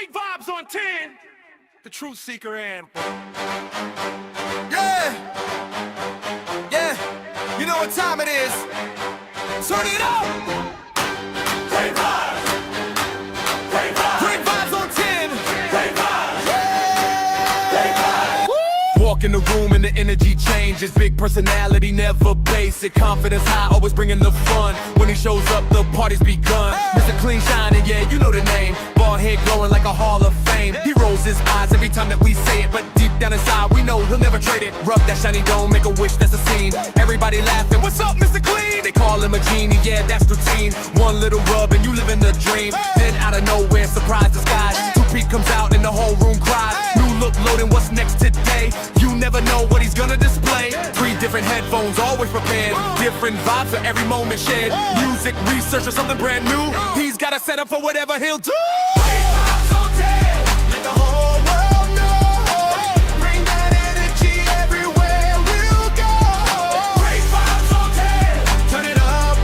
Great vibes on 10. The Truth Seeker anthem. Yeah, yeah, you know what time it is. Turn it up. Great vibes. Great vibes. Great vibes on 10. Great vibes. Yeah. Great vibes. Walk in the room and the energy changes. Big personality, never basic. Confidence high, always bringing the fun. When he shows up, the party's begun. Mr. Clean Shining, yeah, you know the name. Bald head glowing like a Hall of Fame. He rolls his eyes every time that we say it, but deep down inside, we know he'll never trade it. Rub that shiny dome, make a wish, that's a scene. Everybody laughing, what's up, Mr. Clean? They call him a genie, yeah, that's routine. One little rub and you live in the dream. Then out of nowhere, surprise disguise. Two-Pete comes out and the whole room cries. New look loading, what's next today? You never know what he's gonna display. 3 different headphones, always prepared. Different vibes for every moment shared. Music, research, or something brand new. He's got a setup for whatever he'll do. Let the whole world know. Bring that energy everywhere we'll go. Great vibes on 10. Turn it up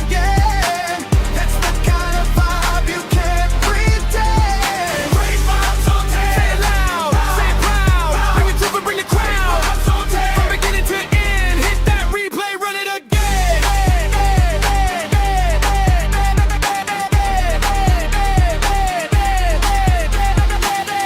again. That's the kind of vibe you can't pretend. Great vibes on 10. Say it loud, say it proud. Bring it to and bring the crowd. Vibes on 10. From beginning to end, hit that replay, run it again.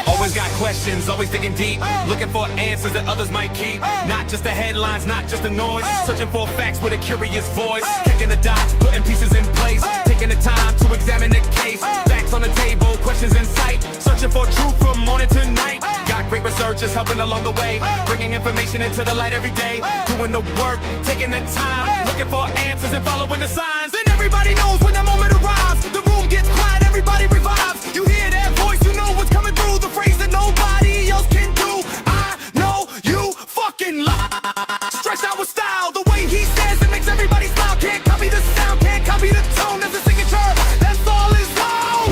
Always got questions, always digging deep. Looking for answers that others might keep. Not just the headlines, not just the noise. Searching for facts with a curious voice. Kicking the dots, putting pieces in place. Taking the time to examine the case. Facts on the table, questions in sight. Searching for truth from morning to night. Got great researchers helping along the way. Bringing information into the light every day. Doing the work, taking the time. Looking for answers and following the signs. And everybody knows when that moment arrives. The room gets quiet, everybody revives. You hear that voice, you know what's coming through. The phrase that nobody else can do. I know you fucking lie. Stretched out with style, the way he says it makes everybody smile. Can't copy the sound, can't copy the tone. That's a signature, that's all his own.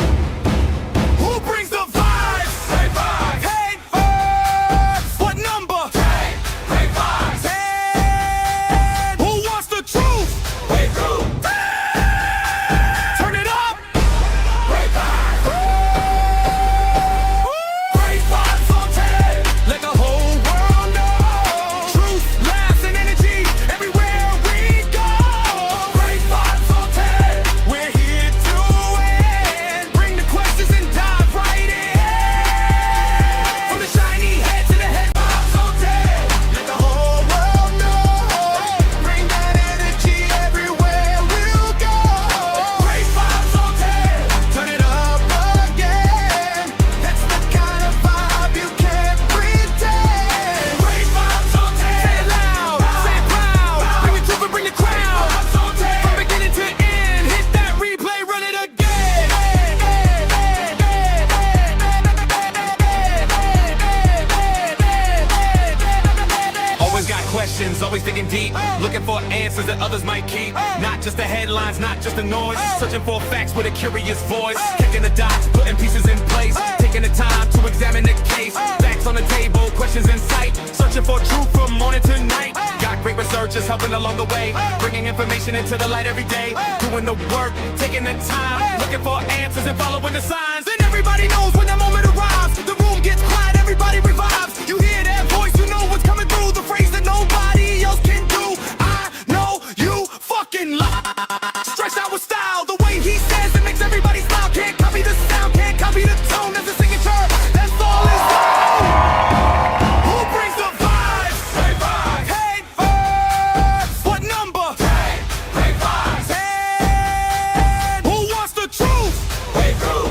Who brings the vibes? Great vibes. Hey, first, what number? Great vibes. 10. Who wants the truth? Great truth. Turn it up. Great vibes. Great vibes on 10. Let the whole world know. Truth, laughs, and energy everywhere we go. Great vibes on 10. We're here to win. Bring the questions and dive right in. From the shiny head to the head Vibes on 10. let the whole world know. Bring that energy everywhere we'll go. Great vibes on 10. Turn it up again. That's the kind of vibe you can't pretend. Great vibes on 10. Say it loud, say it proud. Bring it to and bring the crowd. Vibes on 10. From beginning to end, hit that replay, run it again. Always got questions, always digging deep. Looking for answers that others might keep. Not just the headlines, not just the noise. Searching for facts with a curious voice. Kicking the dots, putting pieces in place. Taking the time to examine the case. Facts on the table, questions in sight. Searching for truth from morning to night. Got great researchers helping along the way. Bringing information into the light every day. Doing the work, taking the time. Looking for answers and following the signs. And everybody knows when that moment arrives. The room gets quiet, everybody revives. You hear that voice, you know what's coming through. The phrase that nobody else can do. I know you fucking lie. Stretched out with style, the way he says it makes everybody smile. Can't copy the sound, can't copy the tone. That's a signature, that's all his own. Who brings the vibes? Great vibes. Hey, first, what number? Great vibes. 10. Who wants the truth? Great truth.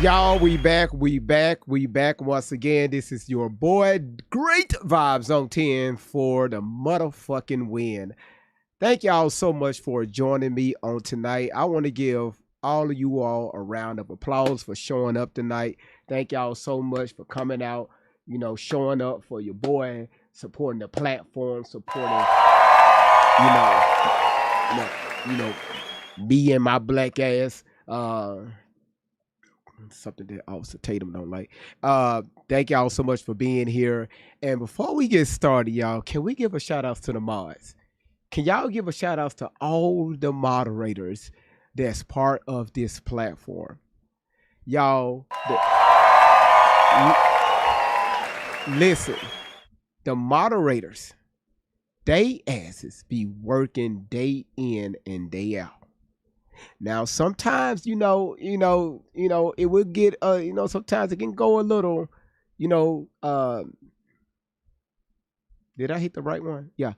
Y'all, we back once again. This is your boy, Great Vibes on 10 for the motherfucking win. Thank y'all so much for joining me on tonight. I want to give all of you all a round of applause for showing up tonight. Thank y'all so much for coming out, showing up for your boy, supporting the platform, supporting, you know, you know, you know me and my black ass. Something that Officer Tatum don't like. Thank y'all so much for being here. And before we get started, y'all, can we give a shout out to the mods? Can y'all give a shout out to all the moderators that's part of this platform? Y'all, listen, the moderators, they asses be working day in and day out. Now, sometimes, it would get, sometimes it can go a little, did I hit the right one? Yeah.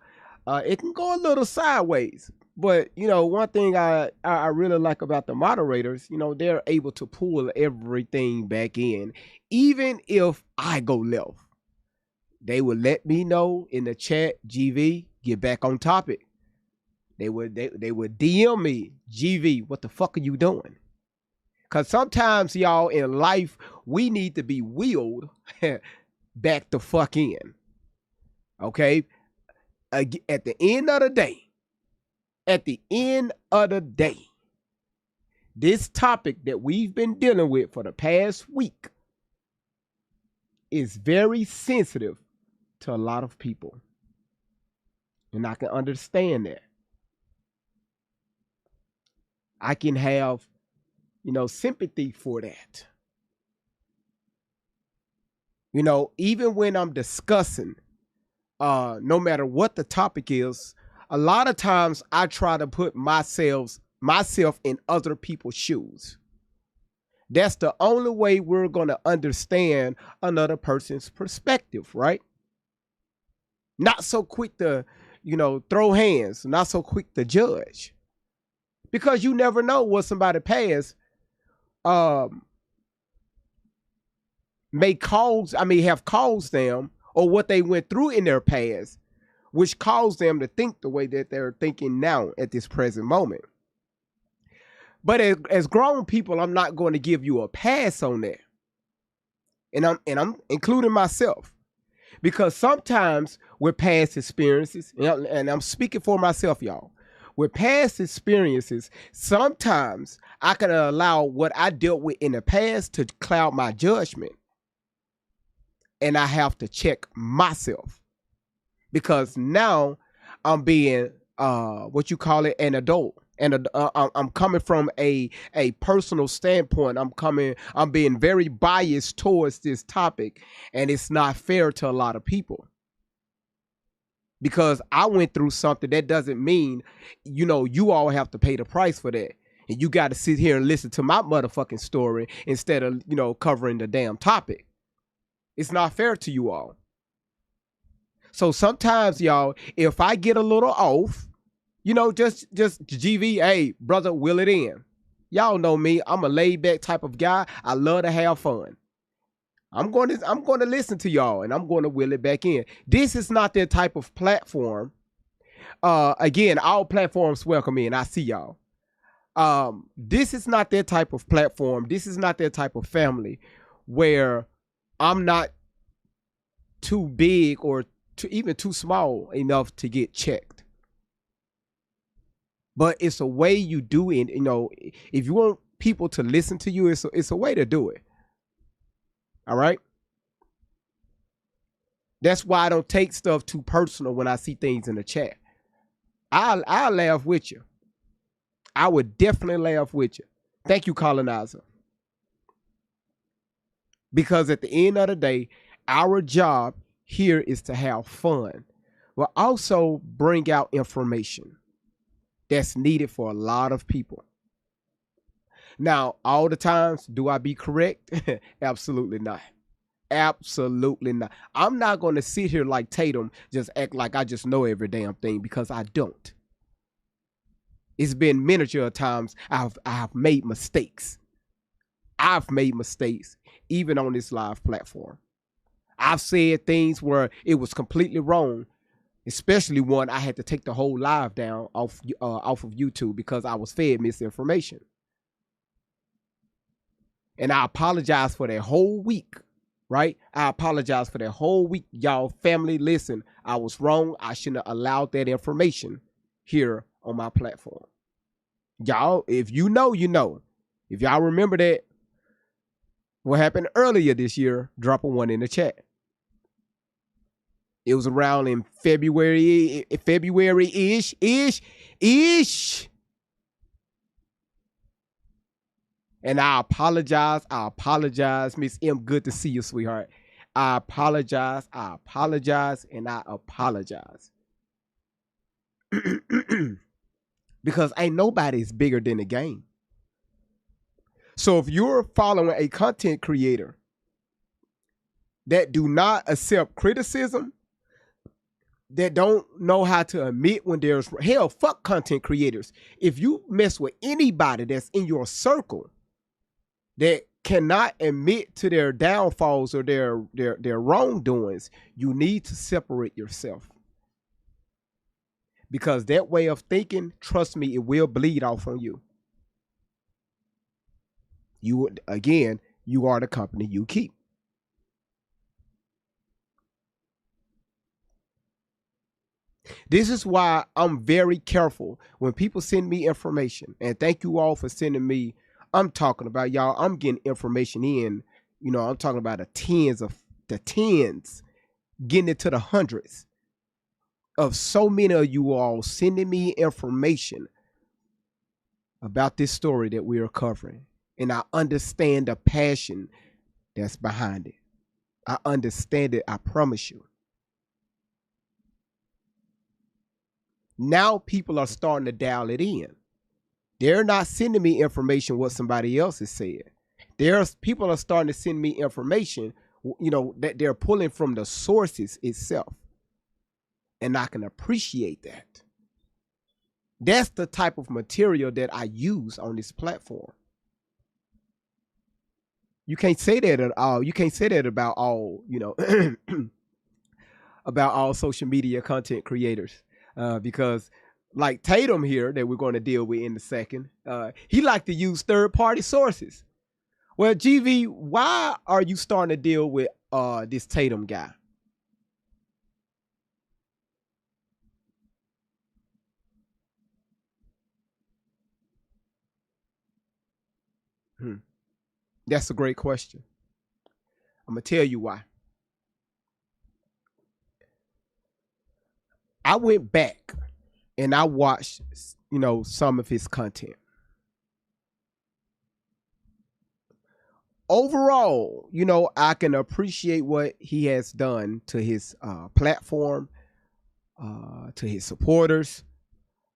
It can go a little sideways. But, one thing I really like about the moderators, they're able to pull everything back in. Even if I go left, they will let me know in the chat, GV, get back on topic. They would DM me, GV, what the fuck are you doing? Because sometimes, y'all, in life, we need to be wheeled back the fuck in. Okay? At the end of the day, this topic that we've been dealing with for the past week is very sensitive to a lot of people. And I can understand that. I can have, sympathy for that. Even when I'm discussing, no matter what the topic is, a lot of times I try to put myself in other people's shoes. That's the only way we're going to understand another person's perspective, right? Not so quick to, throw hands, not so quick to judge. Because you never know what somebody past have caused them, or what they went through in their past, which caused them to think the way that they're thinking now at this present moment. But as grown people, I'm not going to give you a pass on that. And I'm including myself. Because sometimes with past experiences, and I'm speaking for myself, y'all. With past experiences, sometimes I can allow what I dealt with in the past to cloud my judgment. And I have to check myself. Because now I'm being, an adult. And I'm coming from a personal standpoint. I'm being very biased towards this topic. And it's not fair to a lot of people. Because I went through something, that doesn't mean, you all have to pay the price for that. And you got to sit here and listen to my motherfucking story instead of, covering the damn topic. It's not fair to you all. So sometimes, y'all, if I get a little off, just GV, hey, brother, will it in. Y'all know me. I'm a laid back type of guy. I love to have fun. I'm going to listen to y'all, and I'm going to will it back in. This is not that type of platform. Again, all platforms welcome in. I see y'all. This is not that type of platform. This is not that type of family where I'm not too big or even too small enough to get checked. But it's a way you do it. If you want people to listen to you, it's a way to do it. All right. That's why I don't take stuff too personal when I see things in the chat. I'll laugh with you. I would definitely laugh with you. Thank you, colonizer. Because at the end of the day, our job here is to have fun, but also bring out information that's needed for a lot of people. Now, all the times, do I be correct? Absolutely not. Absolutely not. I'm not going to sit here like Tatum, just act like I just know every damn thing, because I don't. It's been miniature times I have made mistakes. I've made mistakes, even on this live platform. I've said things where it was completely wrong, especially one I had to take the whole live down off of YouTube because I was fed misinformation. And I apologize for that whole week, right? I apologize for that whole week. Y'all, family, listen, I was wrong. I shouldn't have allowed that information here on my platform. Y'all, if you know, you know. If y'all remember that, what happened earlier this year, drop a 1 in the chat. It was around in February-ish. And I apologize. Miss M, good to see you, sweetheart. I apologize, and I apologize. Because ain't nobody's bigger than the game. So if you're following a content creator that do not accept criticism, that don't know how to admit when there's hell, fuck content creators. If you mess with anybody that's in your circle that cannot admit to their downfalls or their wrongdoings, you need to separate yourself. Because that way of thinking, trust me, it will bleed off on you. You are the company you keep. This is why I'm very careful when people send me information. And thank you all for sending me. I'm talking about, y'all, I'm getting information in. You know, I'm talking about the tens, getting into the hundreds of so many of you all sending me information about this story that we are covering. And I understand the passion that's behind it. I understand it, I promise you. Now people are starting to dial it in. They're not sending me information what somebody else has said. People are starting to send me information, you know, that they're pulling from the sources itself. And I can appreciate that. That's the type of material that I use on this platform. You can't say that at all. You can't say that about all, you know, about all social media content creators. Because like Tatum here that we're going to deal with in a second, he like to use third-party sources. Well, GV, why are you starting to deal with this Tatum guy? That's a great question. I'm going to tell you why. I went back and I watched, you know, some of his content. Overall, you know, I can appreciate what he has done to his platform, to his supporters.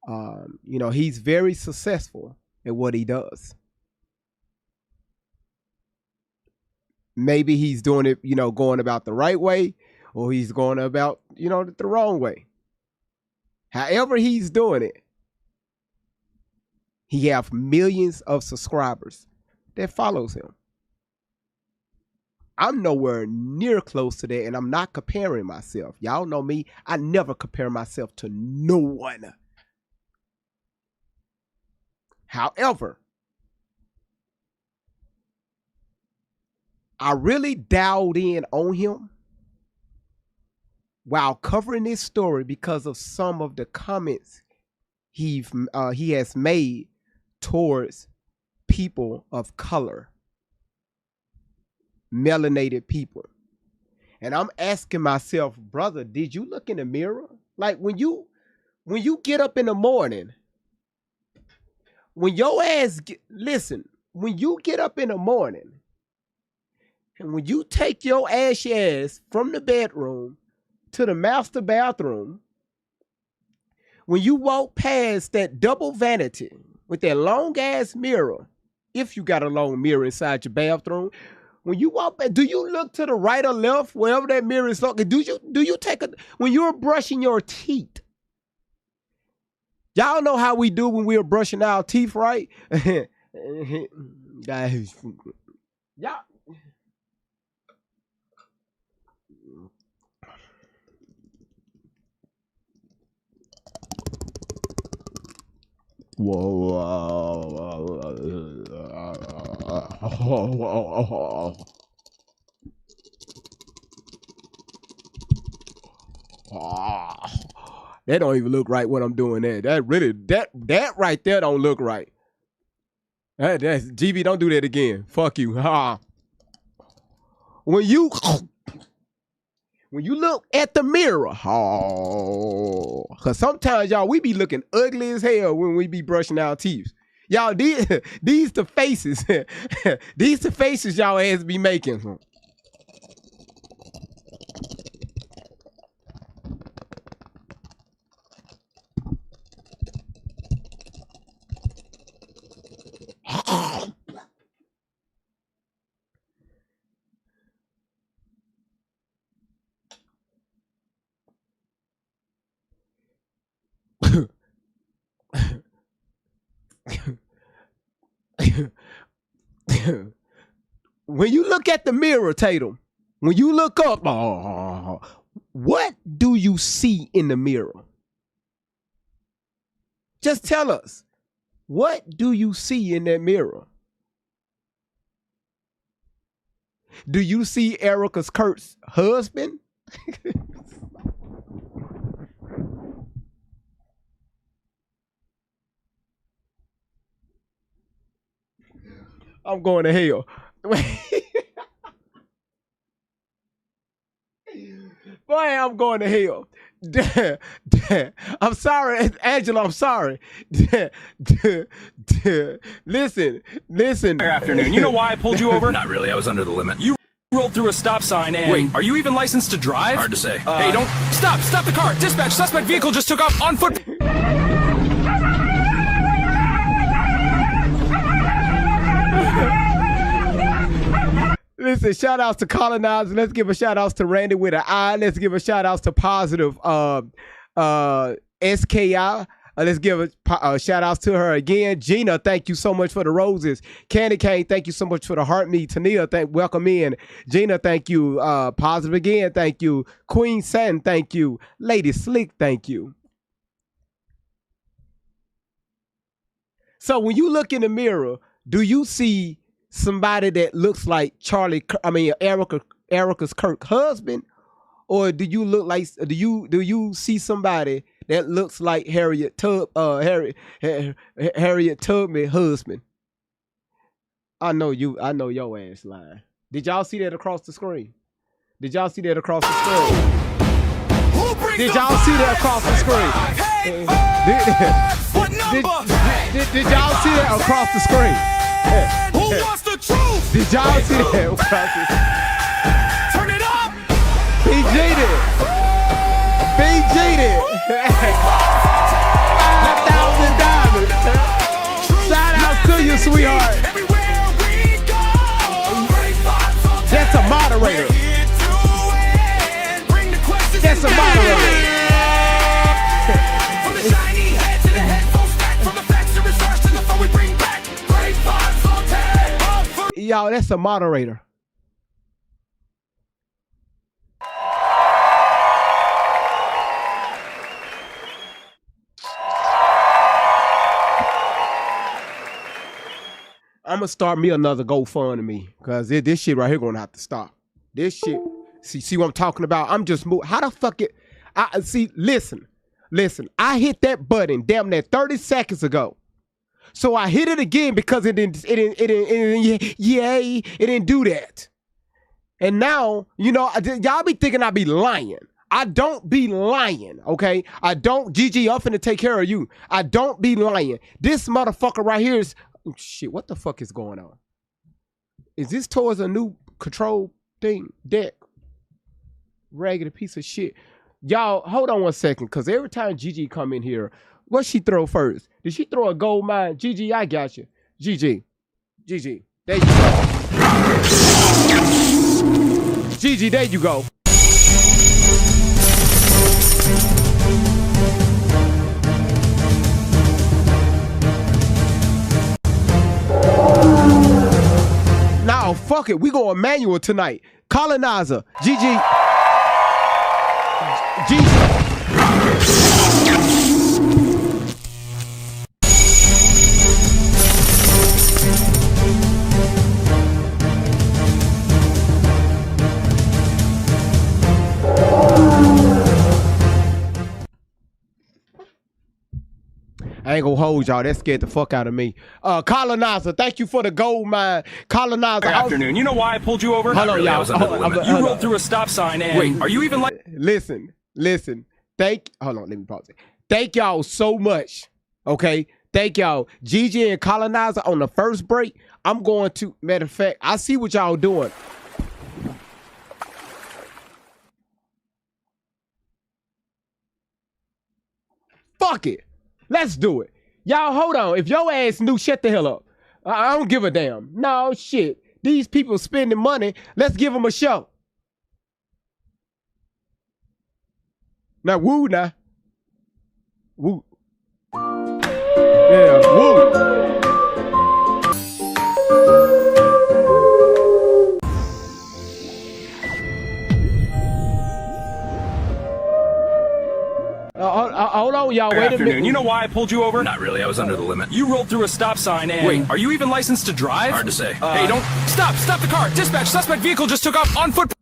You know, he's very successful at what he does. Maybe he's doing it, you know, going about the right way, or he's going about, you know, the wrong way. However he's doing it, he have millions of subscribers that follows him. I'm nowhere near close to that, and I'm not comparing myself. Y'all know me. I never compare myself to no one. However, I really dialed in on him while covering this story because of some of the comments he has made towards people of color, melanated people. And I'm asking myself, brother, did you look in the mirror? Like when you get up in the morning, when your ass when you get up in the morning, and when you take your ashy ass from the bedroom to the master bathroom, when you walk past that double vanity with that long ass mirror, if you got a long mirror inside your bathroom, when you walk back, do you look to the right or left, wherever that mirror is looking? Do you take when you're brushing your teeth? Y'all know how we do when we're brushing our teeth, right? Y'all. Whoa. That don't even look right when I'm doing that. That right there don't look right. That's GB, don't do that again. Fuck you. When you look at the mirror, cause sometimes y'all we be looking ugly as hell when we be brushing our teeth. Y'all, these the faces. These the faces y'all ass be making. When you look at the mirror, Tatum, when you look up, what do you see in the mirror? Just tell us. What do you see in that mirror? Do you see Erica Kurt's husband? I'm going to hell. Boy, I'm going to hell. I'm sorry, Angela, I'm sorry. Listen. Good afternoon. You know why I pulled you over? Not really. I was under the limit. You rolled through a stop sign and... Wait. Are you even licensed to drive? Hard to say. Hey, don't... Stop the car! Dispatch, suspect vehicle just took off on foot... Listen, shout outs to Colonizer. Let's give a shout outs to Randy with an I. Let's give a shout outs to Positive SKI. Let's give a shout outs to her again. Gina, thank you so much for the roses. Candy Cane, thank you so much for the heart meat. Tania, welcome in. Gina, thank you. Positive again, thank you. Queen Sen, thank you. Lady Slick, thank you. So when you look in the mirror, do you see somebody that looks like Erica's Kirk husband, or do you look like do you see somebody that looks like Harriet Tubman husband? I know your ass lying. Did y'all see that across the screen? Did y'all see that across the screen? Did y'all see that across the screen? Did y'all see that across the screen? Who wants the truth? Did y'all see that across the screen? Turn it up. BG did. BG did. $5,000. Shout out to you, sweetheart. Everywhere we go. That's a moderator. Bring the questions. That's a moderator. From the shiny head to the headphones stack. From the facts to research to the phone we bring back. Great vibes on tag. Y'all, that's a moderator. I'm gonna start me another GoFundMe because this shit right here gonna have to stop. This shit, see what I'm talking about? I'm just moving. How the fuck it? I see. Listen. I hit that button damn near 30 seconds ago. So I hit it again because it didn't do that. And now, you know, y'all be thinking I be lying. I don't be lying, okay? I don't, GG, I'm finna take care of you. I don't be lying. This motherfucker right here is, oh, shit, what the fuck is going on? Is this towards a new control thing, deck? Raggedy piece of shit. Y'all, hold on one second, because every time GG come in here, what she throw first? Did she throw a gold mine? GG, I got you. GG. There you go. GG, there you go. Now fuck it. We going manual tonight. Colonizer. GG. I ain't gonna hold y'all. That scared the fuck out of me. Colonizer, thank you for the gold mine. Colonizer. Good afternoon. You know why I pulled you over? Hold on, Really, I y'all. was under the limit. You rolled through a stop sign and... Wait, are you even like... Listen. Hold on, let me pause it. Thank y'all so much. Okay? Thank y'all. GG and Colonizer on the first break. I'm going to, matter of fact, I see what y'all doing. Fuck it. Let's do it. Y'all, hold on. If your ass knew, shut the hell up. I don't give a damn. No, shit. These people spending money. Let's give them a show. Now, woo now. Woo. Yeah, woo. Hold on, y'all. Wait a minute. You know why I pulled you over? Not really, I was under the limit. You rolled through a stop sign and... Wait. are you even licensed to drive? Hard to say. Hey, don't... Stop the car! Dispatch, suspect vehicle just took off on foot...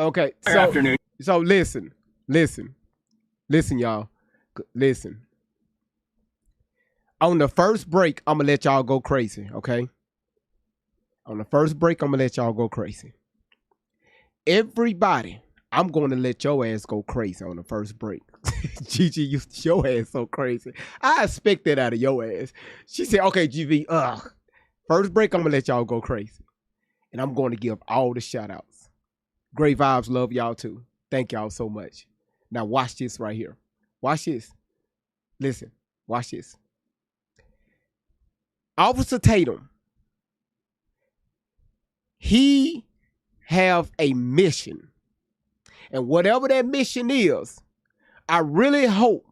Okay, so listen, y'all. Listen. On the first break, I'm gonna let y'all go crazy, okay? On the first break, I'm gonna let y'all go crazy. Everybody, I'm gonna let your ass go crazy on the first break. Gigi, your ass so crazy. I expect that out of your ass. She said, okay, GV, first break, I'm gonna let y'all go crazy. And I'm going to give all the shout outs. Great vibes, love y'all too. Thank y'all so much. Now watch this right here. Watch this. Listen, watch this. Officer Tatum, he have a mission. And whatever that mission is, I really hope,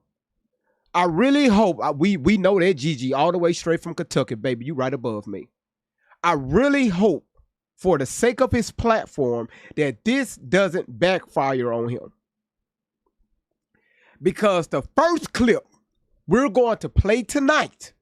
we know that Gigi all the way straight from Kentucky, baby, you right above me. I really hope, for the sake of his platform, that this doesn't backfire on him. Because the first clip we're going to play tonight,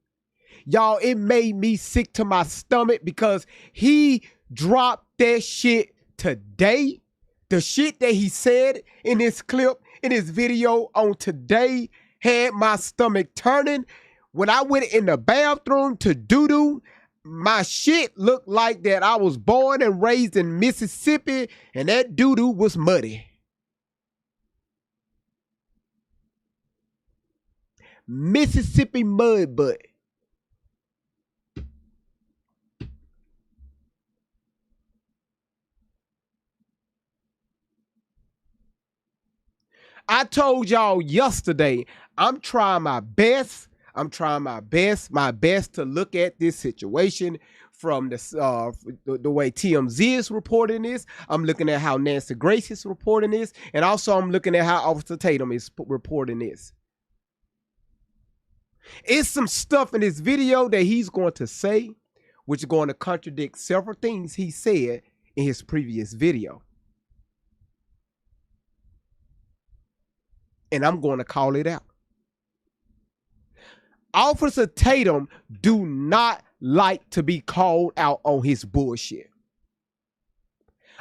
y'all, it made me sick to my stomach because he dropped that shit today. The shit that he said in this clip, in his video on today, had my stomach turning. When I went in the bathroom to doo-doo, my shit looked like that I was born and raised in Mississippi and that doo-doo was muddy. Mississippi mud butt. I told y'all yesterday, I'm trying my best to look at this situation from the way TMZ is reporting this. I'm looking at how Nancy Grace is reporting this. And also I'm looking at how Officer Tatum is reporting this. It's some stuff in this video that he's going to say, which is going to contradict several things he said in his previous video. And I'm going to call it out. Officer Tatum do not like to be called out on his bullshit.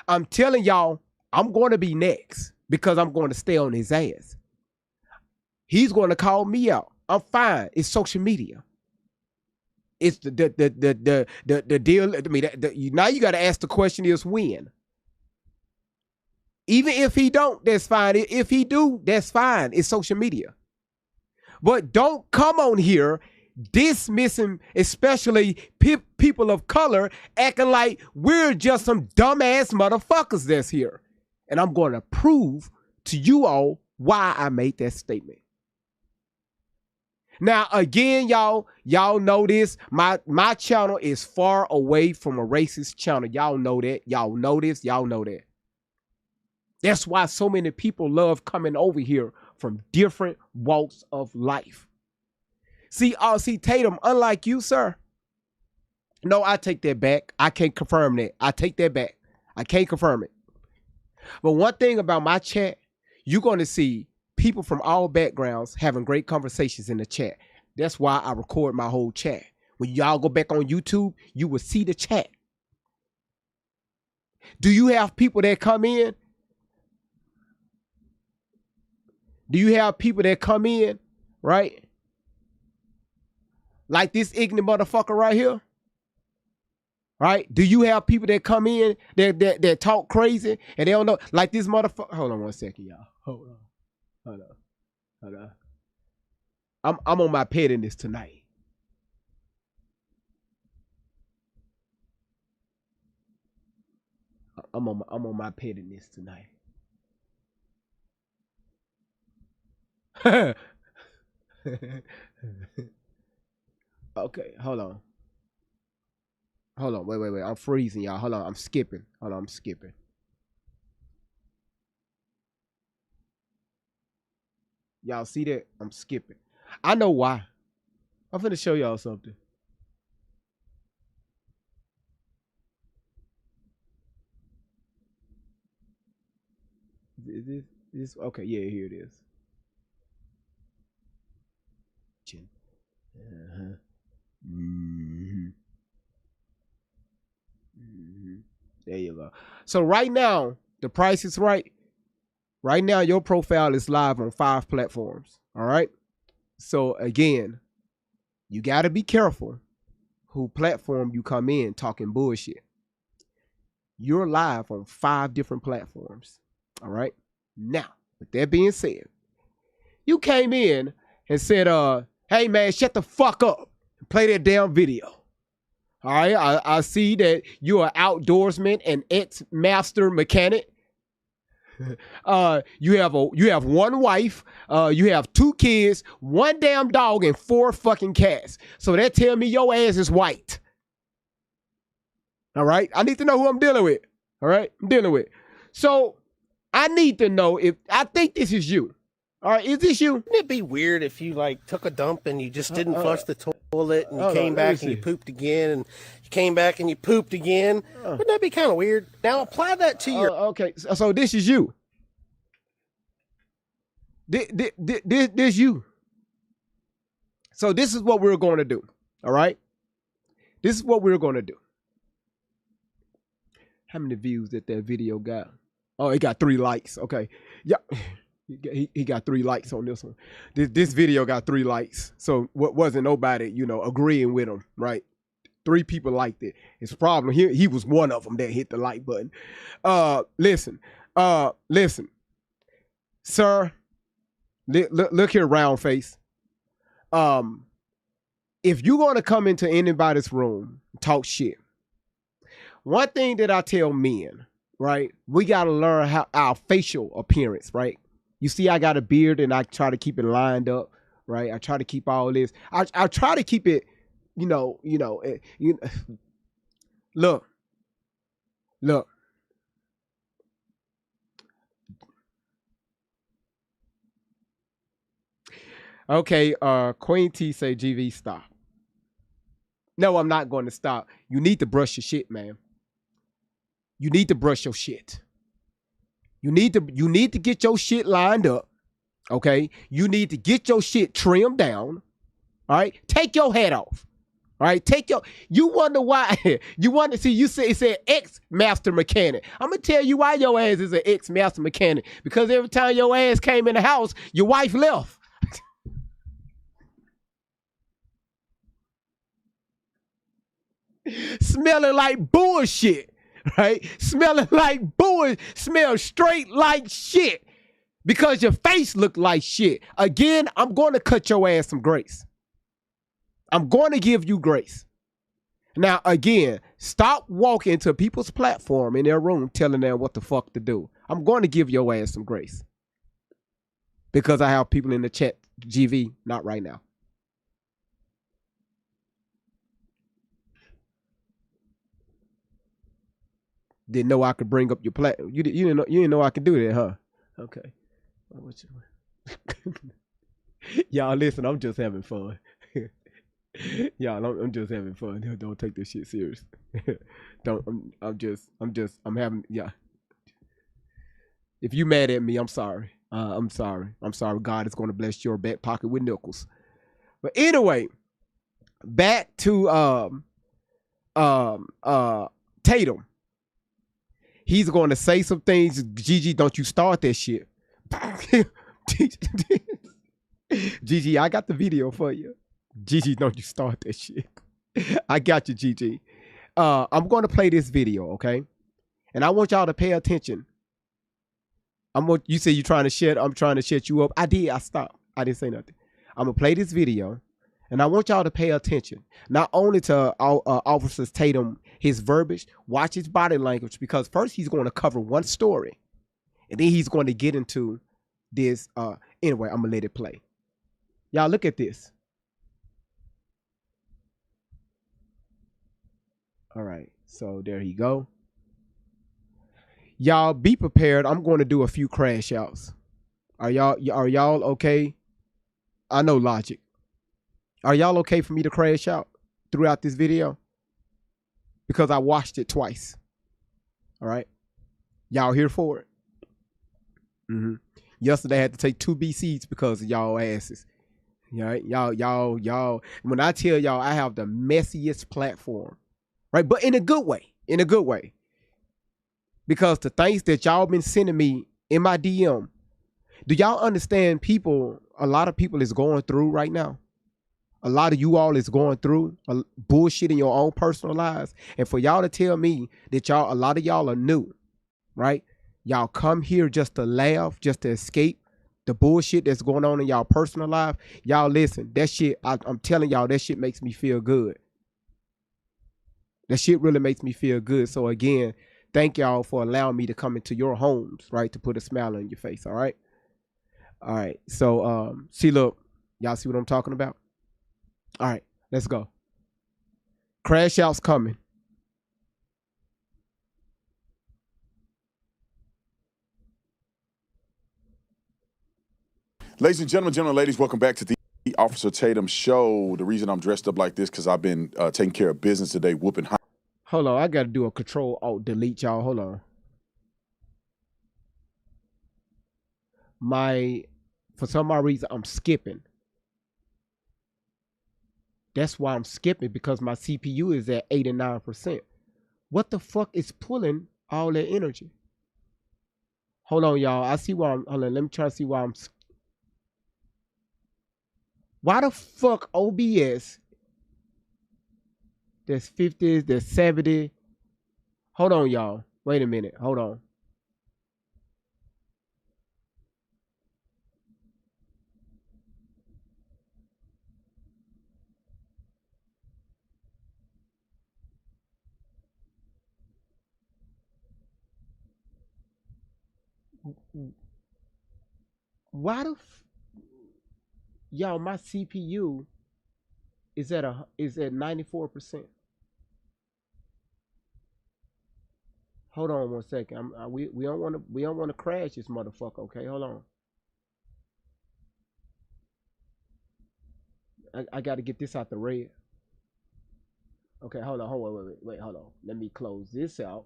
I'm telling y'all, I'm going to be next because I'm going to stay on his ass. He's going to call me out. I'm fine. It's social media. It's the deal. I mean, now you got to ask the question is when. Even if he don't, that's fine. If he do, that's fine. It's social media. But don't come on here dismissing, especially people of color, acting like we're just some dumbass motherfuckers that's here. And I'm going to prove to you all why I made that statement. Now, again, y'all know this. My channel is far away from a racist channel. Y'all know that. Y'all know this. Y'all know that. That's why so many people love coming over here from different walks of life. See, Tatum, unlike you, sir. No, I take that back. I can't confirm that. I take that back. I can't confirm it. But one thing about my chat, you're going to see people from all backgrounds having great conversations in the chat. That's why I record my whole chat. When y'all go back on YouTube, you will see the chat. Do you have people that come in? Do you have people that come in, right? Like this ignorant motherfucker right here? Right? Do you have people that come in that talk crazy and they don't know? Like this motherfucker. Hold on one second, y'all. Hold on. I'm on my pettiness tonight. I'm on my pettiness tonight. Okay, hold on. Wait. I'm freezing, y'all. Hold on, I'm skipping. Y'all see that? I'm skipping. I know why. I'm finna show y'all something. Is this okay? Yeah, here it is. There you go. So right now, the price is right. Right now, your profile is live on 5 platforms. All right. So again, you got to be careful who platform you come in talking bullshit. You're live on 5 different platforms. All right. Now, with that being said, you came in and said, hey man, shut the fuck up and play that damn video. All right. I see that you're an outdoorsman and ex-master mechanic. You have one wife, you have 2 kids, 1 damn dog, and 4 fucking cats. So that tell me your ass is white. All right, I need to know who I'm dealing with. All right, I'm dealing with. So I need to know if I think this is you. All right, is this you? Wouldn't it be weird if you like took a dump and you just didn't flush the toilet and you came back and you pooped again and you came back and you pooped again? Wouldn't that be kind of weird? Now apply that to your. Okay, so this is you. This you. So this is what we're going to do. All right. This is what we're going to do. How many views that video got? Oh, it got 3 likes. Okay. Yeah. He got 3 likes on this one. This video got 3 likes. So what wasn't nobody, agreeing with him, right? 3 people liked it. It's a problem. He was one of them that hit the like button. Listen, sir. Look here, round face. If you're going to come into anybody's room and talk shit, one thing that I tell men, right? We got to learn how our facial appearance, right? You see, I got a beard and I try to keep it lined up, right? I try to keep all this. I try to keep it, look. Okay, Queen T say GV stop. No, I'm not going to stop. You need to brush your shit, man. You need to brush your shit. You need to get your shit lined up. Okay? You need to get your shit trimmed down. All right? Take your hat off. All right, take your. You wonder why? You wonder. See, you say it said ex master mechanic. I'm gonna tell you why your ass is an ex master mechanic. Because every time your ass came in the house, your wife left. Smelling like bullshit, right? Smelling like bullshit. Smell straight like shit. Because your face looked like shit. Again, I'm going to cut your ass some grace. I'm going to give you grace. Now, again, stop walking to people's platform in their room telling them what the fuck to do. I'm going to give your ass some grace. Because I have people in the chat, GV, not right now. Didn't know I could bring up your platform. You didn't know I could do that, huh? Okay. Y'all listen, I'm just having fun. Y'all, I'm just having fun. Don't take this shit serious. I'm having, yeah. If you mad at me, I'm sorry. I'm sorry. God is going to bless your back pocket with nickels. But anyway, back to Tatum. He's going to say some things. Gigi, don't you start that shit. Gigi, I got the video for you. Gigi, don't you start that shit. I got you, Gigi. I'm going to play this video, okay? And I want y'all to pay attention. You say you're trying to shut. I'm trying to shut you up. I did. I stopped. I didn't say nothing. I'm going to play this video. And I want y'all to pay attention. Not only to Officer Tatum, his verbiage, watch his body language. Because first he's going to cover one story. And then he's going to get into this. Anyway, I'm going to let it play. Y'all look at this. All right. So there he go. Y'all be prepared. I'm going to do a few crash outs. Are y'all okay? I know logic. Are y'all okay for me to crash out throughout this video? Because I watched it twice. All right. Y'all here for it? Yesterday I had to take 2 BCs because of y'all asses. All right. Y'all. When I tell y'all I have the messiest platform, right? But in a good way. In a good way. Because the things that y'all been sending me in my DM, do y'all understand a lot of people is going through right now? A lot of you all is going through bullshit in your own personal lives. And for y'all to tell me that a lot of y'all are new, right? Y'all come here just to laugh, just to escape the bullshit that's going on in y'all personal life. Y'all listen, that shit, I'm telling y'all, that shit makes me feel good. That shit really makes me feel good. So again, thank y'all for allowing me to come into your homes, right? To put a smile on your face, all right? All right, so see, look, y'all see what I'm talking about? All right, let's go. Crash out's coming. Ladies and gentlemen, ladies, welcome back to the Officer Tatum Show. The reason I'm dressed up like this because I've been taking care of business today, whooping high. Hold on, I got to do a Control-Alt-Delete, y'all. Hold on. For some odd reason, I'm skipping. That's why I'm skipping, because my CPU is at 89%. What the fuck is pulling all that energy? Hold on, y'all. I see why hold on, let me try to see why why the fuck OBS, there's 50, there's 70. Hold on, y'all. Wait a minute. Hold on. Why the y'all, my CPU is at 94%. Hold on one second. We don't want to crash this motherfucker. Okay, hold on. I got to get this out the red. Okay, hold on. Wait, hold on. Let me close this out.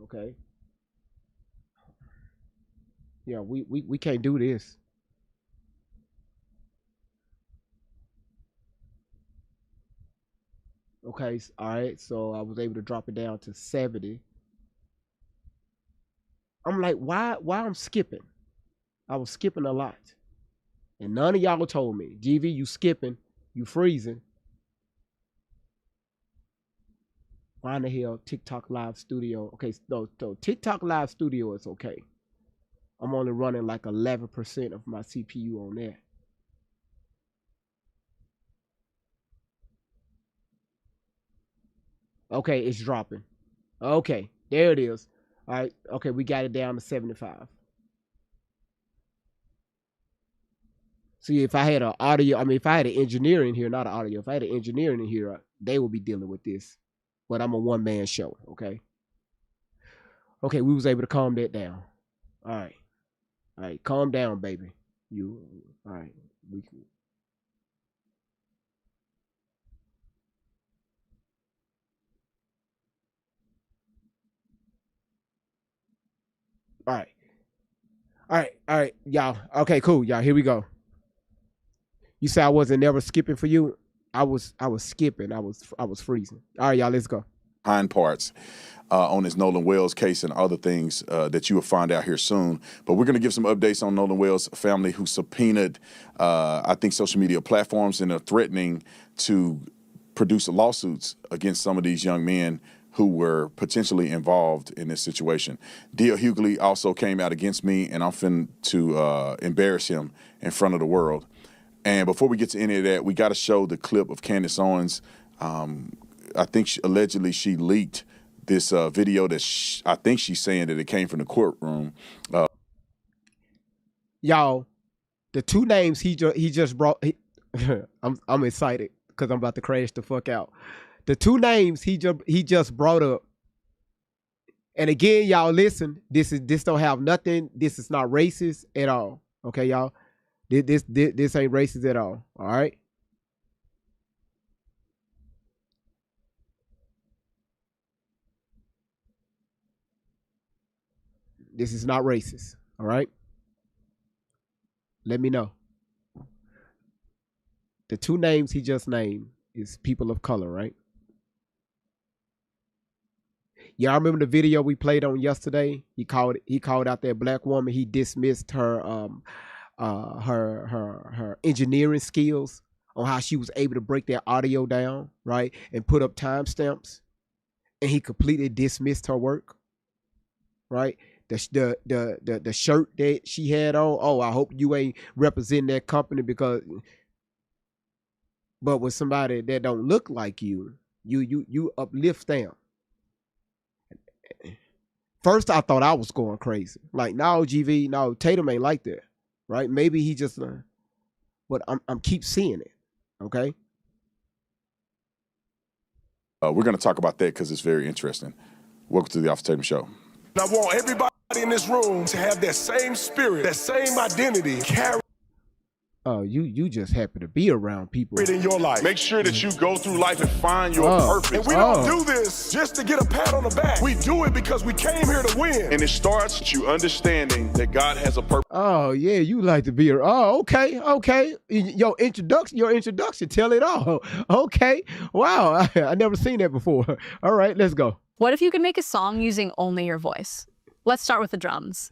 Okay. Yeah, we can't do this. Okay, all right. So I was able to drop it down to 70. I'm like, why I'm skipping? I was skipping a lot. And none of y'all told me, GV, you skipping, you freezing. Why in the hell TikTok Live Studio? Okay, no, TikTok Live Studio is okay. I'm only running like 11% of my CPU on there. Okay, it's dropping. Okay, there it is. All right, okay, we got it down to 75. See, if I had an audio, I mean, if I had an engineer in here, not an audio, if I had an engineer in here, they would be dealing with this. But I'm a one-man show, okay? Okay, we was able to calm that down. All right, calm down, baby. All right, we can. All right, y'all. Okay, cool, y'all. Here we go. You say I wasn't never skipping for you. I was skipping. I was freezing. All right, y'all. Let's go. Hind parts on this Nolan Wells case and other things that you will find out here soon. But we're going to give some updates on Nolan Wells' family, who subpoenaed, I think, social media platforms, and are threatening to produce lawsuits against some of these young men who were potentially involved in this situation. D.L. Hughley also came out against me, and I'm finna to embarrass him in front of the world. And before we get to any of that, we got to show the clip of Candace Owens. I think allegedly she leaked this video that I think she's saying that it came from the courtroom. Y'all, the two names he just brought. I'm excited because I'm about to crash the fuck out. The two names he just brought up. And again, y'all listen. This don't have nothing. This is not racist at all. Okay, y'all. This ain't racist at all. All right. This is not racist. All right. Let me know. The two names he just named is people of color, right? Y'all remember the video we played on yesterday? He called out that black woman. He dismissed her her engineering skills on how she was able to break that audio down, right? And put up timestamps. And he completely dismissed her work. Right? The shirt that she had on. Oh, I hope you ain't representing that company because. But with somebody that don't look like you uplift them. First, I thought I was going crazy. Like, no, GV, no, Tatum ain't like that, right? Maybe he just, but I'm keep seeing it. Okay. We're going to talk about that because it's very interesting. Welcome to the Officer Tatum Show. I want everybody in this room to have that same spirit, that same identity, carry Oh, you just happen to be around people. it in your life. Make sure that you go through life and find your purpose. And we don't do this just to get a pat on the back. We do it because we came here to win. And it starts with you understanding that God has a purpose. Oh yeah, you like to be. Oh, okay. Your introduction, tell it all. Okay, wow, I never seen that before. All right, let's go. What if you could make a song using only your voice? Let's start with the drums.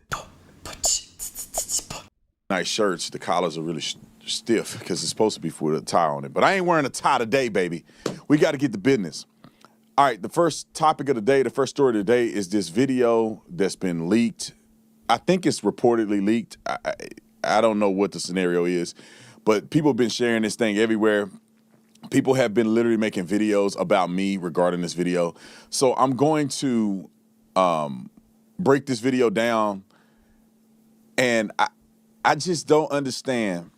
Nice shirts. The collars are really stiff because it's supposed to be with a tie on it. But I ain't wearing a tie today, baby. We got to get to business. All right, the first topic of the day, the first story of the day is this video that's been leaked. I think it's reportedly leaked. I don't know what the scenario is, but people have been sharing this thing everywhere. People have been literally making videos about me regarding this video. So I'm going to break this video down, and I just don't understand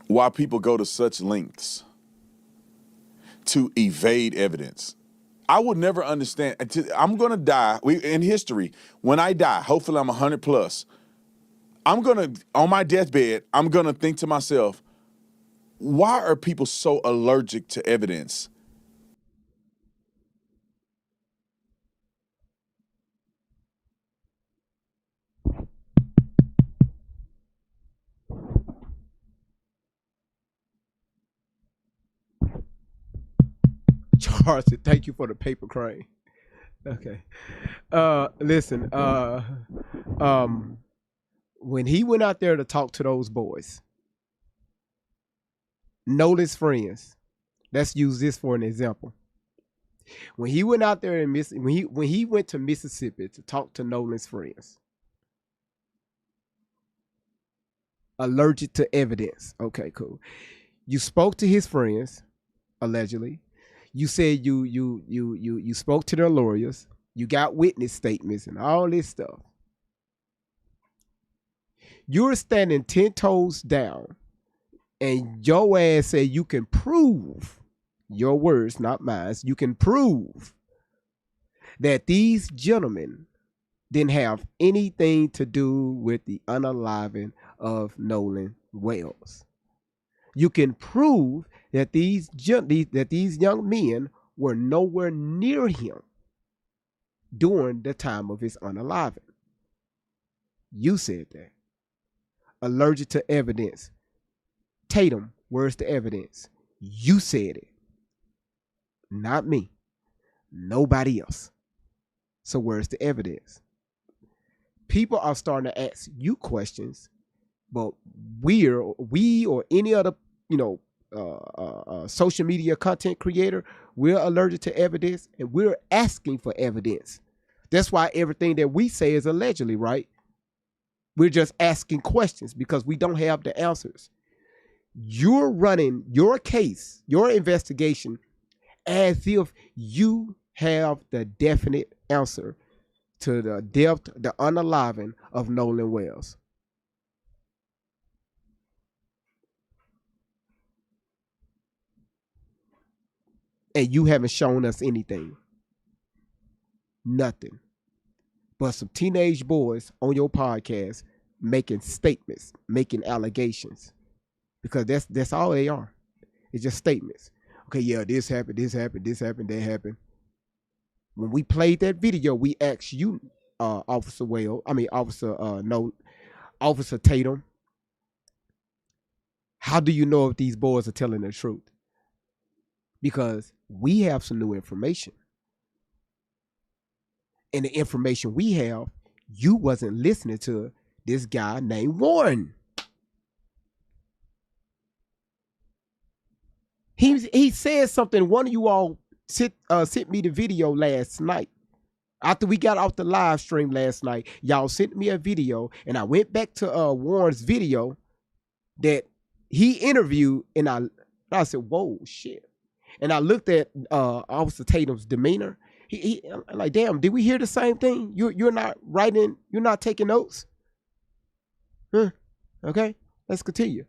why people go to such lengths to evade evidence. I would never understand. I'm going to die. In history, when I die, hopefully I'm 100 plus, I'm going to, on my deathbed, I'm going to think to myself, why are people so allergic to evidence? Carson, thank you for the paper crane. Okay. Listen, when he went out there to talk to those boys, Nolan's friends, let's use this for an example. When he went out there and when he went to Mississippi to talk to Nolan's friends, allergic to evidence. Okay, cool. You spoke to his friends, allegedly. You said you spoke to their lawyers. You got witness statements and all this stuff. You're standing 10 toes down, and your ass said you can prove, your words, not mine, you can prove that these gentlemen didn't have anything to do with the unaliving of Nolan Wells. You can prove that these young men were nowhere near him during the time of his unaliving. You said that. Allergic to evidence. Tatum, where's the evidence? You said it. Not me. Nobody else. So where's the evidence? People are starting to ask you questions, but we or any other, social media content creator, we're allergic to evidence and we're asking for evidence. That's why everything that we say is allegedly, right? We're just asking questions because we don't have the answers. You're running your case, your investigation, as if you have the definite answer to the depth, the unaliving of Nolan Wells. And you haven't shown us anything. Nothing. But some teenage boys on your podcast making statements, making allegations. Because that's all they are. It's just statements. Okay, yeah, this happened, that happened. When we played that video, we asked you, Officer Tatum, how do you know if these boys are telling the truth? Because we have some new information. And the information we have, you wasn't listening to this guy named Warren. He said something. One of you all sent me the video last night. After we got off the live stream last night, y'all sent me a video, and I went back to Warren's video that he interviewed, and I said, whoa, shit. And I looked at Officer Tatum's demeanor. I'm like, damn, did we hear the same thing? You're not writing, you're not taking notes? Huh. Okay, let's continue.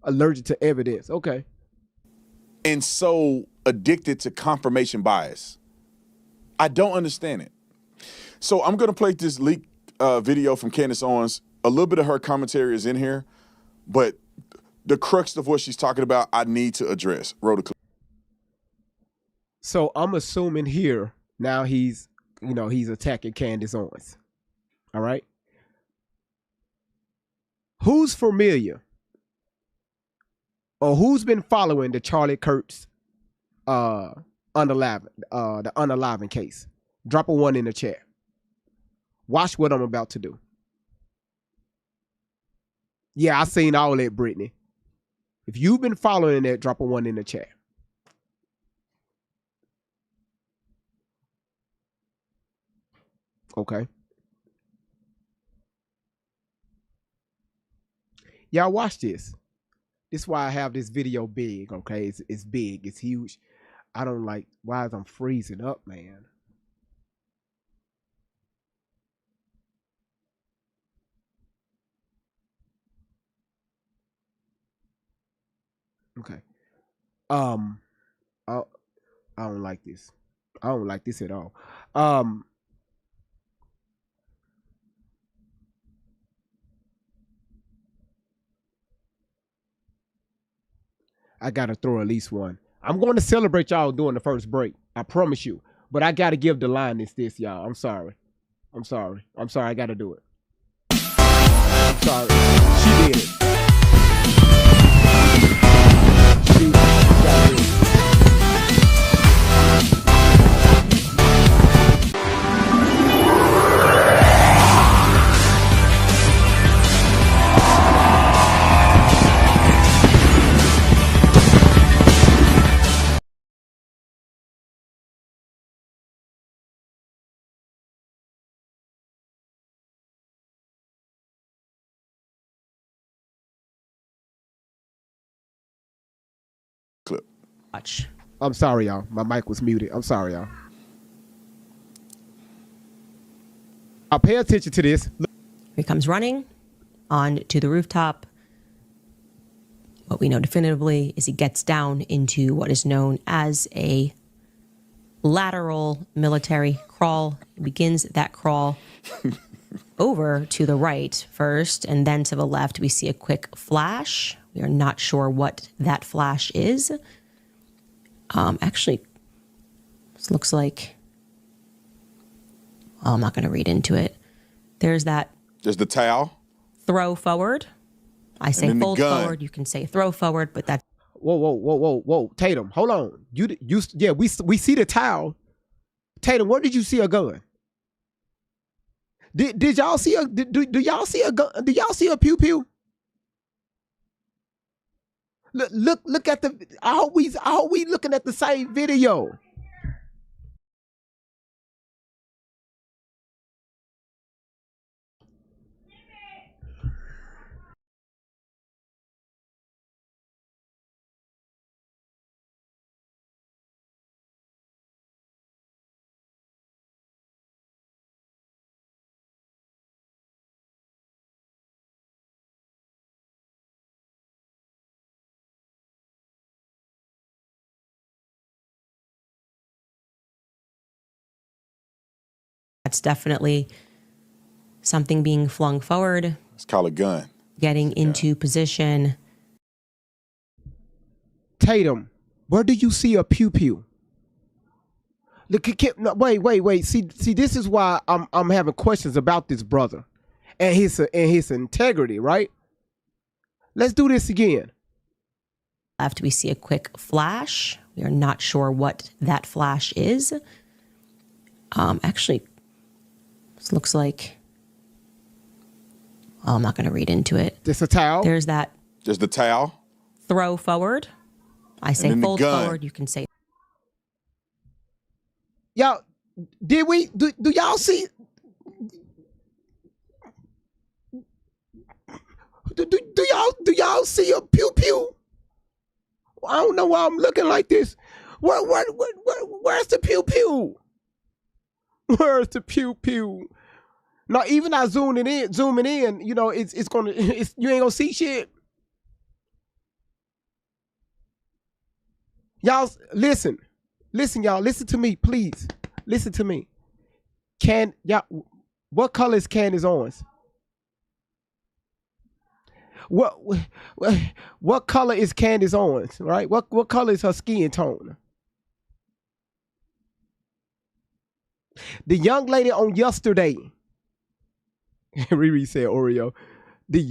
Allergic to evidence. Okay. And so addicted to confirmation bias. I don't understand it. So I'm going to play this leaked video from Candace Owens. A little bit of her commentary is in here, but the crux of what she's talking about, I need to address. Roll the clip. So I'm assuming here now he's attacking Candace Owens. All right. Who's familiar or who's been following the Charlie Kurtz the unaliving case? Drop a 1 in the chat. Watch what I'm about to do. Yeah, I seen all that, Brittany. If you've been following that, drop a 1 in the chat. Okay. Y'all watch this. This is why I have this video big, okay? It's big. It's huge. I don't like why I'm freezing up, man. Okay. I don't like this. I don't like this at all. I gotta throw at least one. I'm going to celebrate y'all during the first break. I promise you. But I gotta give the line this, y'all. I'm sorry. I gotta do it. I'm sorry. She did it. She got it. Watch. I'm sorry, y'all. My mic was muted. I'm sorry, y'all. I'll pay attention to this. He comes running on to the rooftop. What we know definitively is he gets down into what is known as a lateral military crawl. He begins that crawl over to the right first, and then to the left. We see a quick flash. We are not sure what that flash is. Actually, this looks like... Well, I'm not going to read into it. There's that... There's the towel. Throw forward. I say fold forward. You can say throw forward, but that's... Whoa. Tatum, hold on. Yeah, we see the towel. Tatum, where did you see a gun? Did y'all see a... Do y'all see a gun? Do y'all see a pew pew? Look at the... I hope we looking at the same video. That's definitely something being flung forward. It's called a gun. Getting into position. Tatum, where do you see a pew pew? Look, no, wait. See, this is why I'm having questions about this brother and his integrity, right? Let's do this again. Left, we see a quick flash. We are not sure what that flash is. Actually, this looks like... Well, I'm not going to read into it. There's a towel. There's that... There's the towel. Throw forward. I say fold forward. You can say... Y'all, do y'all see... Do y'all see a pew pew? I don't know why I'm looking like this. Where's the pew pew? Where's the pew pew? Now, even I zooming in, you know, you ain't gonna see shit. Y'all listen, y'all, listen to me, please. Listen to me. What color is Candace Owens? What color is Candace Owens, right? What color is her skin tone? The young lady on yesterday, Riri said Oreo. The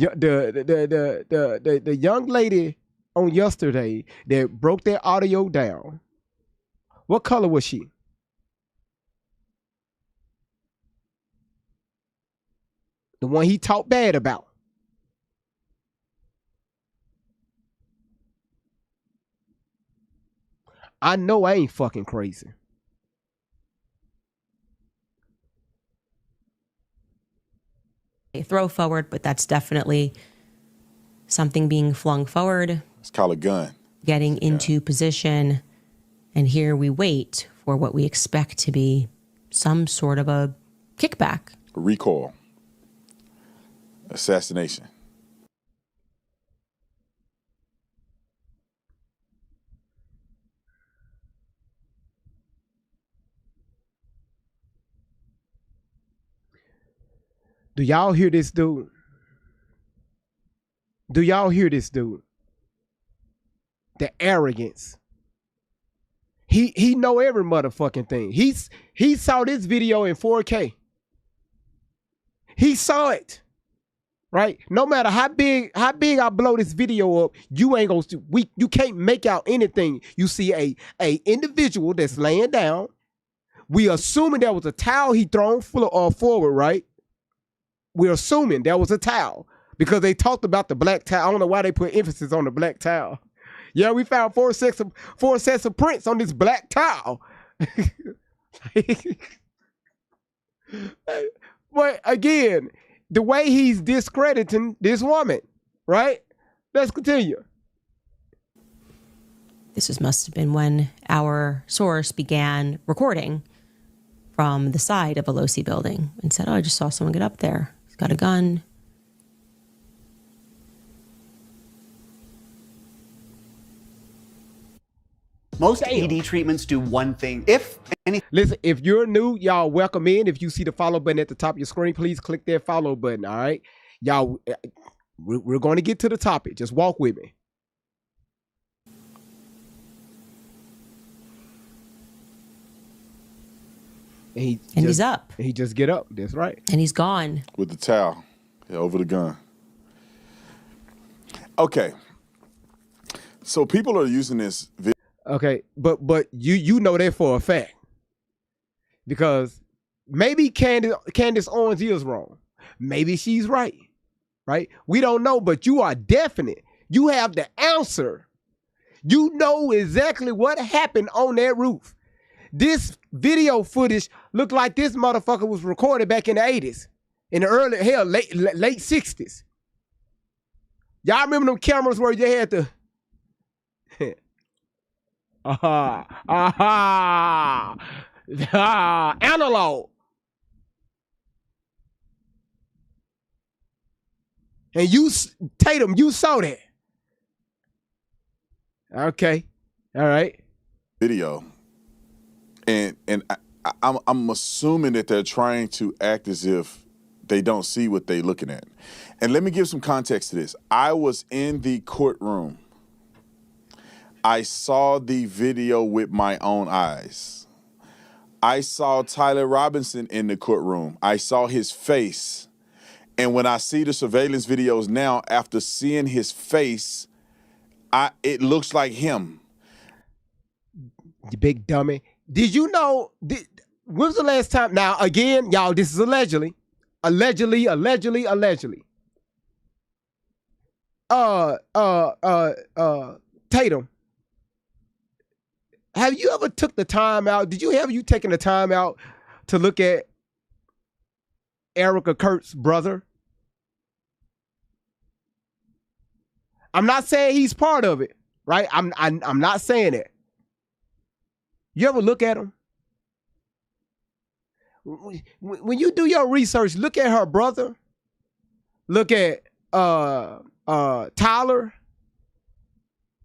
young lady on yesterday that broke their audio down. What color was she? The one he talked bad about. I know I ain't fucking crazy. Throw forward, but that's definitely something being flung forward. It's called a gun. Getting into position. And here we wait for what we expect to be some sort of a kickback. A recoil. Assassination. Do y'all hear this dude? Do y'all hear this dude? The arrogance. He know every motherfucking thing. He saw this video in 4K. He saw it. Right? No matter how big I blow this video up, you ain't gonna see, you can't make out anything. You see a individual that's laying down. We assuming there was a towel he thrown forward, right? We're assuming there was a towel because they talked about the black towel. I don't know why they put emphasis on the black towel. Yeah, we found four sets of prints on this black towel. But again, the way he's discrediting this woman, right? Let's continue. must have been when our source began recording from the side of a Losi building and said, oh, I just saw someone get up there. He's got a gun. Most ED treatments do one thing. If any, Listen, if you're new, y'all welcome in. If you see the follow button at the top of your screen, please click that follow button. All right, y'all, we're going to get to the topic. Just walk with me. And he's up. He just get up. That's right. And he's gone. With the towel over the gun. Okay. So people are using this video. Okay, but you know that for a fact. Because maybe Candace Owens is wrong. Maybe she's right. Right? We don't know, but you are definite. You have the answer. You know exactly what happened on that roof. This video footage looked like this motherfucker was recorded back in the 80s. In the early, late 60s. Y'all remember them cameras where you had to... analog. And you, Tatum, you saw that. Okay. All right. Video. And I'm assuming that they're trying to act as if they don't see what they're looking at. And let me give some context to this. I was in the courtroom. I saw the video with my own eyes. I saw Tyler Robinson in the courtroom. I saw his face. And when I see the surveillance videos now, after seeing his face, it looks like him. You big dummy. Did you know, when was the last time? Now, again, y'all, this is allegedly. Allegedly. Tatum. Have you ever took the time out? Have you taken the time out to look at Erica Kurt's brother? I'm not saying he's part of it, right? I'm not saying it. You ever look at him? When you do your research, look at her brother. Look at Tyler.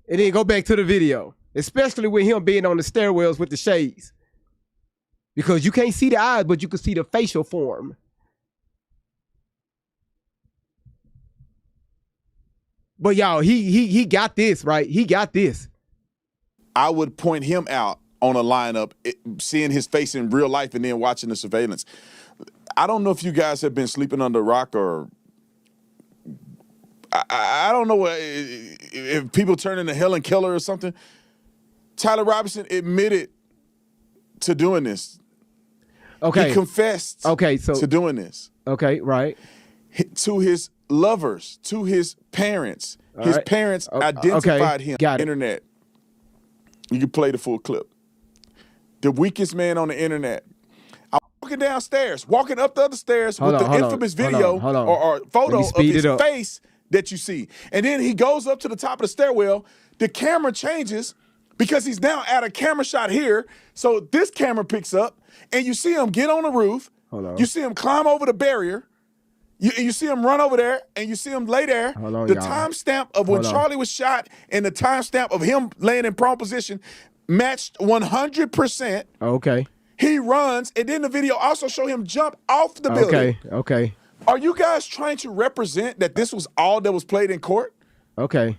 And then go back to the video. Especially with him being on the stairwells with the shades. Because you can't see the eyes, but you can see the facial form. But y'all, he got this, right? He got this. I would point him out on a lineup, seeing his face in real life and then watching the surveillance. I don't know if you guys have been sleeping under a rock or I don't know if people turn into Helen Keller or something. Tyler Robinson admitted to doing this. Okay. He confessed to doing this. Okay, right. To his lovers, to his parents. His parents identified him on the internet. You can play the full clip. The weakest man on the internet. I'm walking downstairs, walking up the other stairs with the infamous video or photo of his face that you see. And then he goes up to the top of the stairwell. The camera changes because he's now at a camera shot here. So this camera picks up and you see him get on the roof. You see him climb over the barrier. You see him run over there and you see him lay there. The timestamp of when Charlie was shot and the timestamp of him laying in prone position matched 100%. Okay. He runs, and then the video also show him jump off the building. Okay. Are you guys trying to represent that this was all that was played in court? Okay.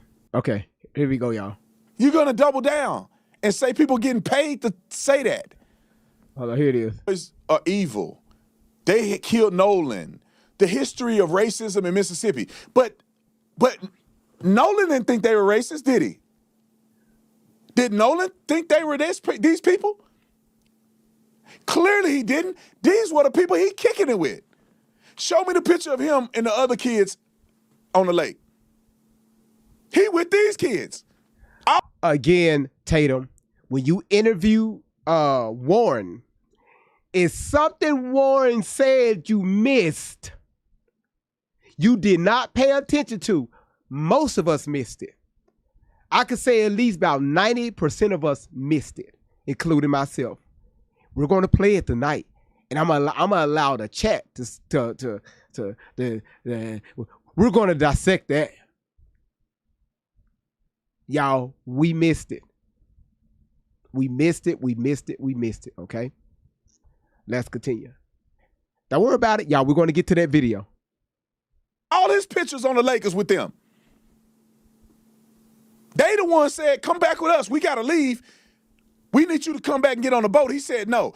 Here we go, y'all. You're going to double down and say people getting paid to say that. Hold on, here it is. Are evil. They had killed Nolan. The history of racism in Mississippi. But Nolan didn't think they were racist, did he? Did Nolan think they were these people? Clearly he didn't. These were the people he kicking it with. Show me the picture of him and the other kids on the lake. He with these kids. Again, Tatum, when you interview Warren, it's something Warren said you missed. You did not pay attention to. Most of us missed it. I could say at least about 90% of us missed it, including myself. We're going to play it tonight, and I'm gonna allow the chat we're going to dissect that. Y'all, we missed it. We missed it. Okay, let's continue. Don't worry about it, y'all. We're going to get to that video. All his pictures on the Lakers with them. They the one said, come back with us. We got to leave. We need you to come back and get on the boat. He said, no.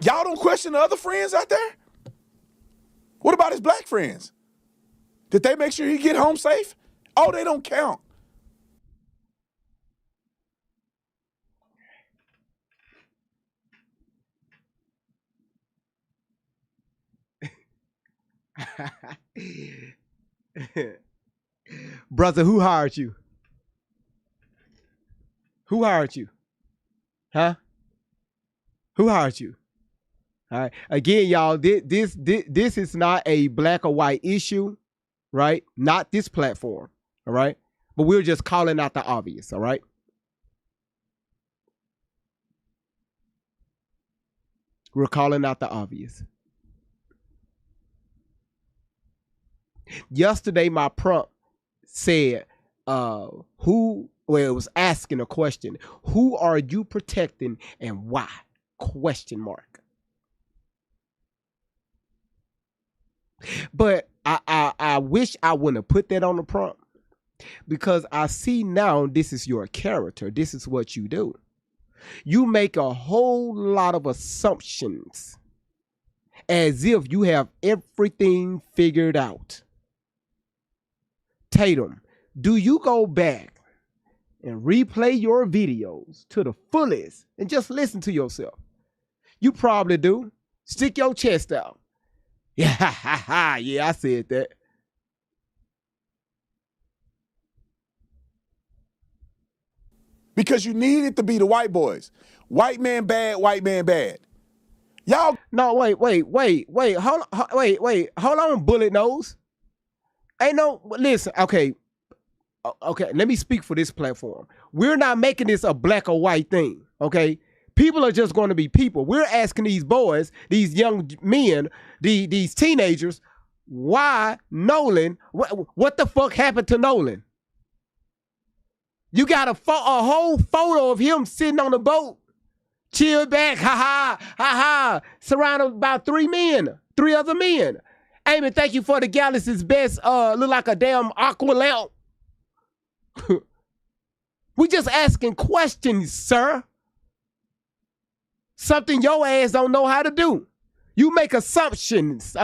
Y'all don't question the other friends out there? What about his black friends? Did they make sure he get home safe? Oh, they don't count. Brother, who hired you? Who hired you? Huh? Who hired you? All right. Again, y'all, this is not a black or white issue, right? Not this platform, all right? But we're just calling out the obvious, all right? We're calling out the obvious. Yesterday, my prompt said, it was asking a question. Who are you protecting and why? Question mark. But I wish I wouldn't have put that on the prompt, because I see now this is your character. This is what you do. You make a whole lot of assumptions as if you have everything figured out. Tatum, do you go back and replay your videos to the fullest and just listen to yourself? You probably do. Stick your chest out. Yeah, yeah, I said that. Because you need it to be the white boys. White man bad, white man bad. Y'all. No, wait. Hold on, bullet nose. Ain't no, listen, okay, let me speak for this platform. We're not making this a black or white thing, okay? People are just going to be people. We're asking these boys, these young men, these teenagers, why Nolan, what the fuck happened to Nolan? You got a whole photo of him sitting on the boat, chilled back, surrounded by three other men. Amy, thank you for the galaxy's best, look like a damn aqua lamp. We just asking questions, sir. Something your ass don't know how to do. You make assumptions.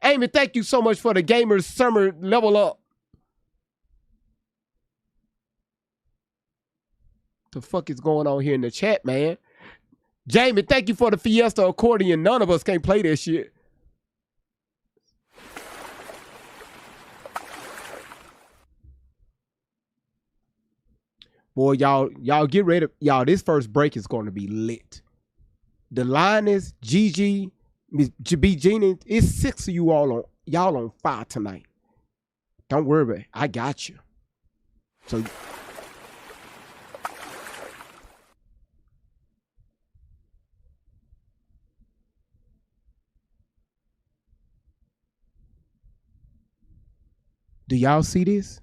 Amy, thank you so much for the Gamers Summer Level Up. The fuck is going on here in the chat, man? Jamie, thank you for the Fiesta accordion. None of us can play that shit. Boy, y'all get ready. Y'all, this first break is going to be lit. The line is Gigi, B. Genie. It's 6 of you all y'all on fire tonight. Don't worry about it. I got you. So. Do y'all see this?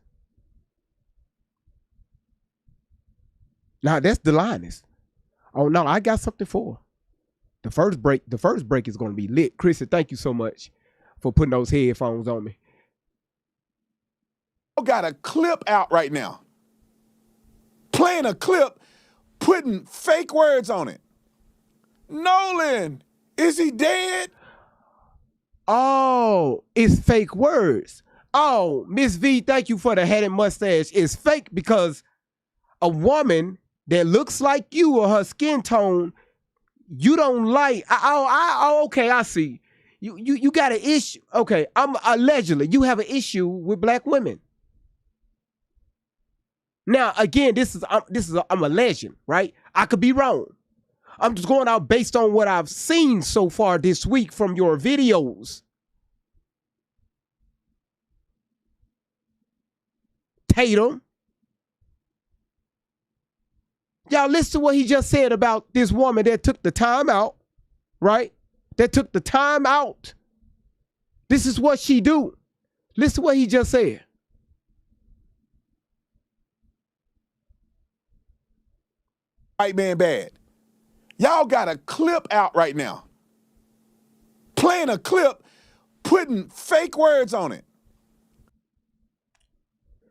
Now that's the Linus. Oh no, I got something for her. The first break is going to be lit. Chrissy, thank you so much for putting those headphones on me. I got a clip out right now. Playing a clip, putting fake words on it. Nolan, is he dead? Oh, it's fake words. Oh, Miss V, thank you for the head and mustache. It's fake because a woman that looks like you or her skin tone, you don't like. Okay, I see. You got an issue. Okay, allegedly you have an issue with black women. Now, again, I'm a legend, right? I could be wrong. I'm just going out based on what I've seen so far this week from your videos. Tatum. Y'all listen to what he just said about this woman that took the time out, right? That took the time out. This is what she do. Listen to what he just said. White man bad. Y'all got a clip out right now. Playing a clip, putting fake words on it.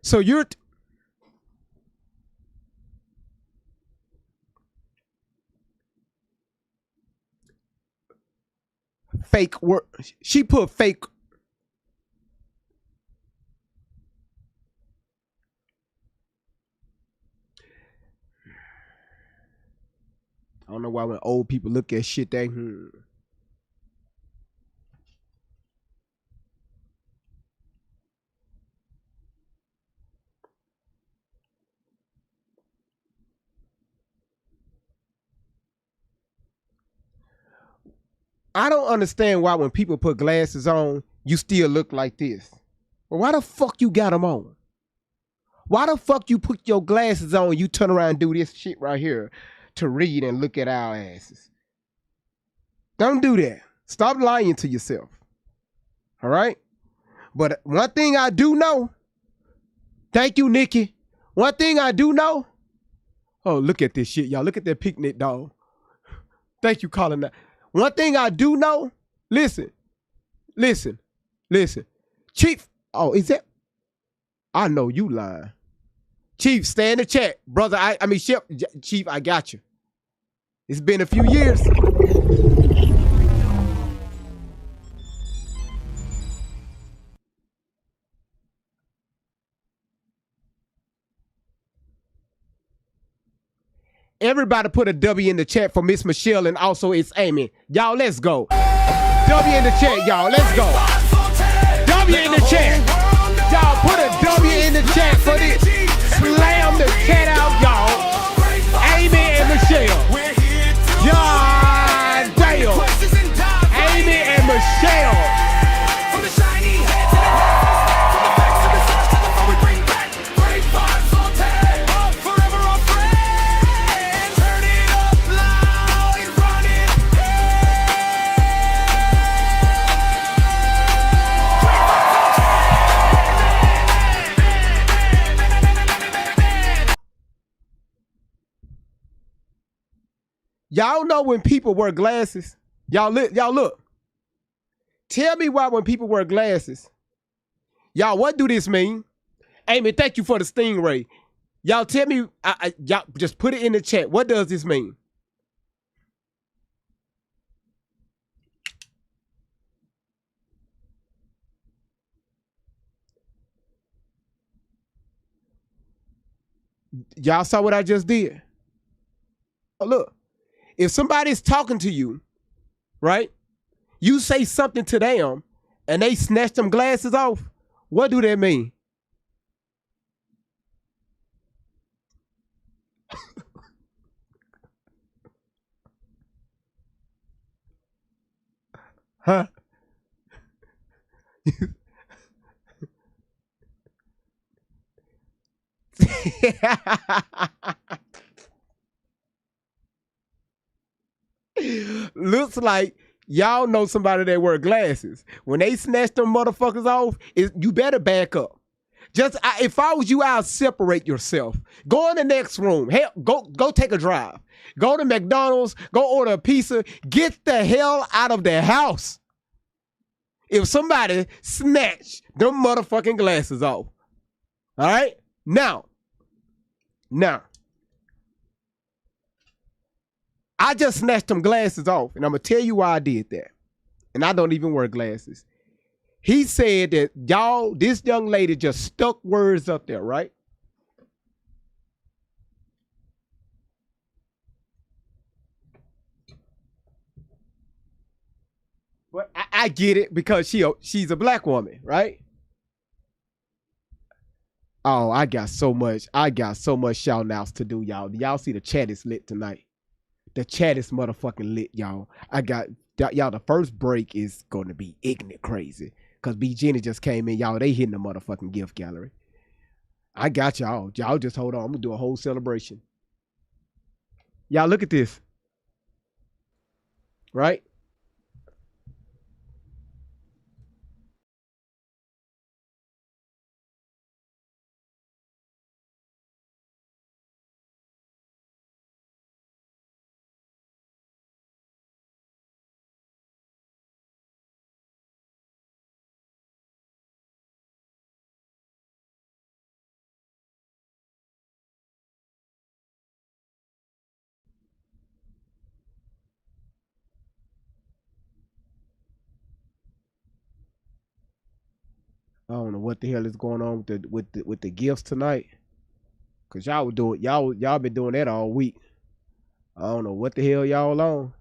So you're fake word. She put fake. I don't know why when old people look at shit they I don't understand why when people put glasses on, you still look like this. Well, why the fuck you got them on? Why the fuck you put your glasses on and you turn around and do this shit right here to read and look at our asses? Don't do that. Stop lying to yourself. All right? But one thing I do know, thank you, Nikki. One thing I do know, oh, look at this shit, y'all. Look at that picnic dog. Thank you, Colin. One thing I do know, listen. Chief, oh, is that? I know you lying. Chief, stay in the chat. Brother, I mean, Chief, I got you. It's been a few years. Everybody put a W in the chat for Miss Michelle and also it's Amy. Y'all, let's go. W in the chat, y'all. Let's go. W in the chat. Y'all put a W in the chat for this. Slam the chat out, y'all. Amy and Michelle. God damn. Amy and Michelle. Y'all know when people wear glasses, y'all look. Tell me why when people wear glasses, y'all, what do this mean? Amy, thank you for the stingray. Y'all tell me, y'all just put it in the chat. What does this mean? Y'all saw what I just did? Oh, look. If somebody's talking to you, right, you say something to them and they snatch them glasses off, what do that mean? Huh? Looks like y'all know somebody that wear glasses. When they snatch them motherfuckers off, you better back up. If I was you, I'll separate yourself. Go in the next room. Hell, go take a drive. Go to McDonald's. Go order a pizza. Get the hell out of the house. If somebody snatch them motherfucking glasses off. All right? Now. I just snatched them glasses off, and I'm going to tell you why I did that. And I don't even wear glasses. He said that y'all, this young lady just stuck words up there, right? But I get it because she's a black woman, right? Oh, I got so much shout outs to do, y'all. Y'all see the chat is lit tonight. The chat is motherfucking lit, y'all. Y'all, the first break is going to be ignorant crazy. Because B. Jenny just came in, y'all. They hitting the motherfucking gift gallery. I got y'all. Y'all just hold on. I'm gonna do a whole celebration. Y'all look at this. Right? I don't know what the hell is going on with the gifts tonight. Cause y'all were doing y'all been doing that all week. I don't know what the hell y'all on.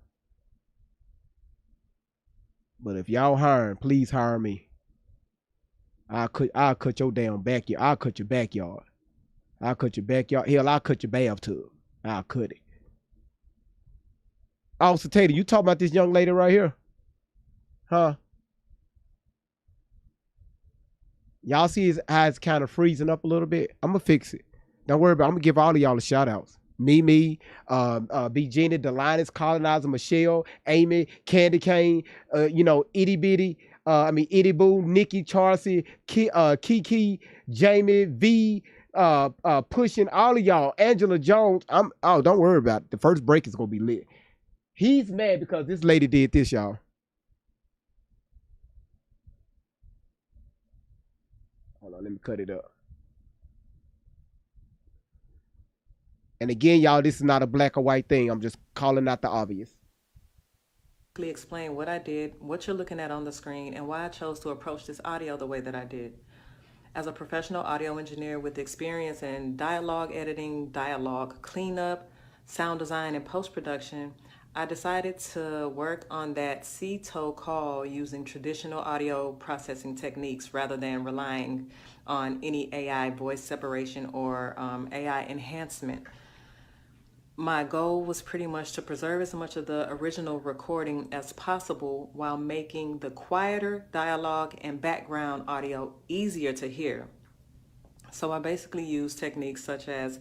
But if y'all hiring, please hire me. I'll cut your damn backyard. I'll cut your backyard. I'll cut your backyard. Hell, I'll cut your bathtub. I'll cut it. Officer Tater, you talking about this young lady right here? Huh? Y'all see his eyes kind of freezing up a little bit? I'm gonna fix it. Don't worry about it. I'm gonna give all of y'all a shout outs. Mimi, B. Jenny, Delinus, Colonizer, Michelle, Amy, Candy Cane, Itty Bitty, Itty Boo, Nikki, Charcy, Kiki, Jamie, V, pushing all of y'all, Angela Jones. Don't worry about it. The first break is gonna be lit. He's mad because this lady did this, y'all. Hold on, let me cut it up. And again, y'all, this is not a black or white thing. I'm just calling out the obvious. Explain what I did, what you're looking at on the screen, and why I chose to approach this audio the way that I did. As a professional audio engineer with experience in dialogue editing, dialogue cleanup, sound design, and post-production, I decided to work on that C-toe call using traditional audio processing techniques rather than relying on any AI voice separation or AI enhancement. My goal was pretty much to preserve as much of the original recording as possible while making the quieter dialogue and background audio easier to hear. So I basically used techniques such as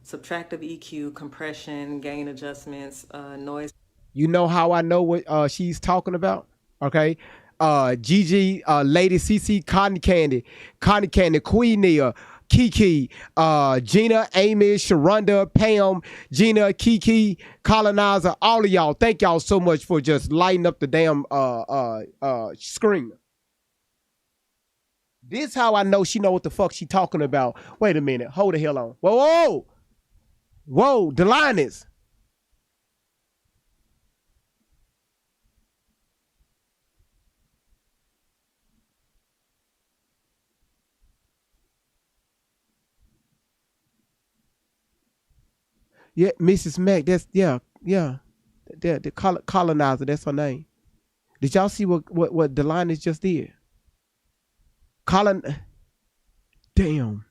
subtractive EQ, compression, gain adjustments, noise. You know how I know what she's talking about? Okay. Gigi, Lady CC, Cotton Candy, Queen Nia, Kiki, Gina, Amy, Sharonda, Pam, Gina, Kiki, Colonizer, all of y'all. Thank y'all so much for just lighting up the damn screen. This how I know she know what the fuck she talking about. Wait a minute. Hold the hell on. Whoa, Delinus. Yeah, Mrs. Mac. That's yeah. The colonizer. That's her name. Did y'all see what Delinus just did? Damn.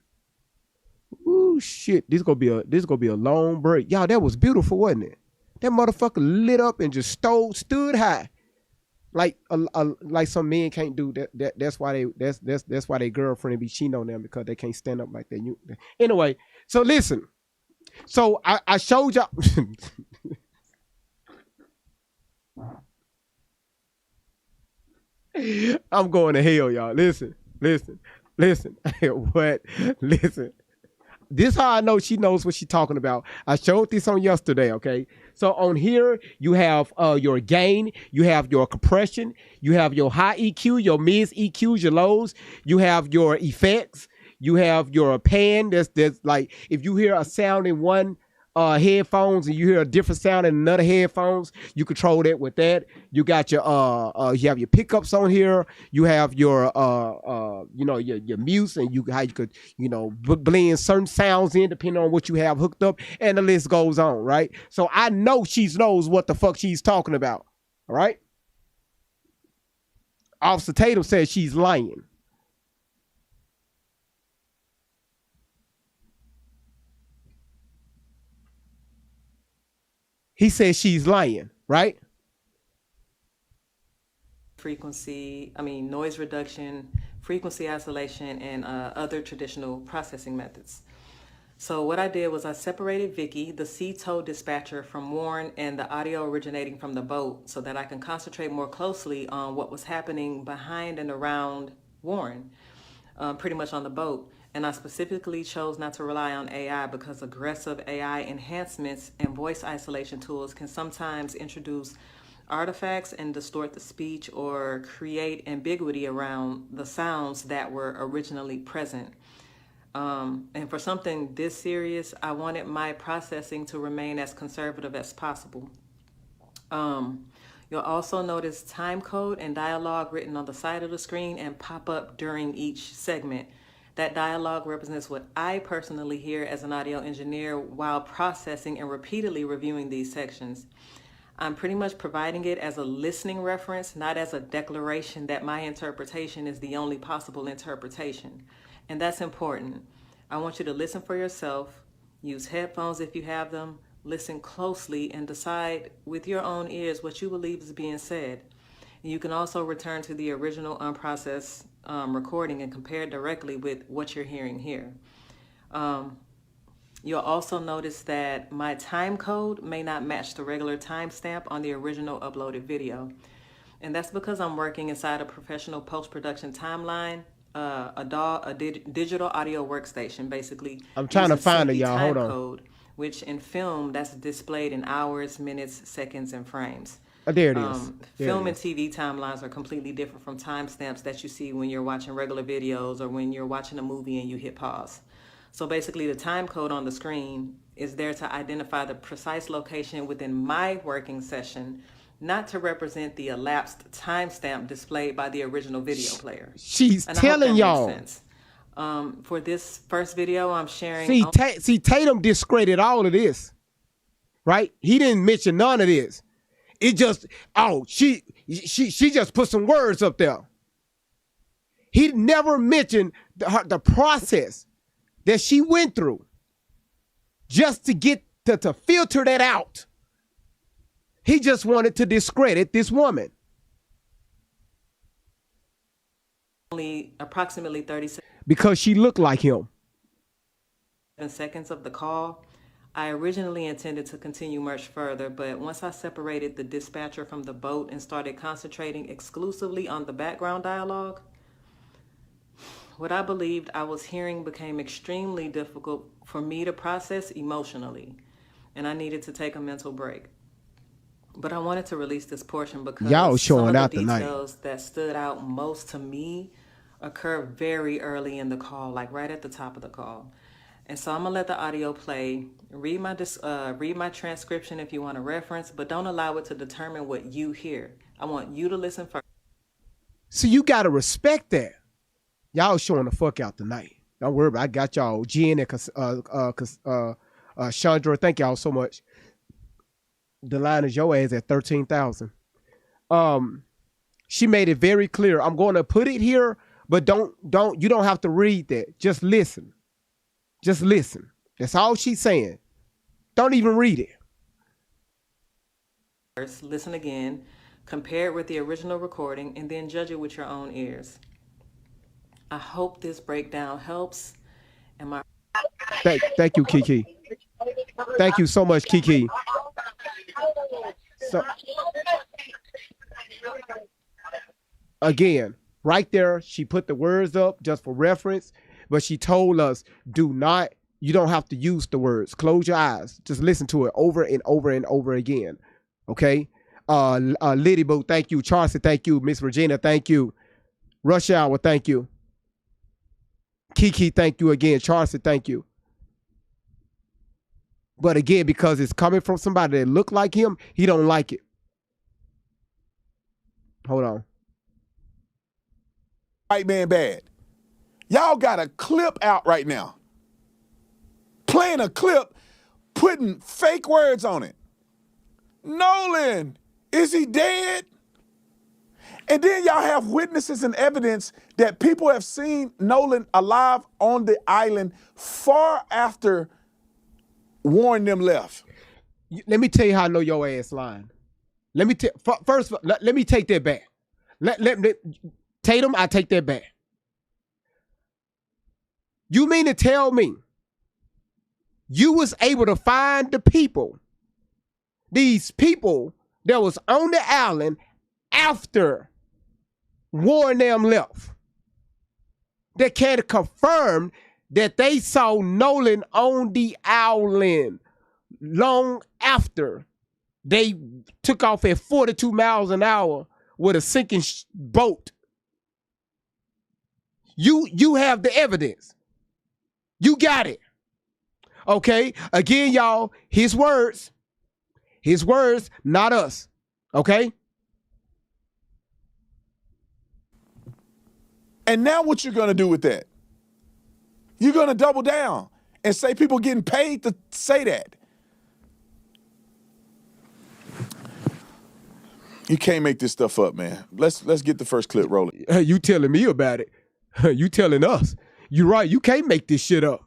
Ooh shit. This gonna be a long break. Y'all, that was beautiful, wasn't it? That motherfucker lit up and just stood high. Like some men can't do that. That's why they girlfriend be cheating on them because they can't stand up like that. Anyway, so listen. So I showed y'all. I'm going to hell, y'all. Listen. What? Listen. This how I know she knows what she's talking about. I showed this on yesterday, okay? So on here, you have your gain, you have your compression, you have your high EQ, your mid EQs, your lows, you have your effects, you have your pan. That's like if you hear a sound in one headphones and you hear a different sound in another headphones, you control that with that. You got your you have your pickups on here, you have your your mutes, and how you could blend certain sounds in depending on what you have hooked up, and the list goes on, right? So I know she knows what the fuck she's talking about. All right. Officer Tatum says she's lying. He says she's lying, right? Noise reduction, frequency isolation, and other traditional processing methods. So what I did was I separated Vicky, the sea-tow dispatcher, from Warren and the audio originating from the boat so that I can concentrate more closely on what was happening behind and around Warren, pretty much on the boat. And I specifically chose not to rely on AI because aggressive AI enhancements and voice isolation tools can sometimes introduce artifacts and distort the speech or create ambiguity around the sounds that were originally present. And for something this serious, I wanted my processing to remain as conservative as possible. You'll also notice time code and dialogue written on the side of the screen and pop up during each segment. That dialogue represents what I personally hear as an audio engineer while processing and repeatedly reviewing these sections. I'm pretty much providing it as a listening reference, not as a declaration that my interpretation is the only possible interpretation. And that's important. I want you to listen for yourself, use headphones if you have them, listen closely, and decide with your own ears what you believe is being said. You can also return to the original unprocessed recording and compare directly with what you're hearing here. You'll also notice that my time code may not match the regular timestamp on the original uploaded video. And that's because I'm working inside a professional post-production timeline, a digital audio workstation, basically. I'm trying to find it, y'all. Hold on. Code, which in film, that's displayed in hours, minutes, seconds, and frames. Oh, there it is. Film and TV timelines are completely different from timestamps that you see when you're watching regular videos or when you're watching a movie and you hit pause. So basically the time code on the screen is there to identify the precise location within my working session, not to represent the elapsed timestamp displayed by the original video player. She's telling y'all. For this first video, I'm sharing. See, Tatum discredited all of this, right? He didn't mention none of this. It just, she just put some words up there. He never mentioned the process that she went through just to get to filter that out. He just wanted to discredit this woman. Only approximately 30 seconds. Because she looked like him. 7 seconds of the call. I originally intended to continue much further, but once I separated the dispatcher from the boat and started concentrating exclusively on the background dialogue, what I believed I was hearing became extremely difficult for me to process emotionally, and I needed to take a mental break. But I wanted to release this portion because y'all showing some of out the tonight. details that stood out most to me occur very early in the call, like right at the top of the call. And so I'm gonna let the audio play. Read my transcription if you want to reference, but don't allow it to determine what you hear. I want you to listen first. So you gotta respect that. Y'all showing the fuck out tonight. Don't worry about it. I got y'all. Jen and Chandra, thank y'all so much. The line is your ass at 13,000. She made it very clear. I'm going to put it here, but you don't have to read that. Just listen. Just listen. That's all she's saying. Don't even read it. First, listen again, compare it with the original recording, and then judge it with your own ears. I hope this breakdown helps. Thank you, Kiki. Thank you so much, Kiki. So, again, right there, she put the words up just for reference, but she told us, you don't have to use the words. Close your eyes. Just listen to it over and over and over again. Okay? Liddy Boo, thank you. Charlie, thank you. Miss Regina, thank you. Rush Hour, thank you. Kiki, thank you again. Charlie, thank you. But again, because it's coming from somebody that look like him, he don't like it. Hold on. White man bad. Y'all got a clip out right now. Playing a clip, putting fake words on it. Nolan, is he dead? And then y'all have witnesses and evidence that people have seen Nolan alive on the island far after Warren them left. Let me tell you how I know your ass lying. Let me take that back. Tatum, I take that back. You mean to tell me you was able to find the people, these people that was on the island after Warren them left, that can confirm that they saw Nolan on the island long after they took off at 42 miles an hour with a sinking boat. You have the evidence. You got it. Okay? Again, y'all, his words, not us. Okay? And now what you're going to do with that? You're going to double down and say people getting paid to say that. You can't make this stuff up, man. Let's get the first clip rolling. You telling me about it. You telling us. You're right. You can't make this shit up.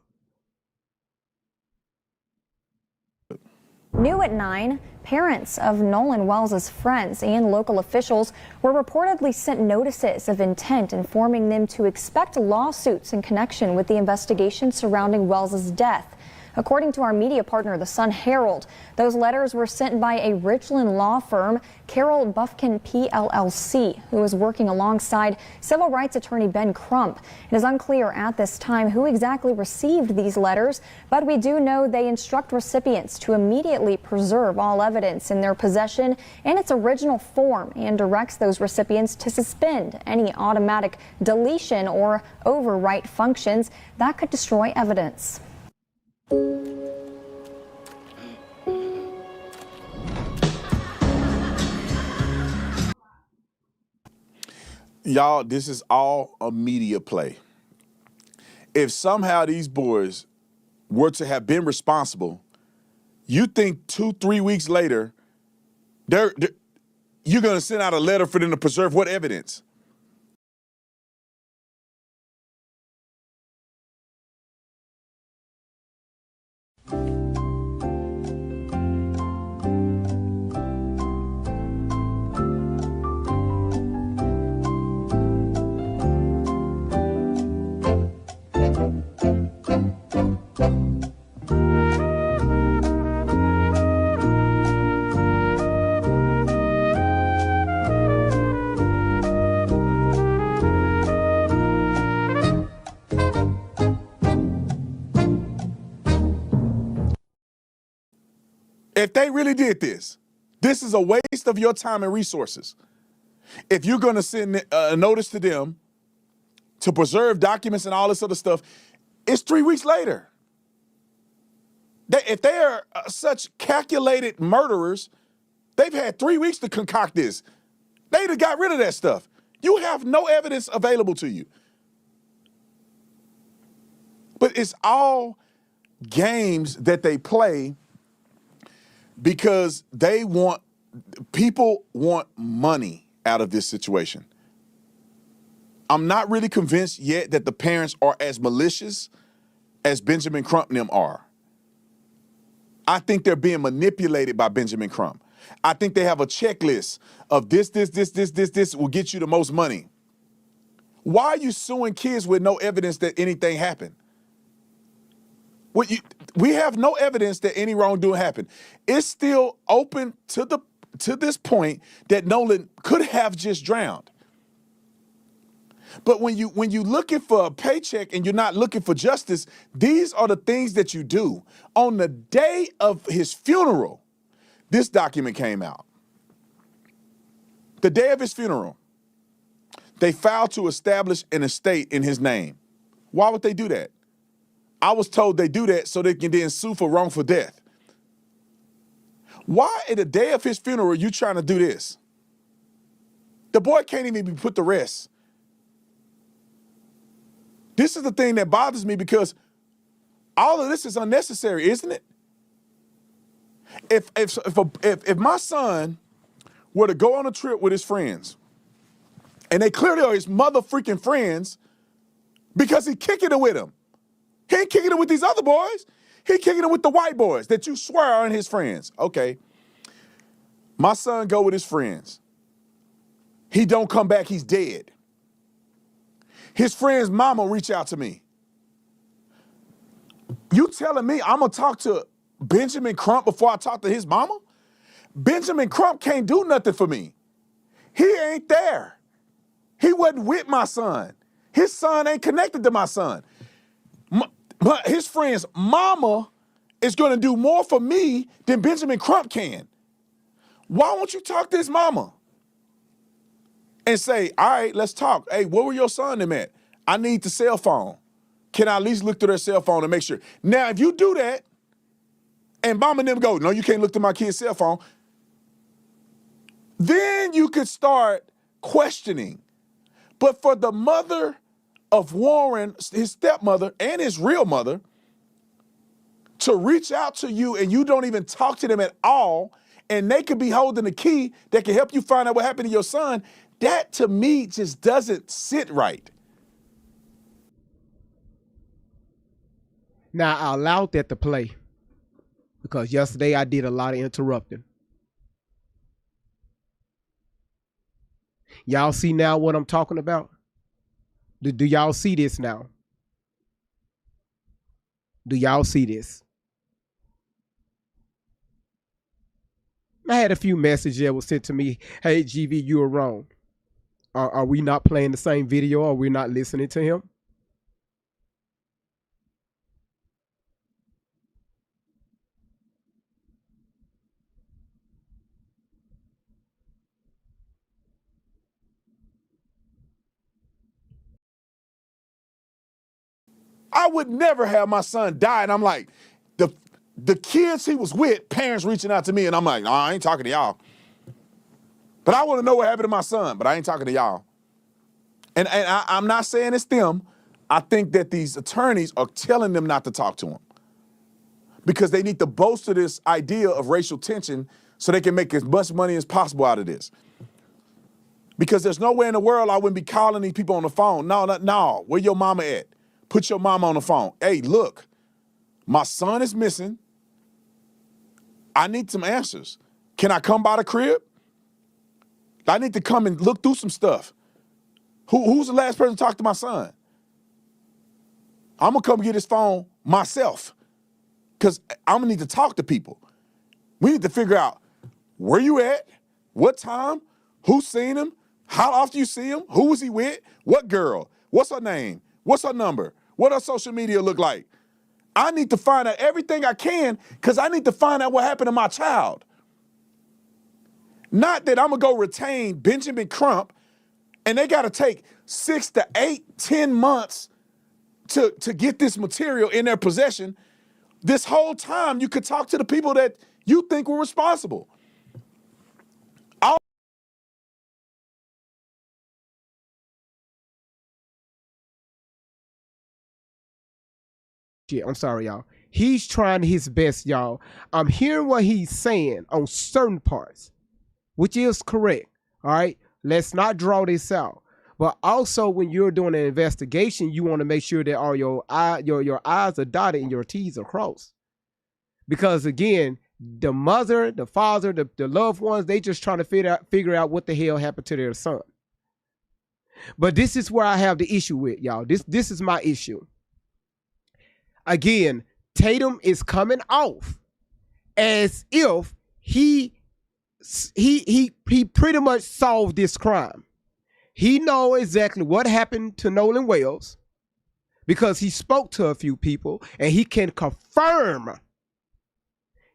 New at 9, parents of Nolan Wells' friends and local officials were reportedly sent notices of intent informing them to expect lawsuits in connection with the investigation surrounding Wells' death. According to our media partner, the Sun Herald, those letters were sent by a Richland law firm, Carroll Bufkin PLLC, who is working alongside civil rights attorney Ben Crump. It is unclear at this time who exactly received these letters, but we do know they instruct recipients to immediately preserve all evidence in their possession in its original form and directs those recipients to suspend any automatic deletion or overwrite functions that could destroy evidence. Y'all, this is all a media play. If somehow these boys were to have been responsible, you think 2-3 weeks later, you're going to send out a letter for them to preserve what evidence? If they really did this is a waste of your time and resources. If you're going to send a notice to them to preserve documents and all this other stuff, it's 3 weeks later. If they are such calculated murderers, they've had 3 weeks to concoct this. They'd have got rid of that stuff. You have no evidence available to you. But it's all games that they play because people want money out of this situation. I'm not really convinced yet that the parents are as malicious as Benjamin Crump and them are. I think they're being manipulated by Benjamin Crump. I think they have a checklist of this will get you the most money. Why are you suing kids with no evidence that anything happened? We have no evidence that any wrongdoing happened. It's still open to this point that Nolan could have just drowned. But when you're looking for a paycheck and you're not looking for justice, these are the things that you do. On the day of his funeral, this document came out. The day of his funeral, they filed to establish an estate in his name. Why would they do that? I was told they do that so they can then sue for wrongful death. Why at the day of his funeral are you trying to do this? The boy can't even be put to rest. This is the thing that bothers me because all of this is unnecessary, isn't it? If my son were to go on a trip with his friends, and they clearly are his mother freaking friends, because he's kicking it with them. He ain't kicking it with these other boys. He kicking it with the white boys that you swear aren't his friends. Okay. My son go with his friends. He don't come back, he's dead. His friend's mama reach out to me. You telling me I'm gonna talk to Benjamin Crump before I talk to his mama? Benjamin Crump can't do nothing for me. He ain't there. He wasn't with my son. His son ain't connected to my son. But his friend's mama is gonna do more for me than Benjamin Crump can. Why won't you talk to his mama? And say, all right, let's talk. Hey, where were your son them at? I need the cell phone. Can I at least look through their cell phone and make sure? Now, if you do that, and mom and them go, no, you can't look through my kid's cell phone, then you could start questioning. But for the mother of Warren, his stepmother, and his real mother, to reach out to you and you don't even talk to them at all, and they could be holding the key that can help you find out what happened to your son, that to me just doesn't sit right. Now, I allowed that to play because yesterday I did a lot of interrupting. Y'all see now what I'm talking about? Do y'all see this now? Do y'all see this? I had a few messages that were sent to me. Hey, GV, you were wrong. Are we not playing the same video? Or are we not listening to him? I would never have my son die, and I'm like, the kids he was with, parents reaching out to me, and I'm like, no, I ain't talking to y'all. But I want to know what happened to my son, but I ain't talking to y'all. And I'm not saying it's them. I think that these attorneys are telling them not to talk to him because they need to bolster this idea of racial tension so they can make as much money as possible out of this. Because there's nowhere in the world I wouldn't be calling these people on the phone. No, where your mama at? Put your mama on the phone. Hey, look, my son is missing. I need some answers. Can I come by the crib? I need to come and look through some stuff. Who's the last person to talk to my son? I'm gonna come get his phone myself because I'm gonna need to talk to people. We need to figure out where you at, what time, who's seen him, how often you see him, who was he with, what girl, what's her name, what's her number, what her social media look like. I need to find out everything I can because I need to find out what happened to my child. Not that I'm gonna go retain Benjamin Crump and they gotta take 6 to 8, 10 months to get this material in their possession. This whole time you could talk to the people that you think were responsible. I'm sorry, y'all. He's trying his best, y'all. I'm hearing what he's saying on certain parts, which is correct. All right, let's not draw this out. But also, when you're doing an investigation, you want to make sure that all your I's are dotted and your T's are crossed. Because again, the mother, the father, the loved ones, they just trying to figure out what the hell happened to their son. But this is where I have the issue with, y'all. This is my issue. Again, Tatum is coming off as if he pretty much solved this crime. He knows exactly what happened to Nolan Wells because he spoke to a few people and he can confirm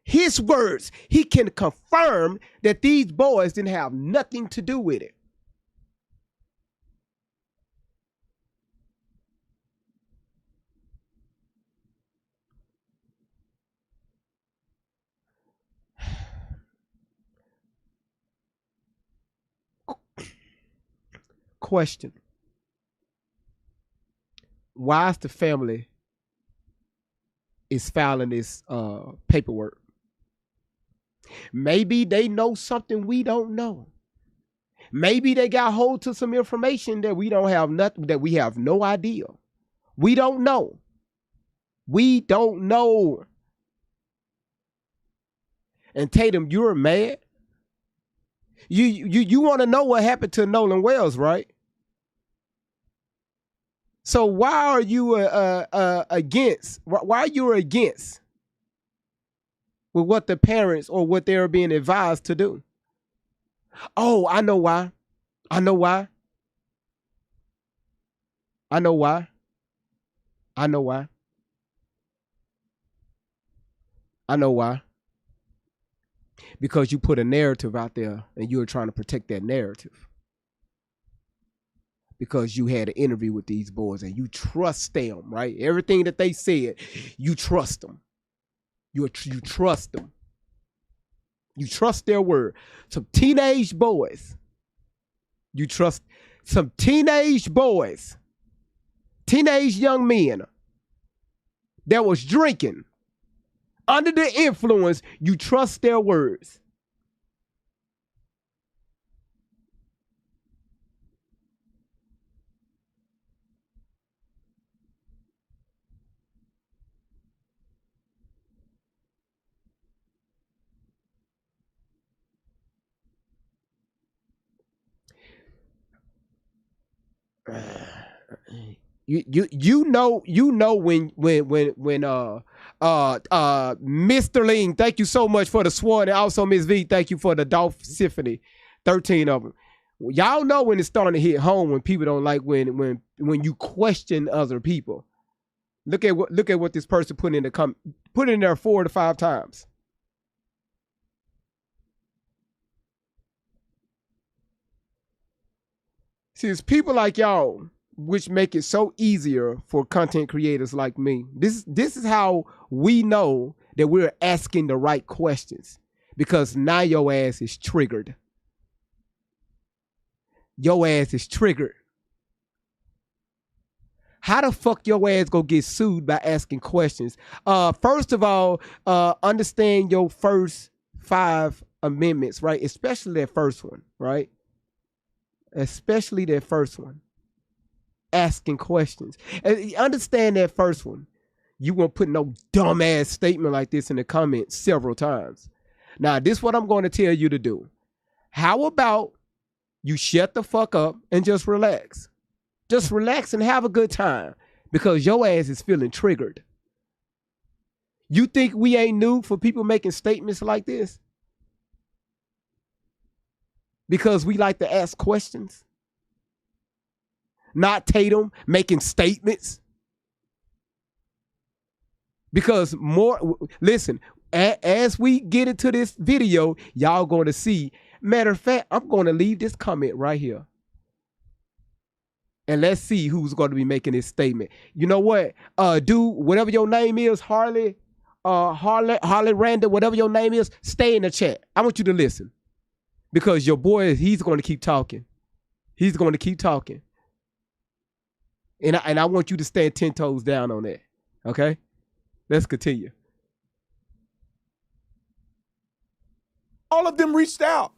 his words. He can confirm that these boys didn't have nothing to do with it. Question. Why is the family is filing this paperwork? Maybe they know something we don't know. Maybe they got hold to some information that we don't have nothing, that we have no idea. We don't know. We don't know. And Tatum, you're mad. You want to know what happened to Nolan Wells, right? So why are you against? Why are you against with what the parents or what they're being advised to do? Oh, I know why. I know why. I know why. I know why. I know why. Because you put a narrative out there and you're trying to protect that narrative. Because you had an interview with these boys and you trust them, right? Everything that they said, you trust them. You trust them. You trust their word. Some teenage boys. You trust some teenage boys. Teenage young men that was drinking under the influence. You trust their words. You know when Mr. Ling, thank you so much for the swan, and also Miss V, thank you for the Dolph Symphony, 13 of them. Y'all know when it's starting to hit home when people don't like when you question other people. Look at what this person put in there 4 to 5 times. See, it's people like y'all which make it so easier for content creators like me. This is how we know that we're asking the right questions, because now your ass is triggered. Your ass is triggered. How the fuck your ass go get sued by asking questions? First of all, understand your first 5 amendments, right? Especially that first one, right? Especially that first one. Asking questions. And understand that first one. You won't put no dumbass statement like this in the comments several times. Now, this is what I'm going to tell you to do. How about you shut the fuck up and just relax? Just relax and have a good time, because your ass is feeling triggered. You think we ain't new for people making statements like this? Because we like to ask questions? Not Tatum making statements? Because listen, as we get into this video, y'all going to see. Matter of fact, I'm going to leave this comment right here. And let's see who's going to be making this statement. You know what? Dude, whatever your name is, Harley Randall, whatever your name is, stay in the chat. I want you to listen. Because your boy, he's going to keep talking. He's going to keep talking. And I want you to stand 10 toes down on that. Okay? Let's continue. All of them reached out.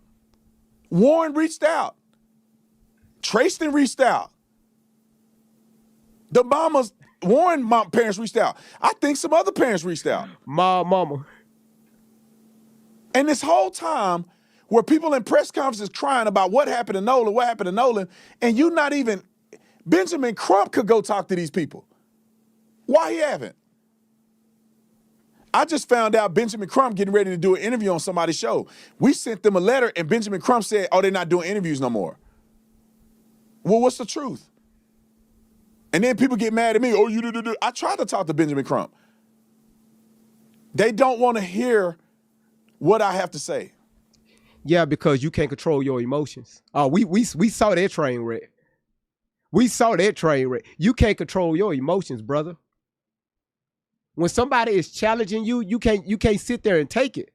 Warren reached out. Trayston reached out. The Warren parents reached out. I think some other parents reached out. Mama. And this whole time, where people in press conferences crying about what happened to Nolan, and you not even, Benjamin Crump could go talk to these people. Why he haven't? I just found out Benjamin Crump getting ready to do an interview on somebody's show. We sent them a letter and Benjamin Crump said, oh, they're not doing interviews no more. Well, what's the truth? And then people get mad at me. Oh, you do. I tried to talk to Benjamin Crump. They don't want to hear what I have to say. Yeah, because you can't control your emotions. We saw that train wreck. We saw that train wreck. You can't control your emotions, brother. When somebody is challenging you, you can't sit there and take it.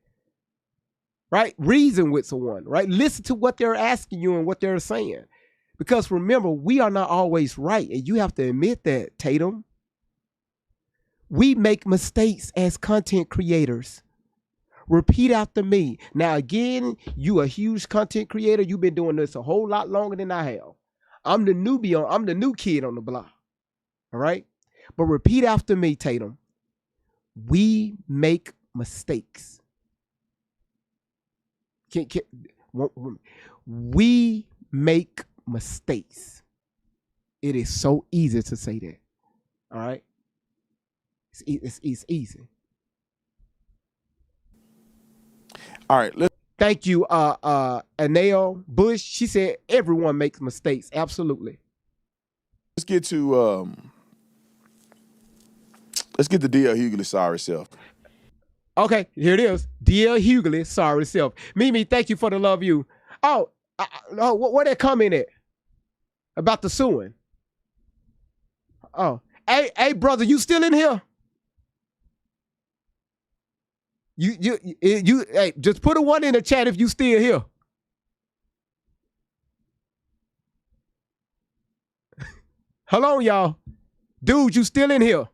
Right? Reason with someone, right? Listen to what they're asking you and what they're saying. Because remember, we are not always right. And you have to admit that, Tatum. We make mistakes as content creators. Repeat after me. Now, again, you a huge content creator. You've been doing this a whole lot longer than I have. I'm the new kid on the block. All right? But repeat after me, Tatum. We make mistakes. We make mistakes. It is so easy to say that. All right? It's easy. All right, thank you, Anel Bush. She said everyone makes mistakes. Absolutely. Let's get to DL Hughley sorry self. Okay, here it is. DL Hughley sorry self. Mimi, thank you for the love you. Oh, where that comment at? About the suing. Oh, hey, brother, you still in here? You, hey, just put a 1 in the chat if you still here. Hello, y'all. Dude, you still in here?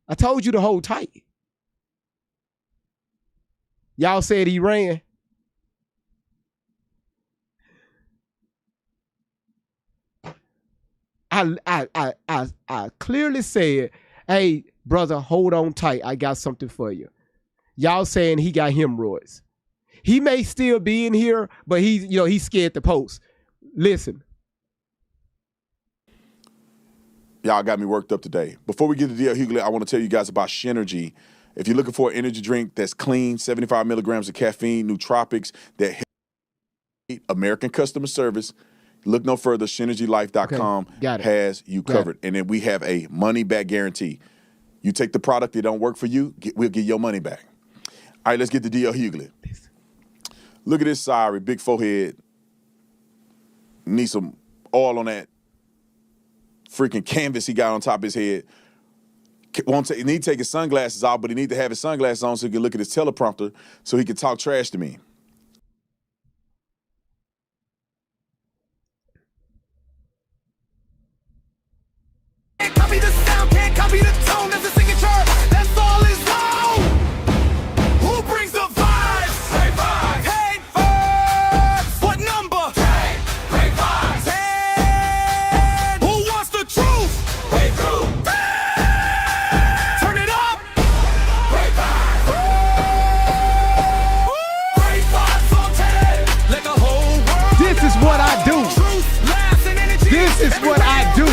I told you to hold tight. Y'all said he ran. I clearly said, hey, brother, hold on tight. I got something for you. Y'all saying he got hemorrhoids. He may still be in here, but he's scared to post. Listen. Y'all got me worked up today. Before we get to DL Hughley, I want to tell you guys about Shenergy. If you're looking for an energy drink that's clean, 75 milligrams of caffeine, nootropics, that help American customer service, look no further. ShenergyLife.com has you covered. And then we have a money-back guarantee. You take the product, it don't work for you, we'll get your money back. All right, let's get to DL Hughley. Look at this sorry, big forehead. Need some oil on that freaking canvas he got on top of his head. He need to take his sunglasses off, but he need to have his sunglasses on so he can look at his teleprompter so he can talk trash to me. Can't copy the sound, can't copy the tone. That's a signature. That's all is known. Who brings the vibes? Great vibes. Hey, vibes. What number? Great vibes. And who wants the truth? Great truth. Turn it up. Great vibes. Great vibes on 10. Like a whole world. This is what I do. Truth, laughs, and energy. This is what I do.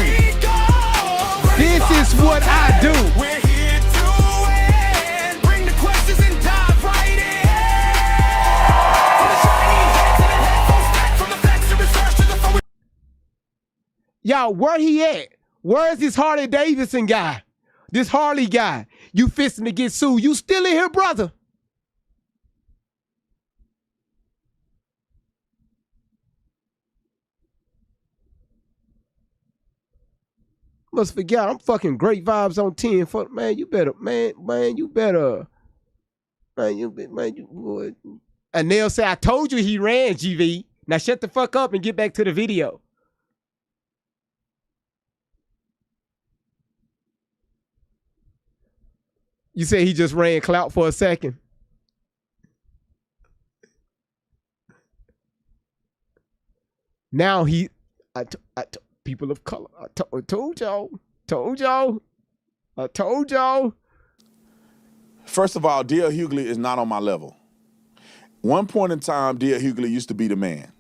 This is what I do. We're here to win. Bring the questions and dive right in. From the shiny heads to the headphones back, from the facts to research to the phone. Y'all, where he at? Where is this Harley Davidson guy? This Harley guy? You fisting to get sued. You still in here, brother? Must forget, I'm fucking great vibes on 10. Fuck, man, you better, boy. And Neil said, I told you he ran, GV. Now shut the fuck up and get back to the video. You said he just ran clout for a second. Now people of color. I told y'all. First of all, DL Hughley is not on my level. One point in time, DL Hughley used to be the man.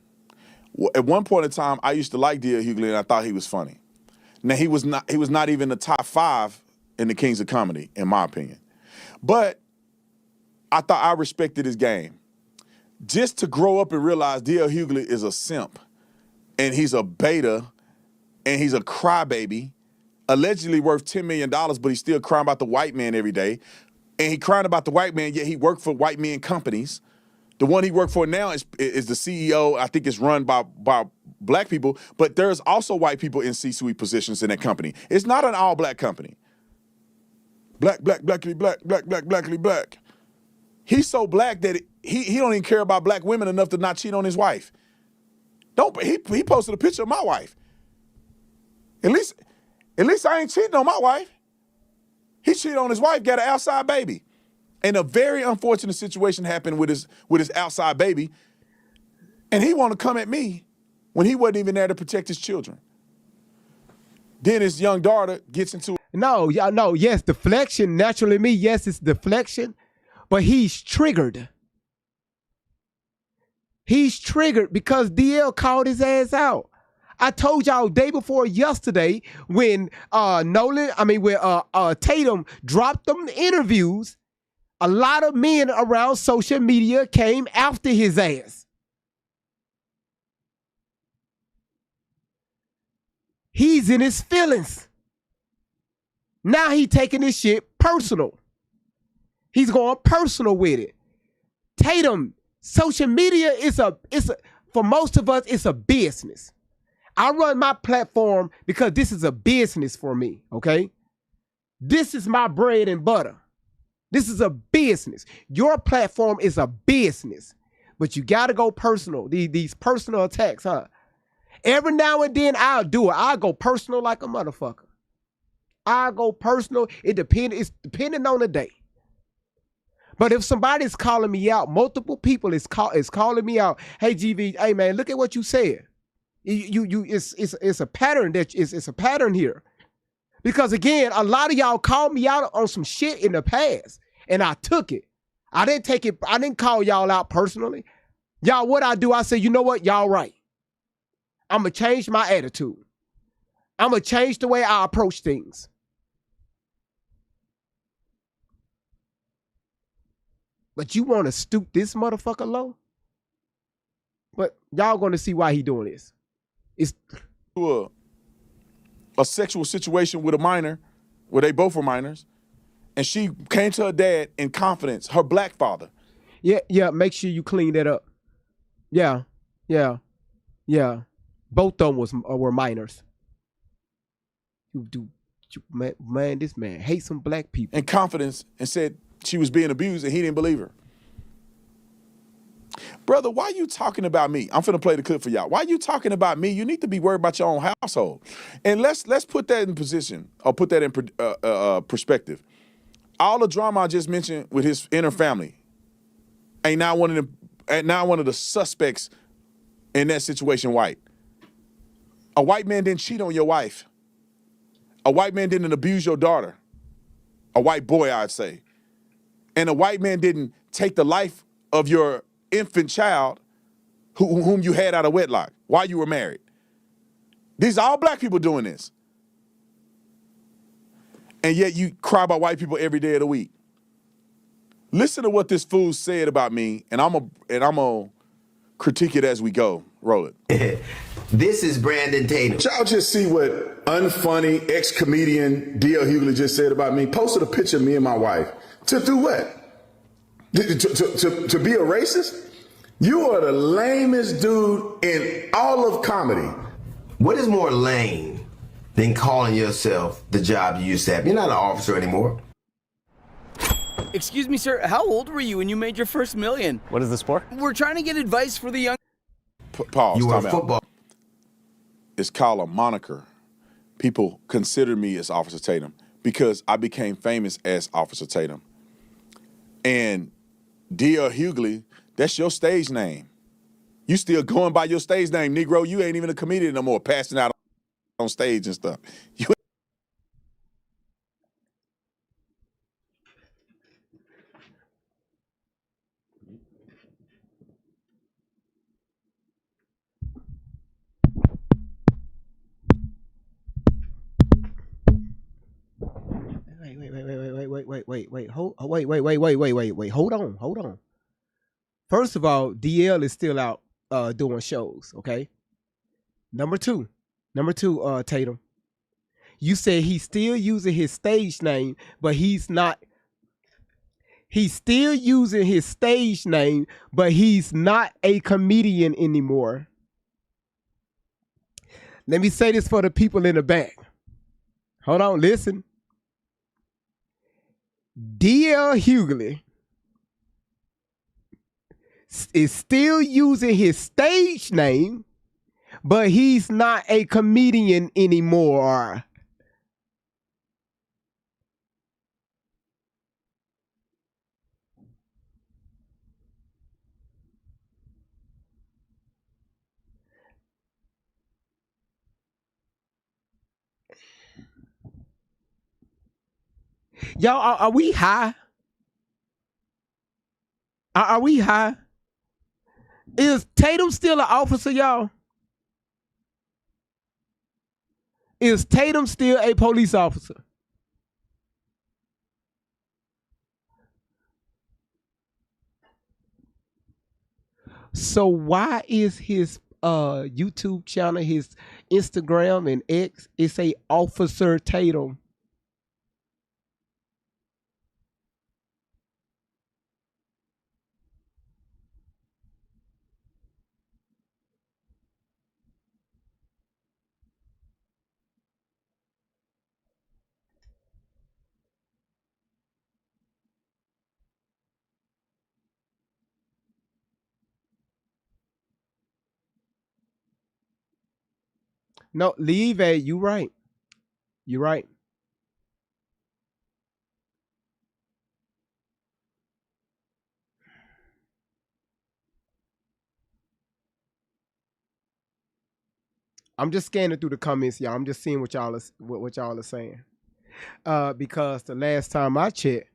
At one point in time, I used to like DL Hughley and I thought he was funny. Now he was not even the top 5 in the Kings of Comedy, in my opinion. But I thought I respected his game. Just to grow up and realize DL Hughley is a simp and he's a beta and he's a crybaby, allegedly worth $10 million, but he's still crying about the white man every day. And he crying about the white man, yet he worked for white men companies. The one he worked for now is the CEO. I think it's run by black people, but there's also white people in C-suite positions in that company. It's not an all-black company. Blackly black. He's so black that he don't even care about black women enough to not cheat on his wife. He posted a picture of my wife. At least I ain't cheating on my wife. He cheated on his wife, got an outside baby. And a very unfortunate situation happened with his outside baby. And he want to come at me when he wasn't even there to protect his children. Then his young daughter gets into No, y'all know, yes, deflection. Naturally me, yes, it's deflection. But he's triggered. He's triggered because DL called his ass out. I told y'all day before yesterday when Tatum dropped them interviews, a lot of men around social media came after his ass. He's in his feelings. Now he taking this shit personal. He's going personal with it. Tatum, social media is for most of us, it's a business. I run my platform because this is a business for me, okay? This is my bread and butter. This is a business. Your platform is a business, but you got to go personal. These personal attacks, huh? Every now and then I'll do it. I'll go personal like a motherfucker. I'll go personal. It's depending on the day. But if somebody's calling me out, multiple people is calling me out. Hey, GV, hey man, look at what you said. It's a pattern it's a pattern here. Because again, a lot of y'all called me out on some shit in the past, and I took it. I didn't take it. I didn't call y'all out personally. Y'all, what I do, I say, you know what? Y'all right. I'm gonna change my attitude. I'm gonna change the way I approach things. But you want to stoop this motherfucker low? But y'all gonna see why he doing this. It's a sexual situation with a minor, where they both were minors, and she came to her dad in confidence, her black father. Yeah, make sure you clean that up. Yeah. Both of them were minors. Man, this man hates some black people. In confidence, and said she was being abused, and he didn't believe her. Brother, why you talking about me? I'm finna play the clip for y'all. Why you talking about me? You need to be worried about your own household. And let's put that in position, or put that in perspective. All the drama I just mentioned with his inner family ain't not one of the suspects in that situation white. A white man didn't cheat on your wife. A white man didn't abuse your daughter. A white boy, I'd say. And a white man didn't take the life of your infant child whom you had out of wedlock while you were married. These are all black people doing this. And yet you cry about white people every day of the week. Listen to what this fool said about me, and I'm gonna critique it as we go. Roll it. This is Brandon Tatum. Y'all just see what unfunny ex-comedian D.L. Hughley just said about me. Posted a picture of me and my wife. To do what? To be a racist? You are the lamest dude in all of comedy. What is more lame than calling yourself the job you used to have? You're not an officer anymore. Excuse me, sir. How old were you when you made your first million? What is this for? We're trying to get advice for the young. Pause. You were Time out. football. It's called a moniker. People consider me as Officer Tatum because I became famous as Officer Tatum. And D.L. Hughley, that's your stage name. You still going by your stage name, Negro. You ain't even a comedian no more, passing out on stage and stuff. Wait. Hold on. First of all, DL is still out doing shows, okay? Number two, Tatum. You said he's still using his stage name, but he's not. He's still using his stage name, but he's not a comedian anymore. Let me say this for the people in the back. Hold on, listen. D.L. Hughley is still using his stage name, but he's not a comedian anymore. Y'all, are we high? Are we high? Is Tatum still an officer, y'all? Is Tatum still a police officer? So why is his YouTube channel, his Instagram and X, it say Officer Tatum? No, leave it. You right. You right. I'm just scanning through the comments, y'all. I'm just seeing what y'all are saying. Because the last time I checked,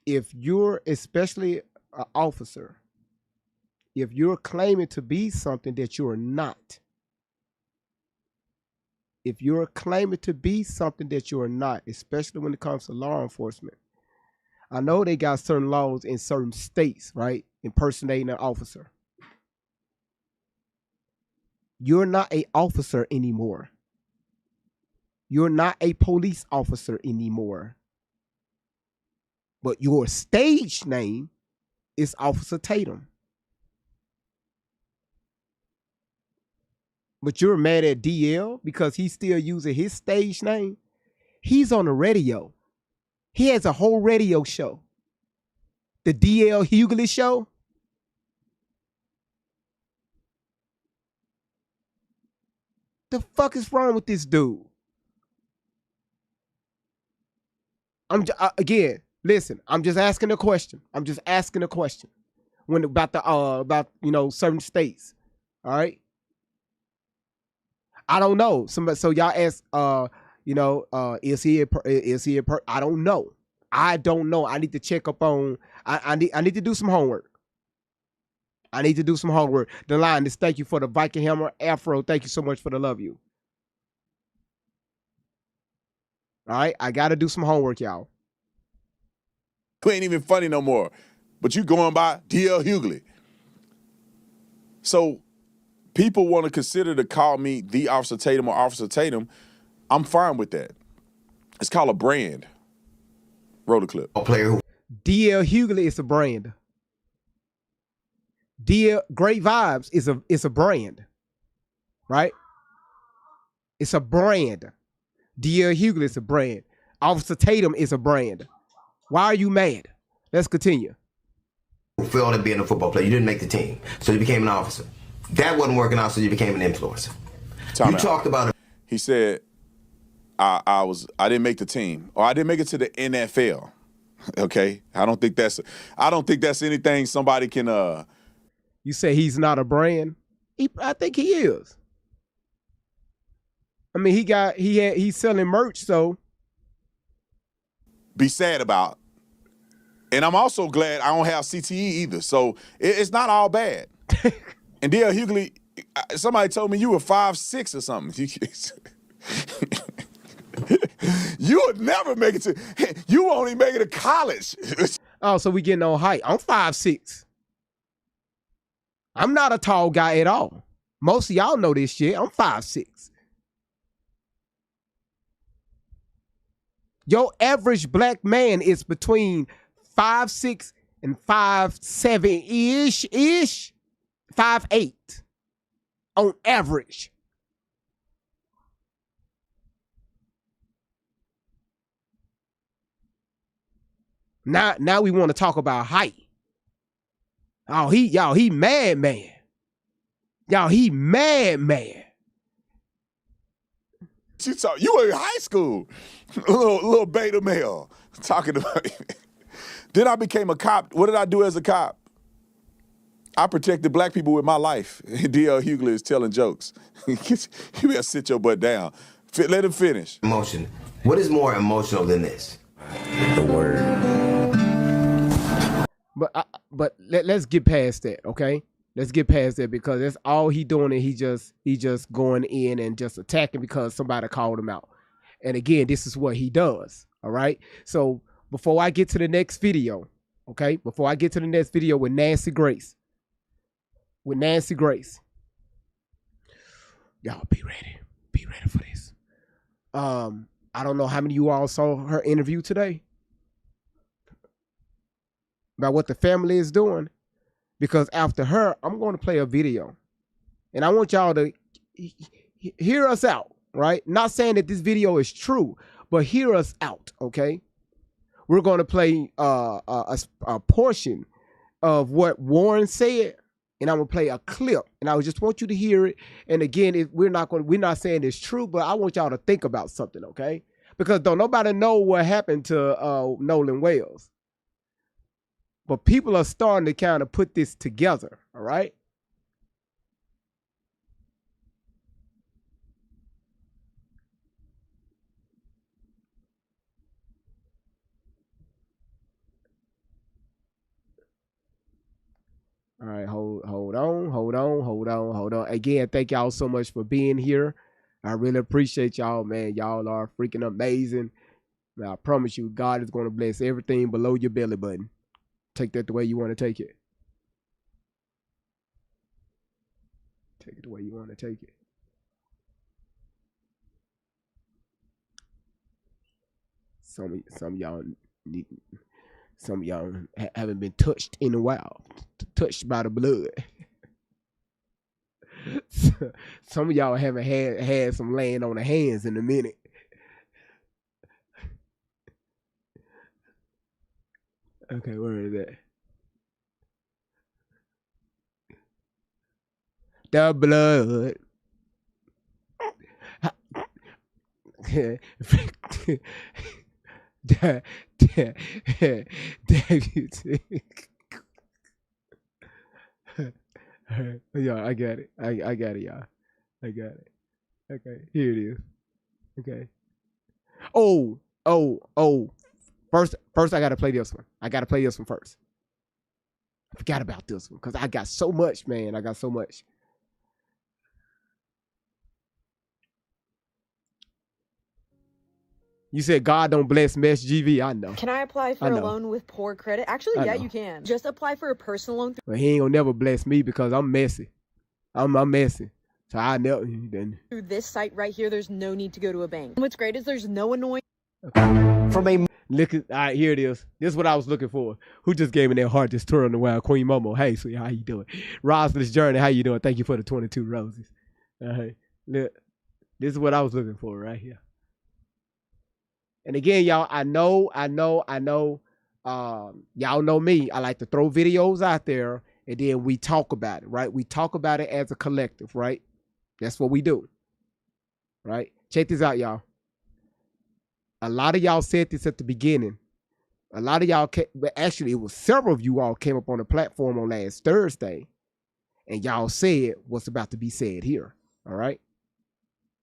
if you're especially an officer, if you're claiming to be something that you're not, especially when it comes to law enforcement, I know they got certain laws in certain states, right? Impersonating an officer. You're not an officer anymore. You're not a police officer anymore. But your stage name is Officer Tatum. But you're mad at DL because he's still using his stage name. He's on the radio. He has a whole radio show. The DL Hughley Show. The fuck is wrong with this dude? Again, listen, I'm just asking a question. When about certain states. All right. I don't know. So y'all ask, is he I don't know. I need to check up on. I need to do some homework. The line is thank you for the Viking Hammer Afro. Thank you so much for the love you. All right, I got to do some homework, y'all. You ain't even funny no more, but you going by DL Hughley. So people want to consider to call me the Officer Tatum or Officer Tatum. I'm fine with that. It's called a brand. Roll the clip. DL Hughley is a brand. DL Great Vibes is a brand, right? It's a brand. DL Hughley is a brand. Officer Tatum is a brand. Why are you mad? Let's continue. Failed at being a football player. You didn't make the team, so you became an officer. That wasn't working out, so you became an influencer. Talked about it. He said, I didn't make the team, or I didn't make it to the NFL. Okay, I don't think that's anything somebody can. You say he's not a brand? I think he is. I mean, he's selling merch, so be sad about. And I'm also glad I don't have CTE either, so it's not all bad. And DL Hughley, somebody told me you were 5'6" or something. You would never make it to. You won't even make it to college. Oh, so we getting on height. I'm 5'6". I'm not a tall guy at all. Most of y'all know this shit. I'm 5'6". Your average black man is between 5'6" and 5'7" 5'8" on average. Now we want to talk about height. Oh, he mad man. Y'all, he mad man. You were in high school, little beta male, talking about it. Then I became a cop. What did I do as a cop? I protected black people with my life. DL Hughley is telling jokes. You better sit your butt down. Let him finish. Emotion. What is more emotional than this? The word. But let's get past that, okay? Let's get past that because that's all he doing, and he just going in and just attacking because somebody called him out. And again, this is what he does. All right. So before I get to the next video, okay, before I get to the next video with Nancy Grace, y'all be ready. Be ready for this. I don't know how many of you all saw her interview today about what the family is doing, because after her, I'm going to play a video, and I want y'all to hear us out, right? Not saying that this video is true, but hear us out, okay? We're going to play a portion of what Warren said, and I'm gonna play a clip, and I just want you to hear it. And again, we're not saying it's true, but I want y'all to think about something, okay? Because don't nobody know what happened to Nolan Wells, but people are starting to kind of put this together. All right. All right, hold on. Again, thank y'all so much for being here. I really appreciate y'all, man. Y'all are freaking amazing. Now, I promise you, God is going to bless everything below your belly button. Take that the way you want to take it. Take it the way you want to take it. Some of y'all need. Some of y'all haven't been touched in a while, touched by the blood. Some of y'all haven't had some laying on the hands in a minute. Okay, where is that? The blood. Y'all, I got it. I got it, y'all. I got it. Okay, here it is. Okay. Oh. First, I gotta play this one. I gotta play this one first. I forgot about this one because I got so much, man. I got so much. You said God don't bless Mesh GV. I know. Can I apply for a loan with poor credit? Actually, yeah, you can. Just apply for a personal loan. But he ain't gonna never bless me because I'm messy. I'm messy. So I never then. Through this site right here, there's no need to go to a bank. And what's great is there's no annoying. Okay. From a look at, all right, here it is. This is what I was looking for. Who just gave me that heart just touring the wild? Queen Momo. Hey, sweet, how you doing? Roslyn's Journey, how you doing? Thank you for the 22 roses. All right. Look, this is what I was looking for right here. And again, y'all, I know. Y'all know me. I like to throw videos out there, and then we talk about it, right? We talk about it as a collective, right? That's what we do, right? Check this out, y'all. A lot of y'all said this at the beginning. A lot of y'all, but actually, it was several of you all came up on the platform on last Thursday, and y'all said what's about to be said here, all right?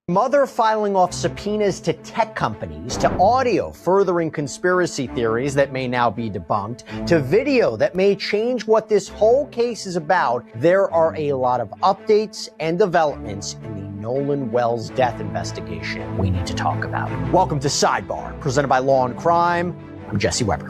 Mother filing off subpoenas to tech companies, to audio furthering conspiracy theories that may now be debunked, to video that may change what this whole case is about. There are a lot of updates and developments in the Nolan Wells death investigation we need to talk about. Welcome to Sidebar, presented by Law and Crime. I'm Jesse Weber.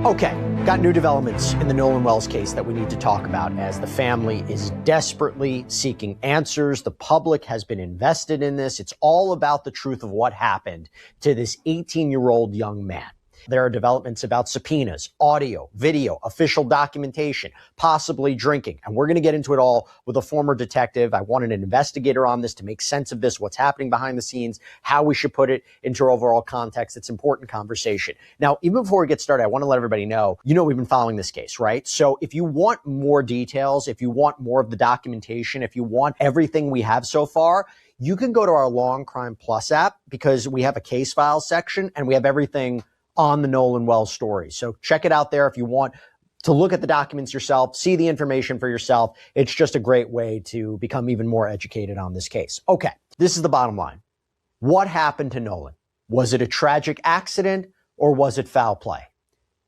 Okay. Got new developments in the Nolan Wells case that we need to talk about as the family is desperately seeking answers. The public has been invested in this. It's all about the truth of what happened to this 18-year-old young man. There are developments about subpoenas, audio, video, official documentation, possibly drinking. And we're going to get into it all with a former detective. I wanted an investigator on this to make sense of this, what's happening behind the scenes, how we should put it into our overall context. It's important conversation. Now, even before we get started, I want to let everybody know, we've been following this case, right? So if you want more details, if you want more of the documentation, if you want everything we have so far, you can go to our Law and Crime Plus app because we have a case file section and we have everything on the Nolan Wells story. So check it out there if you want to look at the documents yourself, see the information for yourself. It's just a great way to become even more educated on this case. Okay, this is the bottom line. What happened to Nolan? Was it a tragic accident or was it foul play?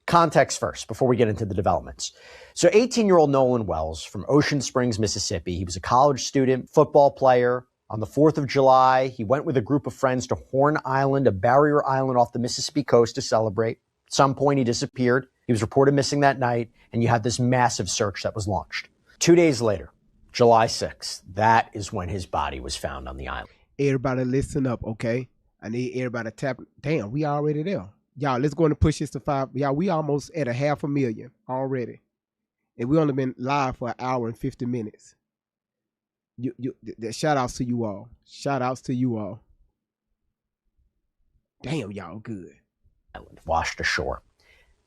Context first, before we get into the developments. So 18-year-old Nolan Wells from Ocean Springs, Mississippi, he was a college student, football player. On the 4th of July, he went with a group of friends to Horn Island, a barrier island off the Mississippi coast, to celebrate. At some point, he disappeared. He was reported missing that night, and you had this massive search that was launched. 2 days later, July 6th, that is when his body was found on the island. Everybody listen up, okay? I need everybody to tap. Damn, we already there. Y'all, let's go and push this to 5. Y'all, we almost at 500,000 already. And we only been live for 1 hour and 50 minutes. Shout outs to you all. Shout outs to you all. Damn, y'all good. Washed ashore.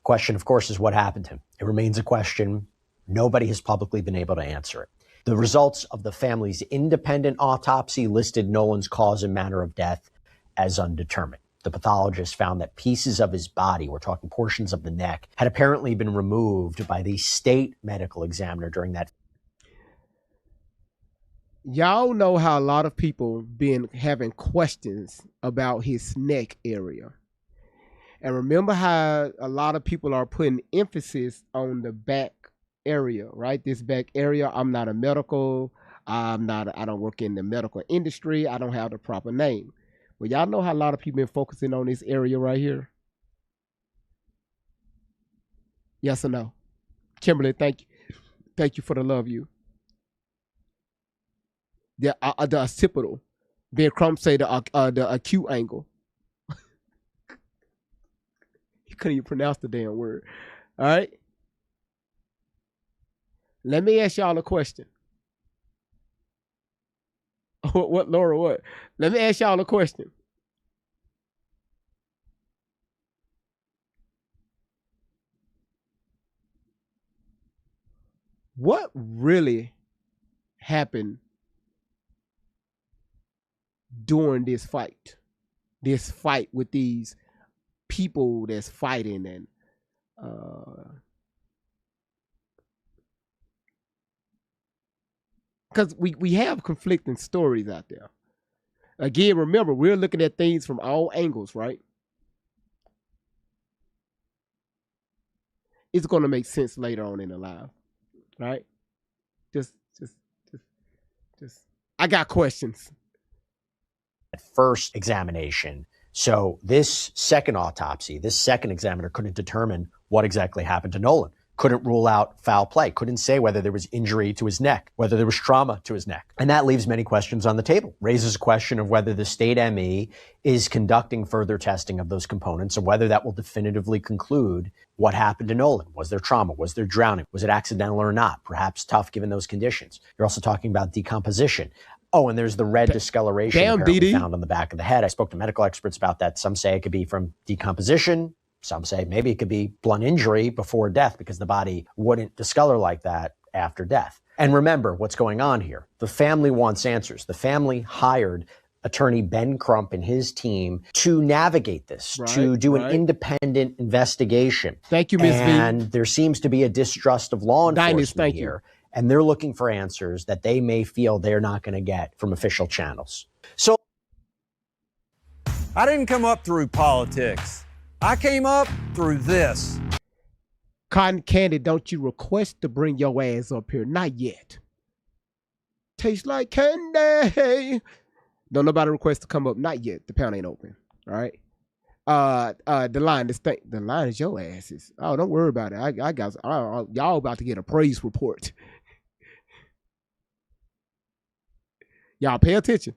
Question, of course, is what happened to him. It remains a question. Nobody has publicly been able to answer it. The results of the family's independent autopsy listed Nolan's cause and manner of death as undetermined. The pathologist found that pieces of his body, we're talking portions of the neck, had apparently been removed by the state medical examiner during that. Y'all know how a lot of people been having questions about his neck area. And remember how a lot of people are putting emphasis on the back area, right? This back area. I'm not a medical. I don't work in the medical industry. I don't have the proper name. But y'all know how a lot of people been focusing on this area right here? Yes or no? Kimberly, thank you. Thank you for the love you. The occipital. Ben Crump say the acute angle. He couldn't even pronounce the damn word. All right. Let me ask y'all a question. What, Laura, what? Let me ask y'all a question. What really happened during this fight? This fight with these people that's fighting and because we have conflicting stories out there. Again, remember, we're looking at things from all angles, right? It's going to make sense later on in the live, right? Just, I got questions. At first examination. So this second autopsy, this second examiner couldn't determine what exactly happened to Nolan. Couldn't rule out foul play. Couldn't say whether there was injury to his neck, whether there was trauma to his neck. And that leaves many questions on the table. Raises a question of whether the state ME is conducting further testing of those components and whether that will definitively conclude what happened to Nolan. Was there trauma? Was there drowning? Was it accidental or not? Perhaps tough given those conditions. You're also talking about decomposition. Oh, and there's the red discoloration apparently found on the back of the head. I spoke to medical experts about that. Some say it could be from decomposition. Some say maybe it could be blunt injury before death because the body wouldn't discolor like that after death. And remember what's going on here. The family wants answers. The family hired attorney Ben Crump and his team to navigate this, to do an independent investigation. Thank you, Ms. V. And there seems to be a distrust of law enforcement here. And they're looking for answers that they may feel they're not going to get from official channels. So I didn't come up through politics. I came up through this. Cotton Candy, don't you request to bring your ass up here? Not yet. Tastes like candy. Don't nobody request to come up. Not yet. The pound ain't open. All right. The line is your asses. Oh, don't worry about it. I got y'all about to get a praise report. Y'all pay attention.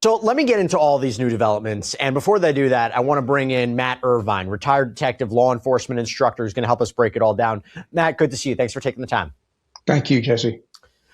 So let me get into all these new developments. And before they do that, I want to bring in Matt Irvine, retired detective, law enforcement instructor, who's going to help us break it all down. Matt, good to see you. Thanks for taking the time. Thank you, Jesse.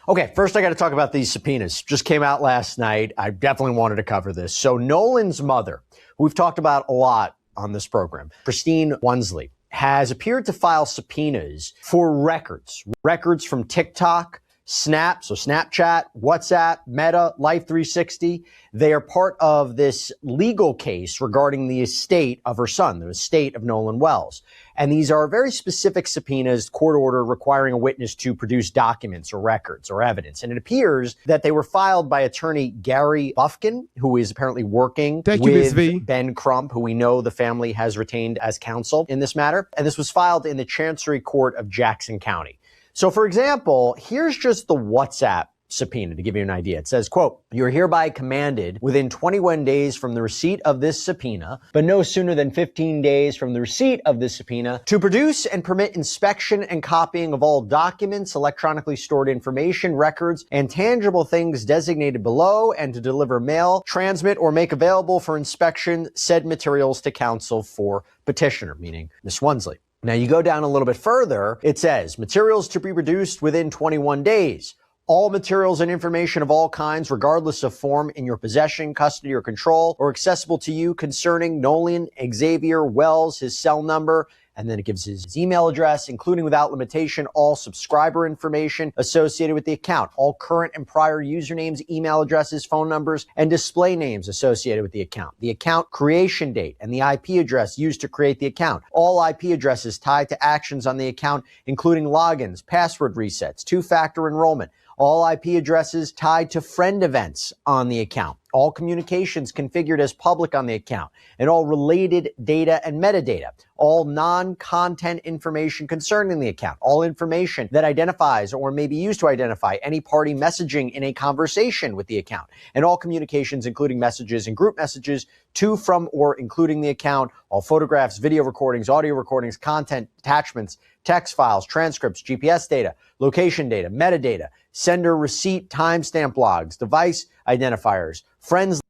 Okay, first I got to talk about these subpoenas. Just came out last night. I definitely wanted to cover this. So Nolan's mother, who we've talked about a lot on this program, Christine Wonsley, has appeared to file subpoenas for records from TikTok, Snap, so Snapchat, WhatsApp, Meta, Life 360, they are part of this legal case regarding the estate of her son, the estate of Nolan Wells. And these are very specific subpoenas, court order requiring a witness to produce documents or records or evidence. And it appears that they were filed by attorney Gary Bufkin, who is apparently working with Ben Crump, who we know the family has retained as counsel in this matter. And this was filed in the Chancery Court of Jackson County. So, for example, here's just the WhatsApp subpoena to give you an idea. It says, quote, "You're hereby commanded within 21 days from the receipt of this subpoena, but no sooner than 15 days from the receipt of this subpoena, to produce and permit inspection and copying of all documents, electronically stored information, records, and tangible things designated below, and to deliver, mail, transmit, or make available for inspection said materials to counsel for petitioner," meaning Ms. Wonsley. Now you go down a little bit further, it says, "Materials to be produced within 21 days. All materials and information of all kinds, regardless of form, in your possession, custody, or control, or accessible to you concerning Nolan Xavier Wells, his cell number," and then it gives his email address, "including without limitation all subscriber information associated with the account, all current and prior usernames, email addresses, phone numbers, and display names associated with the account creation date, and the IP address used to create the account, all IP addresses tied to actions on the account, including logins, password resets, two-factor enrollment, all IP addresses tied to friend events on the account, all communications configured as public on the account, and all related data and metadata, all non-content information concerning the account, all information that identifies or may be used to identify any party messaging in a conversation with the account, and all communications including messages and group messages to, from, or including the account, all photographs, video recordings, audio recordings, content, attachments, text files, transcripts, GPS data, location data, metadata, sender receipt, timestamp logs, device identifiers, friends.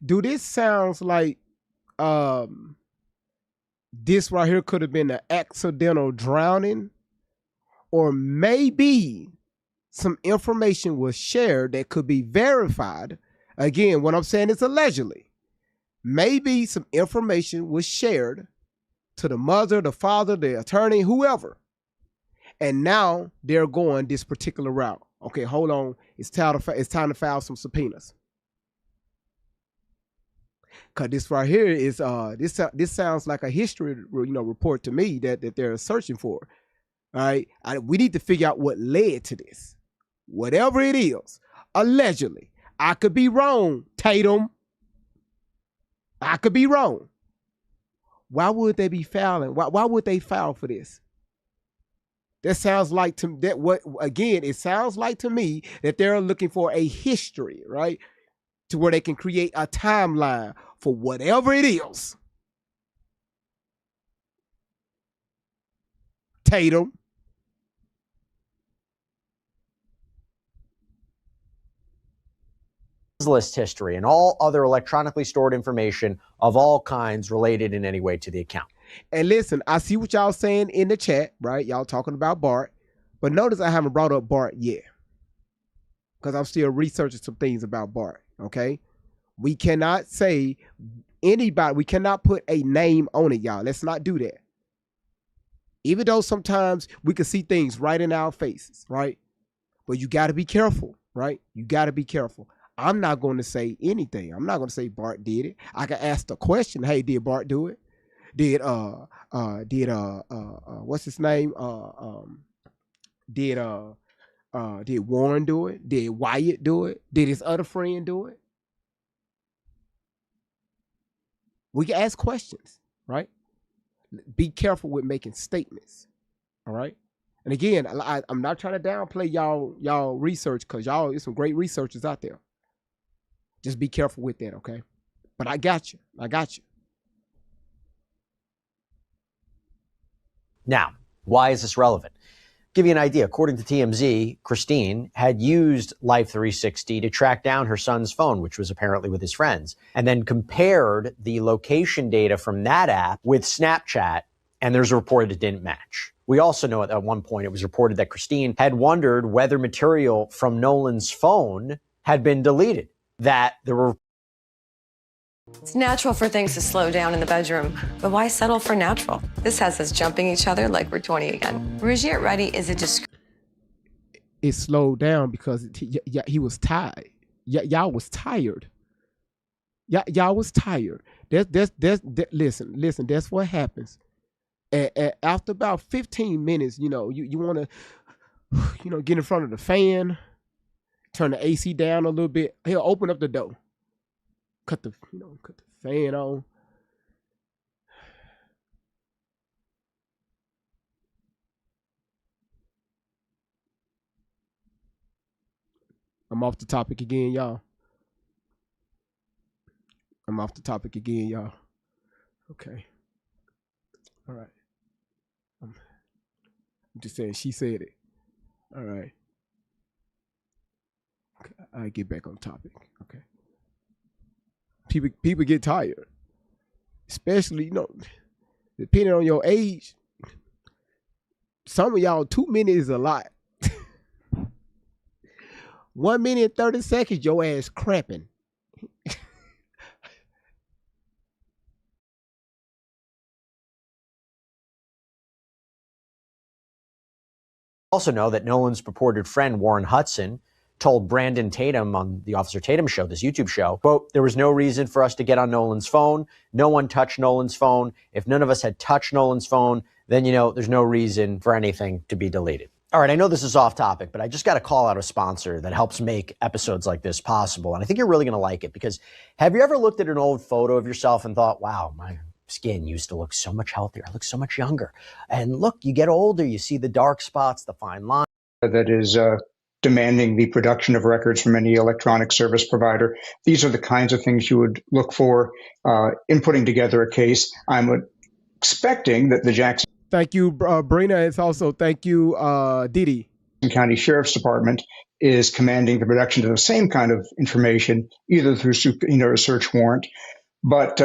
Do this sounds like this right here could have been an accidental drowning, or maybe some information was shared that could be verified. Again, what I'm saying is allegedly. Maybe some information was shared to the mother, the father, the attorney, whoever. And now they're going this particular route. Okay, hold on. It's time to file some subpoenas. Cause this right here is this sounds like a history report to me that they're searching for. All right, we need to figure out what led to this, whatever it is. Allegedly, I could be wrong, Tatum. I could be wrong. Why would they be filing? Why would they file for this? That sounds like to that what again? It sounds like to me that they're looking for a history, right? To where they can create a timeline for whatever it is. Tatum. List history and all other electronically stored information of all kinds related in any way to the account. And listen, I see what y'all saying in the chat, right? Y'all talking about Bart, but notice I haven't brought up Bart yet because I'm still researching some things about Bart. Okay, we cannot say anybody. We cannot put a name on it, y'all. Let's not do that. Even though sometimes we can see things right in our faces, right? But you got to be careful, right? You got to be careful. I'm not going to say anything. I'm not going to say Bart did it. I can ask the question, hey, did Bart do it? Did what's his name? Did Warren do it? Did Wyatt do it? Did his other friend do it? We can ask questions, right? Be careful with making statements. All right. And again, I'm not trying to downplay y'all research, because y'all, there's some great researchers out there. Just be careful with that, okay? But I got you. I got you. Now, why is this relevant? Give you an idea. According to TMZ, Christine had used Life 360 to track down her son's phone, which was apparently with his friends, and then compared the location data from that app with Snapchat, and there's a report it didn't match. We also know at one point it was reported that Christine had wondered whether material from Nolan's phone had been deleted, that there were It's natural for things to slow down in the bedroom, but why settle for natural? This has us jumping each other like we're 20 again. Brigitte Reddy is a It slowed down because he was tired. Y'all was tired. Y'all was tired. Listen. That's what happens. After about 15 minutes, you want to, get in front of the fan, turn the AC down a little bit. He'll open up the door, cut the fan on. I'm off the topic again, y'all. Okay. All right. I'm just saying she said it. All right. Okay. I get back on topic. Okay. People get tired. Especially, depending on your age. Some of y'all, 2 minutes is a lot. 1 minute and 30 seconds, your ass cramping. Also know that Nolan's purported friend, Warren Hudson, told Brandon Tatum on the Officer Tatum show, this YouTube show, quote, "There was no reason for us to get on Nolan's phone. No one touched Nolan's phone. If none of us had touched Nolan's phone, then, there's no reason for anything to be deleted." All right, I know this is off topic, but I just got to call out a sponsor that helps make episodes like this possible. And I think you're really going to like it, because have you ever looked at an old photo of yourself and thought, wow, my skin used to look so much healthier. I look so much younger. And look, you get older, you see the dark spots, the fine lines. That is demanding the production of records from any electronic service provider. These are the kinds of things you would look for in putting together a case. I'm expecting that the Jackson Thank you, Brina. It's also thank you, Didi. County Sheriff's Department is commanding the production of the same kind of information, either through a search warrant. But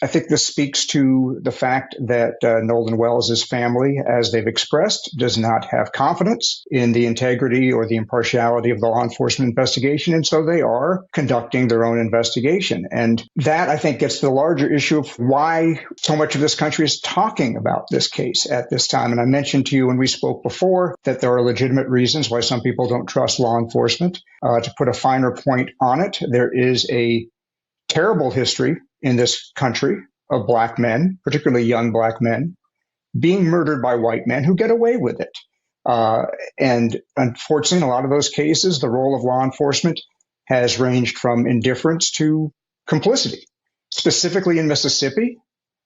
I think this speaks to the fact that Nolan Wells' family, as they've expressed, does not have confidence in the integrity or the impartiality of the law enforcement investigation. And so they are conducting their own investigation. And that, I think, gets to the larger issue of why so much of this country is talking about this case at this time. And I mentioned to you when we spoke before that there are legitimate reasons why some people don't trust law enforcement. To put a finer point on it, there is a terrible history in this country of black men, particularly young black men, being murdered by white men who get away with it. And unfortunately, in a lot of those cases, the role of law enforcement has ranged from indifference to complicity. Specifically in Mississippi,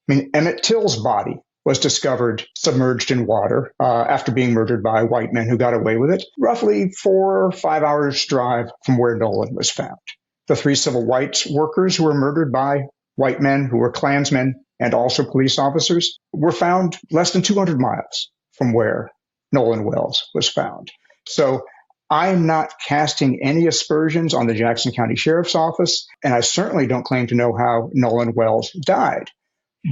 Emmett Till's body was discovered submerged in water after being murdered by white men who got away with it, roughly 4 or 5 hours drive from where Nolan was found. The 3 civil rights workers who were murdered by white men who were Klansmen and also police officers were found less than 200 miles from where Nolan Wells was found. So I am not casting any aspersions on the Jackson County Sheriff's Office, and I certainly don't claim to know how Nolan Wells died.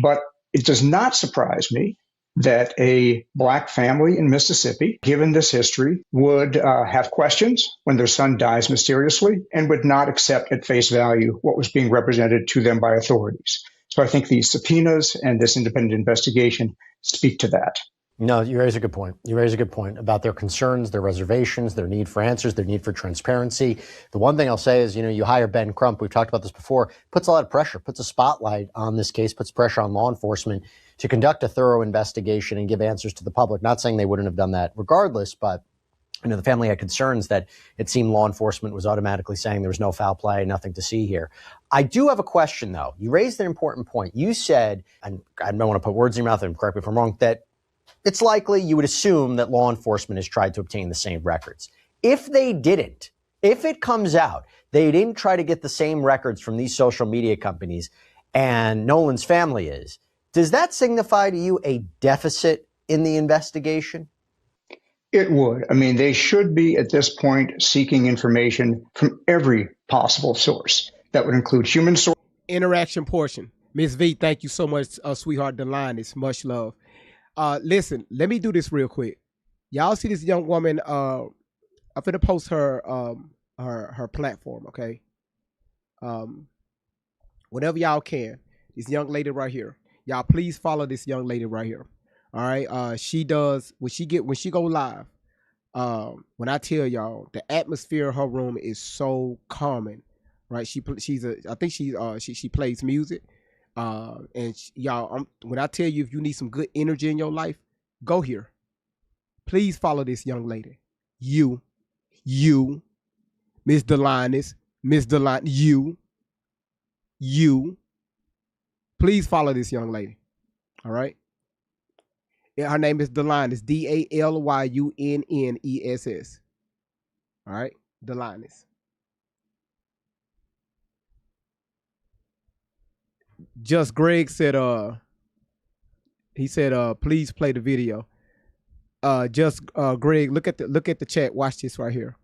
But it does not surprise me that a black family in Mississippi, given this history, would have questions when their son dies mysteriously and would not accept at face value what was being represented to them by authorities. So I think these subpoenas and this independent investigation speak to that. No, you raise a good point. You raise a good point about their concerns, their reservations, their need for answers, their need for transparency. The one thing I'll say is, you hire Ben Crump, we've talked about this before, puts a lot of pressure, puts a spotlight on this case, puts pressure on law enforcement to conduct a thorough investigation and give answers to the public. Not saying they wouldn't have done that regardless, but the family had concerns that it seemed law enforcement was automatically saying there was no foul play, nothing to see here. I do have a question, though. You raised an important point. You said, and I don't want to put words in your mouth, and correct me if I'm wrong, that it's likely you would assume that law enforcement has tried to obtain the same records. If they didn't, if it comes out they didn't try to get the same records from these social media companies and Nolan's family is, does that signify to you a deficit in the investigation? It would. They should be at this point seeking information from every possible source. That would include human source. Interaction portion. Ms. V, thank you so much, sweetheart. The line is much love. Listen, let me do this real quick. Y'all see this young woman? I'm gonna post her her platform, okay? Whatever y'all can. This young lady right here. Y'all please follow this young lady right here. All right. She does when she go live. When I tell y'all the atmosphere of her room is so calming, right? She plays music. Y'all, when I tell you if you need some good energy in your life, go here. Please follow this young lady. You, Miss Delaney, you. Please follow this young lady. All right. Her name is Delaney. DALYUNNESS. All right, Delaney. Just Greg said, he said, please play the video. Greg, look at the chat. Watch this right here.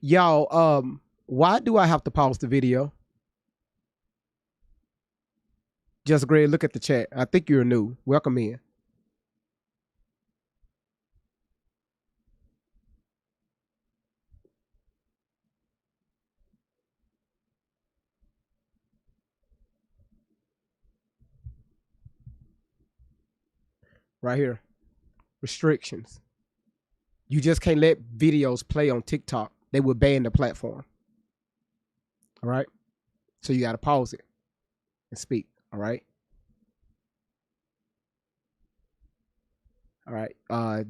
Y'all, why do I have to pause the video? Just Greg, look at the chat. I think you're new. Welcome in. Right here. Restrictions. You just can't let videos play on TikTok. They will ban the platform. All right. So you got to pause it and speak. All right. All right.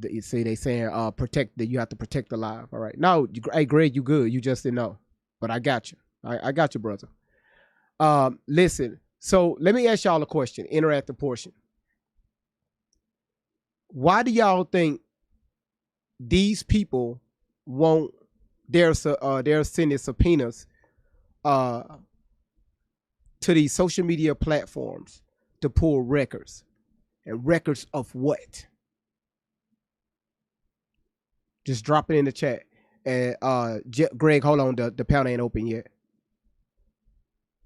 You see, they saying protect that you have to protect the live. All right. No, hey Greg, you good. You just didn't know. But I got you. I got you, brother. Listen. So let me ask y'all a question. Interactive portion. Why do y'all think these people won't? They're sending subpoenas to these social media platforms to pull records, and records of what? Just drop it in the chat. And Greg, hold on, the pound ain't open yet.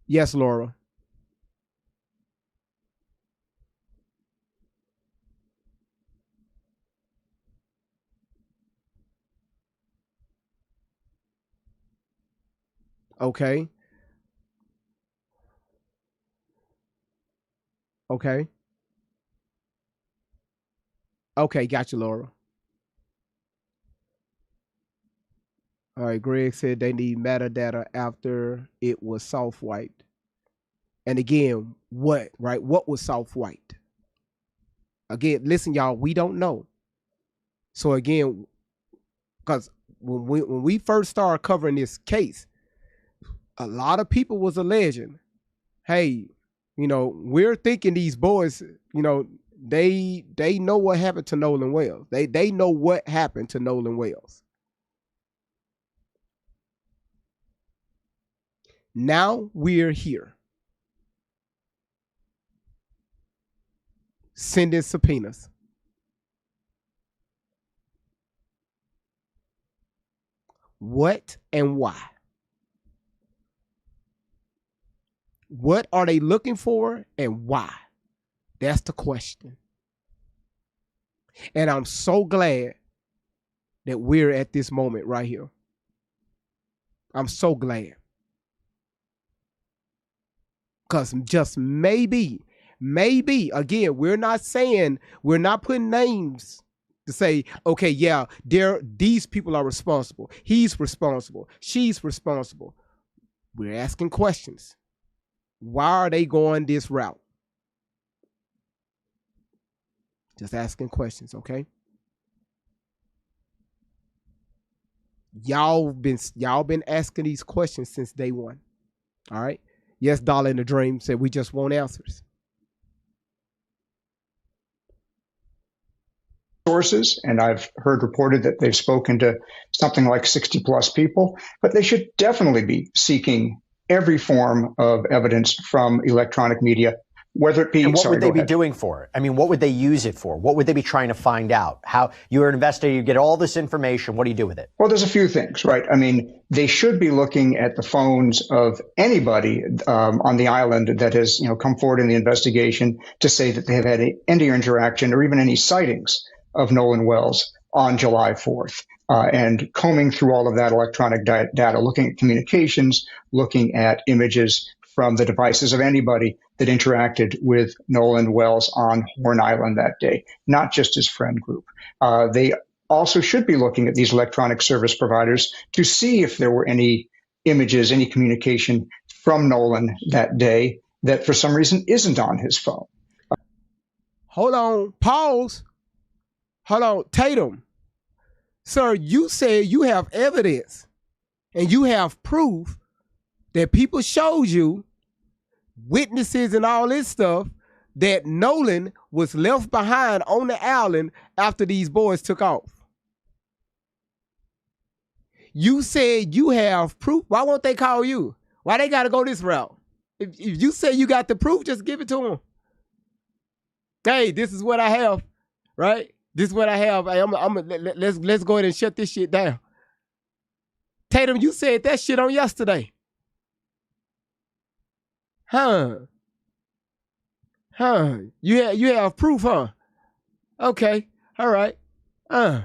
Yes, Laura. Okay. Okay. Okay, got you, Laura. All right, Greg said they need metadata after it was soft wiped. And again, what, right? What was soft wiped? Again, listen, y'all, we don't know. So again, because when we first started covering this case, a lot of people was alleging, hey, we're thinking these boys, they know what happened to Nolan Wells. They know what happened to Nolan Wells. Now we're here. Sending subpoenas. What and why? What are they looking for and why? That's the question. And I'm so glad that we're at this moment right here. I'm so glad. Because just maybe, again, we're not putting names to say, okay, yeah, these people are responsible. He's responsible. She's responsible. We're asking questions. Why are they going this route? Just asking questions, okay? Y'all been asking these questions since day one. All right? Yes, Dollar in the Dream said we just want answers. Sources, and I've heard reported that they've spoken to something like 60 plus people, but they should definitely be seeking every form of evidence from electronic media, whether it be. And what would they be doing for it? I mean, what would they use it for? What would they be trying to find out? How you're an investigator, you get all this information. What do you do with it? Well, there's a few things, right? I mean, they should be looking at the phones of anybody on the island that has, come forward in the investigation to say that they have had any interaction or even any sightings of Nolan Wells on July 4th. and combing through all of that electronic data, looking at communications, looking at images from the devices of anybody that interacted with Nolan Wells on Horn Island that day, not just his friend group. They also should be looking at these electronic service providers to see if there were any images, any communication from Nolan that day that for some reason isn't on his phone. Hold on, pause. Hold on, Tatum. Sir, you said you have evidence and you have proof that people showed you, witnesses and all this stuff, that Nolan was left behind on the island after these boys took off. You said you have proof. Why won't they call you? Why they got to go this route? If you say you got the proof, just give it to them. Hey, this is what I have, right? This is what I have. Hey, let's go ahead and shut this shit down. Tatum, you said that shit on yesterday. Huh? You have proof, huh? Okay. All right. And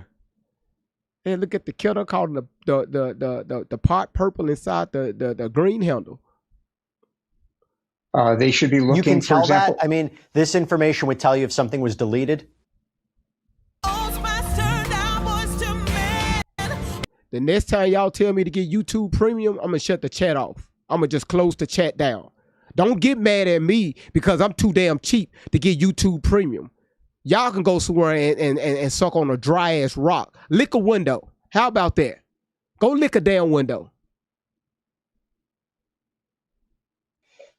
look at the kettle called the pot purple inside the green handle. They should be looking. You can tell for example, that. I mean, this information would tell you if something was deleted. The next time y'all tell me to get YouTube Premium, I'm gonna shut the chat off. I'm gonna just close the chat down. Don't get mad at me because I'm too damn cheap to get YouTube Premium. Y'all can go somewhere and suck on a dry ass rock. Lick a window. How about that? Go lick a damn window.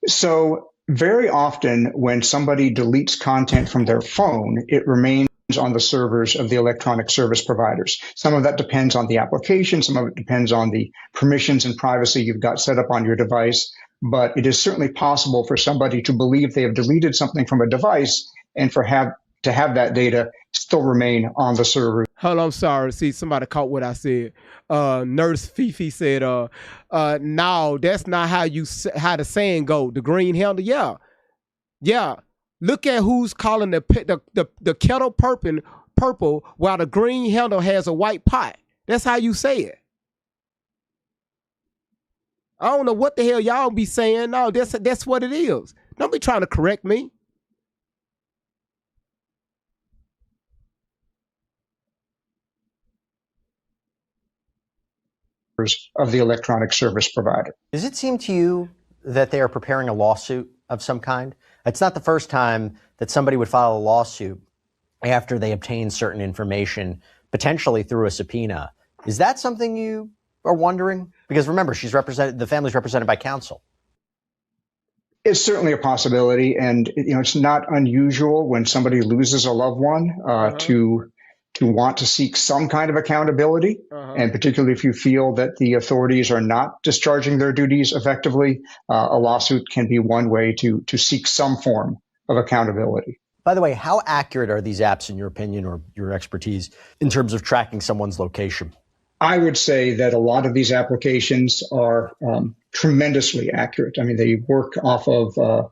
So very often when somebody deletes content from their phone, it remains on the servers of the electronic service providers. Some of that depends on the application. Some of it depends on the permissions and privacy you've got set up on your device. But it is certainly possible for somebody to believe they have deleted something from a device and to have that data still remain on the server. Hold on, I'm sorry. See, somebody caught what I said. Nurse Fifi said, no, that's not how the saying go. The green handle, yeah. Look at who's calling the kettle purple while the green handle has a white pot. That's how you say it. I don't know what the hell y'all be saying. No, that's what it is. Don't be trying to correct me. Of the electronic service provider. Does it seem to you that they are preparing a lawsuit of some kind? It's not the first time that somebody would file a lawsuit after they obtain certain information, potentially through a subpoena. Is that something you are wondering? Because remember, the family's represented by counsel. It's certainly a possibility, and it's not unusual when somebody loses a loved one to want to seek some kind of accountability, and particularly if you feel that the authorities are not discharging their duties effectively, a lawsuit can be one way to seek some form of accountability. By the way, how accurate are these apps, in your opinion or your expertise, in terms of tracking someone's location? I would say that a lot of these applications are tremendously accurate. I mean, they work off of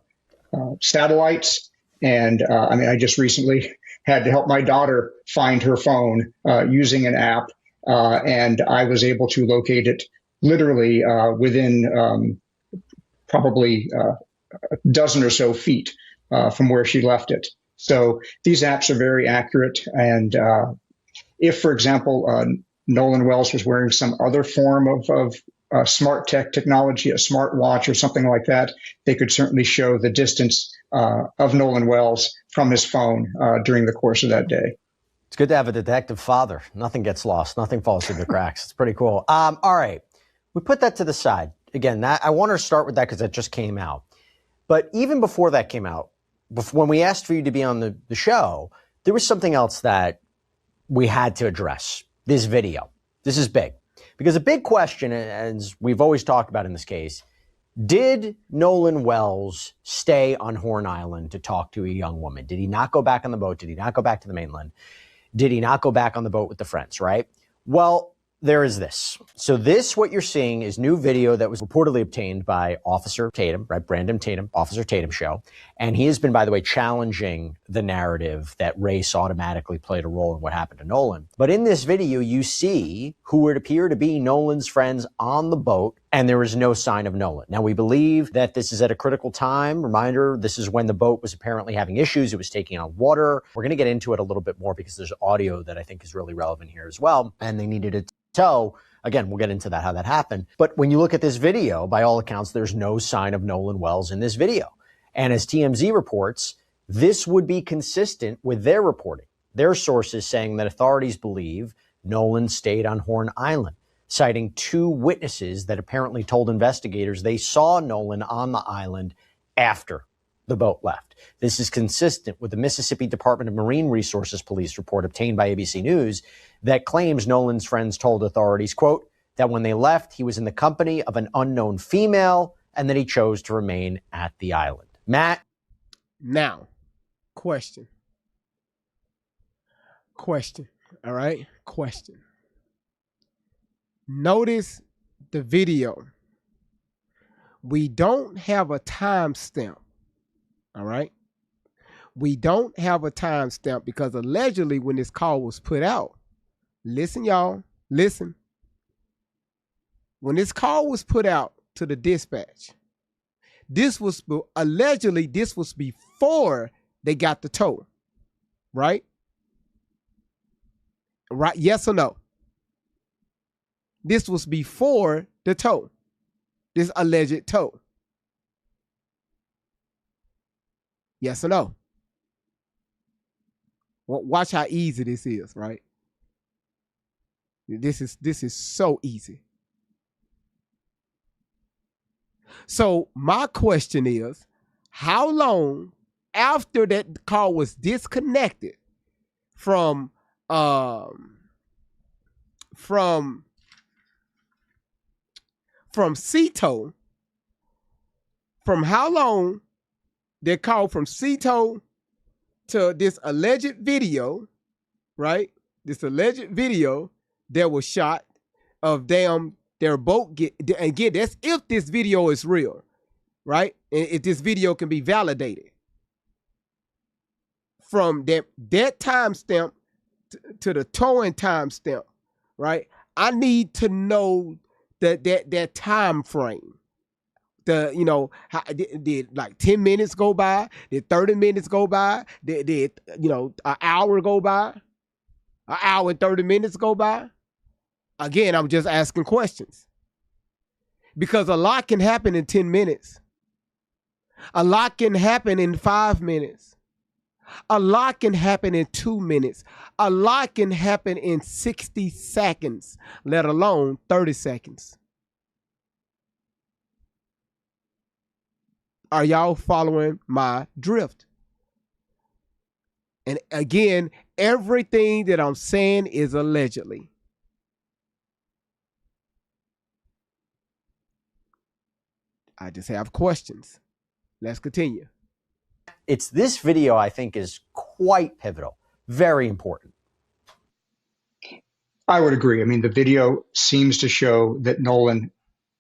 satellites, and I just recently had to help my daughter find her phone using an app, and I was able to locate it literally within probably a dozen or so feet from where she left it. So these apps are very accurate, and if, for example, Nolan Wells was wearing some other form of smart technology, a smart watch or something like that, they could certainly show the distance of Nolan Wells from his phone during the course of that day. It's good to have a detective father. Nothing gets lost. Nothing falls through the cracks. It's pretty cool. All right. We put that to the side. Again, I want to start with that because that just came out. But even before that came out, when we asked for you to be on the show, there was something else that we had to address. This video. This is big. Because a big question, as we've always talked about in this case, did Nolan Wells stay on Horn Island to talk to a young woman? Did he not go back on the boat? Did he not go back to the mainland? Did he not go back on the boat with the friends, right? Well, there is this. So this, what you're seeing, is new video that was reportedly obtained by Officer Tatum, right? Brandon Tatum, Officer Tatum show. And he has been, by the way, challenging the narrative that race automatically played a role in what happened to Nolan. But in this video, you see who would appear to be Nolan's friends on the boat, and there is no sign of Nolan. Now, we believe that this is at a critical time. Reminder, this is when the boat was apparently having issues. It was taking on water. We're going to get into it a little bit more because there's audio that I think is really relevant here as well. And they needed to tow. Again, we'll get into that, how that happened. But when you look at this video, by all accounts, there's no sign of Nolan Wells in this video. And as TMZ reports, this would be consistent with their reporting. Their sources saying that authorities believe Nolan stayed on Horn Island, citing 2 witnesses that apparently told investigators they saw Nolan on the island after the boat left. This is consistent with the Mississippi Department of Marine Resources police report obtained by ABC News that claims Nolan's friends told authorities, quote, that when they left, he was in the company of an unknown female and that he chose to remain at the island. Matt? Now, question. All right? Question. Notice the video. We don't have a timestamp. All right? We don't have a timestamp because allegedly when this call was put out, listen, y'all, listen. When this call was put out to the dispatch, this was allegedly before they got the tow, right? Right? Yes or no? This was before the tow, this alleged tow. Yes or no? Well, watch how easy this is, right? This is so easy. So my question is, how long after that call was disconnected from CETO, from how long they called from CETO to this alleged video, right? This alleged video that was shot of their boat get that's if this video is real, right? And if this video can be validated. From that timestamp to the towing timestamp, right? I need to know that time frame. How, did like 10 minutes go by? Did 30 minutes go by? Did an hour go by? An hour and 30 minutes go by? Again, I'm just asking questions. Because a lot can happen in 10 minutes. A lot can happen in 5 minutes. A lot can happen in 2 minutes. A lot can happen in 60 seconds, let alone 30 seconds. Are y'all following my drift? And again, everything that I'm saying is allegedly. I just have questions. Let's continue. It's this video I think is quite pivotal, very important. I would agree. I mean, the video seems to show that Nolan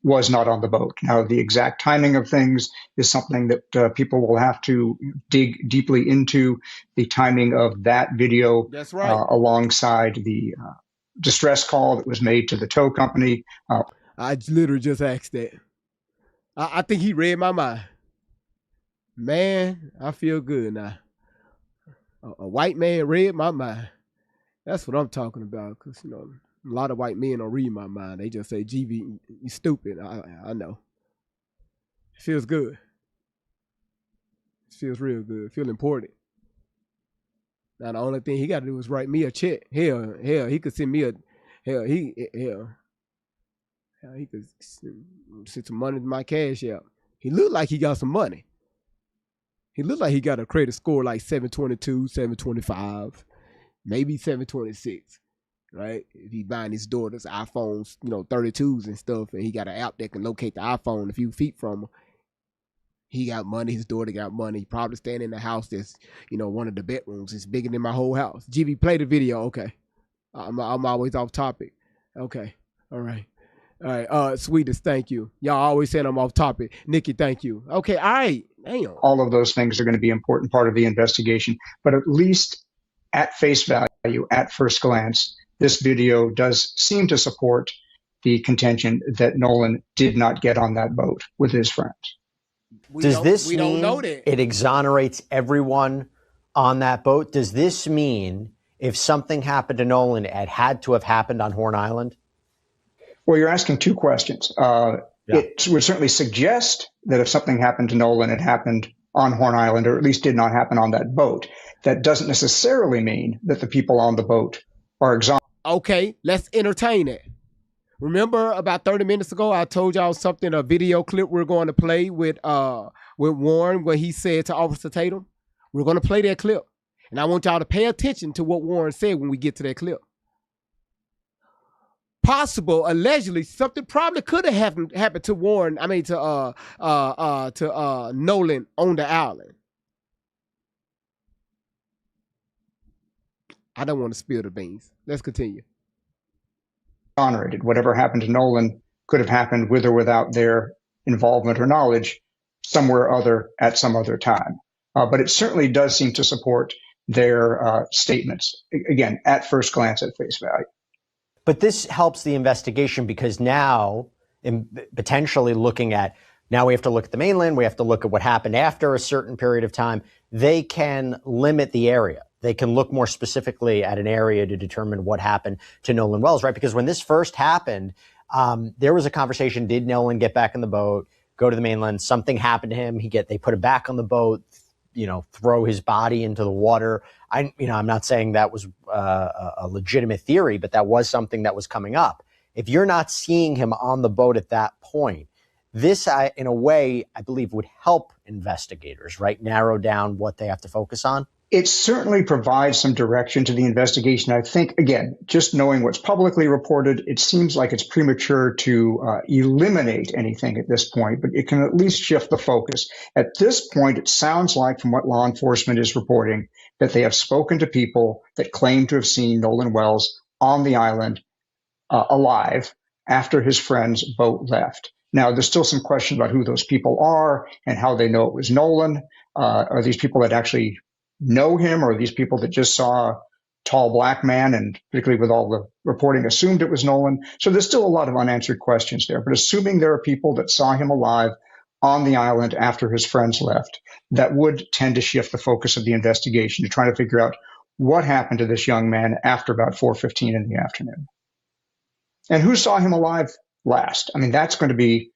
was not on the boat. Now, the exact timing of things is something that people will have to dig deeply into. The timing of that video, that's right, alongside the distress call that was made to the tow company. I literally just asked that. I think he read my mind. Man, I feel good now. A white man read my mind. That's what I'm talking about. Because, a lot of white men don't read my mind. They just say, GV, you stupid. I know. It feels good. It feels real good. It feels important. Now, the only thing he got to do is write me a check. Hell, he could send me he could send some money to my cash out. He looked like he got some money. He looked like he got a credit score like 722, 725, maybe 726, right? If he's buying his daughter's iPhones, 32s and stuff, and he got an app that can locate the iPhone a few feet from him. He got money. His daughter got money. He probably staying in the house that's, one of the bedrooms. It's bigger than my whole house. GB, play the video. Okay. I'm always off topic. Okay. All right. All right. Sweetest, thank you. Y'all always saying I'm off topic. Nikki, thank you. Okay. All right. Damn. All of those things are going to be an important part of the investigation. But at least at face value, at first glance, this video does seem to support the contention that Nolan did not get on that boat with his friends. Does this we mean don't know that. it exonerates everyone on that boat? Does this mean if something happened to Nolan, it had to have happened on Horn Island? Well, you're asking two questions. It would certainly suggest that if something happened to Nolan, it happened on Horn Island, or at least did not happen on that boat. That doesn't necessarily mean that the people on the boat are exonerated. Okay, let's entertain it. Remember about 30 minutes ago, I told y'all something, a video clip we're going to play with Warren, where he said to Officer Tatum. We're going to play that clip. And I want y'all to pay attention to what Warren said when we get to that clip. Possible, allegedly, something probably could have happened to Warren, to Nolan on the island. I don't want to spill the beans. Let's continue. Exonerated. Whatever happened to Nolan could have happened with or without their involvement or knowledge somewhere other at some other time. But it certainly does seem to support their statements, again, at first glance, at face value. But this helps the investigation because now, in potentially looking at, now we have to look at the mainland, we have to look at what happened after a certain period of time, they can limit the area. They can look more specifically at an area to determine what happened to Nolan Wells, right? Because when this first happened, there was a conversation, did Nolan get back in the boat, go to the mainland, something happened to him, they put him back on the boat, throw his body into the water. I'm not saying that was a legitimate theory, but that was something that was coming up. If you're not seeing him on the boat at that point, this, in a way, I believe would help investigators, right? Narrow down what they have to focus on. It certainly provides some direction to the investigation. I think, again, just knowing what's publicly reported, it seems like it's premature to eliminate anything at this point, but it can at least shift the focus. At this point, it sounds like, from what law enforcement is reporting, that they have spoken to people that claim to have seen Nolan Wells on the island alive after his friend's boat left. Now, there's still some questions about who those people are and how they know it was Nolan. Are these people that actually know him, or are these people that just saw a tall black man and, particularly with all the reporting, assumed it was Nolan? So there's still a lot of unanswered questions there. But assuming there are people that saw him alive on the island after his friends left, that would tend to shift the focus of the investigation to try to figure out what happened to this young man after about 4:15 in the afternoon. And who saw him alive last? That's going to be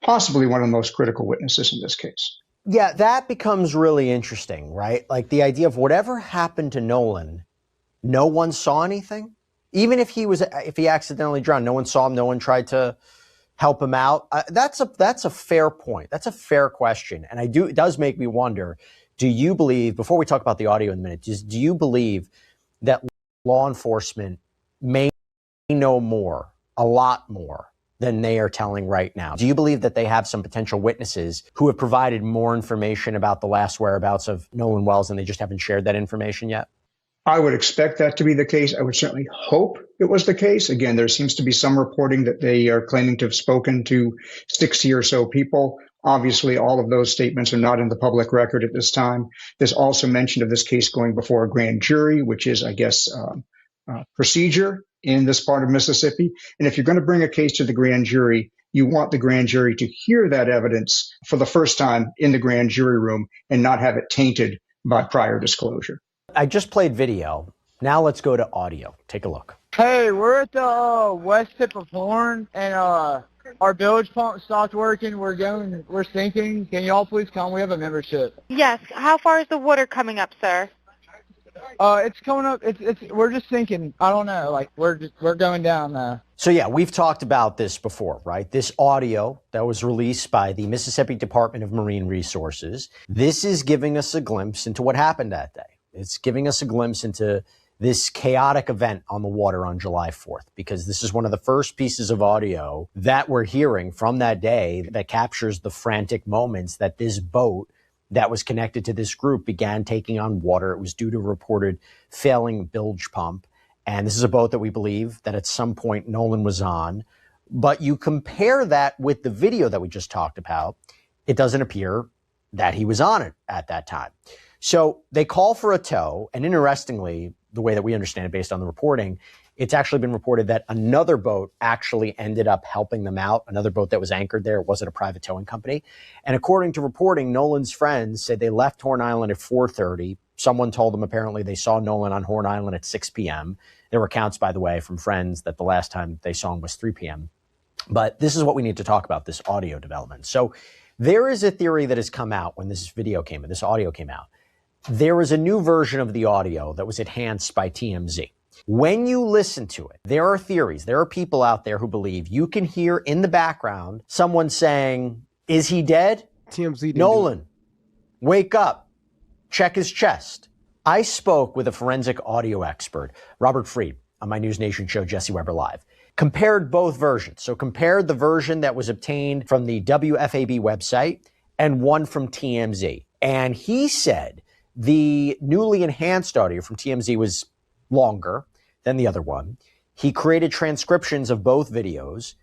possibly one of the most critical witnesses in this case. Yeah, that becomes really interesting, right? Like the idea of whatever happened to Nolan, no one saw anything. Even if he accidentally drowned, no one saw him, no one tried to help him out. That's a fair point. That's a fair question. And it does make me wonder, do you believe, before we talk about the audio in a minute, do you believe that law enforcement may know more, a lot more, than they are telling right now? Do you believe that they have some potential witnesses who have provided more information about the last whereabouts of Nolan Wells and they just haven't shared that information yet? I would expect that to be the case. I would certainly hope it was the case. Again, there seems to be some reporting that they are claiming to have spoken to 60 or so people. Obviously, all of those statements are not in the public record at this time. There's also mention of this case going before a grand jury, which is, I guess, procedure in this part of Mississippi. And if you're going to bring a case to the grand jury, you want the grand jury to hear that evidence for the first time in the grand jury room and not have it tainted by prior disclosure. I just played video. Now let's go to audio. Take a look. Hey, we're at the west tip of Horn, and our bilge pump stopped working. We're sinking. Can y'all please come? We have a membership. Yes. How far is the water coming up, sir? It's coming up. We're just sinking. I don't know. Like we're going down. So yeah, we've talked about this before, right? This audio that was released by the Mississippi Department of Marine Resources. This is giving us a glimpse into what happened that day. It's giving us a glimpse into this chaotic event on the water on July 4th, because this is one of the first pieces of audio that we're hearing from that day that captures the frantic moments that this boat that was connected to this group began taking on water. It was due to a reported failing bilge pump. And this is a boat that we believe that at some point Nolan was on. But you compare that with the video that we just talked about, it doesn't appear that he was on it at that time. So they call for a tow. And interestingly, the way that we understand it based on the reporting, it's actually been reported that another boat actually ended up helping them out, another boat that was anchored there. It wasn't a private towing company. And according to reporting, Nolan's friends said they left Horn Island at 4:30. Someone told them apparently they saw Nolan on Horn Island at 6 p.m. There were accounts, by the way, from friends that the last time they saw him was 3 p.m. But this is what we need to talk about, this audio development. So there is a theory that has come out when this video came out, this audio came out. There is a new version of the audio that was enhanced by TMZ. When you listen to it, there are theories, there are people out there who believe you can hear in the background someone saying, "Is he dead? TMZ Nolan, wake up, check his chest." I spoke with a forensic audio expert, Robert Freed, on my News Nation show, Jesse Weber Live. Compared both versions. So compared the version that was obtained from the WFAB website and one from TMZ. And he said the newly enhanced audio from TMZ was longer than the other one. He created transcriptions of both videos.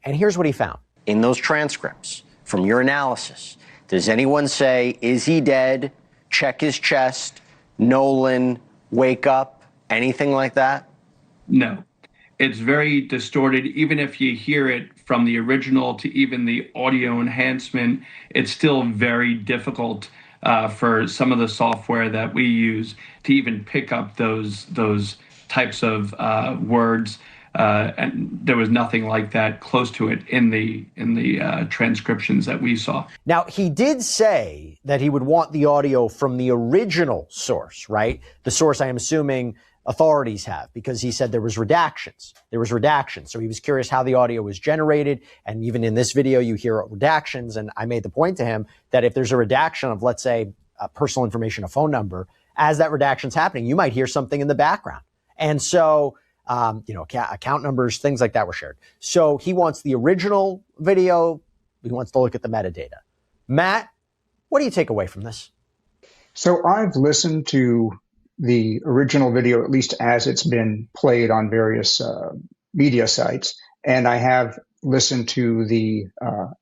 And here's what he found. In those transcripts, from your analysis, does anyone say, "Is he dead? Check his chest. Nolan, wake up"? Anything like that? No. It's very distorted. Even if you hear it from the original to even the audio enhancement, it's still very difficult for some of the software that we use to even pick up those types of words. And there was nothing like that close to it in the transcriptions that we saw. Now, he did say that he would want the audio from the original source, right? The source, I am assuming, authorities have, because he said there was redactions. So he was curious how the audio was generated. And even in this video, you hear redactions. And I made the point to him that if there's a redaction of, let's say, personal information, a phone number, as that redaction's happening, you might hear something in the background. And so, account numbers, things like that were shared. So he wants the original video. He wants to look at the metadata. Matt, what do you take away from this? So I've listened to the original video, at least as it's been played on various media sites, and I have listened to the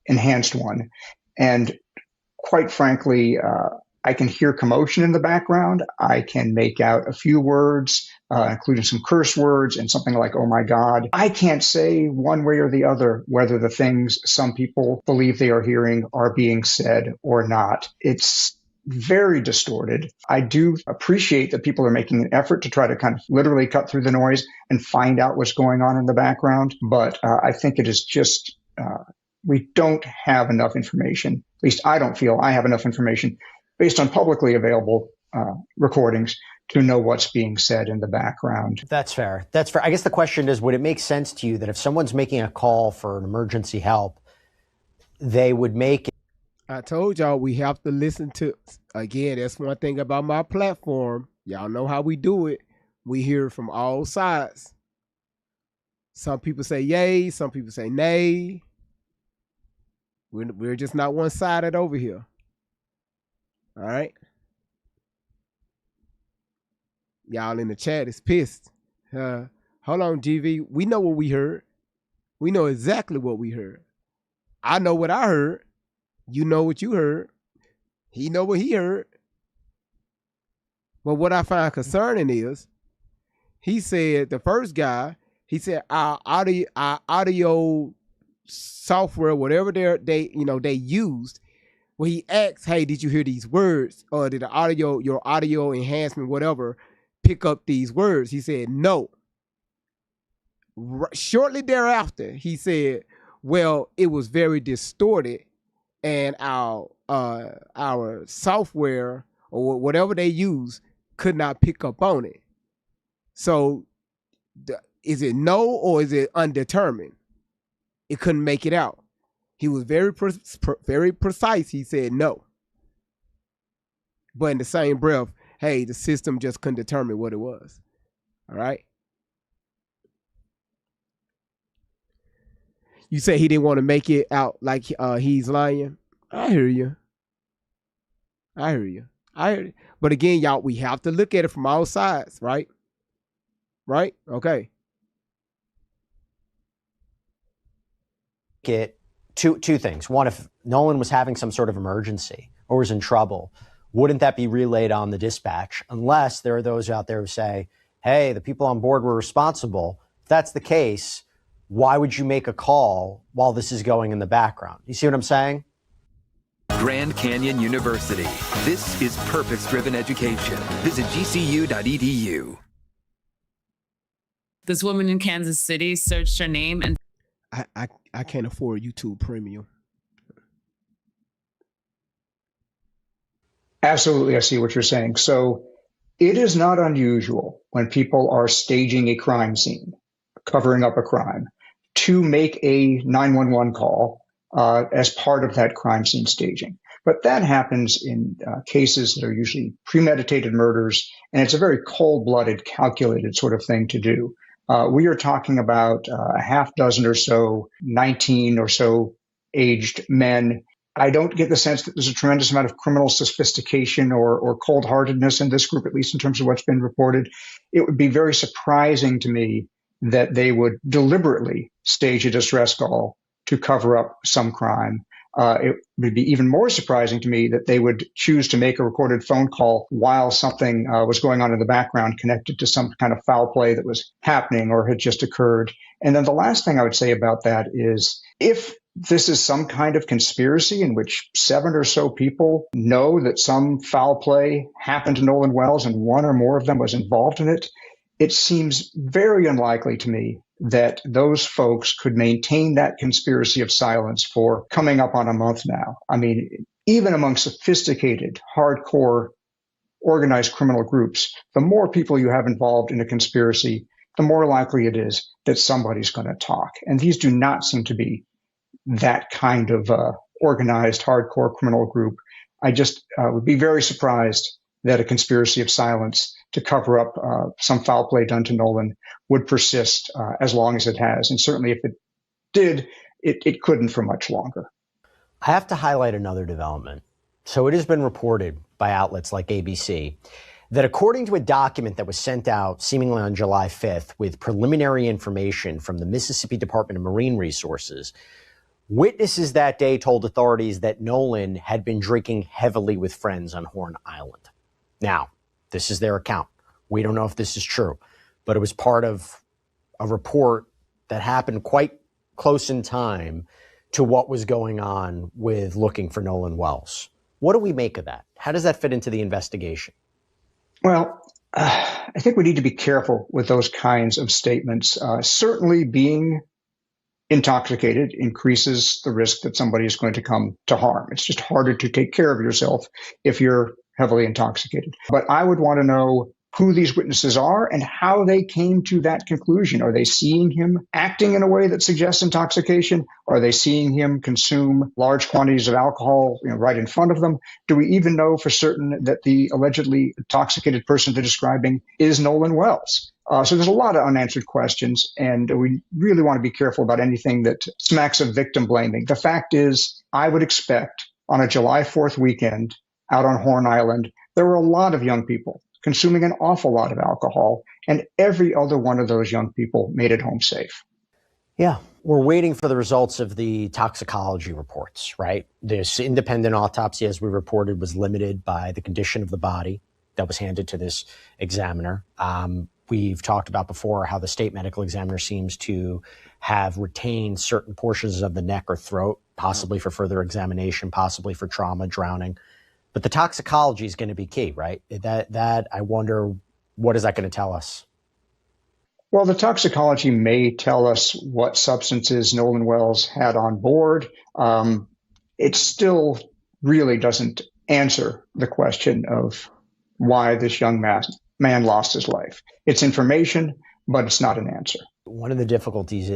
enhanced one. And quite frankly, I can hear commotion in the background. I can make out a few words, including some curse words and something like, "Oh my God." I can't say one way or the other whether the things some people believe they are hearing are being said or not. It's very distorted. I do appreciate that people are making an effort to try to kind of literally cut through the noise and find out what's going on in the background. But I think it is just, we don't have enough information. At least I don't feel I have enough information based on publicly available recordings to know what's being said in the background. That's fair. I guess the question is, would it make sense to you that if someone's making a call for an emergency help, they would make it? I told y'all we have to listen to, again, that's one thing about my platform. Y'all know how we do it. We hear from all sides. Some people say yay, some people say nay. We're just not one-sided over here. All right? Y'all in the chat is pissed. Hold on, GV. We know what we heard. We know exactly what we heard. I know what I heard. You know what you heard. He know what he heard. But what I find concerning is, he said, the first guy, he said our audio software, whatever they used, where he asked, "Hey, did you hear these words? Or did your audio enhancement, whatever, pick up these words?" He said, "No." Shortly thereafter, he said, "Well, it was very distorted, and our software or whatever they use could not pick up on it." So is it no or is it undetermined? It couldn't make it out. He was very precise. He said no. But in the same breath, hey, the system just couldn't determine what it was. All right. You say he didn't want to make it out like he's lying. I hear you. But again, y'all, we have to look at it from all sides, right? right? Okay. It two things. One, if Nolan was having some sort of emergency or was in trouble, wouldn't that be relayed on the dispatch? Unless there are those out there who say, hey, the people on board were responsible. If that's the case, why would you make a call while this is going in the background? You see what I'm saying? Grand Canyon University. This is purpose-driven education. Visit gcu.edu. This woman in Kansas City searched her name and I can't afford YouTube Premium. Absolutely, I see what you're saying. So it is not unusual when people are staging a crime scene, covering up a crime, to make a 911 call as part of that crime scene staging. But that happens in cases that are usually premeditated murders, and it's a very cold-blooded, calculated sort of thing to do. We are talking about a half dozen or so, 19 or so aged men. I don't get the sense that there's a tremendous amount of criminal sophistication or cold-heartedness in this group, at least in terms of what's been reported. It would be very surprising to me that they would deliberately stage a distress call to cover up some crime. It would be even more surprising to me that they would choose to make a recorded phone call while something was going on in the background connected to some kind of foul play that was happening or had just occurred. And then the last thing I would say about that is, if this is some kind of conspiracy in which 7 or so people know that some foul play happened to Nolan Wells and one or more of them was involved in it, it seems very unlikely to me that those folks could maintain that conspiracy of silence for coming up on a month now. I mean, even among sophisticated, hardcore, organized criminal groups, the more people you have involved in a conspiracy, the more likely it is that somebody's going to talk. And these do not seem to be that kind of organized, hardcore criminal group. I just would be very surprised that a conspiracy of silence to cover up some foul play done to Nolan would persist as long as it has. And certainly if it did, it couldn't for much longer. I have to highlight another development. So it has been reported by outlets like ABC that according to a document that was sent out seemingly on July 5th with preliminary information from the Mississippi Department of Marine Resources, witnesses that day told authorities that Nolan had been drinking heavily with friends on Horn Island. Now, this is their account. We don't know if this is true, but it was part of a report that happened quite close in time to what was going on with looking for Nolan Wells. What do we make of that? How does that fit into the investigation? Well, I think we need to be careful with those kinds of statements. Certainly being intoxicated increases the risk that somebody is going to come to harm. It's just harder to take care of yourself if you're heavily intoxicated. But I would want to know who these witnesses are and how they came to that conclusion. Are they seeing him acting in a way that suggests intoxication? Are they seeing him consume large quantities of alcohol, right in front of them? Do we even know for certain that the allegedly intoxicated person they're describing is Nolan Wells? So there's a lot of unanswered questions, and we really want to be careful about anything that smacks of victim blaming. The fact is, I would expect on a July 4th weekend out on Horn Island, there were a lot of young people consuming an awful lot of alcohol, and every other one of those young people made it home safe. Yeah, we're waiting for the results of the toxicology reports, right? This independent autopsy, as we reported, was limited by the condition of the body that was handed to this examiner. We've talked about before how the state medical examiner seems to have retained certain portions of the neck or throat, possibly for further examination, possibly for trauma, drowning. But the toxicology is going to be key, right? That I wonder, what is that going to tell us? Well, the toxicology may tell us what substances Nolan Wells had on board. It still really doesn't answer the question of why this young man lost his life. It's information, but it's not an answer. One of the difficulties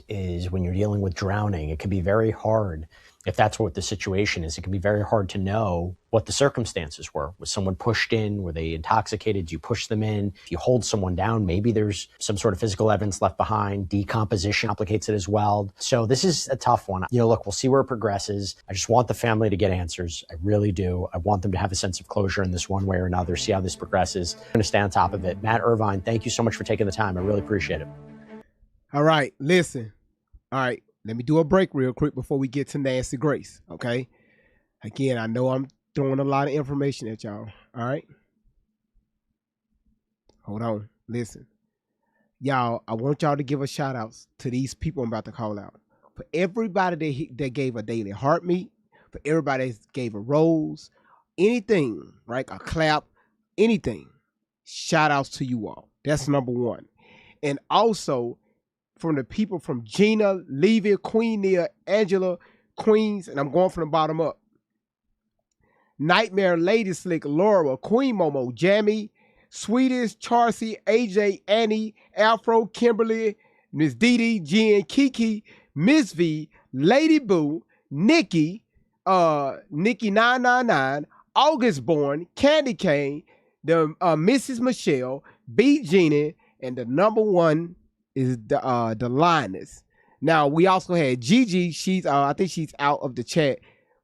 is when you're dealing with drowning, it can be very hard if that's what the situation is. It can be very hard to know what the circumstances were. Was someone pushed in? Were they intoxicated? Do you push them in? If you hold someone down, maybe there's some sort of physical evidence left behind. Decomposition complicates it as well. So this is a tough one. Look, we'll see where it progresses. I just want the family to get answers. I really do. I want them to have a sense of closure in this one way or another, see how this progresses. I'm going to stay on top of it. Matt Irvine, thank you so much for taking the time. I really appreciate it. All right, listen. All right. Let me do a break real quick before we get to Nancy Grace, okay? Again, I know I'm throwing a lot of information at y'all, all right? Hold on. Listen. Y'all, I want y'all to give a shout-outs to these people I'm about to call out. For everybody that gave a daily heartbeat, for everybody that gave a rose, anything, right? A clap, anything. Shout-outs to you all. That's number one. And also, from the people from Gina, Levy, Queen Nia, Angela, Queens, and I'm going from the bottom up. Nightmare, Lady Slick, Laura, Queen Momo, Jamie, Sweetest, Charcy, AJ, Annie, Afro, Kimberly, Miss Dee, Jen, Kiki, Miss V, Lady Boo, Nikki, Nikki 999, August Born, Candy Cane, the Mrs. Michelle, B Jeannie, and the number one is the Lioness. Now we also had Gigi. She's I think she's out of the chat.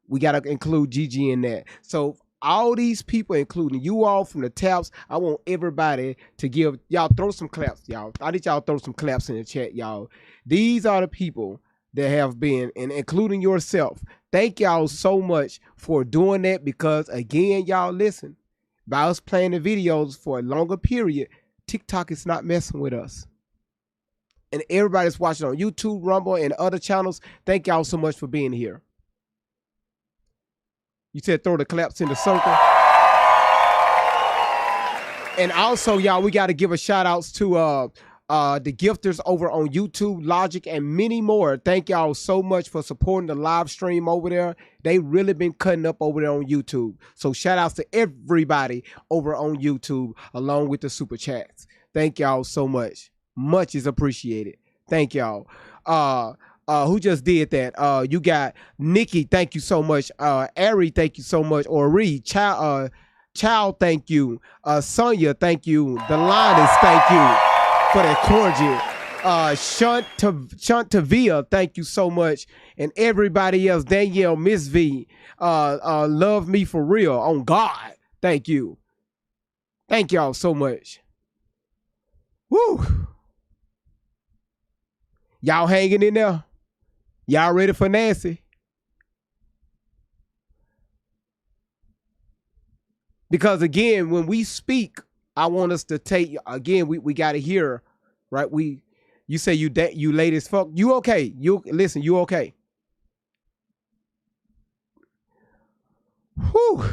We gotta include Gigi in that. So all these people, including you all from the taps, I want everybody to give y'all throw some claps, y'all. I need y'all throw some claps in the chat, y'all. These are the people that have been, and including yourself. Thank y'all so much for doing that, because again, y'all, listen, by us playing the videos for a longer period, TikTok is not messing with us. And everybody's watching on YouTube, Rumble, and other channels. Thank y'all so much for being here. You said throw the claps in the circle. And also, y'all, we got to give a shout outs to the gifters over on YouTube, Logic, and many more. Thank y'all so much for supporting the live stream over there. They really been cutting up over there on YouTube. So shout outs to everybody over on YouTube, along with the super chats. Thank y'all so much. Much is appreciated. Thank y'all. Who just did that? You got Nikki, thank you so much. Ari, thank you so much. Ori, Child, thank you. Sonia, thank you. The Linus, thank you for that cordial. Shantavia, thank you so much. And everybody else, Danielle, Miss V, love me for real. On God, thank you. Thank y'all so much. Woo! Y'all hanging in there? Y'all ready for Nancy? Because again, when we speak, I want us to take, again, we got to hear, right? You say you late as fuck. You okay? You listen, you okay? Whew.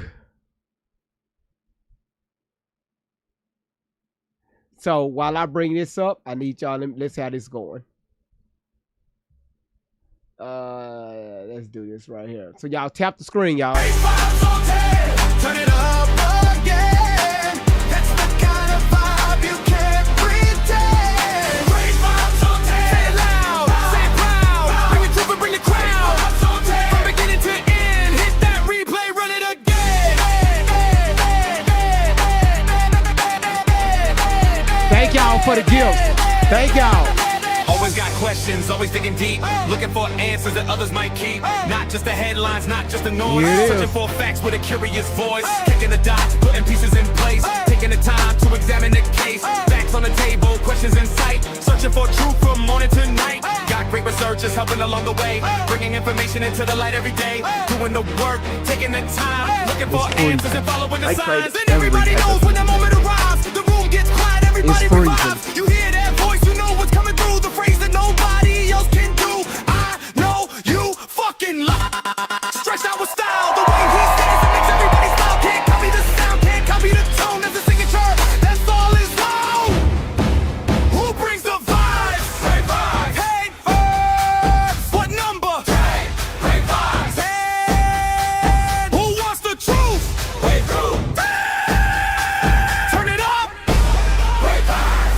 So while I bring this up, I need y'all, let's see how this is going. Let's do this right here. So y'all tap the screen, y'all. Turn it up again. That's the kind of vibe you can't pretend. Raise vibes on 10. Say it loud, say it proud. Bring it to it, bring the crowd. From beginning to end, hit that replay, run it again. Thank y'all for the gifts. Thank y'all. Always got questions, always digging deep, looking for answers that others might keep. Not just the headlines, not just the noise. Searching for facts with a curious voice. Kicking the dots, putting pieces in place. Taking the time to examine the case. Facts on the table, questions in sight. Searching for truth from morning to night. Got great researchers helping along the way. Bringing information into the light every day. Doing the work, taking the time. Looking for answers and following the signs. And everybody knows when that moment arrives. The room gets quiet, everybody revives. You hear that voice, you know what's coming through. The phrase that nobody else can do. I know you fucking lie. Stretch out with style, the way he says it makes everybody smile. Can't copy the sound, can't copy the tone. That's the signature, that's all is loud. Who brings the vibes? Great vibes. Hey, what number? Great vibes. And who wants the truth? Wait, truth. Turn it up. Great vibes.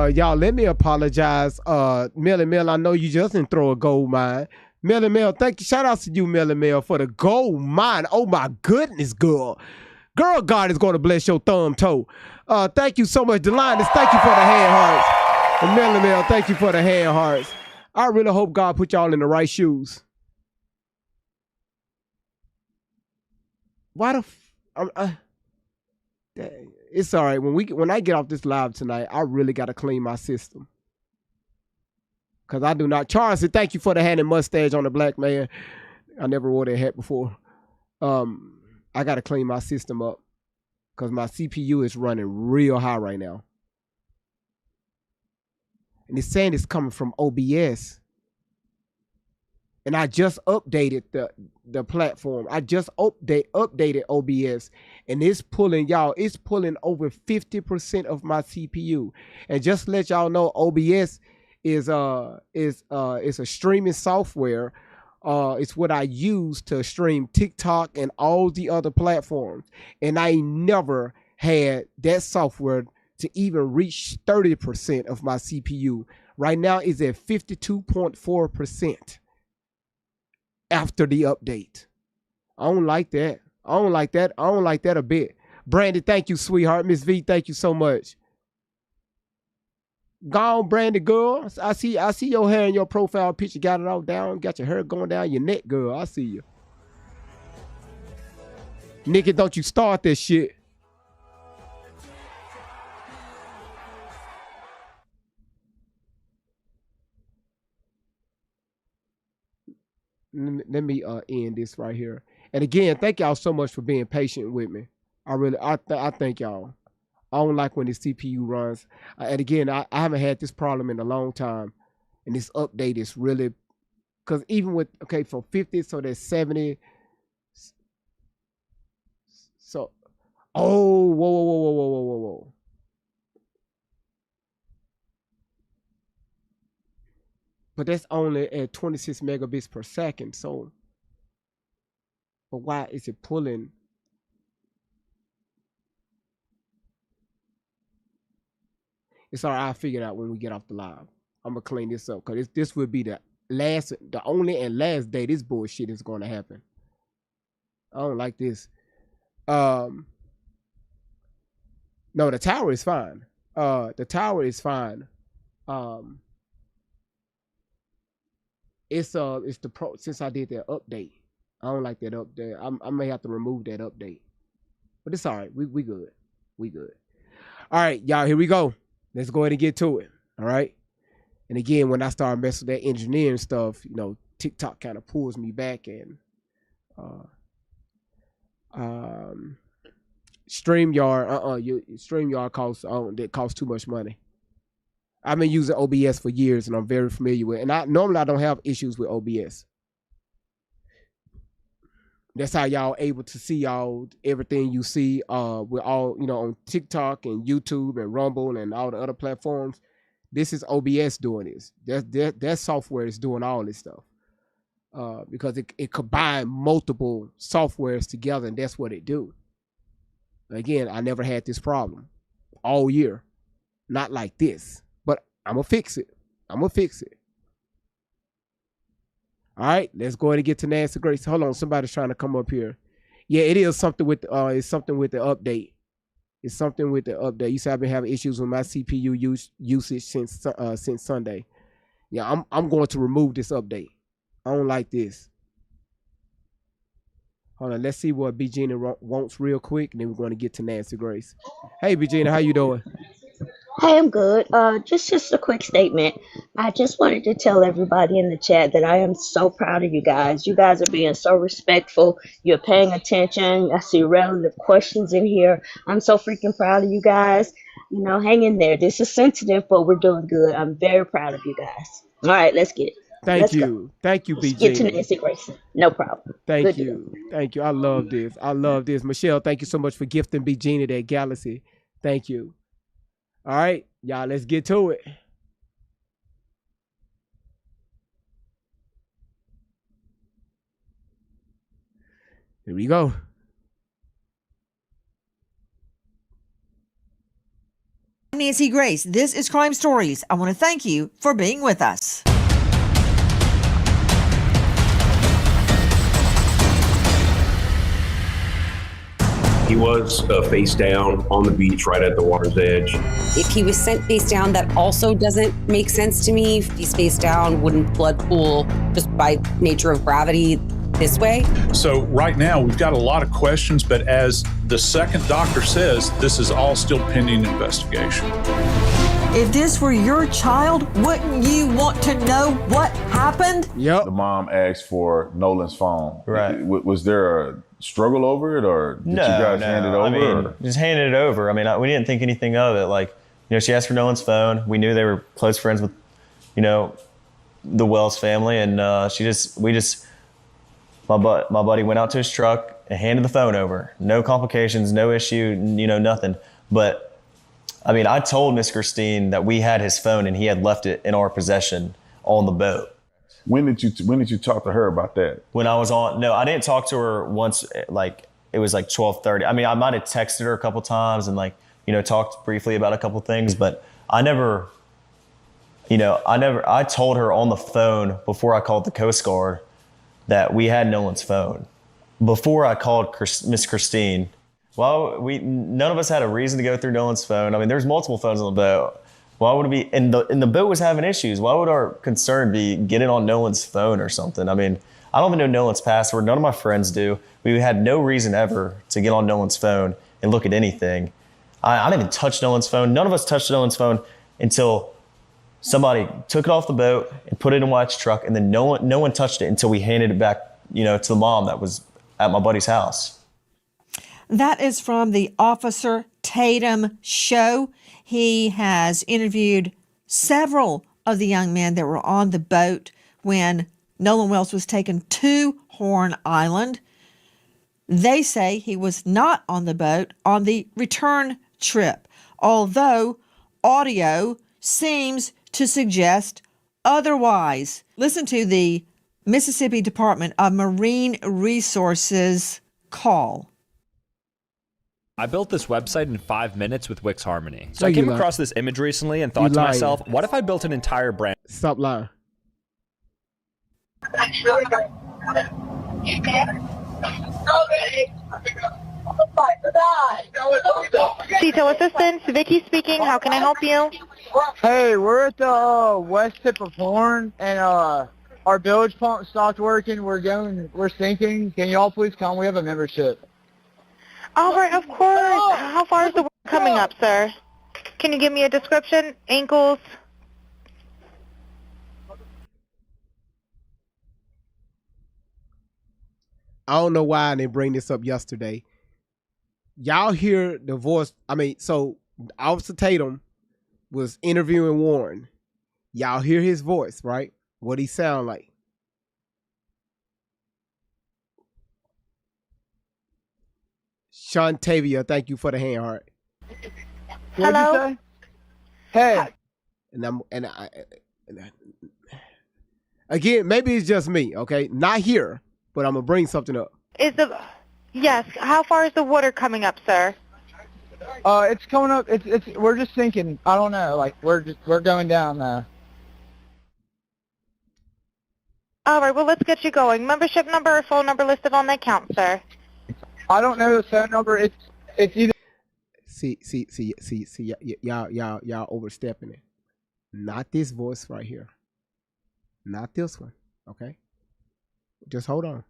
y'all, let me apologize. Melly Mel, I know you just didn't throw a gold mine. Melly Mel, thank you. Shout out to you, Melly Mel, for the gold mine. Oh my goodness, girl. Girl, God is going to bless your thumb toe. Thank you so much. Delines, thank you for the hand hearts. And Melly Mel, thank you for the hand hearts. I really hope God put y'all in the right shoes. Why the it's all right. When I get off this live tonight, I really got to clean my system. Because I do not. Charles said, thank you for the hand and mustache on the black man. I never wore that hat before. I got to clean my system up. Because my CPU is running real high right now. And it's saying it's coming from OBS. And I just updated the platform. I just updated OBS. And it's pulling, y'all, it's pulling over 50% of my CPU. And just to let y'all know, OBS is a streaming software. It's what I use to stream TikTok and all the other platforms. And I never had that software to even reach 30% of my CPU. Right now it's at 52.4%. After the update. I don't like that. I don't like that. I don't like that a bit. Brandy, thank you, sweetheart. Miss V, thank you so much. Gone, Brandy, girl. I see your hair in your profile picture. Got it all down. Got your hair going down your neck, girl. I see you. Nikki, don't you start this shit. Let me end this right here. And again, thank y'all so much for being patient with me. I thank y'all. I don't like when the CPU runs. And again, I haven't had this problem in a long time. And this update is really, because even with, okay, from 50, so there's 70. So, oh, whoa. But that's only at 26 megabits per second. So, but why is it pulling? It's all right. I'll figure it out when we get off the live. I'm going to clean this up because this will be the only and last day this bullshit is going to happen. I don't like this. No, the tower is fine. The tower is fine. It's the pro since I did that update. I don't like that update. I may have to remove that update. But it's all right. We good. We good. All right, y'all, here we go. Let's go ahead and get to it. All right. And again, when I start messing with that engineering stuff, TikTok kind of pulls me back and StreamYard costs too much money. I've been using OBS for years and I'm very familiar with it. And normally I don't have issues with OBS. That's how y'all able to see everything you see with all, on TikTok and YouTube and Rumble and all the other platforms. This is OBS doing this. That software is doing all this stuff. Because it combines multiple softwares together and that's what it do. Again, I never had this problem all year. Not like this. But I'm going to fix it. All right, let's go ahead and get to Nancy Grace. Hold on, somebody's trying to come up here. Yeah, it is something with it's something with the update. It's something with the update. You said I've been having issues with my CPU usage since Sunday. Yeah, I'm going to remove this update. I don't like this. Hold on, let's see what B. Gina wants real quick, and then we're going to get to Nancy Grace. Hey, B. Gina, how you doing? Hey, I'm good. Just a quick statement. I just wanted to tell everybody in the chat that I am so proud of you guys. You guys are being so respectful. You're paying attention. I see relative questions in here. I'm so freaking proud of you guys. Hang in there. This is sensitive, but we're doing good. I'm very proud of you guys. All right, let's get it. Thank you, B. Get to Gina. Nancy Grayson. No problem. Thank Good you. I love this. Michelle, thank you so much for gifting B. Gina that Galaxy. Thank you. All right, y'all, let's get to it. Here we go. Nancy Grace. This is Crime Stories. I want to thank you for being with us. He was face down on the beach right at the water's edge. If he was sent face down, that also doesn't make sense to me. If he's face down, wouldn't blood pool just by nature of gravity this way? So right now we've got a lot of questions, but as the second doctor says, this is all still pending investigation. If this were your child, wouldn't you want to know what happened? The mom asked for Nolan's phone. Right. Was there a struggle over it, or did you guys hand it over? I mean, just handed it over. I mean, we didn't think anything of it. Like, she asked for Nolan's phone. We knew they were close friends with, the Wells family, and my buddy went out to his truck and handed the phone over. No complications, no issue, nothing. But I mean, I told Miss Christine that we had his phone and he had left it in our possession on the boat. When did you talk to her about that? When I was I didn't talk to her once. Like, it was like 12:30. I mean, I might have texted her a couple times and talked briefly about a couple things, but I told her on the phone before I called the Coast Guard that we had Nolan's phone. Before I called Miss Christine, none of us had a reason to go through Nolan's phone. I mean, there's multiple phones on the boat. Why would it be? And the boat was having issues. Why would our concern be getting on Nolan's phone or something? I mean, I don't even know Nolan's password. None of my friends do. We had no reason ever to get on Nolan's phone and look at anything. I didn't even touch Nolan's phone. None of us touched Nolan's phone until somebody took it off the boat and put it in White's truck, and then no one touched it until we handed it back, to the mom that was at my buddy's house. That is from the Officer Tatum show. He has interviewed several of the young men that were on the boat when Nolan Wells was taken to Horn Island. They say he was not on the boat on the return trip, although audio seems to suggest otherwise. Listen to the Mississippi Department of Marine Resources call. I built this website in 5 minutes with Wix Harmony. So I came across this image recently and thought to myself, what if I built an entire brand? Stop lying. Detail assistance, Vicky speaking. How can I help you? Hey, we're at the west tip of Horn, and our bilge pump stopped working. We're sinking. Can y'all please come? We have a membership. All right, of course. How far is the work coming up, sir? Can you give me a description? Ankles? I don't know why I didn't bring this up yesterday. Y'all hear the voice. So Officer Tatum was interviewing Warren. Y'all hear his voice, right? What he sound like? Shantavia, thank you for the hand heart. What'd you say? Hey. Again, maybe it's just me, okay? Not here, but I'm gonna bring something up. Yes. How far is the water coming up, sir? It's coming up. We're just sinking. I don't know. Like we're going down now. All right. Well, let's get you going. Membership number or phone number listed on the account, sir. I don't know the phone number. It's either. See, y'all overstepping it. Not this voice right here. Not this one. Okay. Just hold on.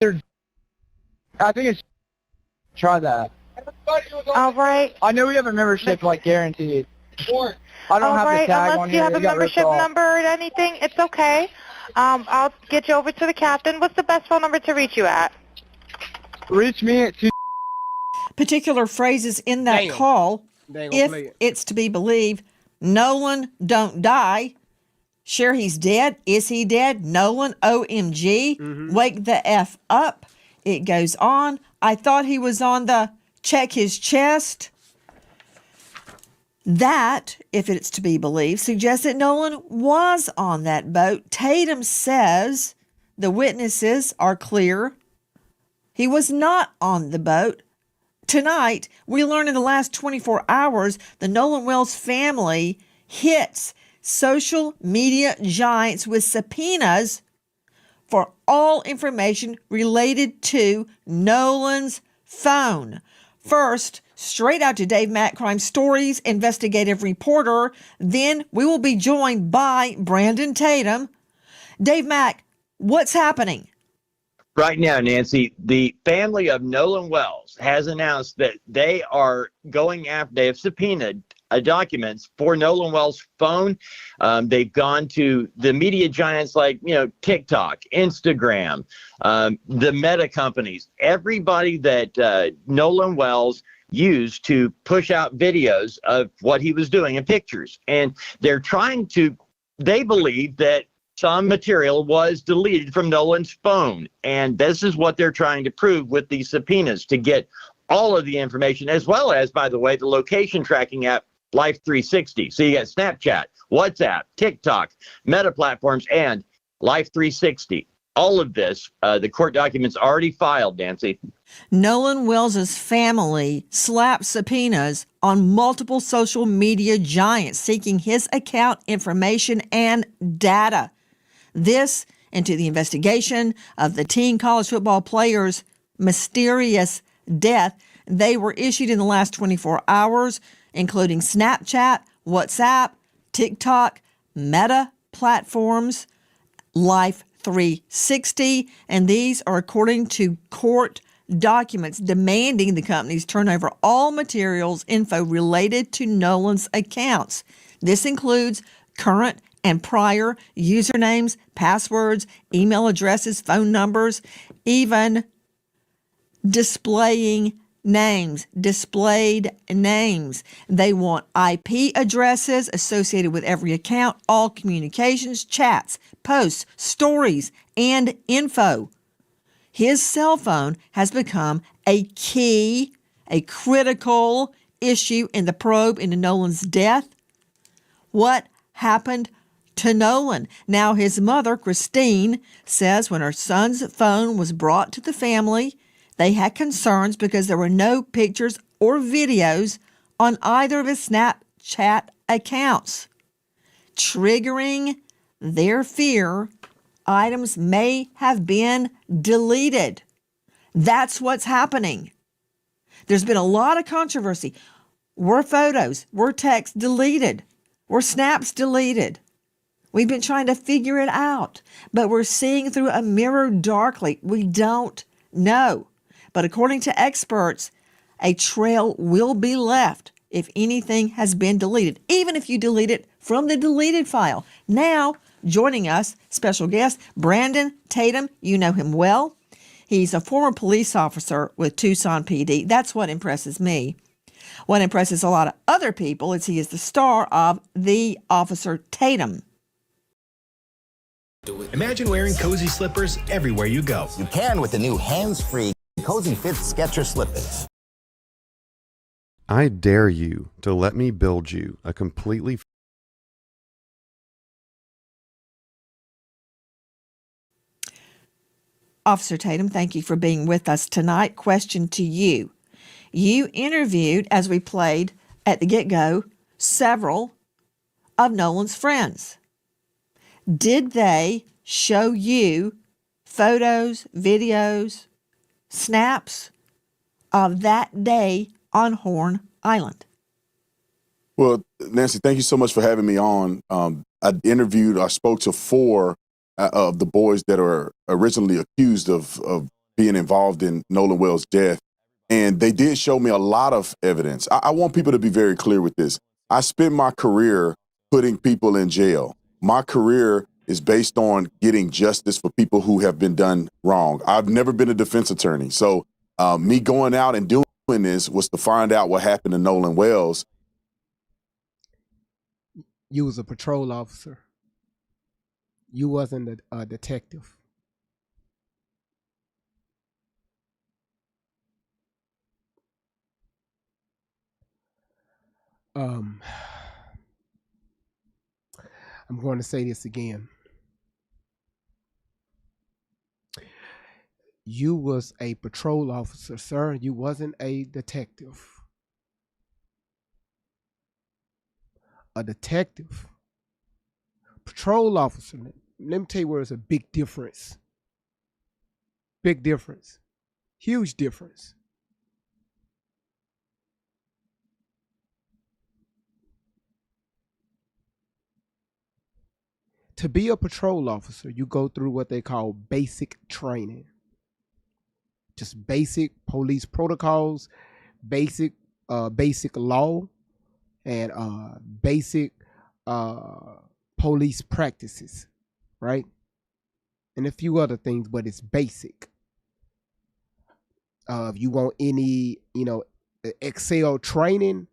I think it's. Try that. All right. I know we have a membership, guaranteed. I don't have the tag on here. Unless you have a membership off. number or anything, it's okay. I'll get you over to the captain. What's the best phone number to reach you at? Reach me at 2. Particular phrases in that call, if it's to be believed, Nolan don't die. Sure, he's dead. Is he dead? Nolan, OMG. Wake the F up. It goes on. I thought he was on the check his chest. That, if it's to be believed, suggests that Nolan was on that boat. Tatum says the witnesses are clear. He was not on the boat. Tonight, we learn in the last 24 hours, the Nolan Wells family hits social media giants with subpoenas for all information related to Nolan's phone. First, straight out to Dave Mack, Crime Stories investigative reporter. Then we will be joined by Brandon Tatum. Dave Mack, what's happening? Right now, Nancy, the family of Nolan Wells has announced that they are going after, they have subpoenaed documents for Nolan Wells' phone. They've gone to the media giants like, TikTok, Instagram, the Meta companies, everybody that Nolan Wells used to push out videos of what he was doing and pictures. And they're they believe that some material was deleted from Nolan's phone. And this is what they're trying to prove with these subpoenas, to get all of the information, as well as, by the way, the location tracking app Life 360. So you got Snapchat, WhatsApp, TikTok, Meta platforms, and Life 360. All of this, the court documents already filed, Nancy. Nolan Wells' family slapped subpoenas on multiple social media giants seeking his account information and data. This into the investigation of the teen college football player's mysterious death. They were issued in the last 24 hours, including Snapchat, WhatsApp, TikTok, Meta platforms, Life 360, and these are according to court documents demanding the companies turn over all materials info related to Nolan's accounts. This includes current and prior usernames, passwords, email addresses, phone numbers, even displayed names. They want IP addresses associated with every account, all communications, chats, posts, stories, and info. His cell phone has become a critical issue in the probe into Nolan's death. What happened to Nolan? Now, his mother, Christine, says when her son's phone was brought to the family, they had concerns because there were no pictures or videos on either of his Snapchat accounts. Triggering their fear, items may have been deleted. That's what's happening. There's been a lot of controversy. Were photos, were texts deleted? Were snaps deleted? We've been trying to figure it out, but we're seeing through a mirror darkly. We don't know. But according to experts, a trail will be left if anything has been deleted, even if you delete it from the deleted file. Now, joining us, special guest, Brandon Tatum. You know him well. He's a former police officer with Tucson PD. That's what impresses me. What impresses a lot of other people is he is the star of The Officer Tatum. Imagine wearing cozy slippers everywhere you go. You can with the new hands-free Cozy Fit Sketcher slippers. I dare you to let me build you a completely Officer Tatum, thank you for being with us tonight. Question to you. You interviewed, as we played at the get-go, several of Nolan's friends. Did they show you photos, videos, snaps of that day on Horn Island? Well, Nancy, thank you so much for having me on. I spoke to 4 of the boys that are originally accused of being involved in Nolan Wells' death. And they did show me a lot of evidence. I want people to be very clear with this. I spent my career putting people in jail. My career is based on getting justice for people who have been done wrong. I've never been a defense attorney. So me going out and doing this was to find out what happened to Nolan Wells. You was a patrol officer. You wasn't a detective. I'm going to say this again. You was a patrol officer, sir. You wasn't a detective. A detective. Patrol officer. Let me tell you where it's a big difference. Big difference. Huge difference. To be a patrol officer, you go through what they call basic training. Just basic police protocols, basic basic law, and basic police practices, right? And a few other things, but it's basic. If you want any, Excel training,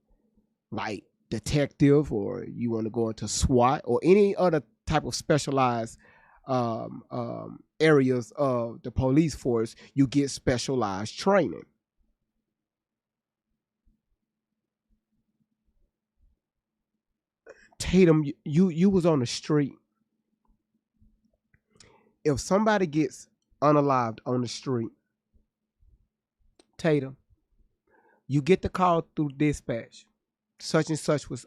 like detective, or you want to go into SWAT or any other type of specialized areas of the police force, you get specialized training. Tatum, you was on the street. If somebody gets unalived on the street, Tatum, you get the call through dispatch. Such and such was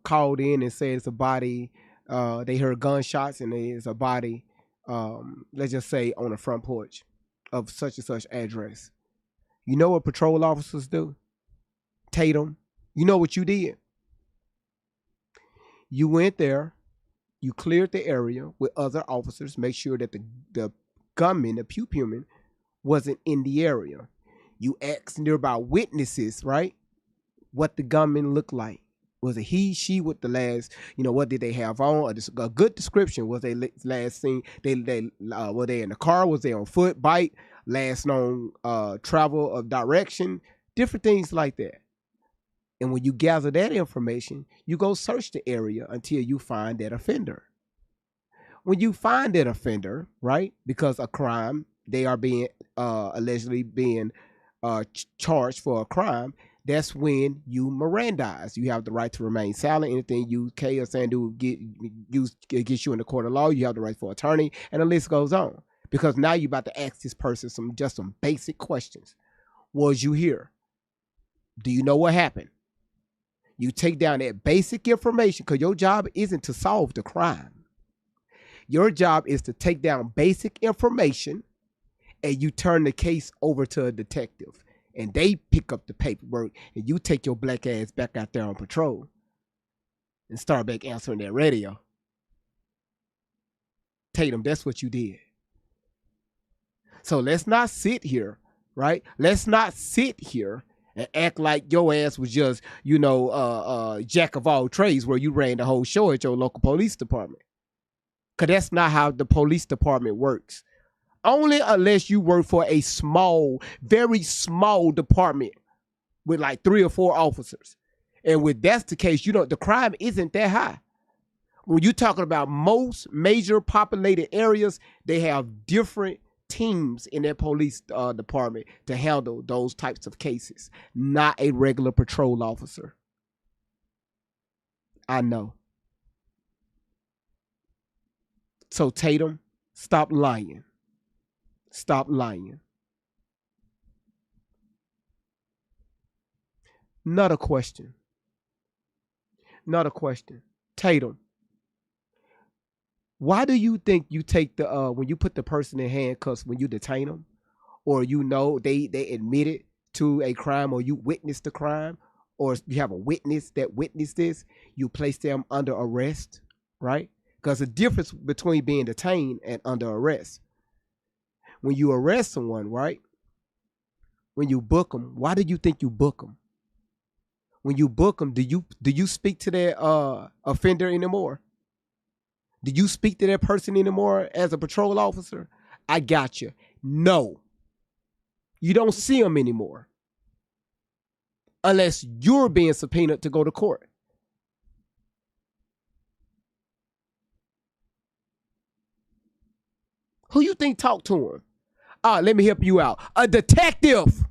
called in and said it's a body. They heard gunshots and there's a body. Let's just say on the front porch of such and such address. You know what patrol officers do? Tatum, you know what you did? You went there, you cleared the area with other officers, make sure that the gunman, the puman, wasn't in the area. You asked nearby witnesses, right, what the gunman looked like. Was it he, she, with the last, what did they have on? A good description. Was they last seen? Were they in the car? Was they on foot, bike, last known travel of direction? Different things like that. And when you gather that information, you go search the area until you find that offender. When you find that offender, right, because a crime, they are being allegedly being charged for a crime, that's when you Mirandize. You have the right to remain silent. Anything you K or Sandu gets you in the court of law. You have the right for attorney, and the list goes on. Because now you're about to ask this person some basic questions. Was you here? Do you know what happened? You take down that basic information, because your job isn't to solve the crime. Your job is to take down basic information, and you turn the case over to a detective, and they pick up the paperwork, and you take your black ass back out there on patrol and start back answering that radio. Tatum, that's what you did. So let's not sit here, right? Let's not sit here and act like your ass was just, jack of all trades, where you ran the whole show at your local police department. Because that's not how the police department works. Only unless you work for a small, very small department with like 3 or 4 officers. And when that's the case, the crime isn't that high. When you're talking about most major populated areas, they have different teams in their police department to handle those types of cases, not a regular patrol officer. I know. So Tatum, stop lying. Stop lying. Another question. Tatum, why do you think you take the when you put the person in handcuffs, when you detain them, or they admitted to a crime, or you witnessed the crime, or you have a witness that witnessed this, you place them under arrest, right? Because the difference between being detained and under arrest. When you arrest someone, right? When you book them, why do you think you book them? When you book them, do you speak to that offender anymore? Do you speak to that person anymore as a patrol officer? I got you. No. You don't see them anymore. Unless you're being subpoenaed to go to court. Who you think talked to him? Let me help you out. A detective.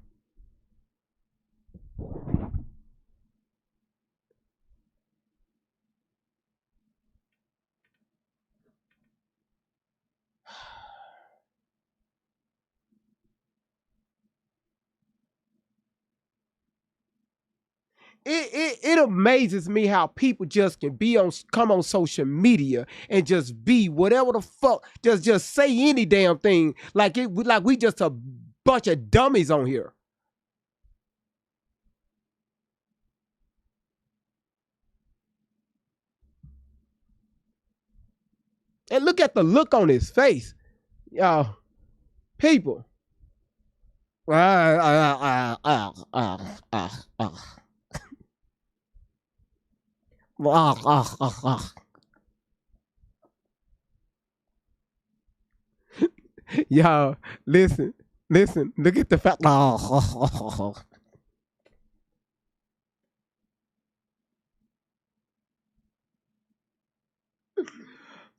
it amazes me how people just can come on social media and just be whatever the fuck, just say any damn thing like we just a bunch of dummies on here. And look at the look on his face. Y'all, people. Y'all, listen, look at the fact.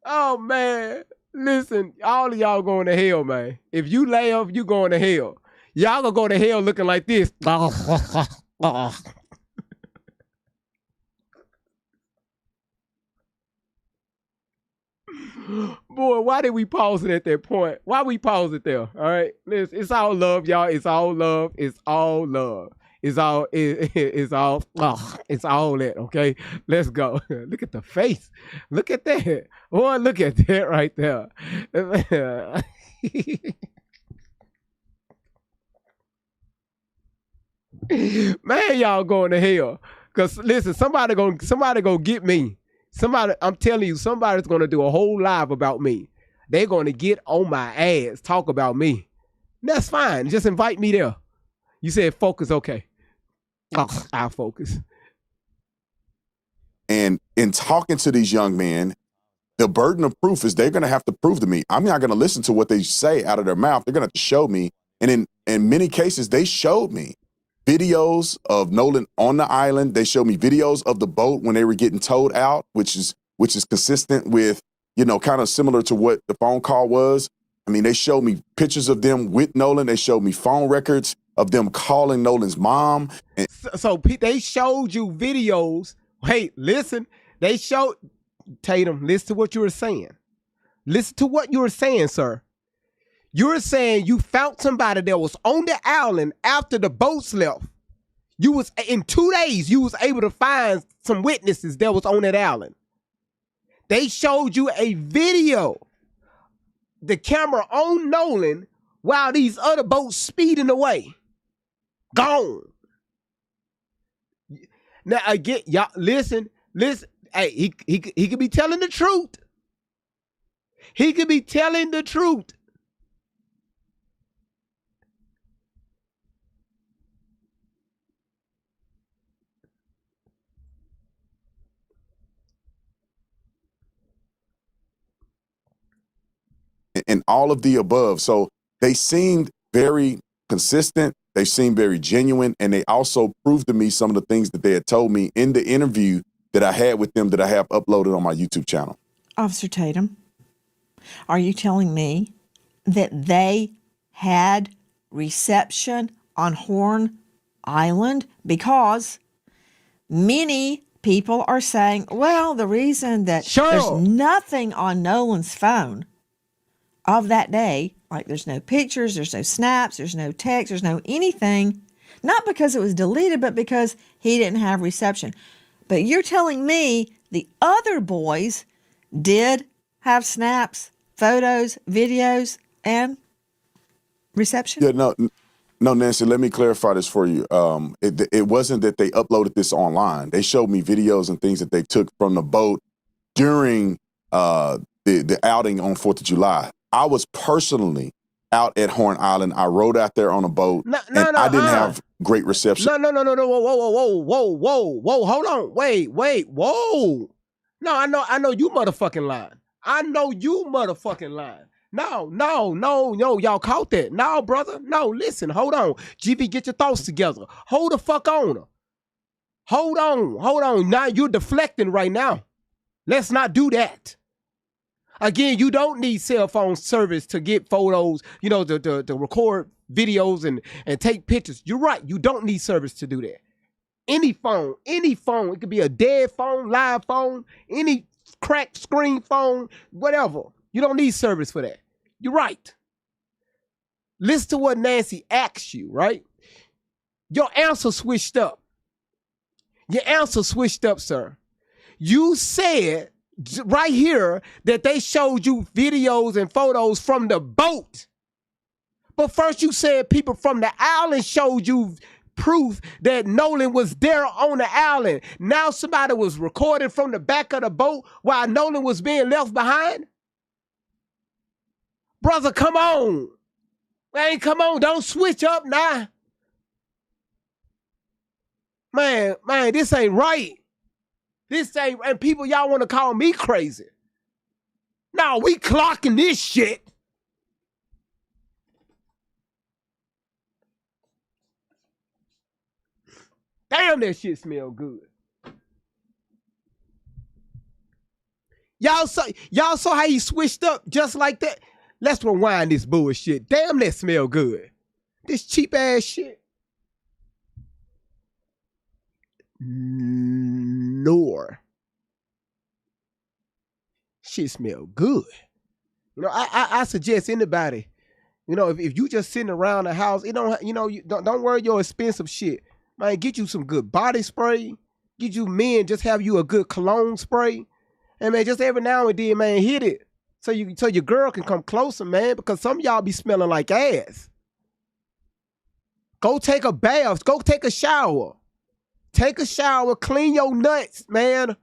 Oh man, listen, all of y'all going to hell, man. If you lay off, you going to hell. Y'all gonna go to hell looking like this. Boy, why did we pause it at that point? Why we pause it there? All right, listen, it's all love, y'all. It's all love. It's all love. It's all it's all that. Okay, let's go. Look at the face. Look at that. Boy, look at that right there. Man, y'all going to hell. Cause listen, somebody gonna get me. Somebody, I'm telling you, somebody's gonna do a whole live about me. They're gonna get on my ass, talk about me. That's fine. Just invite me there. You said focus, okay. I'll focus. And in talking to these young men, the burden of proof is they're going to have to prove to me. I'm not going to listen to what they say out of their mouth. They're going to have to show me. And in many cases, they showed me videos of Nolan on the island. They showed me videos of the boat when they were getting towed out, which is consistent with, kind of similar to what the phone call was. I mean, they showed me pictures of them with Nolan. They showed me phone records of them calling Nolan's mom. And so they showed you videos. Hey, listen, they showed Tatum, listen to what you were saying. Listen to what you were saying, sir. You were saying you found somebody that was on the island after the boats left. You was in 2 days, you was able to find some witnesses that was on that island. They showed you a video, the camera on Nolan while these other boats speeding away. Gone. Now again, y'all listen. Hey, he could be telling the truth. He could be telling the truth. and all of the above. So they seemed very consistent. They seemed very genuine. And they also proved to me some of the things that they had told me in the interview that I had with them that I have uploaded on my YouTube channel. Officer Tatum, are you telling me that they had reception on Horn Island? Because many people are saying, well, the reason that there's nothing on Nolan's phone of that day, like there's no pictures, there's no snaps, there's no text, there's no anything, not because it was deleted, but because he didn't have reception. But you're telling me the other boys did have snaps, photos, videos, and reception? Yeah, no, Nancy, let me clarify this for you. It wasn't that they uploaded this online. They showed me videos and things that they took from the boat during the outing on 4th of July. I was personally out at Horn Island. I rode out there on a boat, I didn't have great reception. No, whoa, hold on, wait, whoa. No, I know you motherfucking lying. I know you motherfucking lying. No, y'all caught that. No, brother, no, listen, hold on. GB, get your thoughts together. Hold the fuck on. Hold on. Now you're deflecting right now. Let's not do that. Again, you don't need cell phone service to get photos, to record videos and take pictures. You're right. You don't need service to do that. Any phone, it could be a dead phone, live phone, any cracked screen phone, whatever. You don't need service for that. You're right. Listen to what Nancy asked you, right? Your answer switched up. Your answer switched up, sir. You said right here that they showed you videos and photos from the boat. But first you said people from the island showed you proof that Nolan was there on the island. Now somebody was recording from the back of the boat while Nolan was being left behind? Brother, come on. Man, come on. Don't switch up now. Man, this ain't right. This ain't, and people, y'all want to call me crazy. No, we clocking this shit. Damn, that shit smell good. Y'all saw how he switched up just like that? Let's rewind this bullshit. Damn, that smell good. This cheap ass shit. Nor. Shit smell good. You know, I suggest anybody, you know, if you just sitting around the house, it don't, you know, you don't worry your expensive shit. Man, get you some good body spray. Get you men, just have you a good cologne spray. And man, just every now and then, man, hit it. So your girl can come closer, man, because some of y'all be smelling like ass. Go take a bath. Go take a shower. Take a shower. Clean your nuts, man.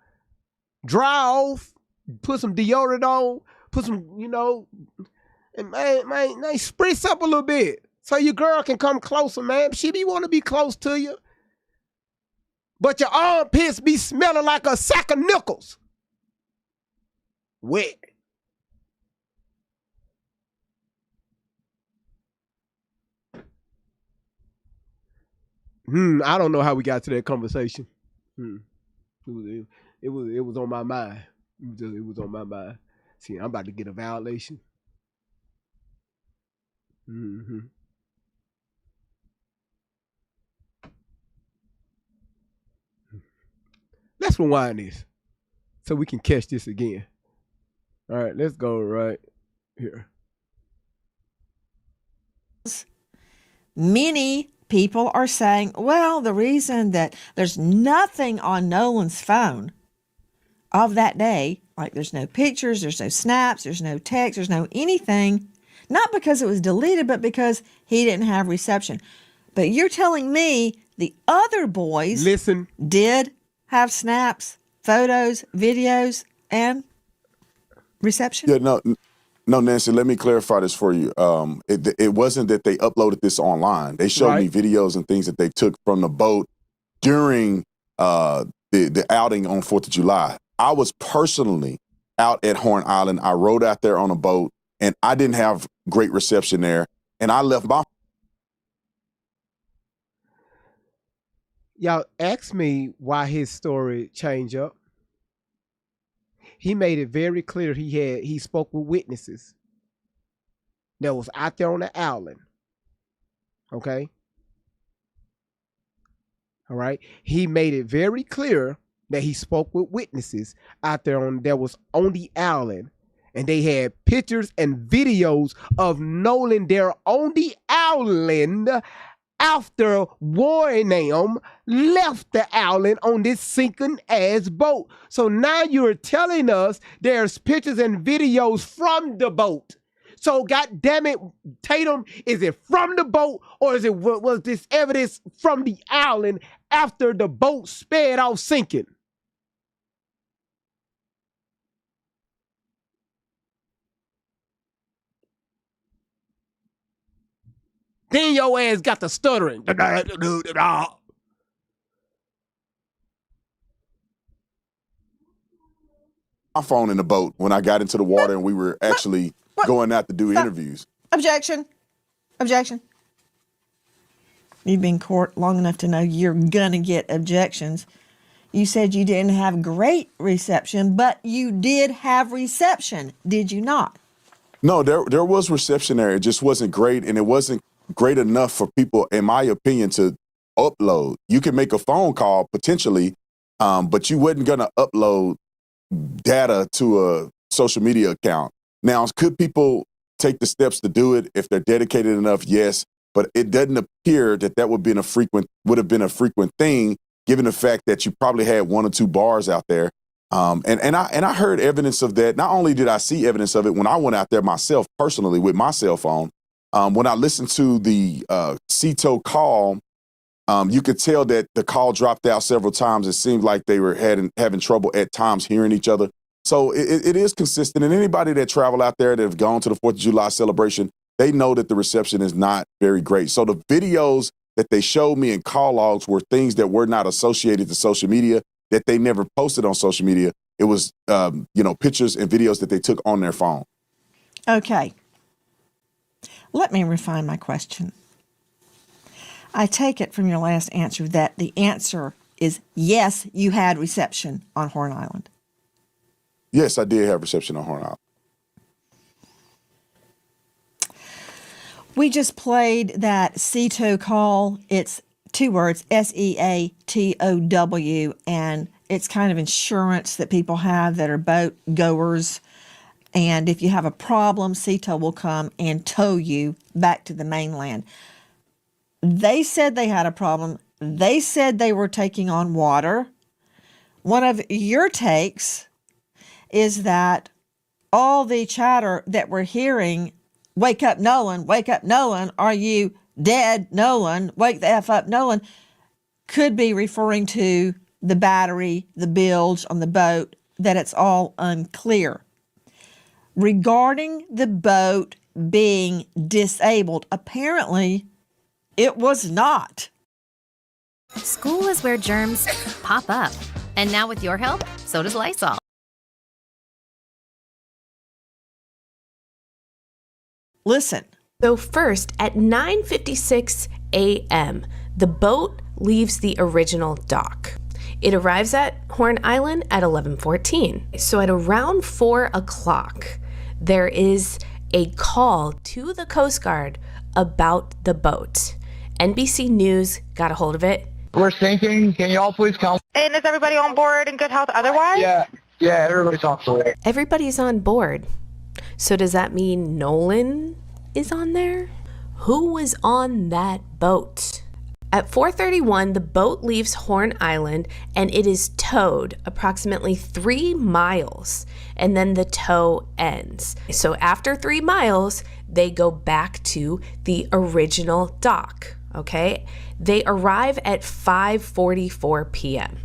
Dry off. Put some deodorant on. Put some, you know, and man, spritz up a little bit. So your girl can come closer, man. She be want to be close to you. But your armpits be smelling like a sack of nickels. Wet. I don't know how we got to that conversation. It was on my mind. It was on my mind. See, I'm about to get a violation. Let's rewind this so we can catch this again. All right, let's go right here. Many people are saying, well, the reason that there's nothing on Nolan's phone of that day, like there's no pictures, there's no snaps, there's no text, there's no anything, not because it was deleted, but because he didn't have reception. But you're telling me the other boys did have snaps, photos, videos, and reception? Yeah, no, Nancy, let me clarify this for you. It wasn't that they uploaded this online. They showed me videos and things that they took from the boat during the outing on 4th of July. I was personally out at Horn Island. I rode out there on a boat, and I didn't have great reception there. And I left my... Y'all ask me why his story changed up. He made it very clear he spoke with witnesses that was out there on the island. Okay? All right? He made it very clear that he spoke with witnesses out there that was on the island, and they had pictures and videos of Nolan there on the island after Warrenham left the island on this sinking ass boat. So now you're telling us there's pictures and videos from the boat. So God damn it, Tatum, is it from the boat, or was this evidence from the island after the boat sped off sinking? Then your ass got the stuttering. My phone in the boat when I got into the water and we were actually going out to do interviews. Objection. Objection. You've been in court long enough to know you're gonna get objections. You said you didn't have great reception, but you did have reception, did you not? No, there was reception there. It just wasn't great, and it wasn't great enough for people, in my opinion, to upload. You can make a phone call potentially, but you wasn't gonna upload data to a social media account. Now, could people take the steps to do it if they're dedicated enough? Yes, but it doesn't appear that would have been a frequent thing given the fact that you probably had 1 or 2 bars out there. And I heard evidence of that. Not only did I see evidence of it when I went out there myself personally with my cell phone, when I listened to the CETO call, you could tell that the call dropped out several times. It seemed like they were having trouble at times hearing each other. So it is consistent. And anybody that travel out there that have gone to the 4th of July celebration, they know that the reception is not very great. So the videos that they showed me in call logs were things that were not associated to social media, that they never posted on social media. It was, pictures and videos that they took on their phone. Okay. Let me refine my question. I take it from your last answer that the answer is yes, you had reception on Horn Island. Yes, I did have reception on Horn Island. We just played that CETO call. It's 2 words, SEATOW, and it's kind of insurance that people have that are boat goers. And if you have a problem, CETO will come and tow you back to the mainland. They said they had a problem. They said they were taking on water. One of your takes is that all the chatter that we're hearing, wake up, Nolan, are you dead, Nolan, wake the F up, Nolan, could be referring to the battery, the bilge on the boat, that it's all unclear. Regarding the boat being disabled, apparently it was not. School is where germs pop up. And now with your help, so does Lysol. Listen. So first, at 9:56 a.m., the boat leaves the original dock. It arrives at Horn Island at 11:14. So at around 4 o'clock, there is a call to the Coast Guard about the boat. NBC News got a hold of it. We're sinking. Can y'all please come? And is everybody on board in good health otherwise? Yeah, everybody's on board. Everybody's on board. So does that mean Nolan is on there? Who was on that boat? At 4:31, the boat leaves Horn Island and it is towed approximately 3 miles, and then the tow ends. So after 3 miles, they go back to the original dock, okay? They arrive at 5:44 p.m.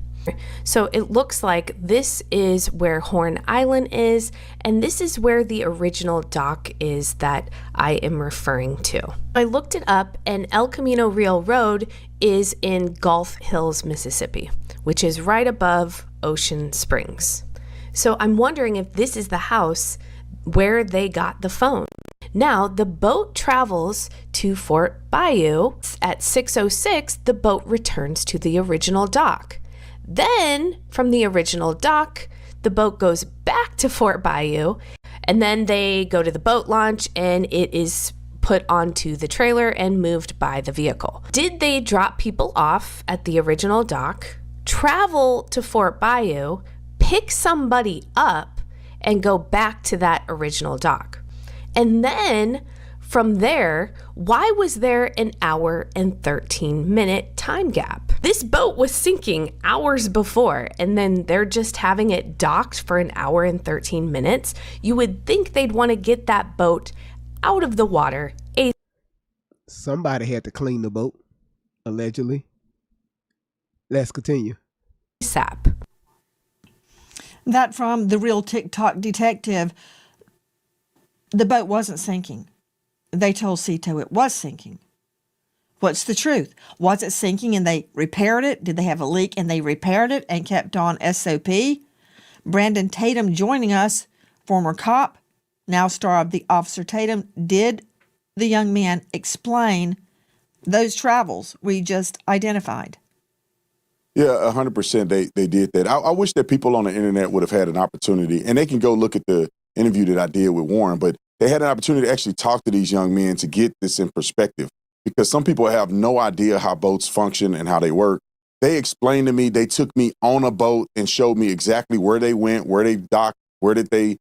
So it looks like this is where Horn Island is, and this is where the original dock is that I am referring to. I looked it up, and El Camino Real Road is in Gulf Hills, Mississippi, which is right above Ocean Springs. So I'm wondering if this is the house where they got the phone. Now, the boat travels to Fort Bayou. At 6:06, the boat returns to the original dock. Then, from the original dock, the boat goes back to Fort Bayou, and then they go to the boat launch, and it is put onto the trailer and moved by the vehicle. Did they drop people off at the original dock, travel to Fort Bayou, pick somebody up, and go back to that original dock? And then from there, why was there an hour and 13-minute time gap? This boat was sinking hours before, and then they're just having it docked for an hour and 13 minutes. You would think they'd want to get that boat out of the water. Somebody had to clean the boat, allegedly. Let's continue. ASAP. That from the Real TikTok Detective. The boat wasn't sinking. They told CETO it was sinking. What's the truth? Was it sinking and they repaired it? Did they have a leak and they repaired it and kept on SOP? Brandon Tatum joining us, former cop, now star of The Officer Tatum. Did the young man explain those travels we just identified? Yeah, 100% they did that. I wish that people on the internet would have had an opportunity, and they can go look at the interview that I did with Warren, but they had an opportunity to actually talk to these young men to get this in perspective, because some people have no idea how boats function and how they work. They explained to me, they took me on a boat and showed me exactly where they went, where they docked, where did they,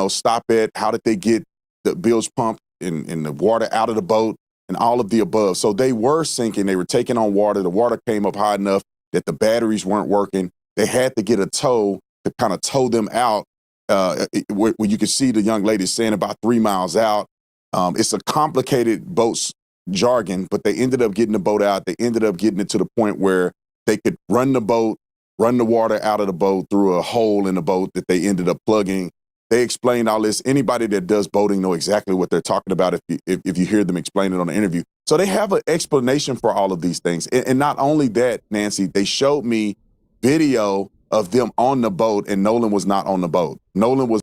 stop at, how did they get the bilge pump and the water out of the boat and all of the above. So they were sinking, they were taking on water, the water came up high enough that the batteries weren't working. They had to get a tow to kind of tow them out, where you could see the young lady saying about 3 miles out. It's a complicated boat's jargon, but they ended up getting the boat out. They ended up getting it to the point where they could run the boat, run the water out of the boat through a hole in the boat that they ended up plugging. They explained all this. Anybody that does boating know exactly what they're talking about if you hear them explain it on the interview. So they have an explanation for all of these things. And not only that, Nancy, they showed me video of them on the boat, and Nolan was not on the boat. Nolan was.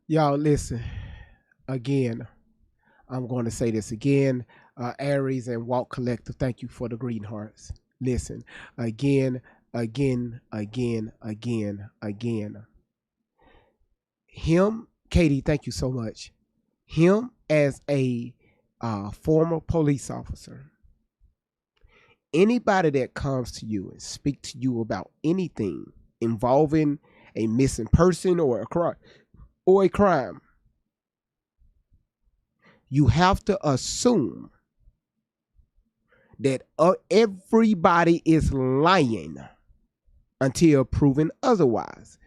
Y'all listen, again, I'm going to say this again. Aries and Walk Collective, thank you for the green hearts. Listen, again. Him, Katie, thank you so much. Him as a former police officer, anybody that comes to you and speak to you about anything involving a missing person or a crime, you have to assume that everybody is lying until proven otherwise.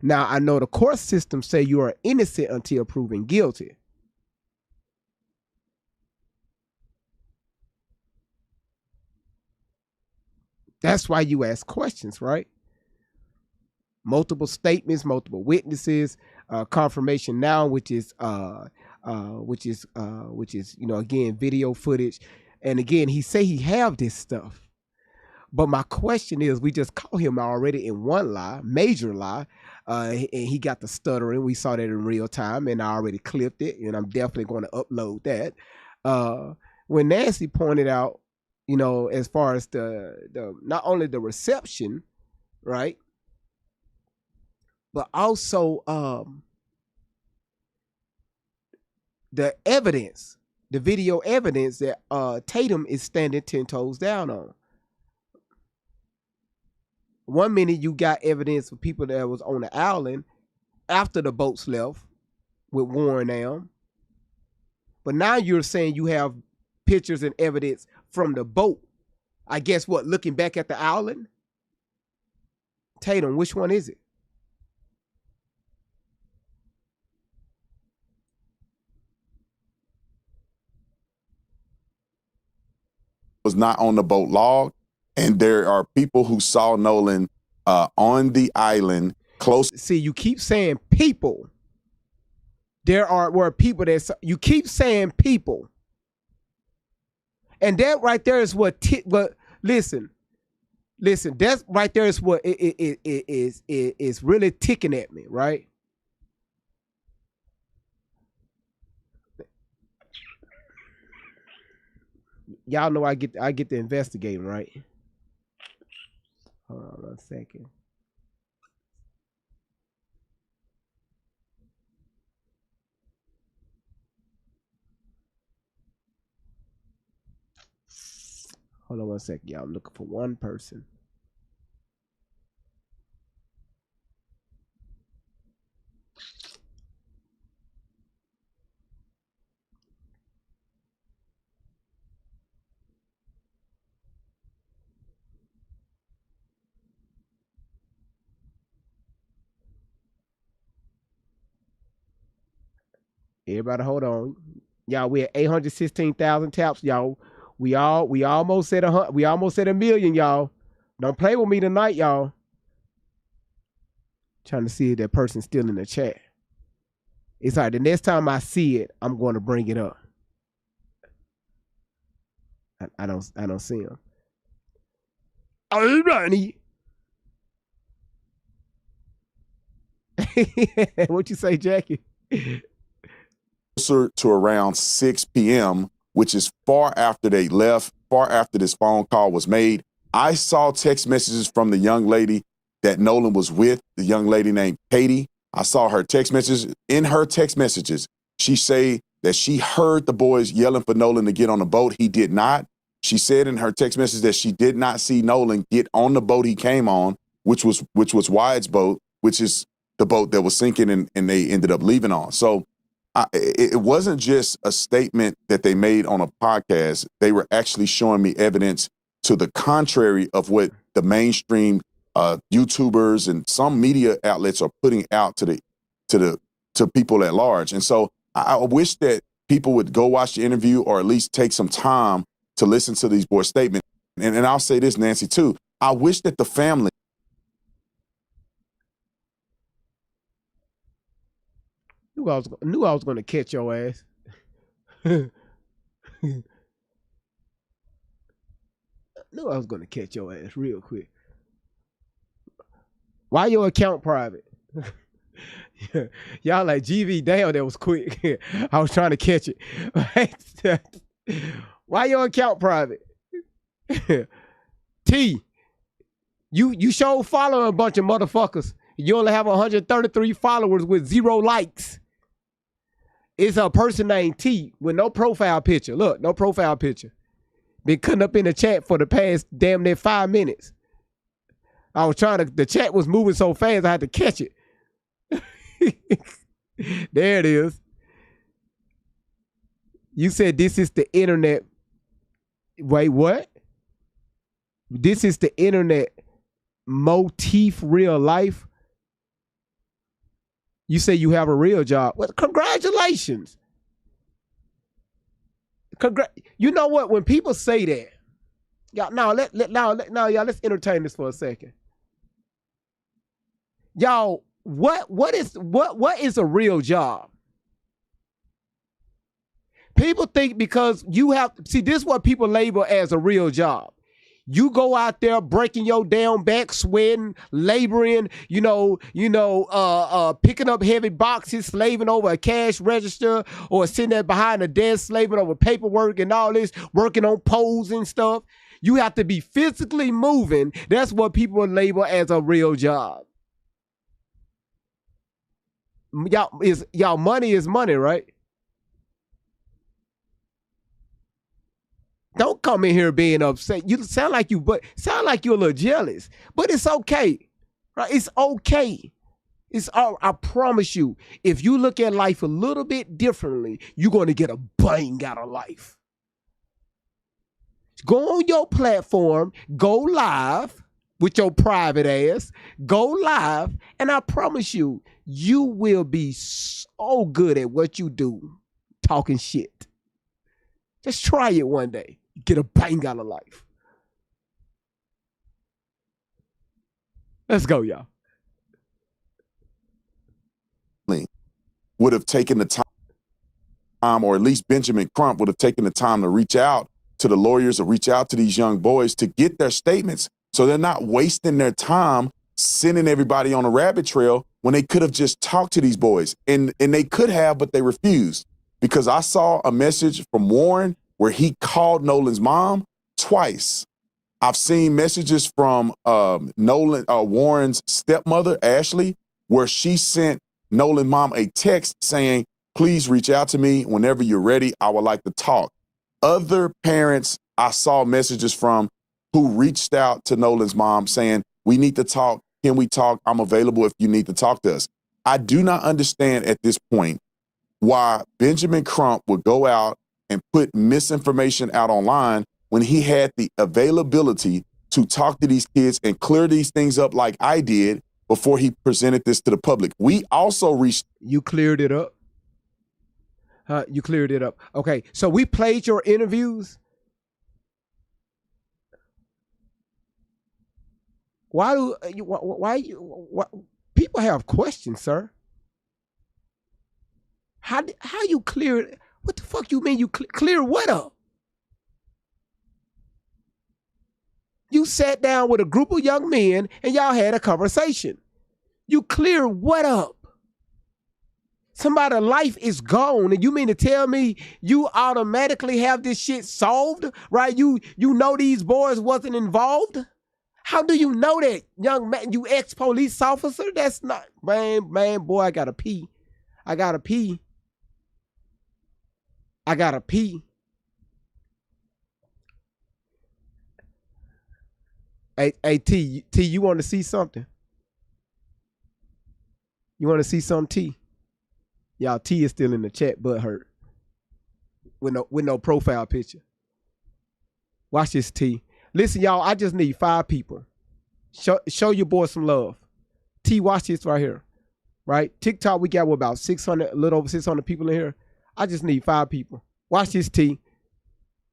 Now, I know the court system say you are innocent until proven guilty. That's why you ask questions, right? Multiple statements, multiple witnesses, confirmation now, which is again video footage. And again, he say he have this stuff. But my question is, we just caught him already in one lie, major lie. And he got the stuttering. We saw that in real time, and I already clipped it, and I'm definitely going to upload that. When Nancy pointed out, as far as the not only the reception, right, but also the evidence, the video evidence that Tatum is standing 10 toes down on. One minute you got evidence of people that was on the island after the boats left with Warren Am. But now you're saying you have pictures and evidence from the boat. I guess what, looking back at the island? Tatum, which one is it? Was not on the boat log. And there are people who saw Nolan on the island close. See, you keep saying people. Were people that you keep saying people. And that right there is what, but listen, that's right there is what is really ticking at me, right? Y'all know I get the investigating, right? Hold on 1 second. Hold on 1 second, y'all. I'm looking for one person. Everybody hold on. Y'all, we at 816,000 taps, y'all. We almost at a million, y'all. Don't play with me tonight, y'all. Trying to see if that person's still in the chat. It's all right. The next time I see it, I'm going to bring it up. I don't see him. Oh, Ronnie. What you say, Jackie? Closer to around 6 p.m., which is far after they left, far after this phone call was made. I saw text messages from the young lady that Nolan was with, the young lady named Katie. I saw her text messages. In her text messages, she say that she heard the boys yelling for Nolan to get on the boat. He did not. She said in her text message that she did not see Nolan get on the boat he came on, which was Wyatt's boat, which is the boat that was sinking and they ended up leaving on. So it wasn't just a statement that they made on a podcast. They were actually showing me evidence to the contrary of what the mainstream YouTubers and some media outlets are putting out to people at large. And so I wish that people would go watch the interview or at least take some time to listen to these boys' statements. And I'll say this, Nancy, too. I wish that the family. Knew I was going to catch your ass. Knew I was going to catch your ass real quick. Why your account private? Y'all like, GV, damn, that was quick. I was trying to catch it. Why your account private? T, you show following a bunch of motherfuckers. You only have 133 followers with 0 likes. It's a person named T with no profile picture. Look, no profile picture. Been cutting up in the chat for the past damn near 5 minutes. I was the chat was moving so fast I had to catch it. There it is. You said this is the internet. Wait, what? This is the internet motif real life? You say you have a real job. Well, congratulations. You know what? When people say that, y'all, y'all, let's entertain this for a second. Y'all, what is a real job? People think because you have, see, this is what people label as a real job. You go out there breaking your damn back, sweating, laboring, picking up heavy boxes, slaving over a cash register, or sitting there behind a desk, slaving over paperwork and all this, working on poles and stuff. You have to be physically moving. That's what people label as a real job. Y'all money is money, right? Don't come in here being upset. You sound like you're a little jealous, but it's okay, right? It's okay. I promise you, if you look at life a little bit differently, you're going to get a bang out of life. Go on your platform, go live with your private ass, go live, and I promise you, you will be so good at what you do, talking shit. Just try it one day. Get a bang out of life. Let's go, y'all. Would have taken the time, or at least Benjamin Crump would have taken the time to reach out to the lawyers or reach out to these young boys to get their statements so they're not wasting their time sending everybody on a rabbit trail when they could have just talked to these boys. And they could have, but they refused. Because I saw a message from Warren where he called Nolan's mom twice. I've seen messages from Warren's stepmother, Ashley, where she sent Nolan's mom a text saying, please reach out to me whenever you're ready. I would like to talk. Other parents I saw messages from who reached out to Nolan's mom saying, we need to talk. Can we talk? I'm available if you need to talk to us. I do not understand at this point why Benjamin Crump would go out and put misinformation out online when he had the availability to talk to these kids and clear these things up like I did before he presented this to the public. We also reached... You cleared it up? You cleared it up. Okay, so we played your interviews. Why people have questions, sir? How you clear it? What the fuck you mean you clear what up? You sat down with a group of young men and y'all had a conversation. You clear what up? Somebody's life is gone, and you mean to tell me you automatically have this shit solved, right? You know these boys wasn't involved? How do you know that, young man? You ex-police officer? That's not, man, boy, I gotta pee. I gotta pee. Hey, T, you want to see something? You want to see something, T? Y'all, T is still in the chat, but hurt. With no profile picture. Watch this, T. Listen, y'all, I just need 5 people. Show your boy some love. T, watch this right here. Right? TikTok, we got about 600, a little over 600 people in here. I just need 5 people. Watch this, T.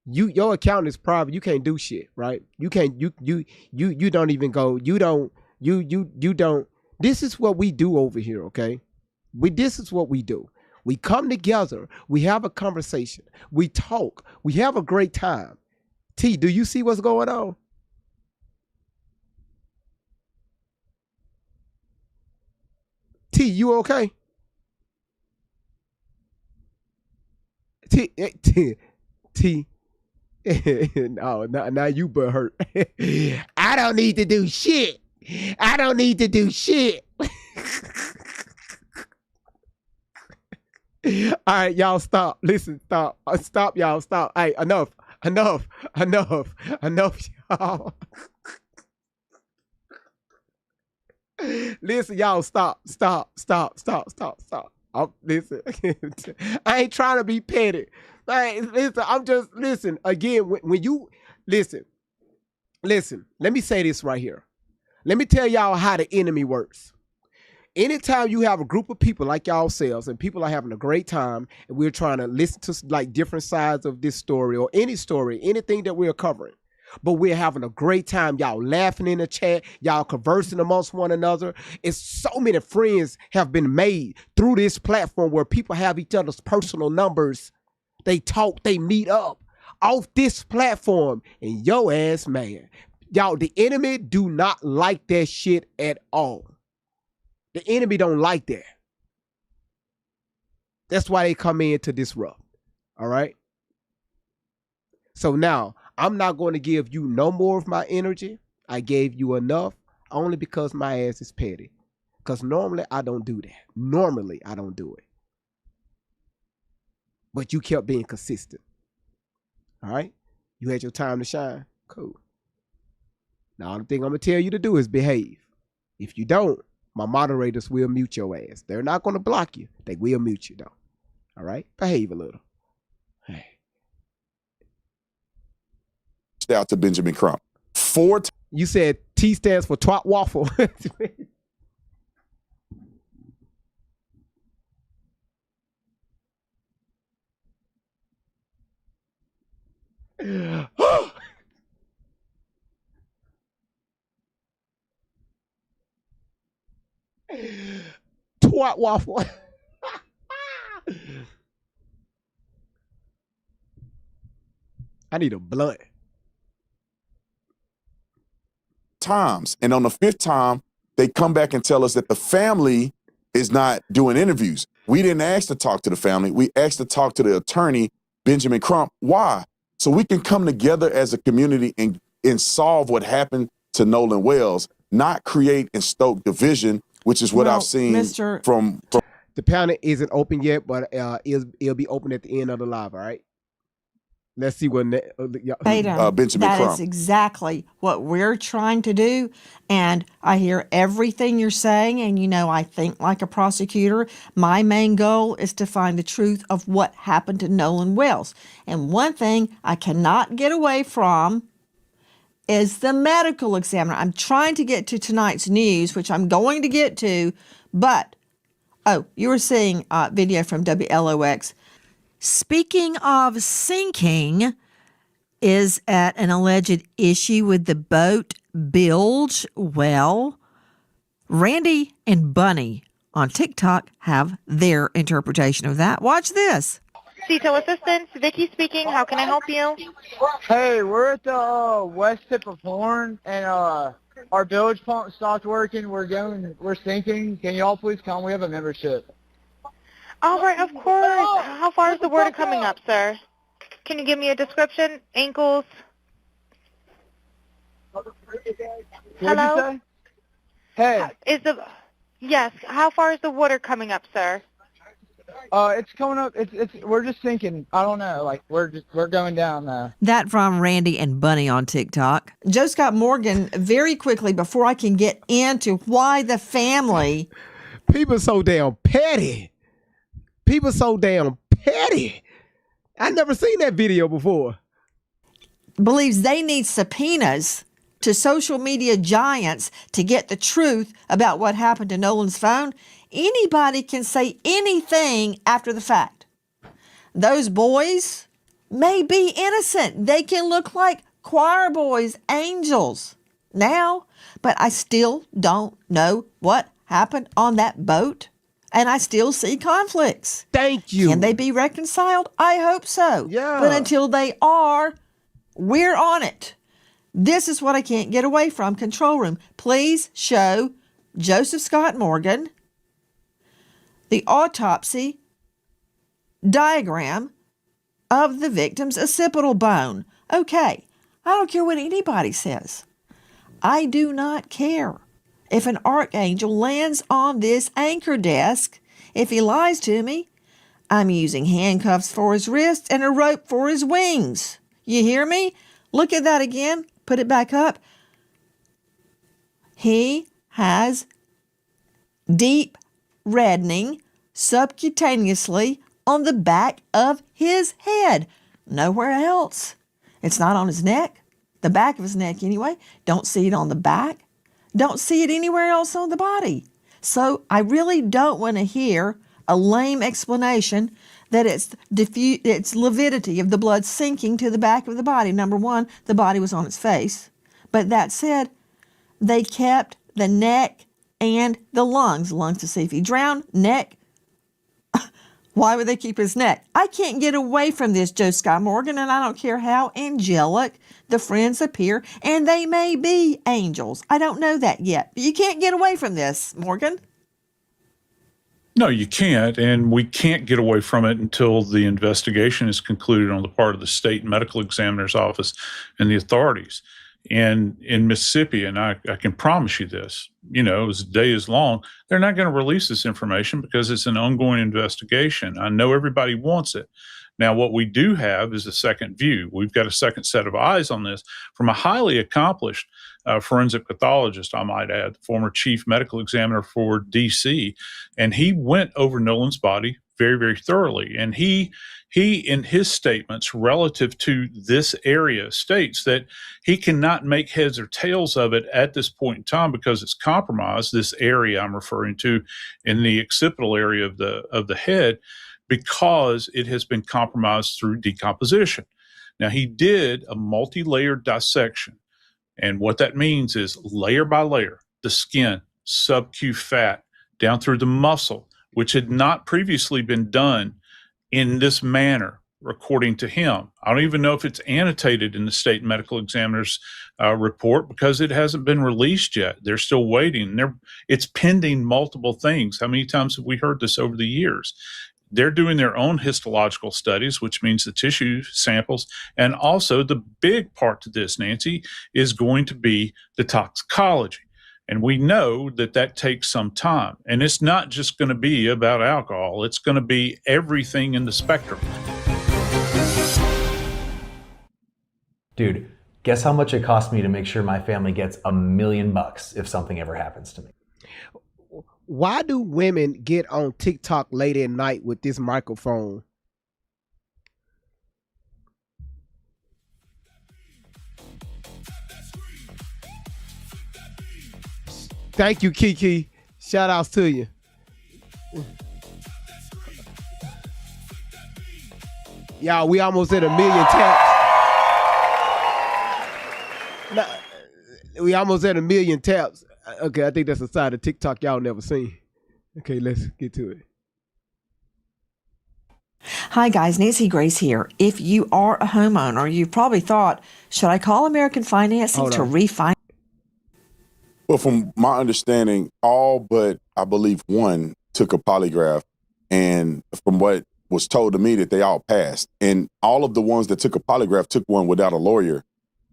Your account is private. You can't do shit, right? You can't, you don't even go, you don't. This is what we do over here, okay? This is what we do. We come together, we have a conversation, we talk, we have a great time. T, do you see what's going on? T, you okay? T. No, now you but hurt. I don't need to do shit. I don't need to do shit. All right, y'all stop. Listen, stop. Stop, y'all. Stop. Hey, enough, y'all. Listen, y'all, stop. Listen, I ain't trying to be petty. Listen, I'm just, listen, again, when you, listen, let me say this right here. Let me tell y'all how the enemy works. Anytime you have a group of people like y'all selves and people are having a great time and we're trying to listen to like different sides of this story or any story, anything that we're covering, but we're having a great time, y'all laughing in the chat, y'all conversing amongst one another. It's so many friends have been made through this platform where people have each other's personal numbers. They talk, they meet up off this platform, and yo ass man. Y'all, the enemy do not like that shit at all. The enemy don't like that. That's why they come in to disrupt. All right? So now, I'm not going to give you no more of my energy. I gave you enough only because my ass is petty. Because normally I don't do that. Normally I don't do it. But you kept being consistent. All right? You had your time to shine. Cool. Now, the thing I'm going to tell you to do is behave. If you don't, my moderators will mute your ass. They're not going to block you. They will mute you, though. All right? Behave a little. Hey. Out to Benjamin Crump. You said T stands for twat waffle. Twat waffle. I need a blunt. Times. And on the 5th time, they come back and tell us that the family is not doing interviews. We didn't ask to talk to the family. We asked to talk to the attorney, Benjamin Crump. Why? So we can come together as a community and solve what happened to Nolan Wells, not create and stoke division, which is what I've seen from the panel isn't open yet, but it'll be open at the end of the live, all right? Let's see what Benjamin That Crump. Is exactly what we're trying to do. And I hear everything you're saying. And, you know, I think like a prosecutor. My main goal is to find the truth of what happened to Nolan Wells. And one thing I cannot get away from is the medical examiner. I'm trying to get to tonight's news, which I'm going to get to. But, you were seeing a video from WLOX. Speaking of sinking, is at an alleged issue with the boat bilge. Well, Randy and Bunny on TikTok have their interpretation of that. Watch this. Detail assistance, Vicky speaking. How can I help you? Hey, we're at the west tip of Horn, and our bilge pump stopped working. We're sinking. Can y'all please come? We have a membership. All right, of course. How far is the water coming up, sir? Can you give me a description? Ankles? Hello? Hey. Yes. How far is the water coming up, sir? It's coming up. We're just sinking. I don't know. Like we're going down now. That from Randy and Bunny on TikTok. Joe Scott Morgan, very quickly before I can get into why the family. People so damn petty. People so damn petty. I never seen that video before. Believes they need subpoenas to social media giants to get the truth about what happened to Nolan's phone. Anybody can say anything after the fact. Those boys may be innocent. They can look like choir boys, angels now, but I still don't know what happened on that boat. And I still see conflicts. Thank you. Can they be reconciled? I hope so. Yeah. But until they are, we're on it. This is what I can't get away from. Control room, please show Joseph Scott Morgan the autopsy diagram of the victim's occipital bone. Okay, I don't care what anybody says. I do not care if an archangel lands on this anchor desk. If he lies to me, I'm using handcuffs for his wrists and a rope for his wings. You hear me? Look at that again. Put it back up. He has deep reddening subcutaneously on the back of his head. Nowhere else. It's not on his neck. The back of his neck anyway. Don't see it on the back. Don't see it anywhere else on the body. So I really don't want to hear a lame explanation that it's lividity of the blood sinking to the back of the body. Number one, the body was on its face. But that said, they kept the neck and the lungs. Lungs to see if he drowned, neck. Why would they keep his neck? I can't get away from this, Joe Scott Morgan, and I don't care how angelic the friends appear, and they may be angels. I don't know that yet, but you can't get away from this, Morgan. No, you can't, and we can't get away from it until the investigation is concluded on the part of the state medical examiner's office and the authorities. And in Mississippi, and I can promise you this, as the day is long, they're not going to release this information because it's an ongoing investigation. I know everybody wants it. Now, what we do have is a second view. We've got a second set of eyes on this from a highly accomplished forensic pathologist, I might add, the former chief medical examiner for DC. And he went over Nolan's body very, very thoroughly. And he in his statements relative to this area states that he cannot make heads or tails of it at this point in time because it's compromised, this area I'm referring to in the occipital area of the head, because it has been compromised through decomposition. Now, he did a multi-layered dissection. And what that means is layer by layer, the skin, sub-Q fat, down through the muscle, which had not previously been done in this manner, according to him. I don't even know if it's annotated in the state medical examiner's report because it hasn't been released yet. They're still waiting. It's pending multiple things. How many times have we heard this over the years? They're doing their own histological studies, which means the tissue samples. And also the big part to this, Nancy, is going to be the toxicology. And we know that takes some time. And it's not just going to be about alcohol. It's going to be everything in the spectrum. Dude, guess how much it cost me to make sure my family gets $1 million if something ever happens to me? Why do women get on TikTok late at night with this microphone? Thank you, Kiki. Shout outs to you. Y'all, we almost at 1 million taps. We almost at 1 million taps. Okay, I think that's a side of TikTok y'all never seen. Okay, let's get to it. Hi guys, Nancy Grace here. If you are a homeowner, you've probably thought, should I call American Financing to refinance? Well, from my understanding, all but I believe one took a polygraph, and from what was told to me that they all passed. And all of the ones that took a polygraph took one without a lawyer.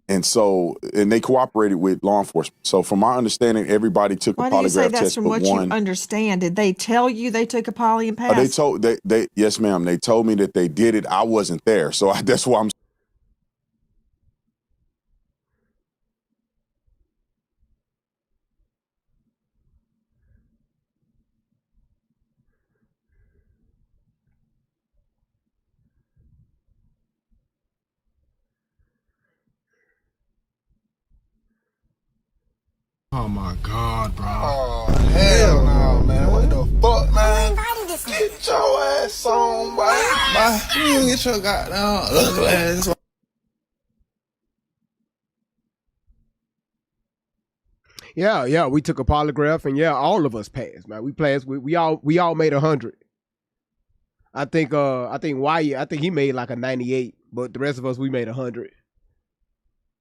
And they cooperated with law enforcement. So from my understanding, everybody took a polygraph test. Why do you say that's from what you understand? Did they tell you they took a poly and passed? Yes, ma'am. They told me that they did it. I wasn't there. So that's why I'm. Oh my God, bro. Oh, hell no, man. What the fuck, man? Get your ass on, boy. You get your goddamn ugly ass on. Yeah, we took a polygraph, and yeah, all of us passed, man. We passed. We all made 100. I think Wyatt, I think he made like a 98, but the rest of us, we made 100.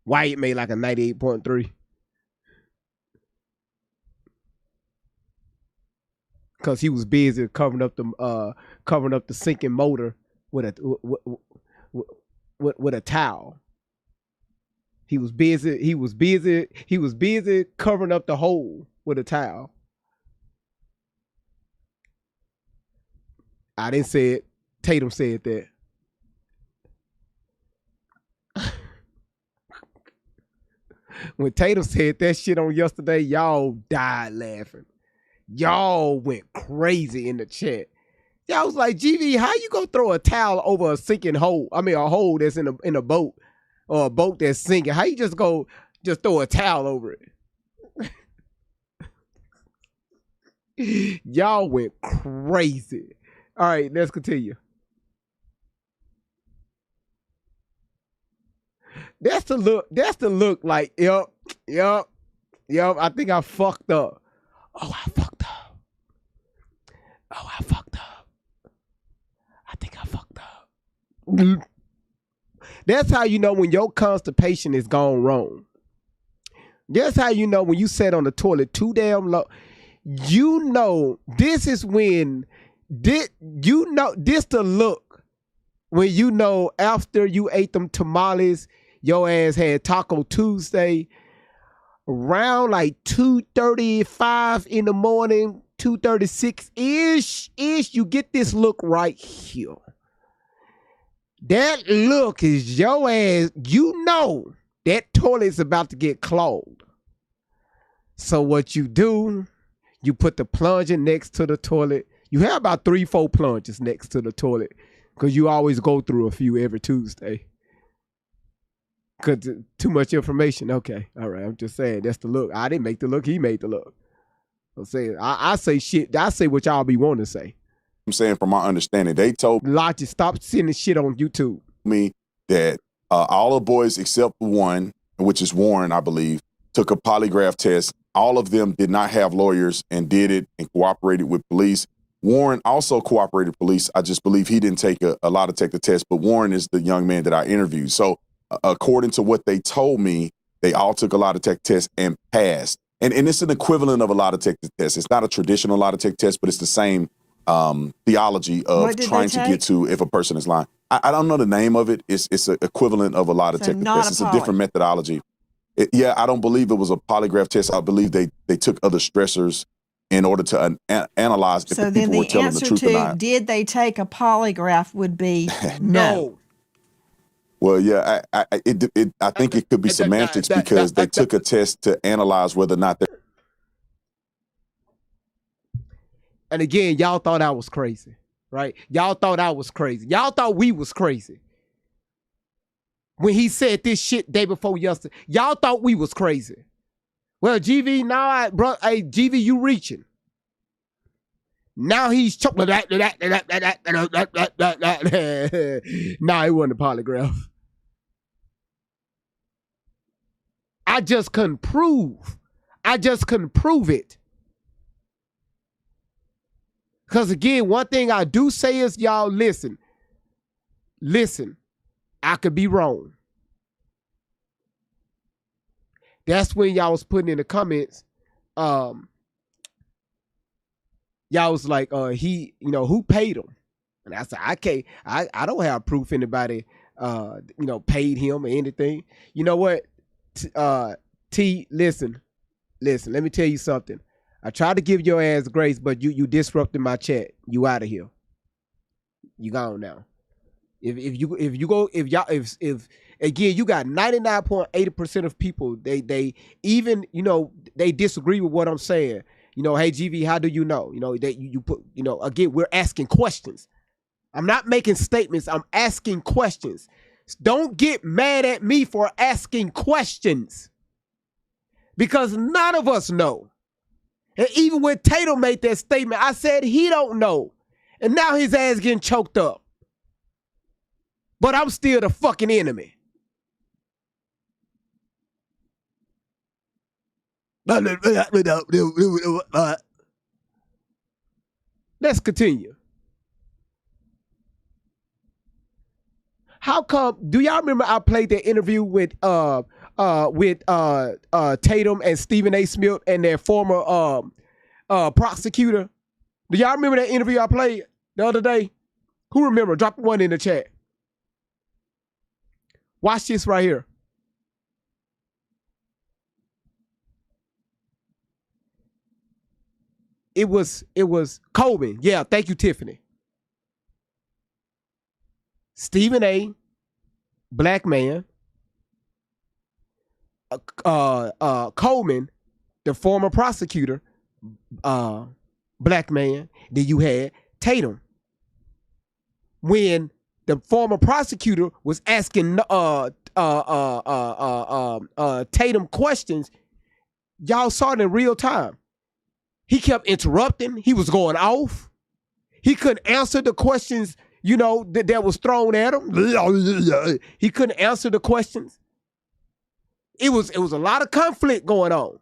Wyatt made like a 98.3. Cause he was busy covering up the sinking motor with a towel. He was busy covering up the hole with a towel. I didn't say it. Tatum said that. When Tatum said that shit on yesterday, y'all died laughing. Y'all went crazy in the chat. Y'all was like, GV, how you gonna throw a towel over a sinking hole? I mean, a hole that's in a boat, or a boat that's sinking. How you just throw a towel over it? Y'all went crazy. All right, let's continue. That's the look like, yep. I think I fucked up. I think I fucked up. That's how you know when your constipation is gone wrong. That's how you know when you sat on the toilet too damn long. You know, this is when, this the look when you know after you ate them tamales, your ass had Taco Tuesday, around like 2:35 in the morning, 2:36-ish, you get this look right here. That look is your ass, you know that toilet's about to get clogged. So what you do, you put the plunger next to the toilet. You have about 3-4 plungers next to the toilet because you always go through a few every Tuesday. Because too much information. Okay, all right, I'm just saying that's the look. I didn't make the look, he made the look. I'm saying, I say shit, I say what y'all be wanting to say. I'm saying from my understanding, they told Logic, stop sending shit on YouTube. Me that all the boys except one, which is Warren, I believe, took a polygraph test. All of them did not have lawyers and did it and cooperated with police. Warren also cooperated with police. I just believe he didn't take a lie detector test, but Warren is the young man that I interviewed. So according to what they told me, they all took a lie detector test and passed. And it's an equivalent of a lie detector test. It's not a traditional lie detector test, but it's the same theology of trying to get to if a person is lying. I don't know the name of it. It's an equivalent of a lie detector test. It's a different methodology. I don't believe it was a polygraph test. I believe they took other stressors in order to analyze if the people were telling the truth or not. So then the answer to did they take a polygraph would be no. Well, yeah, I think it could be semantics because they took a test to analyze whether or not they. And again, y'all thought I was crazy, right? Y'all thought I was crazy. Y'all thought we was crazy. When he said this shit day before yesterday, y'all thought we was crazy. Well, GV, now hey, GV, you reaching. Now he's choking. Nah, it wasn't a polygraph. I just couldn't prove it. Because again, one thing I do say is, y'all listen, I could be wrong. That's when y'all was putting in the comments, y'all was like, who paid him? And I said, I don't have proof anybody, paid him or anything. You know what? T, listen, let me tell you something. I tried to give your ass grace, but you disrupted my chat. You out of here. You gone now. If again, you got 99.8% of people, they even, they disagree with what I'm saying. Hey, GV, how do you know? That you put, again, we're asking questions. I'm not making statements. I'm asking questions. Don't get mad at me for asking questions. Because none of us know. And even when Tatum made that statement, I said he don't know. And now his ass getting choked up. But I'm still the fucking enemy. Let's continue. How come? Do y'all remember I played that interview with Tatum and Stephen A. Smith and their former prosecutor? Do y'all remember that interview I played the other day? Who remember? Drop one in the chat. Watch this right here. It was Coleman. Yeah, thank you, Tiffany. Stephen A., black man. Coleman, the former prosecutor, black man. Then you had Tatum. When the former prosecutor was asking Tatum questions, y'all saw it in real time. He kept interrupting. He was going off. He couldn't answer the questions, you know, that was thrown at him. He couldn't answer the questions. It was a lot of conflict going on.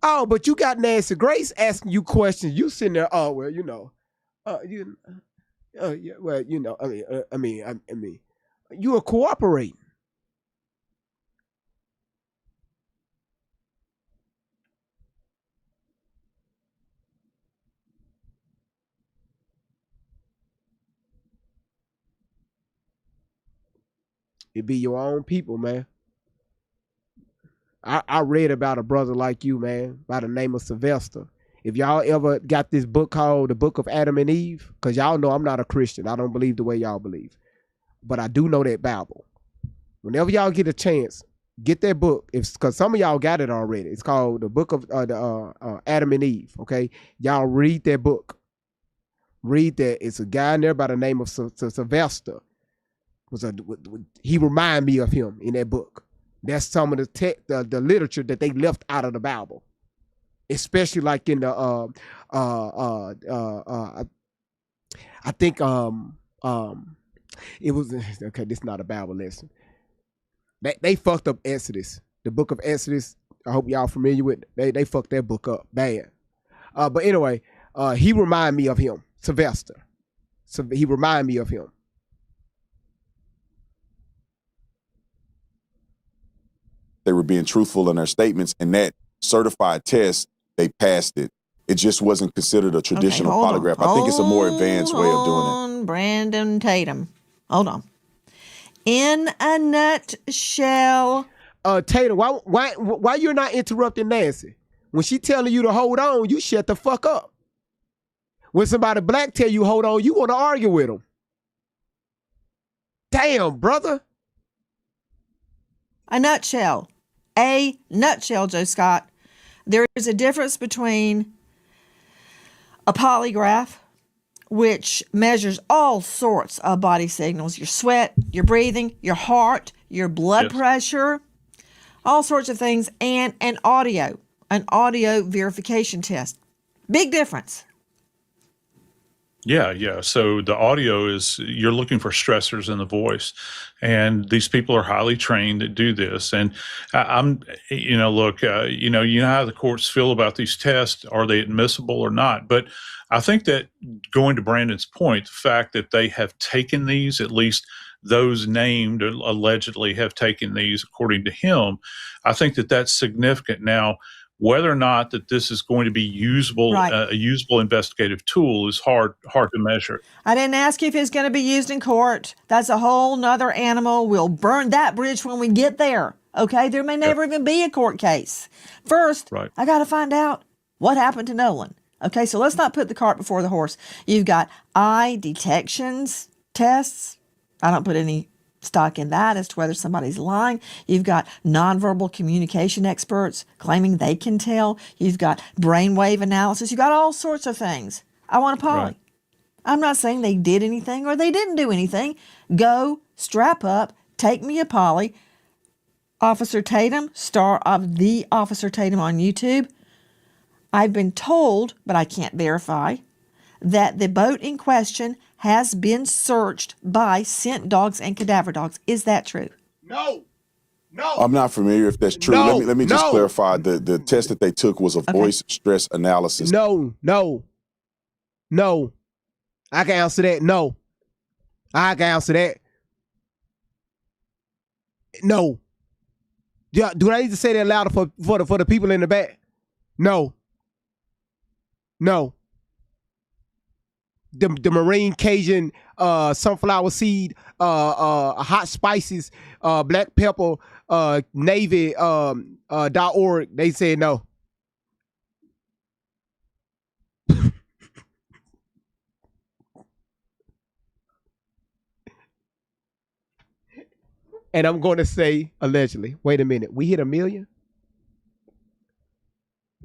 Oh, but you got Nancy Grace asking you questions. You sitting there, oh well, you know, yeah, well, you know, I mean, you are cooperating. It be your own people, man. I read about a brother like you, man, by the name of Sylvester. If y'all ever got this book called The Book of Adam and Eve, because y'all know I'm not a Christian. I don't believe the way y'all believe. But I do know that Bible. Whenever y'all get a chance, get that book. Because some of y'all got it already. It's called The Book of Adam and Eve, okay? Y'all read that book. Read that. It's a guy in there by the name of Sylvester. He remind me of him in that book. That's some of the literature that they left out of the Bible, especially like in the I think it was okay. This is not a Bible lesson. They fucked up Exodus, the book of Exodus. I hope y'all familiar with it. They fucked that book up bad. But anyway, he remind me of him, Sylvester. So he remind me of him. They were being truthful in their statements, and that certified test, they passed it. It just wasn't considered a traditional polygraph. I think it's a more advanced way of doing it. Brandon Tatum. Hold on. In a nutshell. Tatum, why you're not interrupting Nancy? When she telling you to hold on, you shut the fuck up. When somebody black tell you hold on, you want to argue with them. Damn, brother. A nutshell, Joe Scott. There is a difference between a polygraph, which measures all sorts of body signals, your sweat, your breathing, your heart, your blood pressure, all sorts of things, and an audio verification test. Big difference. Yeah. So the audio is, you're looking for stressors in the voice, and these people are highly trained that do this. And look, you know how the courts feel about these tests. Are they admissible or not? But I think that, going to Brandon's point, the fact that they have taken these, at least those named allegedly have taken these, according to him, I think that that's significant. Now, whether or not that this is going to be usable, a usable investigative tool, is hard to measure. I didn't ask you if it's going to be used in court. That's a whole nother animal. We'll burn that bridge when we get there. Okay, there may never even be a court case. First, I got to find out what happened to Nolan. Okay, so let's not put the cart before the horse. You've got eye detections tests. I don't put any stock in that as to whether somebody's lying. You've got nonverbal communication experts claiming they can tell. You've got brainwave analysis. You've got all sorts of things. I want a poly. Right. I'm not saying they did anything or they didn't do anything. Go, strap up, take me a poly. Officer Tatum, star of The Officer Tatum on YouTube. I've been told, but I can't verify, that the boat in question has been searched by scent dogs and cadaver dogs. Is that true? No. I'm not familiar if that's true. Let me just clarify. The test that they took was a voice stress analysis. No. I can answer that. No. I can answer that. No. Yeah, do I need to say that louder for the people in the back? No. The Marine Cajun, sunflower seed, hot spices, black pepper, Navy, .org. They said no. And I'm going to say allegedly. Wait a minute. We hit 1 million?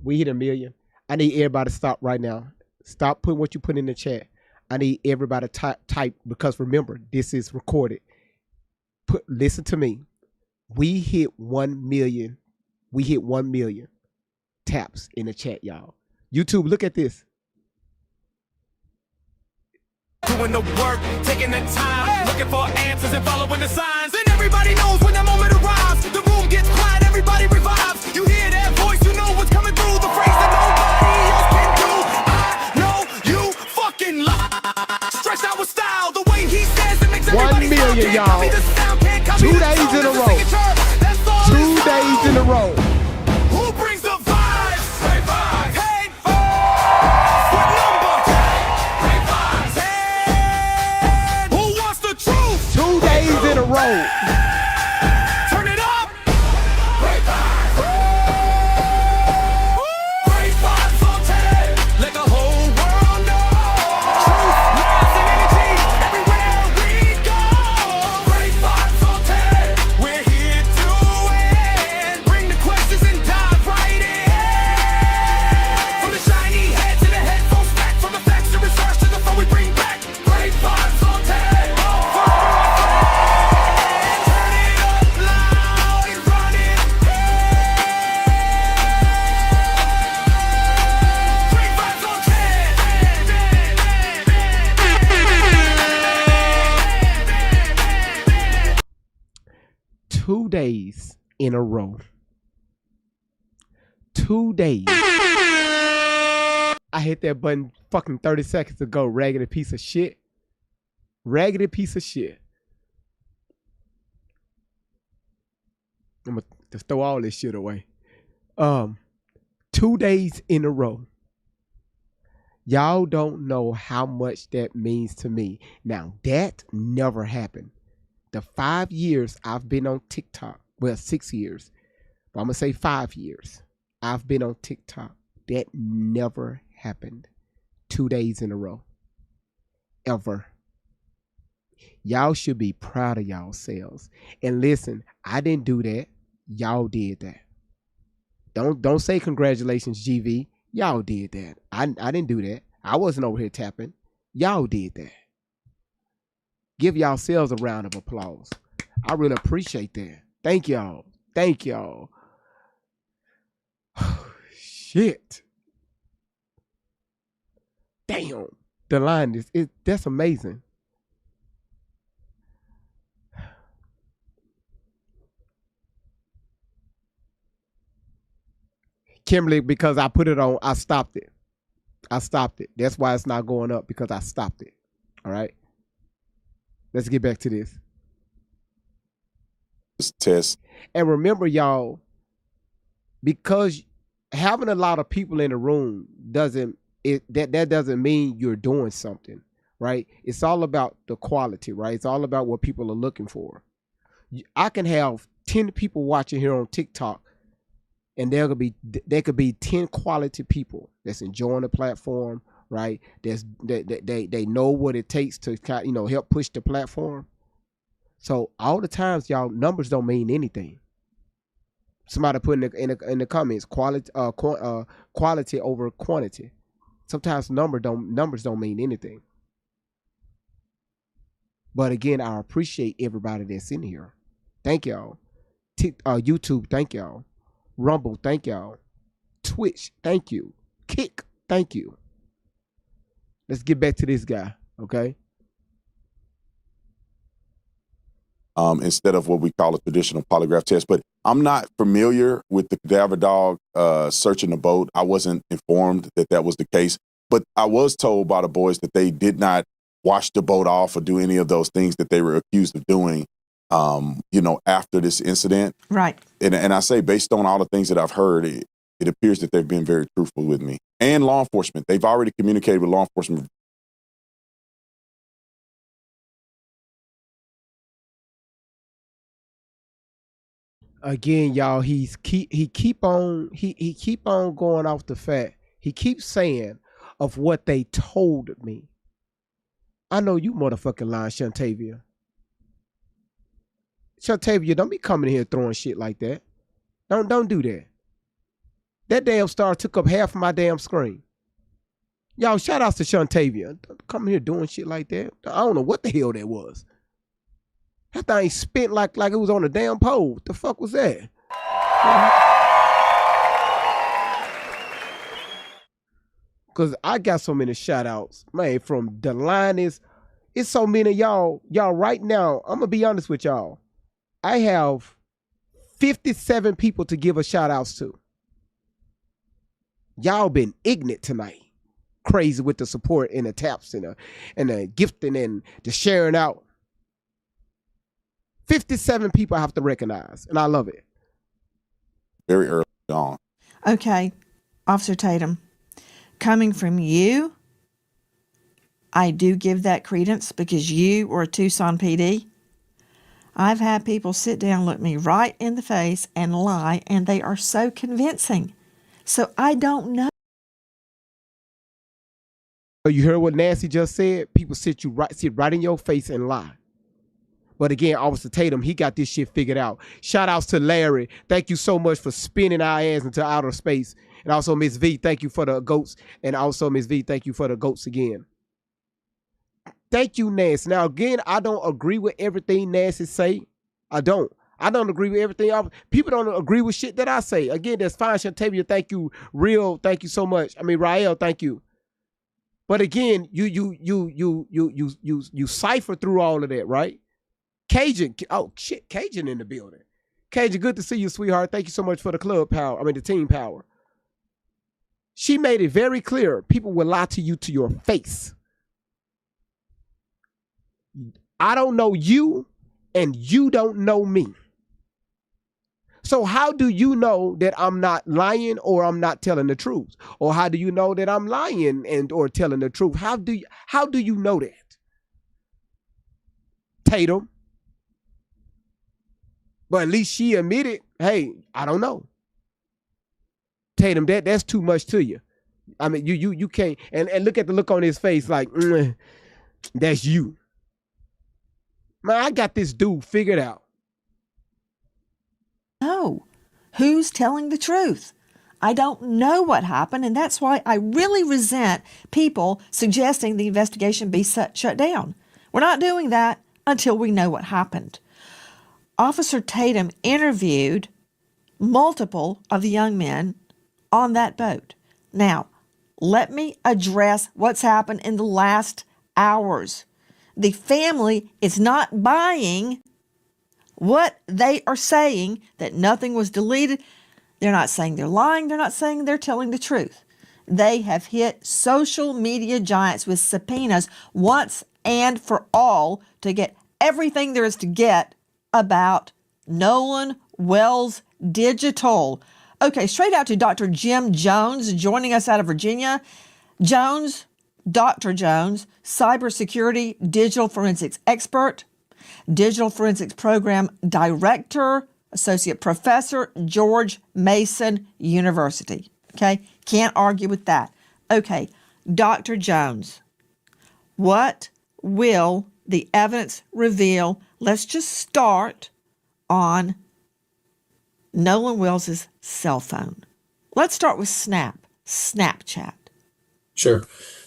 We hit 1 million. I need everybody to stop right now. Stop putting what you put in the chat. I need everybody to type because remember, this is recorded. Listen to me. We hit 1 million. We hit 1 million taps in the chat, y'all. YouTube, look at this. Doing the work, taking the time, looking for answers and following the signs. And everybody knows when that moment arrives. The room gets quiet, everybody revives. You hear that voice, you know what's coming through. The phrase that nobody else can do. I know you fucking lie. Stretched out with style, the way he says it makes 1 everybody million, y'all. 2 days in a row. 2 days in a row. Who brings the vibes? Hey, vibes. Hey, vibes. What number? Hey, vibes. Hey, who wants the truth? 2 days in a row. Turn it up. Hey, vibes. Great vibes on 10. Let the whole world know. Truth, lies, and energy everywhere we go. Great vibes on 10. We're here to win. Bring the questions and dive right in. From the shiny head to the headphones back. From the facts to research to the phone we bring back. Great vibes on 10. Turn it up loud and run it. Great vibes on 2 days in a row. 2 days. I hit that button fucking 30 seconds ago. Raggedy piece of shit. Raggedy piece of shit. I'm gonna just throw all this shit away. 2 days in a row. Y'all don't know how much that means to me. Now, that never happened. The 5 years I've been on TikTok, well, 6 years, but I'm going to say 5 years I've been on TikTok. That never happened 2 days in a row. Ever. Y'all should be proud of y'allselves. And listen, I didn't do that. Y'all did that. Don't say congratulations, GV. Y'all did that. I didn't do that. I wasn't over here tapping. Y'all did that. Give yourselves a round of applause. I really appreciate that. Thank y'all. Thank y'all. Shit. Damn. The line is that's amazing. Kimberly, because I put it on, I stopped it. I stopped it. That's why it's not going up, because I stopped it. All right. Let's get back to this. Test. And remember, y'all, because having a lot of people in the room doesn't mean you're doing something, right? It's all about the quality, right? It's all about what people are looking for. I can have 10 people watching here on TikTok, and there could be 10 quality people that's enjoying the platform, right? They know what it takes to help push the platform. So all the times, y'all, numbers don't mean anything. Somebody put in the comments, quality over quantity. Sometimes numbers don't mean anything. But again, I appreciate everybody that's in here. Thank y'all. YouTube, thank y'all. Rumble, thank y'all. Twitch, thank you. Kick, thank you. Let's get back to this guy, okay? Instead of what we call a traditional polygraph test. But I'm not familiar with the cadaver dog searching the boat. I wasn't informed that that was the case. But I was told by the boys that they did not wash the boat off or do any of those things that they were accused of doing, after this incident. Right. And I say, based on all the things that I've heard, it appears that they've been very truthful with me. And law enforcement. They've already communicated with law enforcement. Again, y'all, he keep on going off the fact. He keeps saying of what they told me. I know you motherfucking lying, Shantavia. Shantavia, don't be coming here throwing shit like that. Don't do that. That damn star took up half of my damn screen. Y'all, shout outs to Shantavia. Don't come here doing shit like that. I don't know what the hell that was. That thing spent like it was on a damn pole. What the fuck was that? Cause I got so many shout outs, man, from Delaney's. It's so many of y'all. Y'all right now, I'm gonna be honest with y'all. I have 57 people to give a shout outs to. Y'all been ignorant tonight. Crazy with the support and the taps and the gifting and the sharing out. 57 people I have to recognize, and I love it. Very early on. Okay, Officer Tatum, coming from you, I do give that credence because you were a Tucson PD. I've had people sit down, look me right in the face and lie, and they are so convincing. So I don't know. You heard what Nancy just said? People sit right in your face and lie. But again, Officer Tatum, he got this shit figured out. Shout outs to Larry. Thank you so much for spinning our ass into outer space. And also Miss V, thank you for the goats. And also Miss V, thank you for the goats again. Thank you, Nancy. Now again, I don't agree with everything Nancy say. I don't agree with everything. People don't agree with shit that I say. Again, that's fine. Shantavia, thank you. Real, thank you so much. I mean, Rael, thank you. But again, you cipher through all of that, right? Cajun, oh shit, Cajun in the building. Cajun, good to see you, sweetheart. Thank you so much for the club power. I mean, the team power. She made it very clear. People will lie to you to your face. I don't know you, and you don't know me. So how do you know that I'm not lying or I'm not telling the truth? Or how do you know that I'm lying and or telling the truth? How do you know that? Tatum. But at least she admitted, hey, I don't know. Tatum, that's too much to you. I mean, you can't, and look at the look on his face like, that's you. Man, I got this dude figured out. No. Who's telling the truth? I don't know what happened, and that's why I really resent people suggesting the investigation be shut down. We're not doing that until we know what happened. Officer Tatum interviewed multiple of the young men on that boat. Now, let me address what's happened in the last hours. The family is not buying what they are saying, that nothing was deleted. They're not saying they're lying. They're not saying they're telling the truth. They have hit social media giants with subpoenas once and for all to get everything there is to get about Nolan Wells Digital. Okay, straight out to Dr. Jim Jones joining us out of Virginia. Dr. Jones, cybersecurity digital forensics expert, digital forensics program director, associate professor, George Mason University. Okay, can't argue with that. Okay, Dr. Jones, what will the evidence reveal? Let's just start on Nolan Wells' cell phone. Let's start with Snapchat. Sure.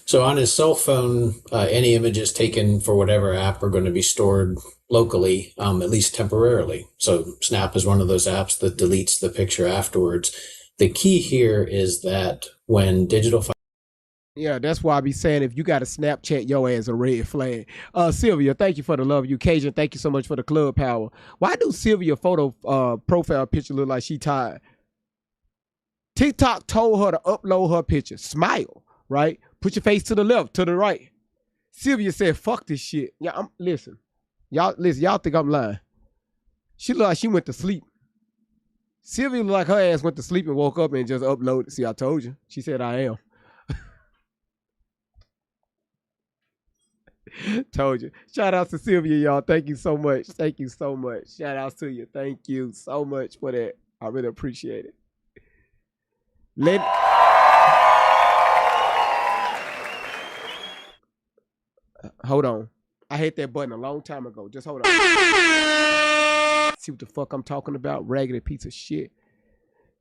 So on his cell phone, any images taken for whatever app are going to be stored locally, at least temporarily. So Snap is one of those apps that deletes the picture afterwards. The key here is that when digital Yeah, that's why I be saying if you got a Snapchat, your ass a red flag. Sylvia, thank you for the love. You Cajun, thank you so much for the club power. Why do Sylvia photo profile picture look like she tired? TikTok told her to upload her picture. Smile, right? Put your face to the left, to the right. Sylvia said, fuck this shit. Yeah, listen. Y'all think I'm lying. She look like she went to sleep. Sylvia look like her ass went to sleep and woke up and just uploaded. See, I told you. She said I am. Told you. Shout out to Sylvia, y'all. Thank you so much. Thank you so much. Shout out to you. Thank you so much for that. I really appreciate it. Hold on. I hit that button a long time ago. Just hold on. See what the fuck I'm talking about? Raggedy piece of shit.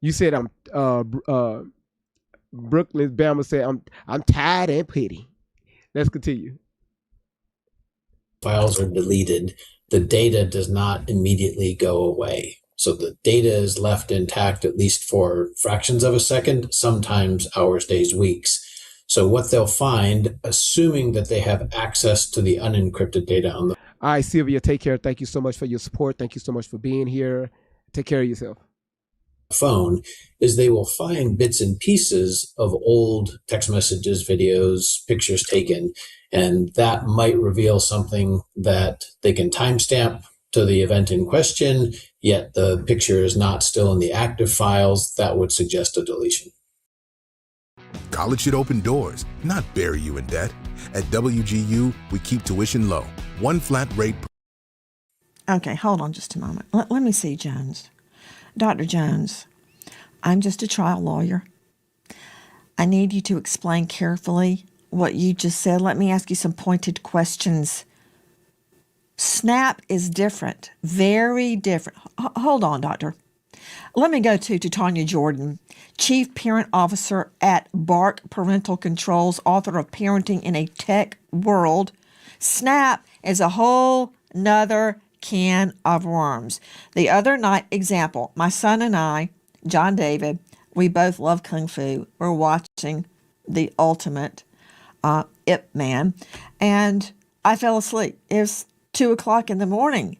You said I'm Brooklyn's Bama said I'm tired and petty. Let's continue. files are deleted, the data does not immediately go away. So the data is left intact at least for fractions of a second, sometimes hours, days, weeks. So what they'll find, assuming that they have access to the unencrypted data on the All right, Sylvia, take care. Thank you so much for your support. Thank you so much for being here. Take care of yourself. phone, is they will find bits and pieces of old text messages, videos, pictures taken, and that might reveal something that they can timestamp to the event in question, yet the picture is not still in the active files. That would suggest a deletion. College should open doors, not bury you in debt. At WGU, we keep tuition low. One flat rate. Okay, hold on just a moment. Let me see, Jones. Dr. Jones, I'm just a trial lawyer. I need you to explain carefully what you just said. Let me ask you some pointed questions. Snap is different, very different. Hold on, doctor. Let me go to Tanya Jordan, Chief Parent Officer at Bark Parental Controls, author of Parenting in a Tech World. Snap is a whole nother can of worms. The other night, example, my son and I, John David, we both love Kung Fu. We're watching The Ultimate Ip Man, and I fell asleep. It was 2 o'clock in the morning.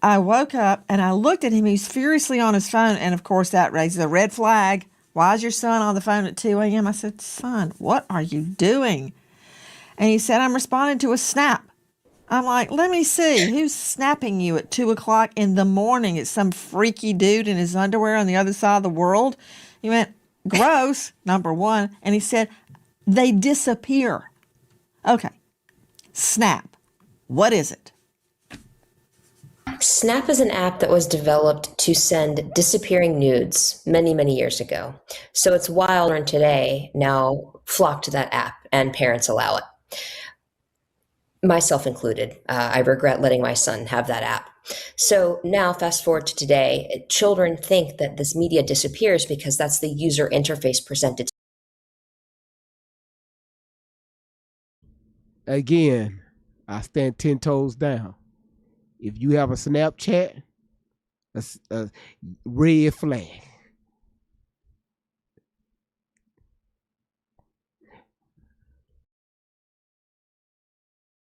I woke up and I looked at him. He's furiously on his phone, and of course that raises a red flag. Why is your son on the phone at 2 a.m.? I said, son, what are you doing? And he said, I'm responding to a snap. I'm like, let me see. Who's snapping you at 2 o'clock in the morning? It's some freaky dude in his underwear on the other side of the world. He went, gross, number one. And he said, they disappear. Okay. Snap. What is it? Snap is an app that was developed to send disappearing nudes many, many years ago. So it's wild, and today now flock to that app, and parents allow it. Myself included. I regret letting my son have that app. So now fast forward to today, children think that this media disappears because that's the user interface presented. Again, I stand 10 toes down. If you have a Snapchat, a red flag.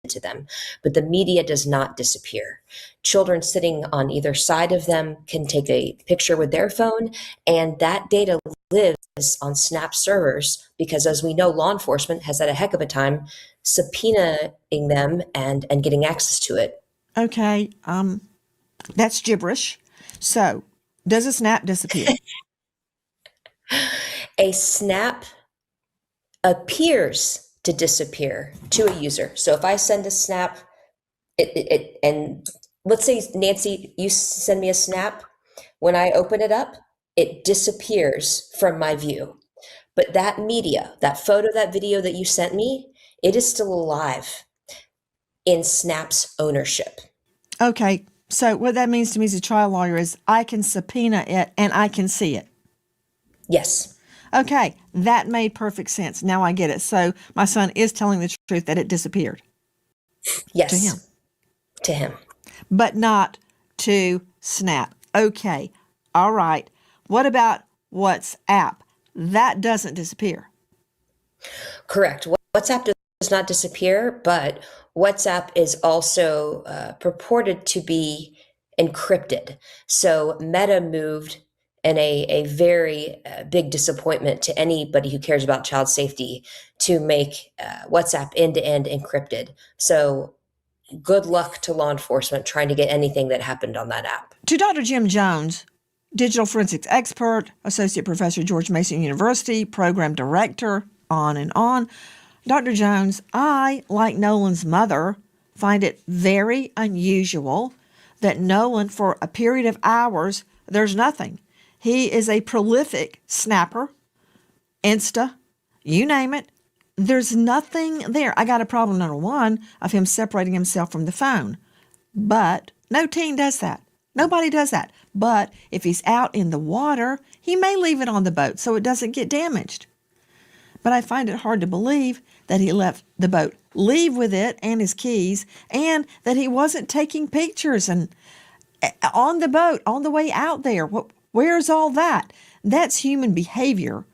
To them, but the media does not disappear. Children sitting on either side of them can take a picture with their phone, and that data lives on Snap servers because, as we know, law enforcement has had a heck of a time subpoenaing them and getting access to it. Okay, that's gibberish. So, does a snap disappear? A snap appears to disappear to a user. So if I send a snap, and let's say, Nancy, you send me a snap. When I open it up, it disappears from my view. But that media, that photo, that video that you sent me, it is still alive in Snap's ownership. Okay, so what that means to me as a trial lawyer is I can subpoena it and I can see it. Yes. Okay, that made perfect sense. Now I get it. So my son is telling the truth that it disappeared. Yes. To him. To him. But not to Snap. Okay. All right. What about WhatsApp? That doesn't disappear. Correct. WhatsApp does not disappear, but WhatsApp is also purported to be encrypted. So Meta moved in a very big disappointment to anybody who cares about child safety to make WhatsApp end-to-end encrypted. So good luck to law enforcement trying to get anything that happened on that app. To Dr. Jim Jones, digital forensics expert, associate professor, George Mason University, program director, on and on. Dr. Jones, I, like Nolan's mother, find it very unusual that Nolan, for a period of hours, there's nothing. He is a prolific snapper, Insta, you name it. There's nothing there. I got a problem, number one, of him separating himself from the phone. But no teen does that. Nobody does that. But if he's out in the water, he may leave it on the boat so it doesn't get damaged. But I find it hard to believe that he left the boat, leave with it and his keys, and that he wasn't taking pictures and on the boat, on the way out there. Where's all that? That's human behavior,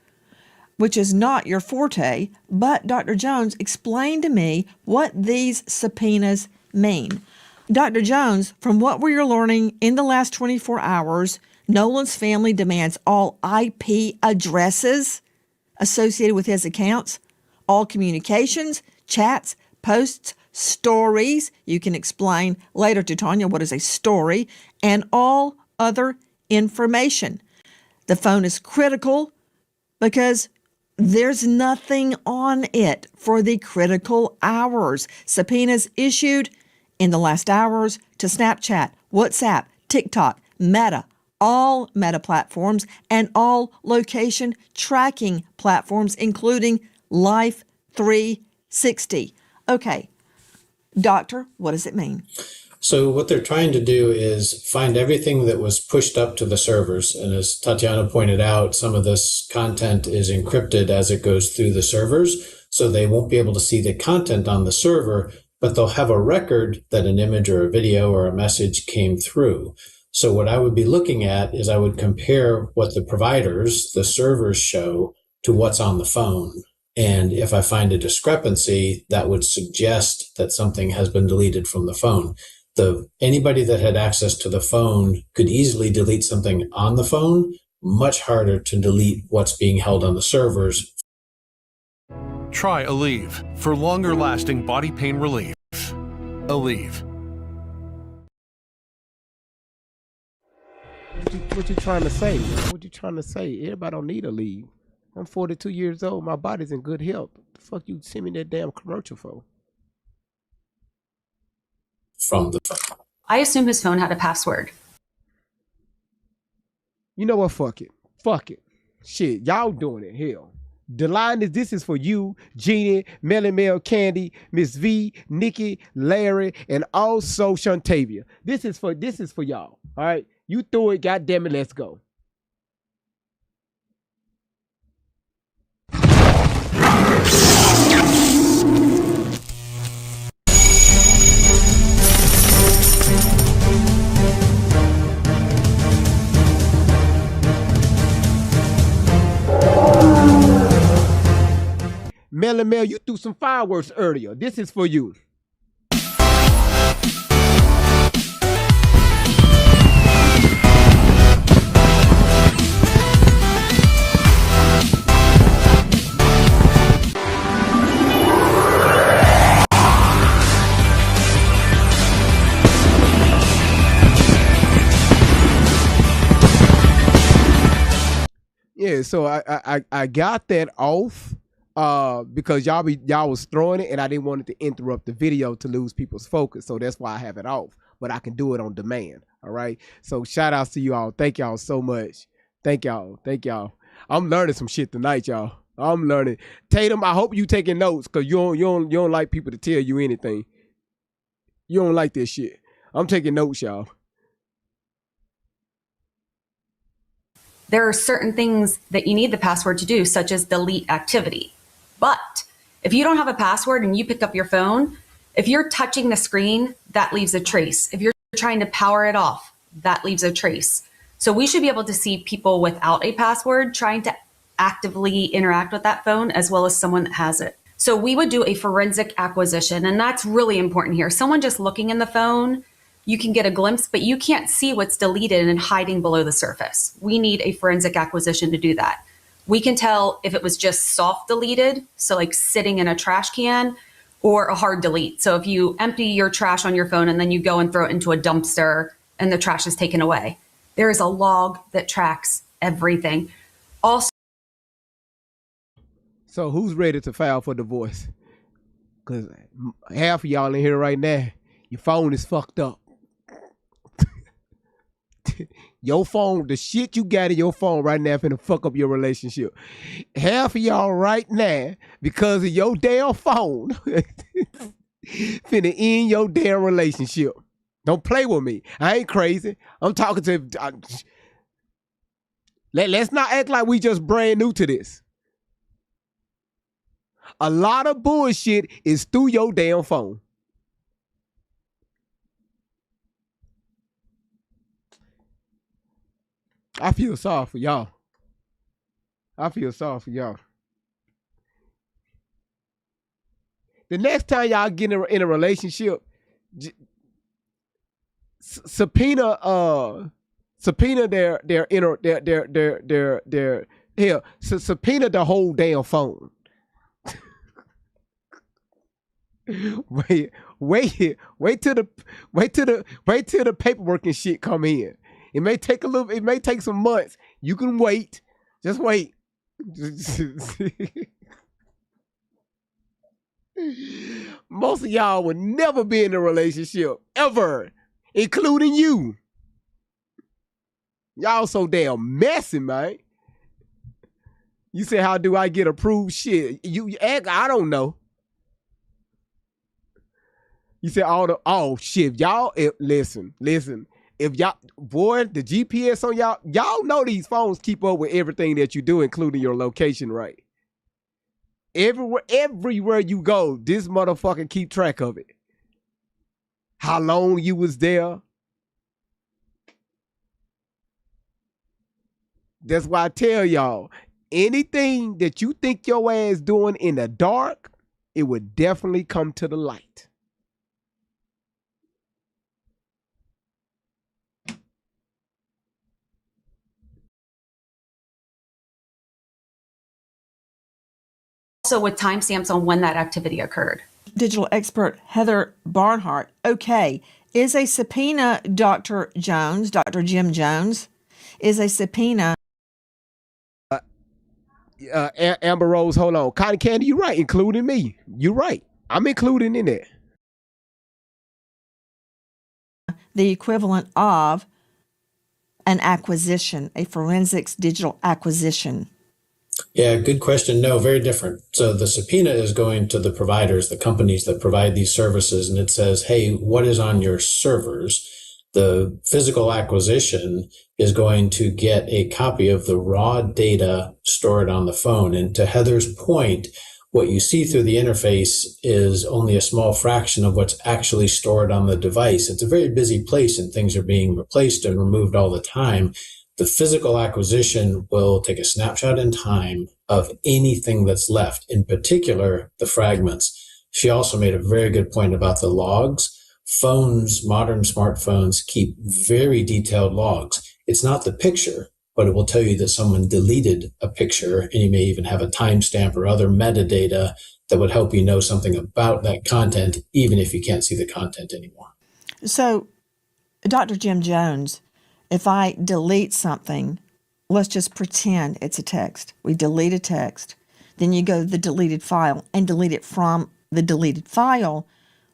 which is not your forte. But Dr. Jones, explain to me what these subpoenas mean. Dr. Jones, from what we're learning in the last 24 hours, Nolan's family demands all IP addresses associated with his accounts, all communications, chats, posts, stories. You can explain later to Tanya what is a story, and all other information. The phone is critical because there's nothing on it for the critical hours. Subpoenas issued in the last hours to Snapchat, WhatsApp, TikTok, Meta, all Meta platforms, and all location tracking platforms, including Life 360. Okay, doctor, what does it mean? So what they're trying to do is find everything that was pushed up to the servers. And as Tatiana pointed out, some of this content is encrypted as it goes through the servers. So they won't be able to see the content on the server, but they'll have a record that an image or a video or a message came through. So what I would be looking at is I would compare what the providers, the servers show to what's on the phone. And if I find a discrepancy, that would suggest that something has been deleted from the phone. Anybody that had access to the phone could easily delete something on the phone, much harder to delete what's being held on the servers. Try Aleve for longer lasting body pain relief. Aleve. What you trying to say? What you trying to say? Everybody don't need a leave. I'm 42 years old. My body's in good health. The fuck you send me that damn commercial for? From the phone. I assume his phone had a password. You know what? Fuck it. Fuck it. Shit, y'all doing it. Hell. The line is, this is for you, Jeannie, Melly Mel, Candy, Miss V, Nikki, Larry, and also Shantavia. This is for y'all. All right. You threw it, goddamn it, let's go. Melly Mel, you threw some fireworks earlier. This is for you. Yeah, so I got that off because y'all was throwing it and I didn't want it to interrupt the video to lose people's focus. So that's why I have it off. But I can do it on demand. All right. So shout outs to you all. Thank y'all so much. Thank y'all. Thank y'all. I'm learning some shit tonight, y'all. I'm learning. Tatum, I hope you taking notes because you don't like people to tell you anything. You don't like this shit. I'm taking notes, y'all. there are certain things that you need the password to do, such as delete activity. But if you don't have a password and you pick up your phone, if you're touching the screen, that leaves a trace. If you're trying to power it off, that leaves a trace. So we should be able to see people without a password trying to actively interact with that phone, as well as someone that has it. So we would do a forensic acquisition, and that's really important here. Someone just looking in the phone, you can get a glimpse, but you can't see what's deleted and hiding below the surface. We need a forensic acquisition to do that. We can tell if it was just soft deleted, so like sitting in a trash can, or a hard delete. So if you empty your trash on your phone and then you go and throw it into a dumpster and the trash is taken away, there is a log that tracks everything. Also, So who's ready to file for divorce? Because half of y'all in here right now, your phone is fucked up. Your phone, the shit you got in your phone right now finna fuck up your relationship. Half of y'all right now, because of your damn phone, finna end your damn relationship. Don't play with me. I ain't crazy. I'm talking to... Let's not act like we just brand new to this. A lot of bullshit is through your damn phone. I feel sorry for y'all. I feel sorry for y'all. The next time y'all get in a relationship, subpoena subpoena the whole damn phone. Wait till the paperwork and shit come in. It may take some months. You can wait. Just wait. Most of y'all would never be in a relationship, ever, including you. Y'all so damn messy, man. You say, how do I get approved? Shit, you act, I don't know. You said shit, y'all, listen. If y'all, boy, the GPS on y'all know these phones keep up with everything that you do, including your location, right? Everywhere you go, this motherfucker keep track of it. How long you was there. That's why I tell y'all, anything that you think your ass doing in the dark, it would definitely come to the light. also with timestamps on when that activity occurred. Digital expert Heather Barnhart. Okay, is a subpoena Dr. Jim Jones, is a subpoena... Amber Rose, hold on. Cotton Candy, you're right, including me. You're right. I'm including in it. The equivalent of an acquisition, a forensics digital acquisition. Yeah, good question. No, very different. So the subpoena is going to the providers, the companies that provide these services, and it says, hey, what is on your servers? The physical acquisition is going to get a copy of the raw data stored on the phone. And to Heather's point, what you see through the interface is only a small fraction of what's actually stored on the device. It's a very busy place and things are being replaced and removed all the time. The physical acquisition will take a snapshot in time of anything that's left, in particular, the fragments. She also made a very good point about the logs. Phones, modern smartphones, keep very detailed logs. It's not the picture, but it will tell you that someone deleted a picture, and you may even have a timestamp or other metadata that would help you know something about that content, even if you can't see the content anymore. So, Dr. Jim Jones, if I delete something, let's just pretend it's a text. We delete a text. Then you go to the deleted file and delete it from the deleted file.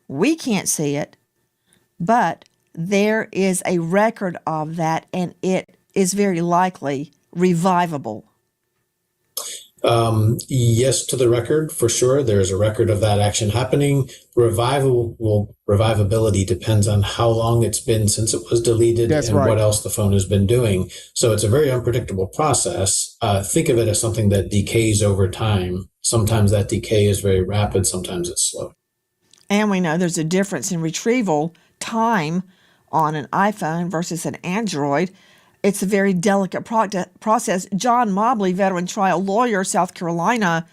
We can't see it, but there is a record of that, and it is very likely revivable. Yes, to the record, for sure. There's a record of that action happening. Revivability depends on how long it's been since it was deleted and what else the phone has been doing. So it's a very unpredictable process. Think of it as something that decays over time. Sometimes that decay is very rapid, sometimes it's slow. And we know there's a difference in retrieval time on an iPhone versus an Android. It's a very delicate process. John Mobley, veteran trial lawyer, South Carolina.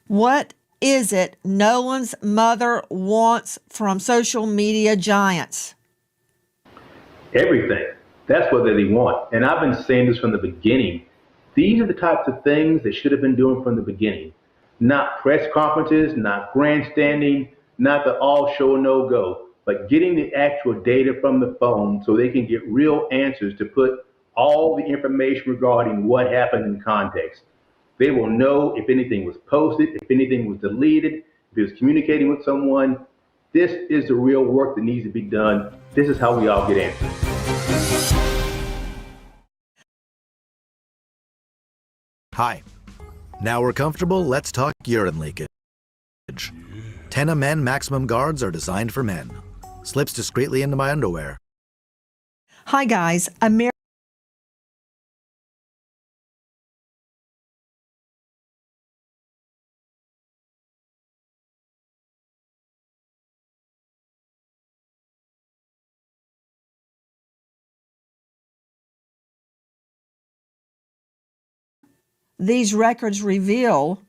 What is it Nolan's mother wants from social media giants? Everything. That's what they want. And I've been saying this from the beginning. These are the types of things they should have been doing from the beginning. Not press conferences, not grandstanding, not the all show no go, but getting the actual data from the phone so they can get real answers to put all the information regarding what happened in context. They will know if anything was posted, if anything was deleted, if it was communicating with someone. This is the real work that needs to be done. This is how we all get answers. Hi. Now we're comfortable, let's talk urine leakage. Tena Men Maximum Guards are designed for men. Slips discreetly into my underwear. Hi, guys. These records reveal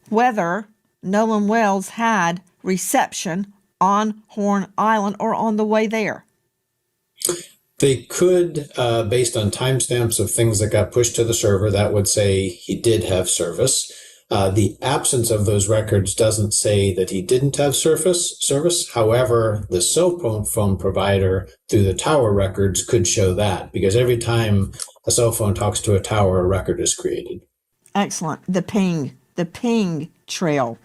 whether Nolan Wells had reception on Horn Island or on the way there. They could, based on timestamps of things that got pushed to the server, that would say he did have service. The absence of those records doesn't say that he didn't have service. However, the cell phone provider through the tower records could show that, because every time a cell phone talks to a tower, a record is created. Excellent. The ping trail.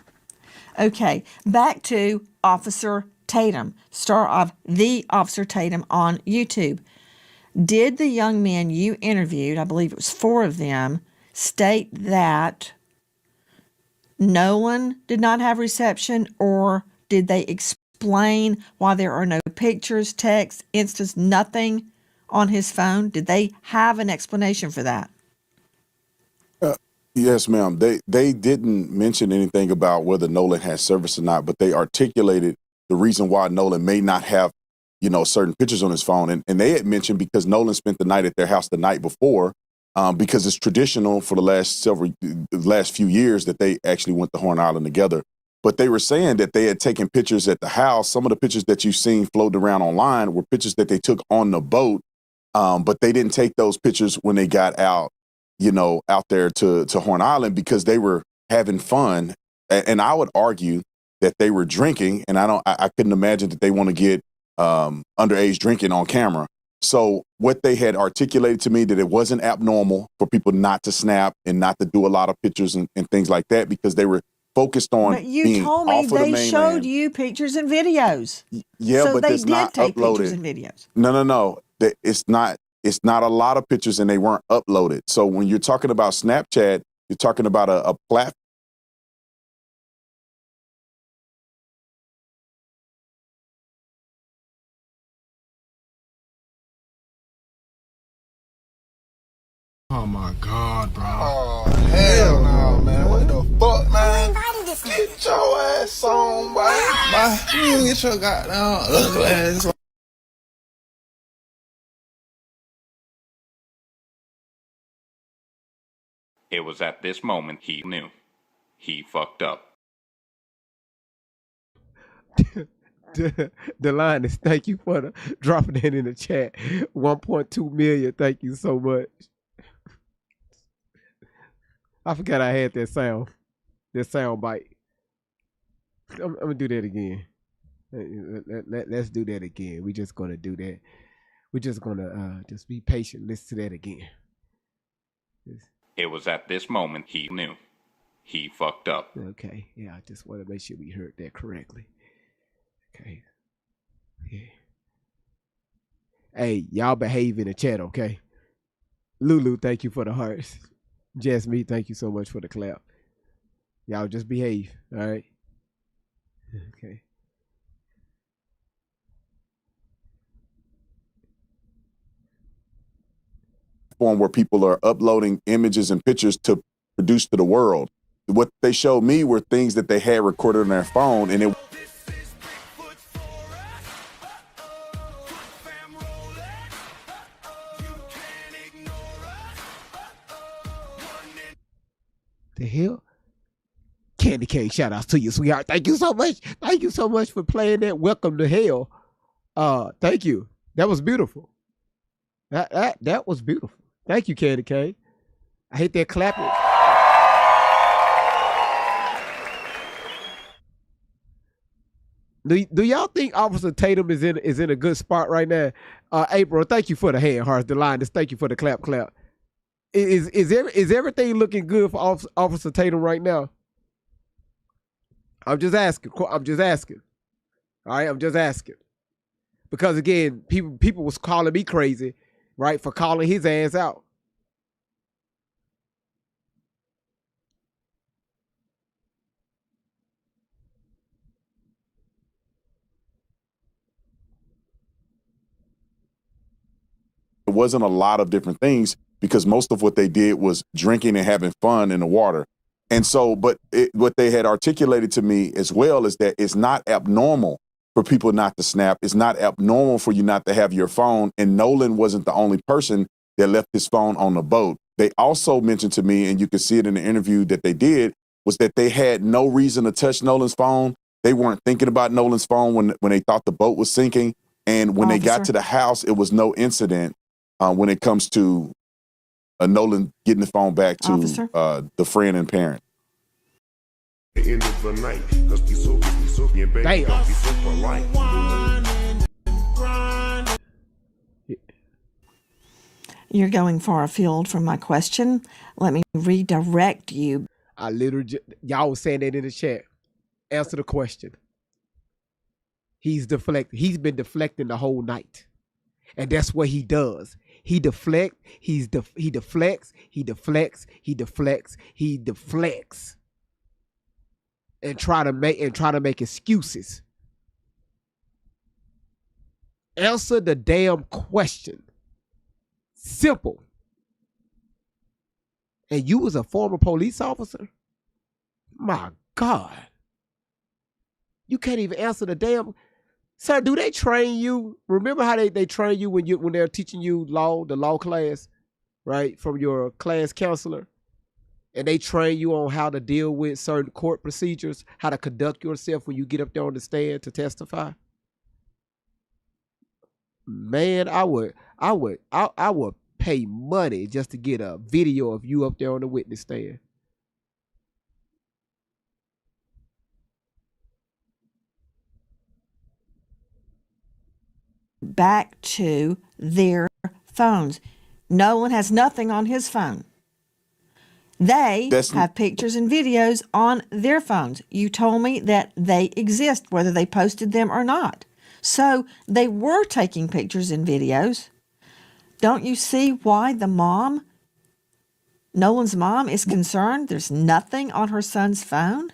Okay, back to Officer Tatum, star of The Officer Tatum on YouTube. Did the young men you interviewed, I believe it was 4 of them, state that Nolan did not have reception, or did they explain why there are no pictures, text, instas, nothing on his phone? Did they have an explanation for that? Yes, ma'am. They didn't mention anything about whether Nolan has service or not, but they articulated the reason why Nolan may not have, certain pictures on his phone. And they had mentioned because Nolan spent the night at their house the night before, because it's traditional for the last few years that they actually went to Horn Island together. But they were saying that they had taken pictures at the house. Some of the pictures that you've seen floating around online were pictures that they took on the boat, but they didn't take those pictures when they got out there to Horn Island, because they were having fun. And I would argue that they were drinking, and I couldn't imagine that they want to get underage drinking on camera. So what they had articulated to me, that it wasn't abnormal for people not to snap and not to do a lot of pictures and things like that, because they were focused on But you being told me off of the they mainland. showed you pictures and videos. Yeah, so but they it's did not take uploaded. pictures and videos. No. It's not a lot of pictures, and they weren't uploaded. So when you're talking about Snapchat, you're talking about a platform. Oh my God, bro. Oh, hell no, man. What the fuck, man? Get your ass on, boy. You get your goddamn ugly ass on. It was at this moment he knew. He fucked up. The line is, thank you for dropping that in the chat. 1.2 million. Thank you so much. I forgot I had that sound bite. I'm gonna do that again. Let's do that again. We're just gonna do that. We're just gonna just be patient. Listen to that again. It was at this moment he knew. He fucked up. Okay. Yeah, I just want to make sure we heard that correctly. Okay. Yeah. Hey, y'all behave in the chat, okay? Lulu, thank you for the hearts. Jasmine, thank you so much for the clap. Y'all just behave, all right? Okay. Form where people are uploading images and pictures to produce to the world. What they showed me were things that they had recorded on their phone, and it The hell? Candy Cane, shout outs to you, sweetheart. Thank you so much. Thank you so much for playing that. Welcome to hell. Thank you. That was beautiful. That was beautiful. Thank you, Candy Cane. I hate that clapping. Do y'all think Officer Tatum is in a good spot right now? April, thank you for the hand hearts. The line is thank you for the clap. Is everything looking good for Officer Tatum right now? I'm just asking. All right, I'm just asking. Because again, people was calling me crazy, right, for calling his ass out. It wasn't a lot of different things because most of what they did was drinking and having fun in the water. And so, but what they had articulated to me as well is that it's not abnormal for people not to snap. It's not abnormal for you not to have your phone. And Nolan wasn't the only person that left his phone on the boat. They also mentioned to me, and you can see it in the interview that they did, was that they had no reason to touch Nolan's phone. They weren't thinking about Nolan's phone when they thought the boat was sinking. And when they got to the house, it was no incident when it comes to Nolan getting the phone back to the friend and parent. End of the night, cause we so and baby, don't be so polite. You're going far afield from my question. Let me redirect you. I literally, y'all was saying that in the chat. Answer the question. He's deflecting. He's been deflecting the whole night. And that's what he does. He deflects, he deflects, and try to make excuses. Answer the damn question. Simple. And you was a former police officer? My God. You can't even answer the damn. Sir, do they train you? Remember how they train you when they're teaching you the law class, right? From your class counselor. And they train you on how to deal with certain court procedures, how to conduct yourself when you get up there on the stand to testify. Man, I would pay money just to get a video of you up there on the witness stand. Back to their phones. Nolan has nothing on his phone. They have pictures and videos on their phones. You told me that they exist, whether they posted them or not. So they were taking pictures and videos. Don't you see why the mom, Nolan's mom, is concerned there's nothing on her son's phone?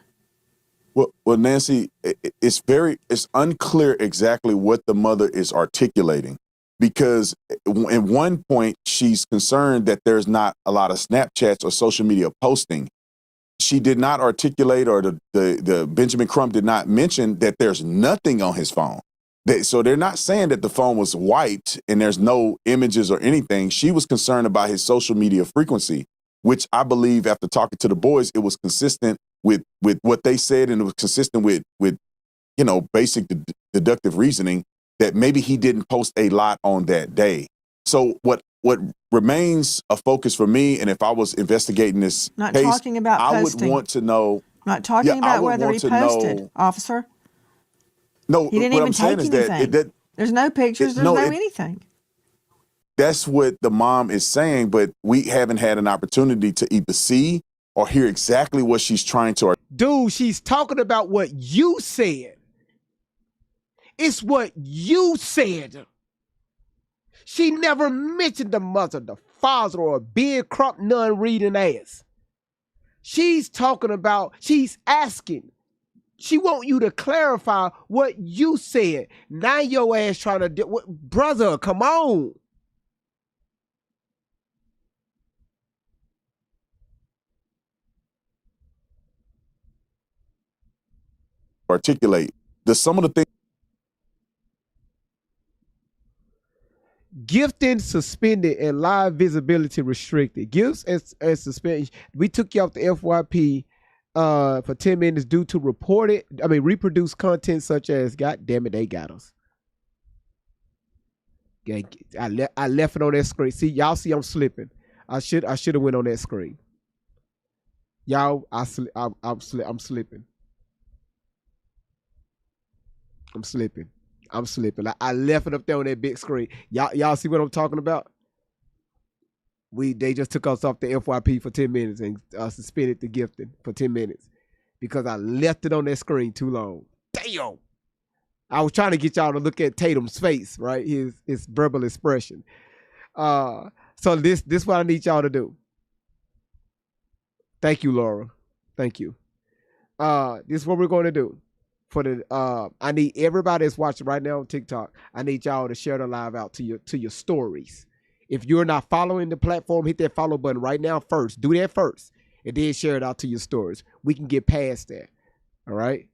Well, Nancy, it's unclear exactly what the mother is articulating, because at one point she's concerned that there's not a lot of Snapchats or social media posting. She did not articulate, or the Benjamin Crump did not mention that there's nothing on his phone. So they're not saying that the phone was wiped and there's no images or anything. She was concerned about his social media frequency, which I believe after talking to the boys, it was consistent with what they said, and it was consistent with basic deductive reasoning that maybe he didn't post a lot on that day. So what remains a focus for me, and if I was investigating this Not case, talking about I posting. would want to know. Not talking about whether he posted, officer. No, he didn't what even I'm saying take is anything. that there's no pictures. There's no anything. That's what the mom is saying, but we haven't had an opportunity to either see or hear exactly what she's trying to. Dude, she's talking about what you said. It's what you said. She never mentioned the mother, the father or a big crop nun reading ass. She's talking about, she's asking. She want you to clarify what you said. Now your ass trying to do, brother, come on. Articulate some of the things. Gifting suspended and live visibility restricted. Gifts and suspended. We took you off the FYP for 10 minutes due to reproduce content such as, God damn it, they got us. Yeah, I left it on that screen. See, y'all see I'm slipping. I should have went on that screen. Y'all, I'm slipping. I'm slipping. I'm slipping. I left it up there on that big screen. Y'all see what I'm talking about? They just took us off the FYP for 10 minutes and suspended the gifting for 10 minutes because I left it on that screen too long. Damn. I was trying to get y'all to look at Tatum's face, right? His verbal expression. So this what I need y'all to do. Thank you, Laura. Thank you. This is what we're going to do. For the I need everybody that's watching right now on TikTok, I need y'all to share the live out to your stories. If you're not following the platform, hit that follow button right now first. Do that first. And then share it out to your stories. We can get past that. All right.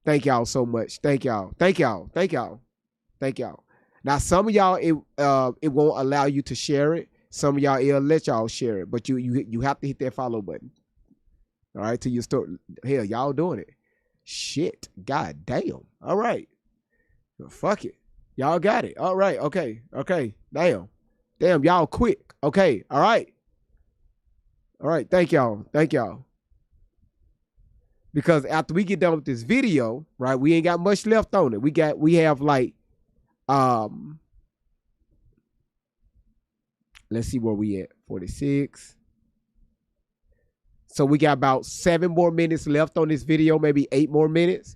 Thank y'all so much. Thank y'all. Thank y'all. Thank y'all. Thank y'all. Now some of y'all it won't allow you to share it. Some of y'all it'll let y'all share it, but you have to hit that follow button. All right, to your story. Hell, y'all doing it. Shit. God damn. All right. Fuck it. Y'all got it. All right. Okay. Okay. Damn. Damn, y'all quick. Okay. All right. All right. Thank y'all. Thank y'all. Because after we get done with this video, right, we ain't got much left on it. We have like let's see where we at. 46. So we got about 7 more minutes left on this video, maybe 8 more minutes,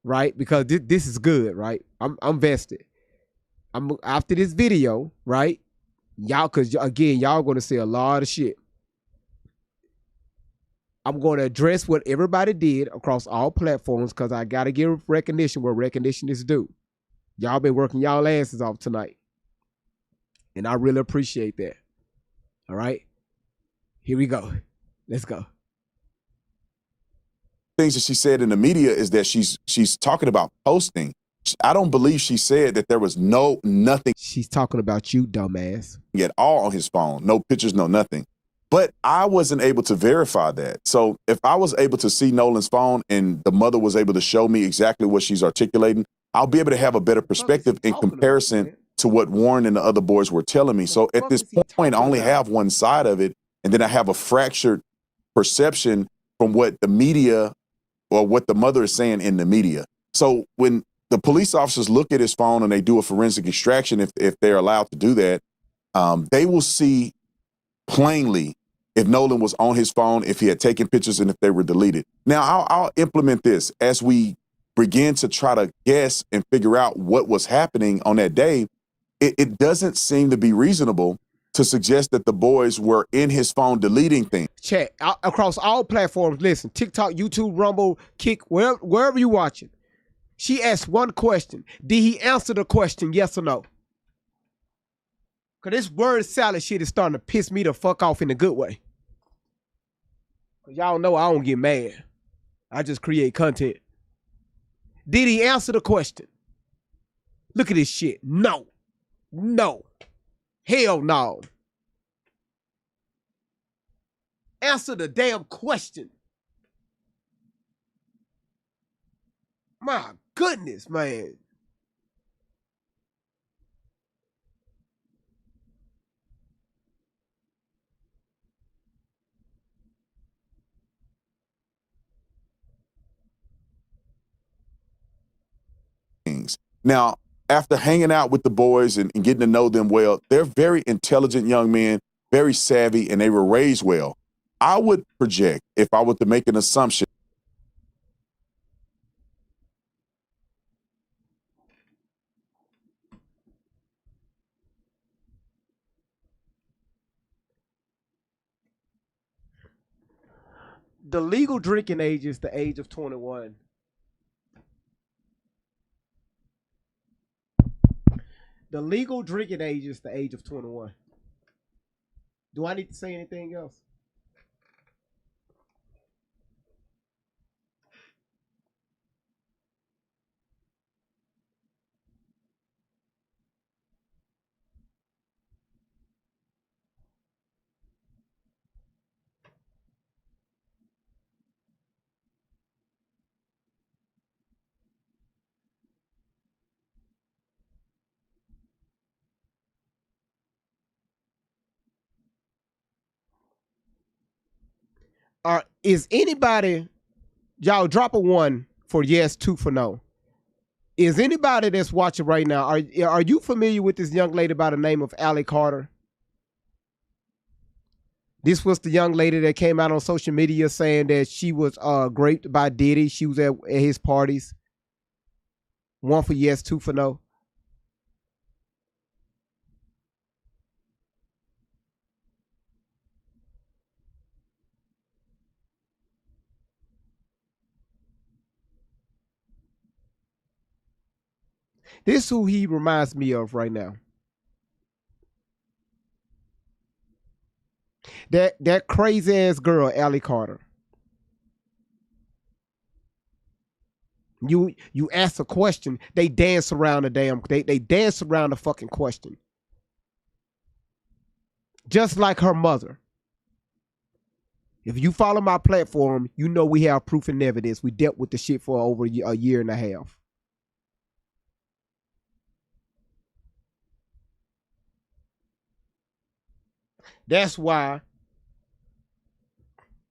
right? Because this is good, right? I'm vested. I'm after this video, right? Y'all, because again, y'all going to say a lot of shit. I'm going to address what everybody did across all platforms because I got to give recognition where recognition is due. Y'all been working y'all asses off tonight. And I really appreciate that. All right? Here we go. Let's go. Things that she said in the media is that she's talking about posting. I don't believe she said that there was nothing. She's talking about you, dumbass. At all on his phone. No pictures, no nothing. But I wasn't able to verify that. So if I was able to see Nolan's phone and the mother was able to show me exactly what she's articulating, I'll be able to have a better perspective in comparison to what Warren and the other boys were telling me. So at this point, I only have one side of it, and then I have a fractured perception from what the media or what the mother is saying in the media. So when the police officers look at his phone and they do a forensic extraction, if they're allowed to do that, they will see plainly if Nolan was on his phone, if he had taken pictures, and if they were deleted. Now, I'll implement this as we begin to try to guess and figure out what was happening on that day. It doesn't seem to be reasonable to suggest that the boys were in his phone deleting things. Chat across all platforms. Listen, TikTok, YouTube, Rumble, Kick, wherever you watching. She asked one question. Did he answer the question, yes or no? Because this word salad shit is starting to piss me the fuck off in a good way. Because y'all know I don't get mad. I just create content. Did he answer the question? Look at this shit. No. No. Hell no. Answer the damn question. My goodness, man. Now, after hanging out with the boys and getting to know them well, they're very intelligent young men, very savvy, and they were raised well. I would project, if I were to make an assumption, The legal drinking age is the age of 21. The legal drinking age is the age of 21. Do I need to say anything else? Is anybody, y'all drop a 1 for yes, 2 for no. Is anybody that's watching right now, are you familiar with this young lady by the name of Allie Carter? This was the young lady that came out on social media saying that she was raped by Diddy. She was at his parties. 1 for yes, 2 for no. This is who he reminds me of right now. That crazy ass girl, Allie Carter. You ask a question, they dance around they dance around the fucking question. Just like her mother. If you follow my platform, you know we have proof and evidence. We dealt with the shit for over a year and a half. That's why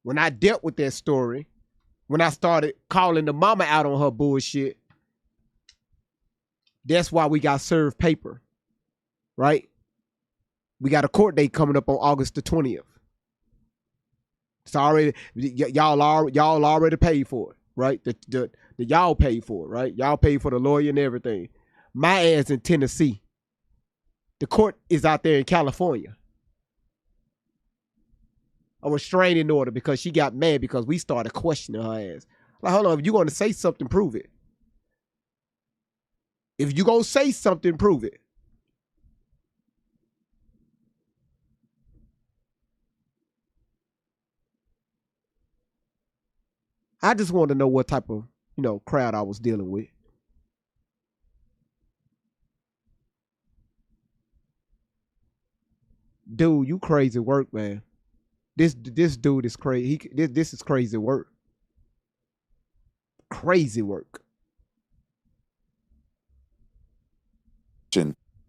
when I dealt with that story, when I started calling the mama out on her bullshit, that's why we got served paper, right? We got a court date coming up on August the 20th. It's already, y'all already paid for it, right? The y'all paid for it, right? Y'all paid for the lawyer and everything. My ass in Tennessee. The court is out there in California. A restraining order because she got mad because we started questioning her ass. Like, hold on, if you're going to say something, prove it. If you're going to say something, prove it. I just wanted to know what type of, crowd I was dealing with. Dude, you crazy work, man. This dude is crazy. This is crazy work. Crazy work.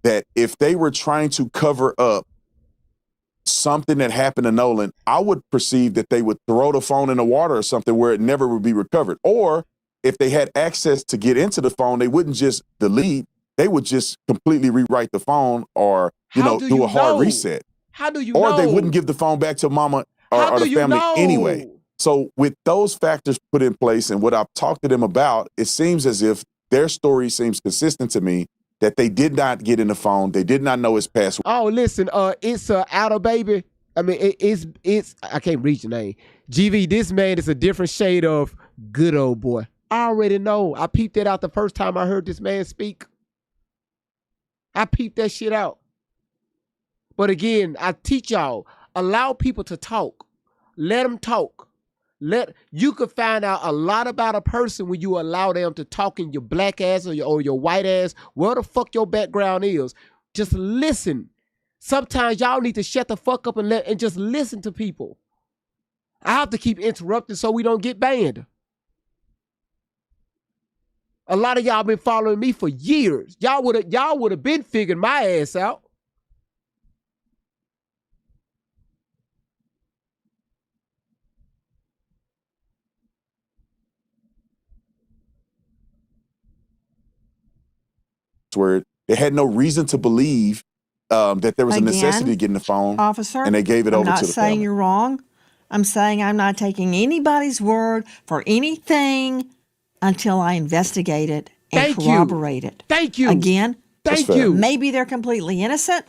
That if they were trying to cover up something that happened to Nolan, I would perceive that they would throw the phone in the water or something where it never would be recovered. Or if they had access to get into the phone, they wouldn't just delete. They would just completely rewrite the phone or, do a hard reset. How do you know? Or they wouldn't give the phone back to mama or the family anyway. So with those factors put in place and what I've talked to them about, it seems as if their story seems consistent to me that they did not get in the phone. They did not know his password. Oh, listen, it's Outer Baby. I mean, it's I can't read your name. GV, this man is a different shade of good old boy. I already know. I peeped that out the first time I heard this man speak. I peeped that shit out. But again, I teach y'all, allow people to talk. Let them talk. You could find out a lot about a person when you allow them to talk in your black ass or your white ass, where the fuck your background is. Just listen. Sometimes y'all need to shut the fuck up and just listen to people. I have to keep interrupting so we don't get banned. A lot of y'all been following me for years. Y'all would have been figuring my ass out. Where they had no reason to believe that there was a necessity to get in the phone, officer, and they gave it over to the family. I'm not saying you're wrong. I'm saying I'm not taking anybody's word for anything until I investigate it and corroborate it. Thank you. Again, thank you. Maybe they're completely innocent.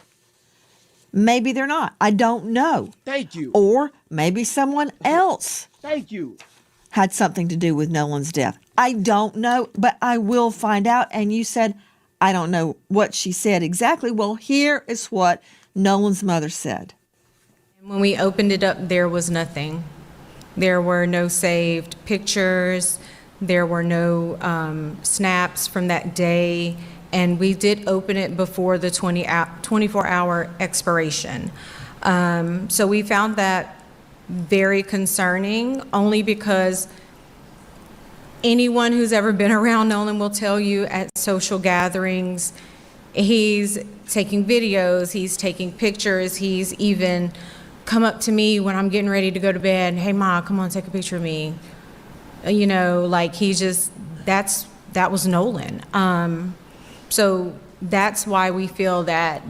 Maybe they're not. I don't know. Thank you. Or maybe someone else Thank you. had something to do with Nolan's death. I don't know, but I will find out. And you said, I don't know what she said exactly. Well, here is what Nolan's mother said. When we opened it up, there was nothing. There were no saved pictures. There were no snaps from that day. And we did open it before the 24-hour expiration. So we found that very concerning, only because anyone who's ever been around Nolan will tell you at social gatherings, he's taking videos, he's taking pictures, he's even come up to me when I'm getting ready to go to bed, hey Ma, come on, take a picture of me. You know, like he just, that was Nolan. So that's why we feel that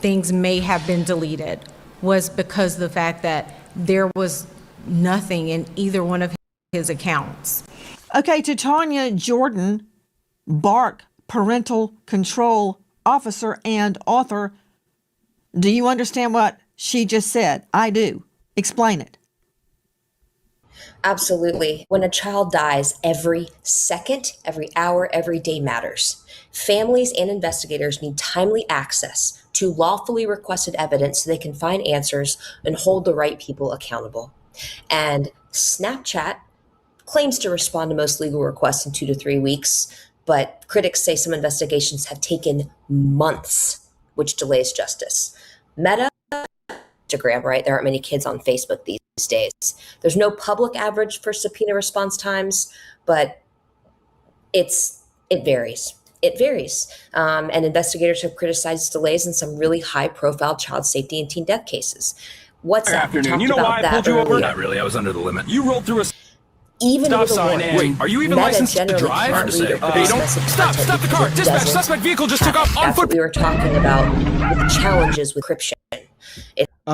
things may have been deleted, was because of the fact that there was nothing in either one of his accounts. Okay, to Tanya Jordan, Bark Parental Control Officer and author, do you understand what she just said? I do. Explain it. Absolutely. When a child dies, every second, every hour, every day matters. Families and investigators need timely access to lawfully requested evidence so they can find answers and hold the right people accountable. And Snapchat claims to respond to most legal requests in 2 to 3 weeks, but critics say some investigations have taken months, which delays justice. Meta, Instagram, right? There aren't many kids on Facebook these days. There's no public average for subpoena response times, but it varies. It varies. And investigators have criticized delays in some really high-profile child safety and teen death cases. What's Good that? afternoon. You know why I pulled you over? Not really. I was under the limit. You rolled through a Even stop with a sign. warning, Wait, are you even Meta licensed to generally drive? can't Hard to read say. or Hey, don't process stop! content Stop the because car! it Dispatch! doesn't Suspect vehicle just took off on That's foot. what we were talking about with challenges with encryption.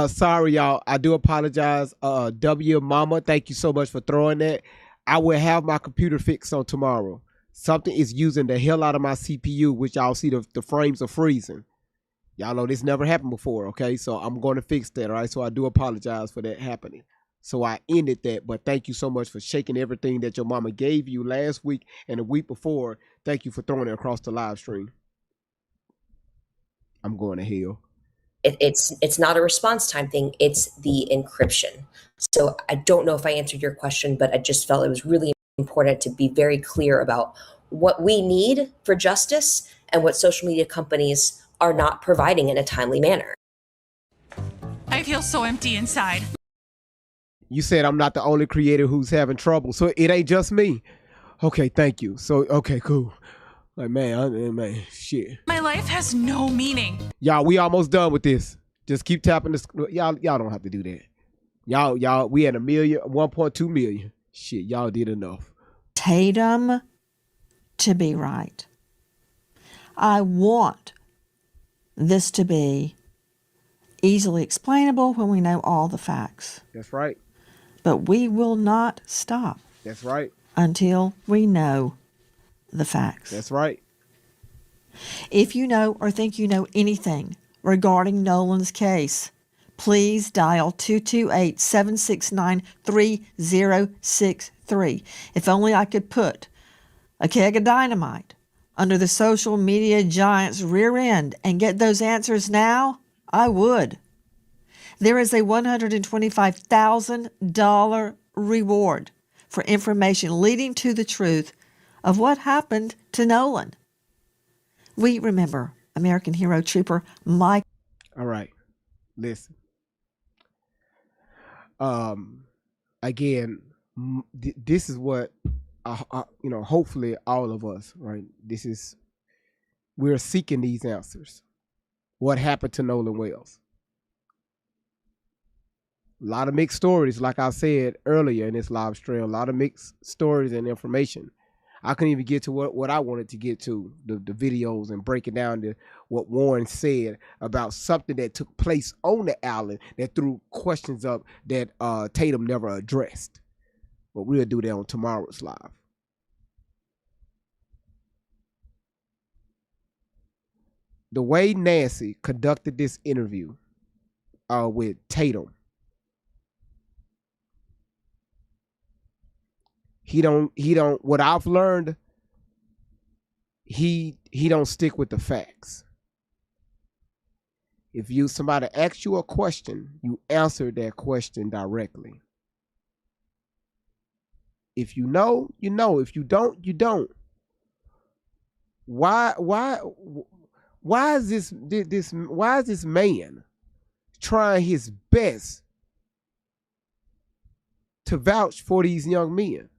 Sorry, y'all. I do apologize. W Mama, thank you so much for throwing that. I will have my computer fixed on tomorrow. Something is using the hell out of my CPU, which y'all see the frames are freezing. Y'all know this never happened before, okay? So I'm going to fix that, all right? So I do apologize for that happening. So I ended that, but thank you so much for shaking everything that your mama gave you last week and the week before. Thank you for throwing it across the live stream. I'm going to hell. It's not a response time thing. It's the encryption. So I don't know if I answered your question, but I just felt it was really important to be very clear about what we need for justice and what social media companies are not providing in a timely manner. I feel so empty inside. You said I'm not the only creator who's having trouble, so it ain't just me. Okay, thank you. So, okay, cool. Like, man, shit. My life has no meaning. Y'all, we almost done with this. Just keep tapping this. Y'all don't have to do that. Y'all, we had 1.2 million. Shit, y'all did enough. Tatum to be right. I want this to be easily explainable when we know all the facts. That's right. But we will not stop. That's right. Until we know the facts. That's right. If you know or think you know anything regarding Nolan's case, please dial 228-769-3063. If only I could put a keg of dynamite under the social media giant's rear end and get those answers now, I would. There is a $125,000 reward for information leading to the truth of what happened to Nolan. We remember American hero trooper Mike. All right, listen. Again, this is what, hopefully all of us, right? We're seeking these answers. What happened to Nolan Wells? A lot of mixed stories, like I said earlier in this live stream, a lot of mixed stories and information. I couldn't even get to what I wanted to get to, the videos and breaking down what Warren said about something that took place on the island that threw questions up that Tatum never addressed. But we'll do that on tomorrow's live. The way Nancy conducted this interview with Tatum. He don't what I've learned, he don't stick with the facts. If somebody asks you a question, you answer that question directly. If you know, you know. If you don't, you don't. Why is this man trying his best to vouch for these young men?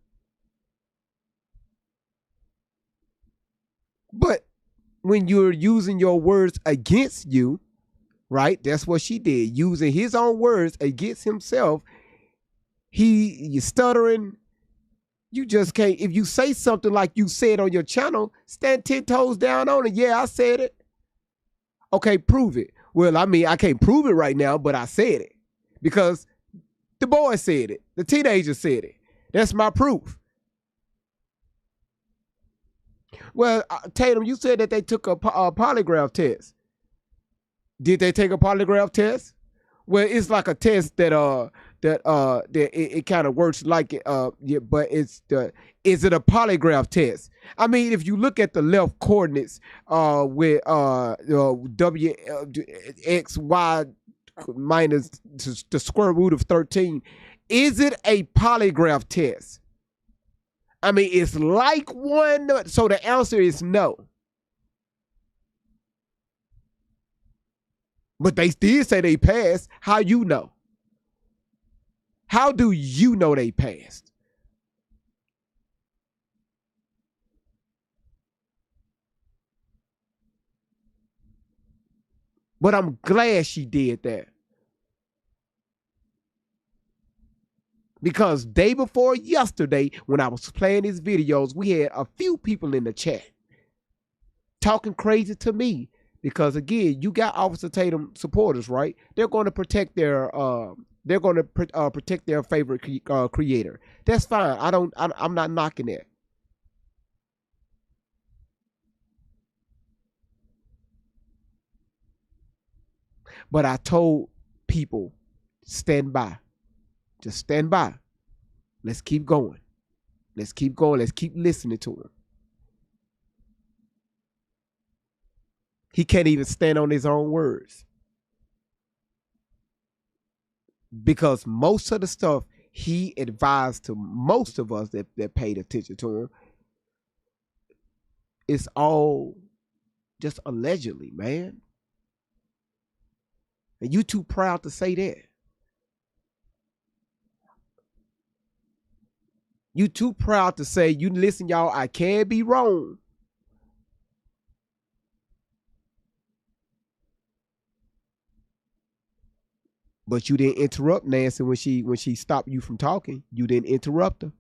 But when you're using your words against you, right? That's what she did, using his own words against himself. You stuttering. You just can't. If you say something like you said on your channel, stand 10 toes down on it. Yeah, I said it. Okay, prove it. Well, I mean, I can't prove it right now, but I said it because the boy said it. The teenager said it. That's my proof. Well, Tatum, you said that they took a polygraph test. Did they take a polygraph test? Well, it's like a test that it kind of works like it, yeah, but is it a polygraph test? I mean, if you look at the left coordinates with w x y minus the square root of 13, is it a polygraph test? I mean, it's like one, so the answer is no. But they did say they passed. How you know? How do you know they passed? But I'm glad she did that. Because day before yesterday, when I was playing these videos, we had a few people in the chat talking crazy to me. Because again, you got Officer Tatum supporters, right? They're going to protect their protect their favorite creator. That's fine. I'm not knocking that. But I told people, stand by. Just stand by. Let's keep going. Let's keep going. Let's keep listening to him. He can't even stand on his own words. Because most of the stuff he advised to most of us that paid attention to him, it's all just allegedly, man. And you too proud to say that. You too proud to say, you listen, y'all, I can be wrong. But you didn't interrupt Nancy when she stopped you from talking. You didn't interrupt her.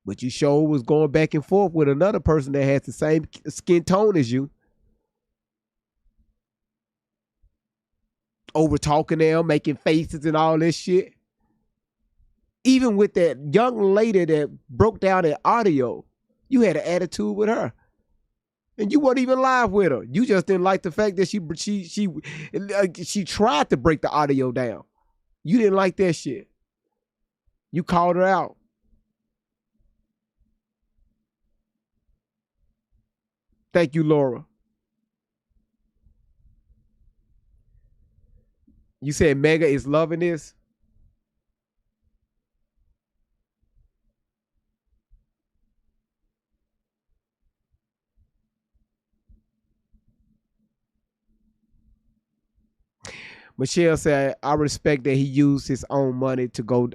But you sure was going back and forth with another person that has the same skin tone as you. Over talking them, making faces and all this shit. Even with that young lady that broke down that audio, you had an attitude with her. And you weren't even live with her. You just didn't like the fact that she tried to break the audio down. You didn't like that shit. You called her out. Thank you, Laura. You said Mega is loving this? Michelle said, I respect that he used his own money to go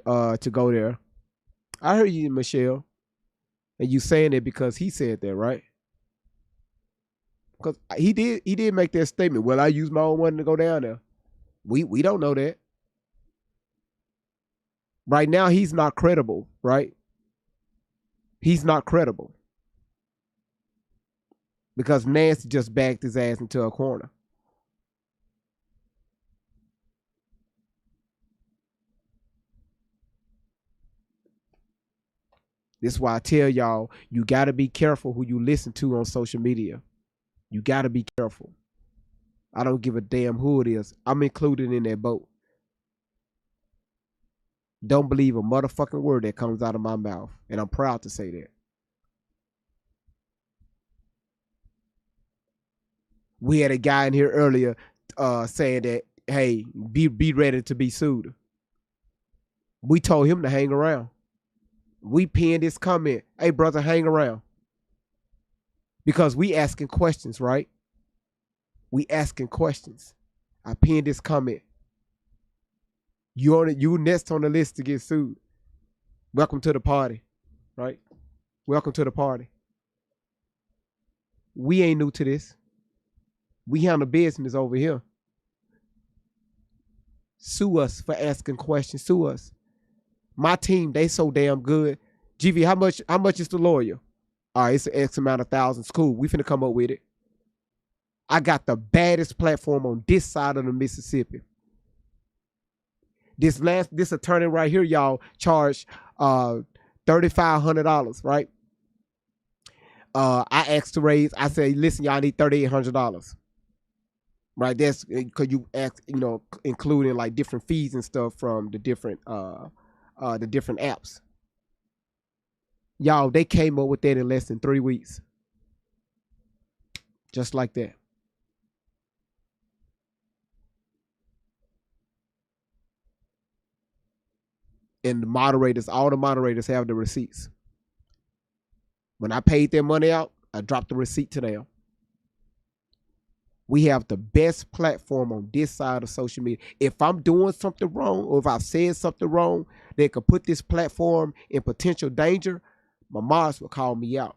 there. I heard you, Michelle. And you saying it because he said that, right? Because he did make that statement. Well, I used my own money to go down there. We don't know that. Right now, he's not credible, right? He's not credible. Because Nancy just backed his ass into a corner. This is why I tell y'all, you got to be careful who you listen to on social media. You got to be careful. I don't give a damn who it is. I'm included in that boat. Don't believe a motherfucking word that comes out of my mouth. And I'm proud to say that. We had a guy in here earlier saying that, hey, be ready to be sued. We told him to hang around. We pinned this comment. Hey, brother, hang around. Because we asking questions, right? We asking questions. I pinned this comment. You next on the list to get sued. Welcome to the party, right? Welcome to the party. We ain't new to this. We handle business over here. Sue us for asking questions. Sue us. My team, they so damn good. GV, how much is the lawyer? All right, it's an X amount of thousands. Cool. We finna come up with it. I got the baddest platform on this side of the Mississippi. This attorney right here, y'all, charged $3,500, right? I asked to raise, I said, listen, y'all need $3,800. Right? That's because you ask, including like different fees and stuff from the different apps. Y'all, they came up with that in less than 3 weeks. Just like that. And the moderators, all the moderators have the receipts. When I paid their money out, I dropped the receipt to them. We have the best platform on this side of social media. If I'm doing something wrong or if I've said something wrong that could put this platform in potential danger, my mods will call me out.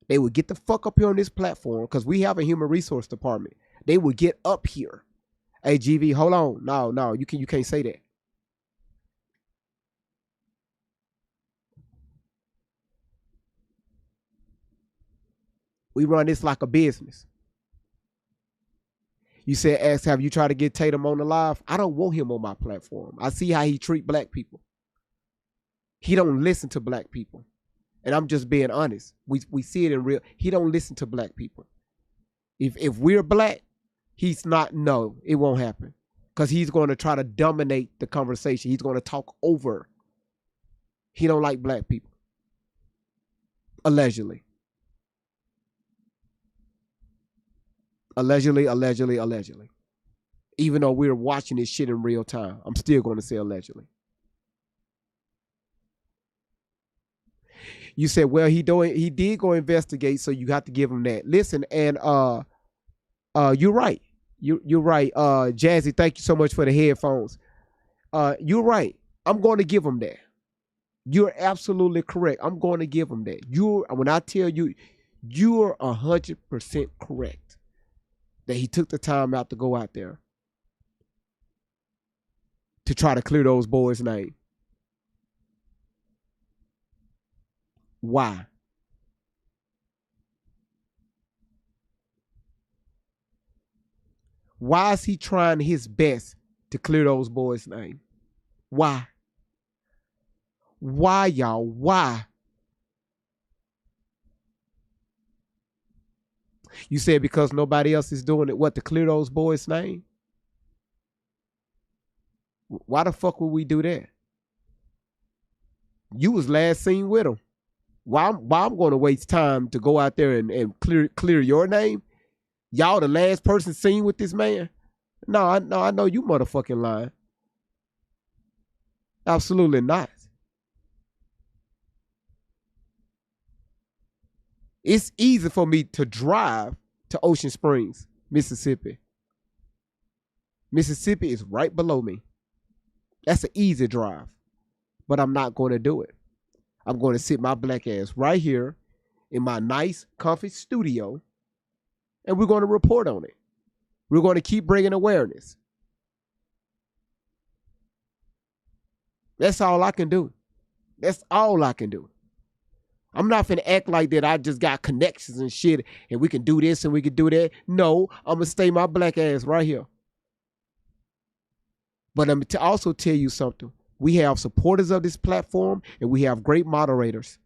They would get the fuck up here on this platform because we have a human resource department. They would get up here. Hey, GV, hold on. No, you can't say that. We run this like a business. You said, ask, have you tried to get Tatum on the live? I don't want him on my platform. I see how he treat black people. He don't listen to black people. And I'm just being honest. We see it in real. He don't listen to black people. If we're black, he's not, no, it won't happen. Because he's going to try to dominate the conversation. He's going to talk over. He don't like black people. Allegedly. Allegedly. Even though we're watching this shit in real time, I'm still going to say allegedly. You said, well, he did go investigate, so you have to give him that. Listen, and you're right. You're right. Jazzy, thank you so much for the headphones. You're right. I'm going to give him that. You're absolutely correct. I'm going to give him that. When I tell you, you're 100% correct that he took the time out to go out there to try to clear those boys' name. Why? Why is he trying his best to clear those boys' name? Why? Why, y'all? Why? You said because nobody else is doing it, what, to clear those boys' name? Why the fuck would we do that? You was last seen with him. Why I'm going to waste time to go out there and clear your name? Y'all the last person seen with this man? No, I know you motherfucking lying. Absolutely not. It's easy for me to drive to Ocean Springs, Mississippi. Mississippi is right below me. That's an easy drive. But I'm not going to do it. I'm going to sit my black ass right here in my nice, comfy studio, and we're going to report on it. We're going to keep bringing awareness. That's all I can do. That's all I can do. I'm not finna act like that I just got connections and shit and we can do this and we can do that. No, I'm going to stay my black ass right here. But I'm going to also tell you something. We have supporters of this platform and we have great moderators.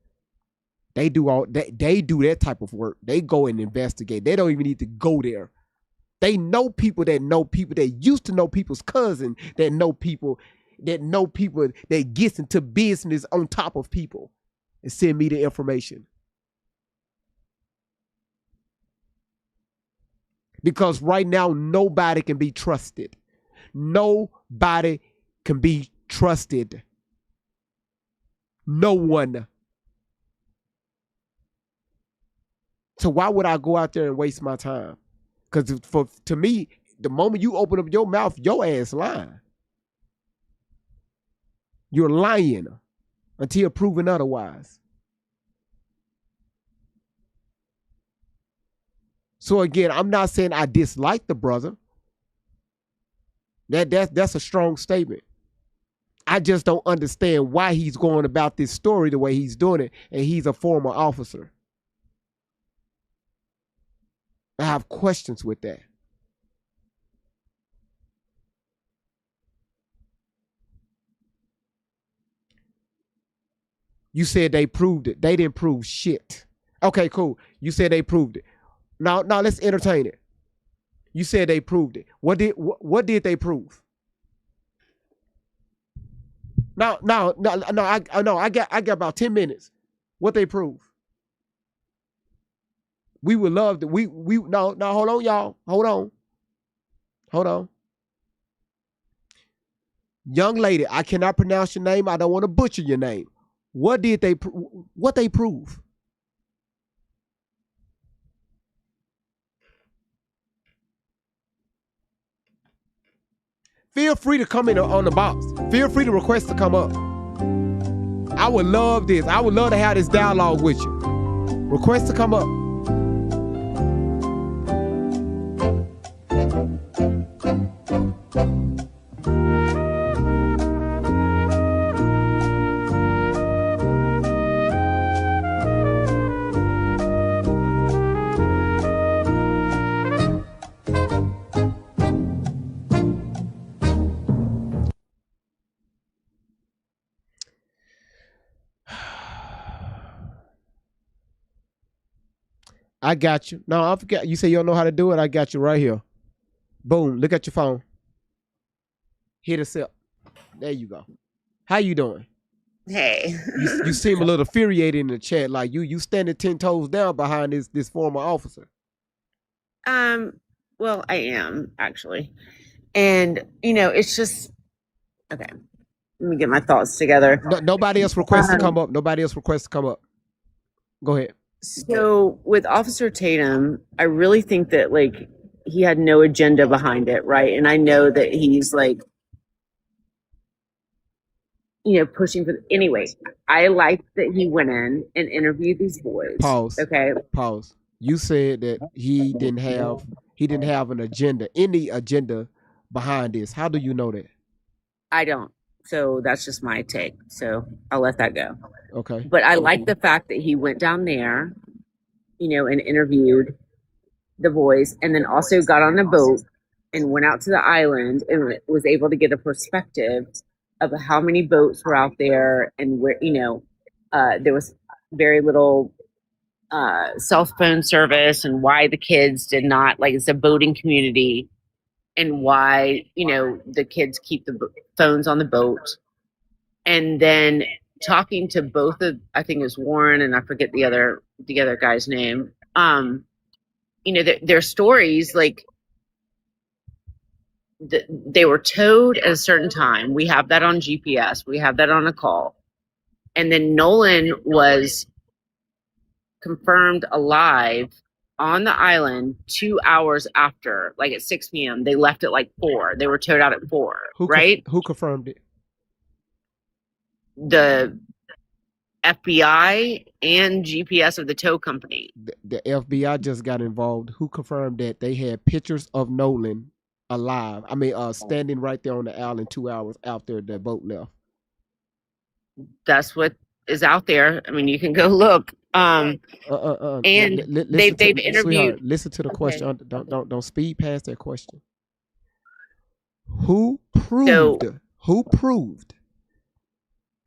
They do that type of work. They go and investigate. They don't even need to go there. They know people that used to know people's cousin that know people that gets into business on top of people and send me the information. Because right now, nobody can be trusted. Nobody can be trusted. No one. So why would I go out there and waste my time? Because to me, the moment you open up your mouth, your ass lying. You're lying until proven otherwise. So again, I'm not saying I dislike the brother. That's a strong statement. I just don't understand why he's going about this story the way he's doing it, and he's a former officer. I have questions with that. You said they proved it. They didn't prove shit. Okay, cool. You said they proved it. Now let's entertain it. You said they proved it. What did they prove? No. I got about 10 minutes. What they prove? We would love to. Hold on, y'all. Hold on. Young lady, I cannot pronounce your name. I don't want to butcher your name. What they prove? Feel free to come in on the box. Feel free to request to come up. I would love this. I would love to have this dialogue with you. Request to come up. I got you. No, I forgot. You say you don't know how to do it. I got you right here. Boom. Look at your phone. Hit accept. There you go. How you doing? Hey. You seem a little infuriated in the chat. Like you standing 10 toes down behind this former officer. Well, I am actually. And it's just okay. Let me get my thoughts together. Nobody else requests to come up. Nobody else requests to come up. Go ahead. So with Officer Tatum, I really think that he had no agenda behind it, right? And I know that he's pushing for. Anyway, I like that he went in and interviewed these boys. Pause. Okay. Pause. You said that he didn't have an agenda, any agenda behind this. How do you know that? I don't. So that's just my take. So I'll let that go. Okay. But I like the fact that he went down there, and interviewed the boys, and then also got on a boat and went out to the island and was able to get a perspective of how many boats were out there and where, there was very little cell phone service, and why the kids did not, it's a boating community, and why, the kids keep the phones on the boat. And then talking to both of, I think it was Warren and I forget the other guy's name. Their stories, they were towed at a certain time. We have that on GPS. We have that on a call. And then Nolan was confirmed alive on the island 2 hours after, at 6 p.m. They left at 4. They were towed out at 4, right? Who confirmed it? The FBI and GPS of the tow company. The FBI just got involved. Who confirmed that they had pictures of Nolan alive? I mean, standing right there on the island 2 hours after the boat left. That's what is out there. I mean, you can go look. And they've interviewed. Sweetheart, listen to the question. Don't speed past that question. Who proved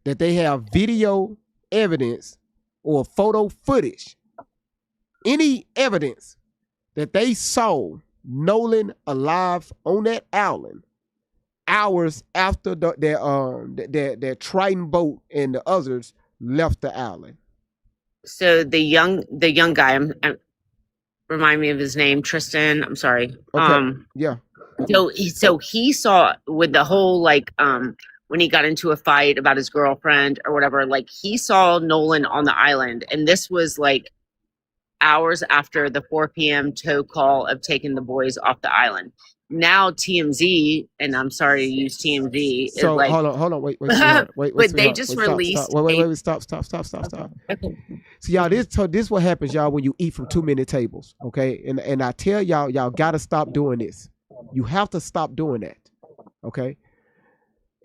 that they have video evidence or photo footage, any evidence that they saw Nolan alive on that island hours after their Triton boat and the others left the island. So the young guy, remind me of his name, Tristan. I'm sorry. Okay. Yeah. So he saw with the whole when he got into a fight about his girlfriend or whatever, like he saw Nolan on the island, and this was like hours after the 4 p.m. tow call of taking the boys off the island. Now TMZ, and I'm sorry to use TMZ, So is like, hold on, wait, sweetheart. Wait, but they sweetheart. just Wait, released. Stop. Wait, stop. See, y'all, this what happens, y'all, when you eat from too many tables, okay? And I tell y'all gotta stop doing this. You have to stop doing that, okay?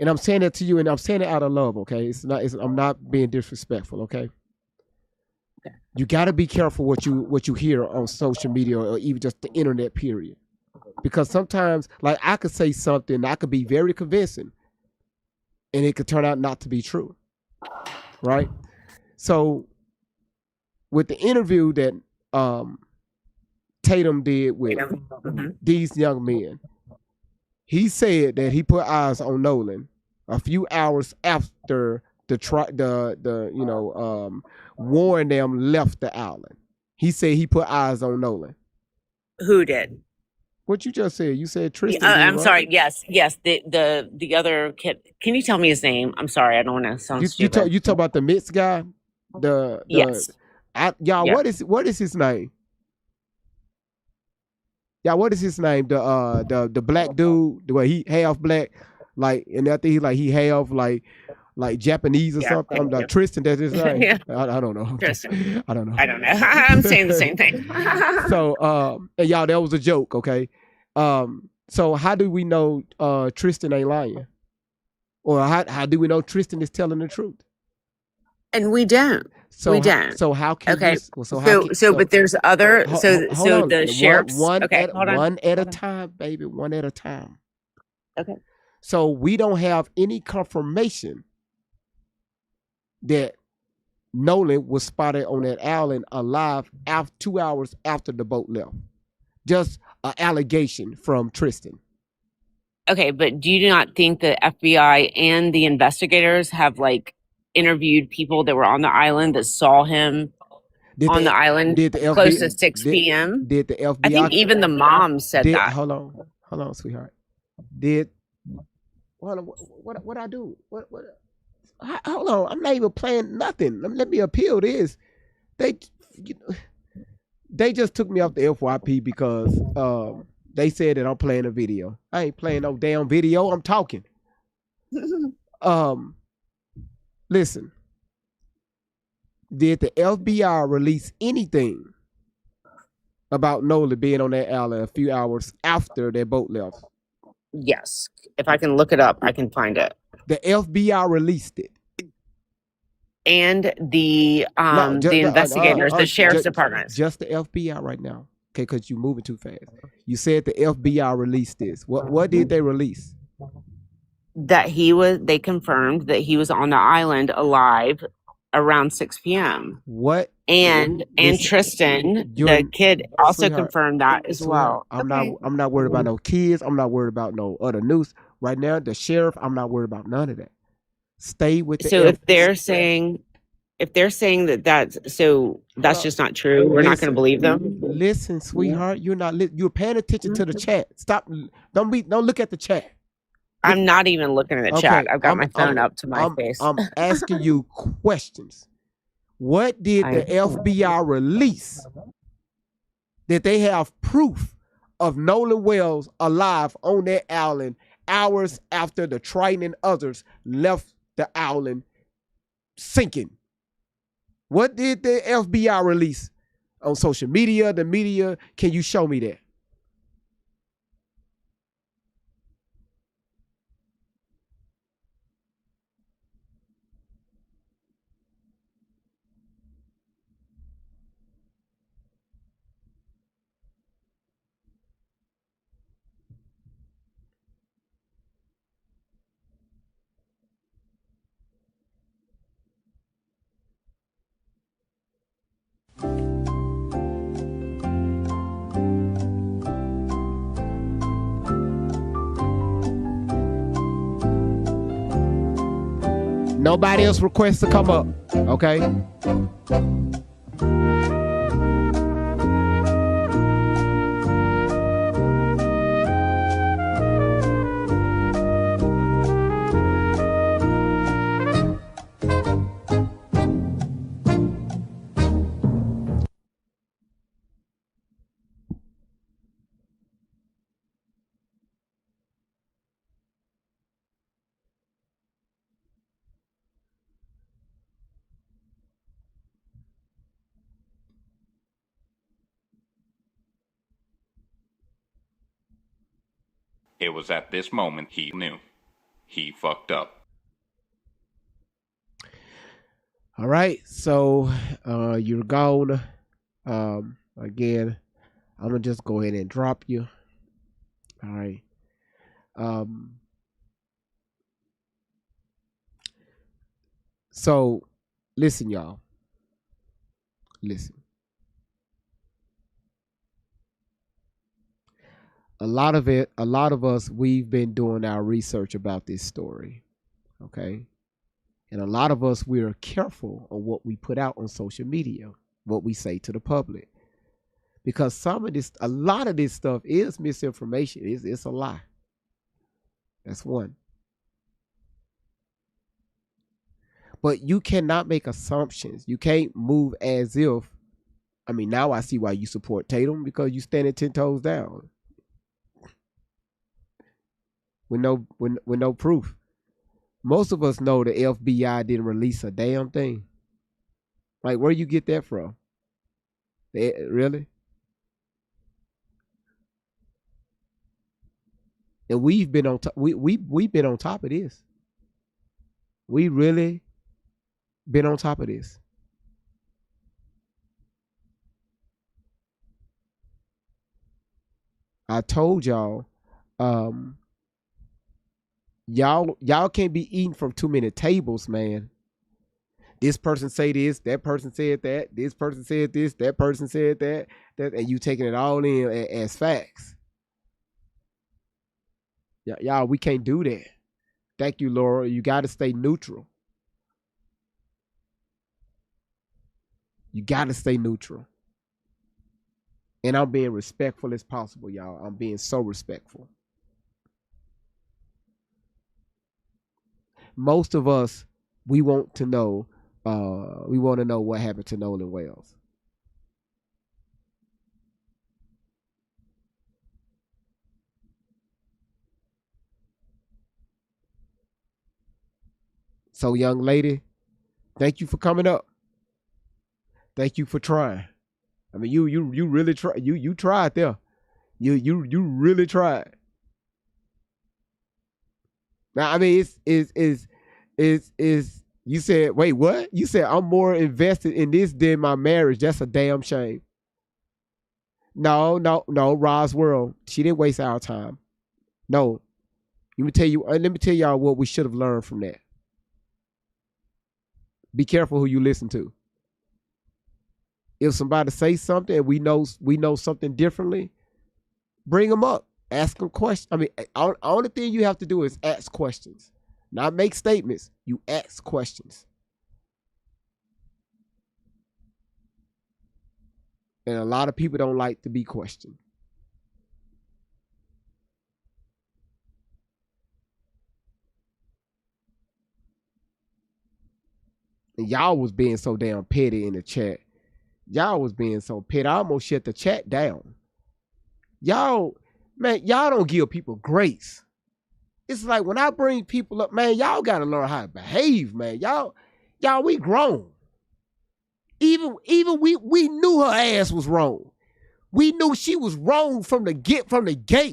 And I'm saying that to you, and I'm saying it out of love, okay? I'm not being disrespectful, okay? You gotta be careful what you hear on social media or even just the internet, period. Because sometimes, like, I could say something, I could be very convincing, and it could turn out not to be true, right? So, with the interview that Tatum did with these young men, he said that he put eyes on Nolan a few hours after Warren them left the island. He said he put eyes on Nolan. Who did? What you just said? You said Tristan. I'm right? sorry. Yes. The other kid. Can you tell me his name? I'm sorry. I don't want to sound stupid. You talk about the Mets guy. Yes. Y'all, Yes. what is his name? Yeah, what is his name? The black dude, the way he half black, like, and I think he half like Japanese or something. I'm like, Tristan, that's his name. Yeah. I don't know. Tristan. I don't know. I don't know. I'm saying the same thing. So, and y'all, that was a joke, okay? So how do we know Tristan ain't lying, or how do we know Tristan is telling the truth? And we don't. So we don't. So how can okay? you, But there's other. hold So on. the sheriffs. One Okay, at hold on. one at a time, baby. One at a time. Okay. So we don't have any confirmation that Nolan was spotted on that island alive 2 hours after the boat left. Just an allegation from Tristan. Okay, but do you not think the FBI and the investigators have interviewed people that were on the island that saw him on the island close to 6 p.m.? Did the FBI? I think even the mom said that. Hold on, sweetheart. What I do? Hold on, I'm not even playing nothing. Let me appeal this. They just took me off the FYP because they said that I'm playing a video. I ain't playing no damn video. I'm talking. Listen. Did the FBI release anything about Nolan being on that island a few hours after their boat left? Yes. If I can look it up, I can find it. The FBI released it. And the investigators, the sheriff's department. Just the FBI right now. Okay, because you're moving too fast. You said the FBI released this. What did they release? That they confirmed that he was on the island alive around 6 p.m. What? And Tristan, the kid, also confirmed that as well. I'm not worried about no kids. I'm not worried about no other news. Right now, the sheriff, I'm not worried about none of that. Stay with the if they're saying that's just not true. We're not going to believe them. Listen, sweetheart, you're paying attention to the chat. Stop. Don't look at the chat. I'm not even looking at the chat. I've got my phone up to my face. I'm asking you questions. What did the FBI release that they have proof of Nolan Wells alive on that island hours after the Triton and others left the island sinking? What did the FBI release on social media, the media? Can you show me that? Nobody else requests to come up. Okay. It was at this moment he knew. He fucked up. All right. So you're gone. Again, I'm gonna just go ahead and drop you. All right. So listen, y'all. Listen. A lot of us, we've been doing our research about this story. Okay. And a lot of us, we are careful on what we put out on social media, what we say to the public. Because a lot of this stuff is misinformation. It's a lie. That's one. But you cannot make assumptions. You can't move as if, I mean, now I see why you support Tatum, because you standing 10 toes down. With no proof. Most of us know the FBI didn't release a damn thing. Like, where you get that from? Really? And we've been on top. We've been on top of this. We really been on top of this. I told y'all, y'all can't be eating from too many tables, man. This person say this, that person said that, this person said this, that person said that, and you taking it all in as facts. Y'all, we can't do that. Thank you, Laura. You got to stay neutral. You got to stay neutral. And I'm being respectful as possible, y'all. I'm being so respectful. Most of us, we want to know what happened to Nolan Wells. So, young lady, thank you for coming up. Thank you for trying. I mean, you really try. You tried there. You really tried. Now, I mean, is you said, wait, what? You said I'm more invested in this than my marriage. That's a damn shame. No, Roswell. She didn't waste our time. No. Let me tell y'all what we should have learned from that. Be careful who you listen to. If somebody say something and we know something differently, bring them up. Ask them questions. I mean, only thing you have to do is ask questions. Not make statements. You ask questions. And a lot of people don't like to be questioned. And y'all was being so damn petty in the chat. Y'all was being so petty. I almost shut the chat down. Y'all don't give people grace. It's like when I bring people up, man, y'all gotta learn how to behave, man. Y'all, we grown. Even we knew her ass was wrong. We knew she was wrong from the gate,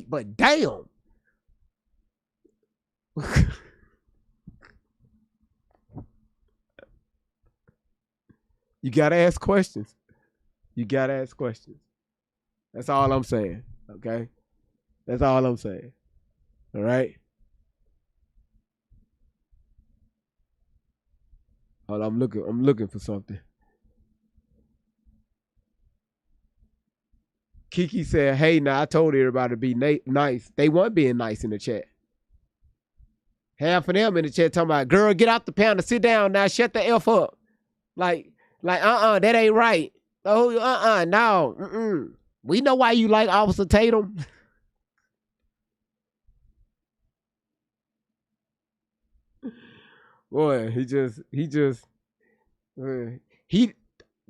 but damn. You gotta ask questions. You gotta ask questions. That's all I'm saying. Okay? That's all I'm saying. All right? Hold on, I'm looking for something. Kiki said, hey, now I told everybody to be nice. They weren't being nice in the chat. Half of them in the chat talking about, girl, get out the panel, sit down now, shut the F up. Like, that ain't right. Oh, no. We know why you like Officer Tatum. Boy,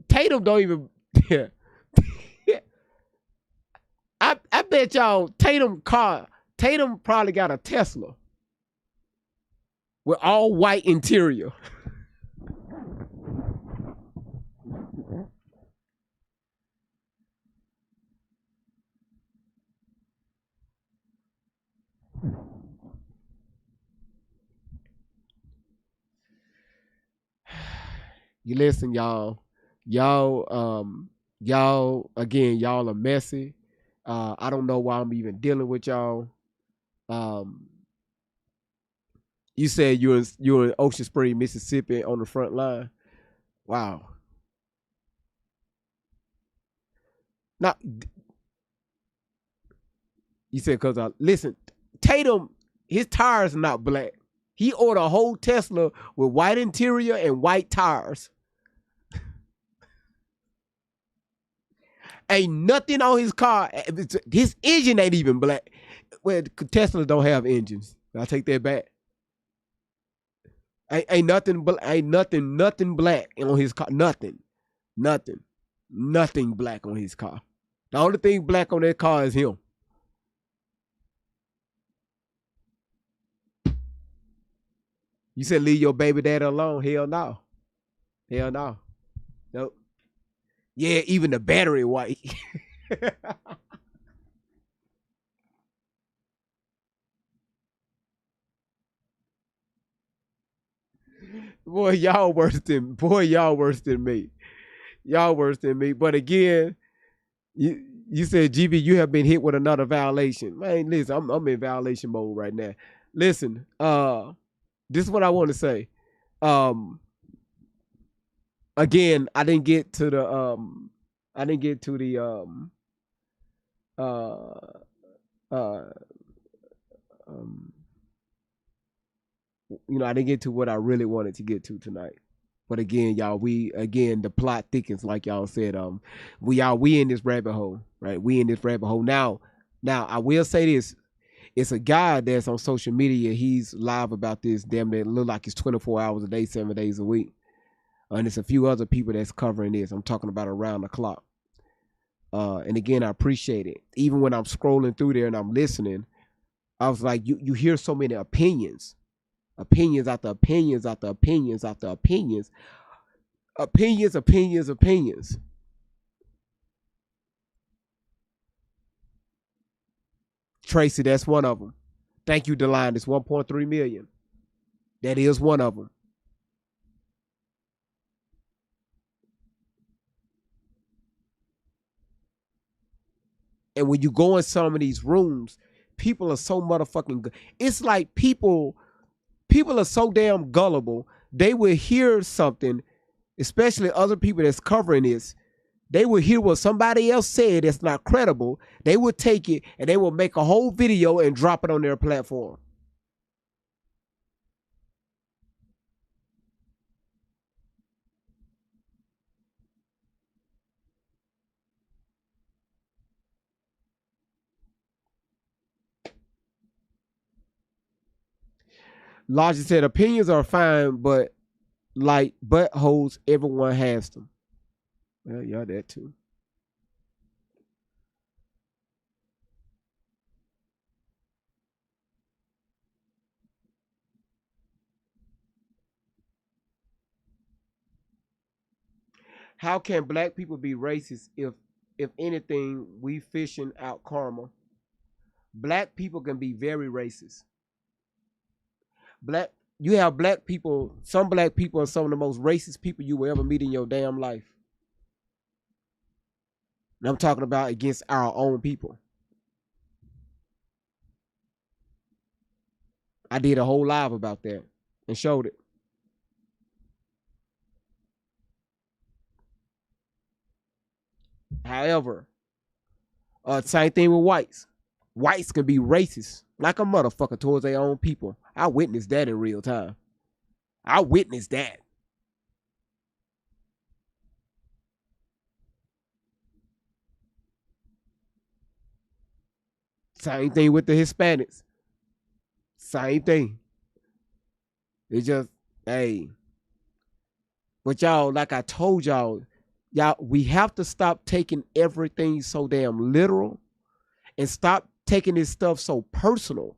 Tatum don't even, yeah. I bet y'all Tatum probably got a Tesla with all white interior. You listen, y'all. Y'all again, y'all are messy. I don't know why I'm even dealing with y'all. You said you're in Ocean Spring, Mississippi on the front line. Wow. Now, you said because listen, Tatum, his tires are not black. He ordered a whole Tesla with white interior and white tires. Ain't nothing on his car. His engine ain't even black. Well, Teslas don't have engines. I'll take that back. Ain't nothing black on his car. Nothing black on his car. The only thing black on that car is him. You said leave your baby daddy alone. Hell no. Nope. Yeah, even the battery white. Boy, y'all worse than me. Y'all worse than me. But again, you said, GB, you have been hit with another violation. Man, listen, I'm in violation mode right now. Listen, this is what I want to say. Again, I didn't get to the I didn't get to what I really wanted to get to tonight. But again, y'all, the plot thickens, like y'all said. We in this rabbit hole, right? We in this rabbit hole. Now I will say this. It's a guy that's on social media. He's live about this. Damn, it look like it's 24 hours a day, 7 days a week. And it's a few other people that's covering this. I'm talking about around the clock. And again, I appreciate it. Even when I'm scrolling through there and I'm listening, I was like, you hear so many opinions. Opinions after opinions after opinions after opinions. Opinions. Tracy, that's one of them. Thank you, Delon. It's 1.3 million. That is one of them. And when you go in some of these rooms, people are so motherfucking. It's like people are so damn gullible. They will hear something, especially other people that's covering this. They will hear what somebody else said that's not credible. They will take it and they will make a whole video and drop it on their platform. Logic said opinions are fine, but like buttholes, everyone has them. Well, yeah, that too. How can black people be racist if anything, we fishing out karma? Black people can be very racist. You have black people, some black people are some of the most racist people you will ever meet in your damn life. And I'm talking about against our own people. I did a whole live about that and showed it. However, same thing with whites. Whites can be racist like a motherfucker towards their own people. I witnessed that in real time. I witnessed that. Same thing with the Hispanics. Same thing. It's just, hey. But y'all, like I told y'all, we have to stop taking everything so damn literal and stop taking this stuff so personal.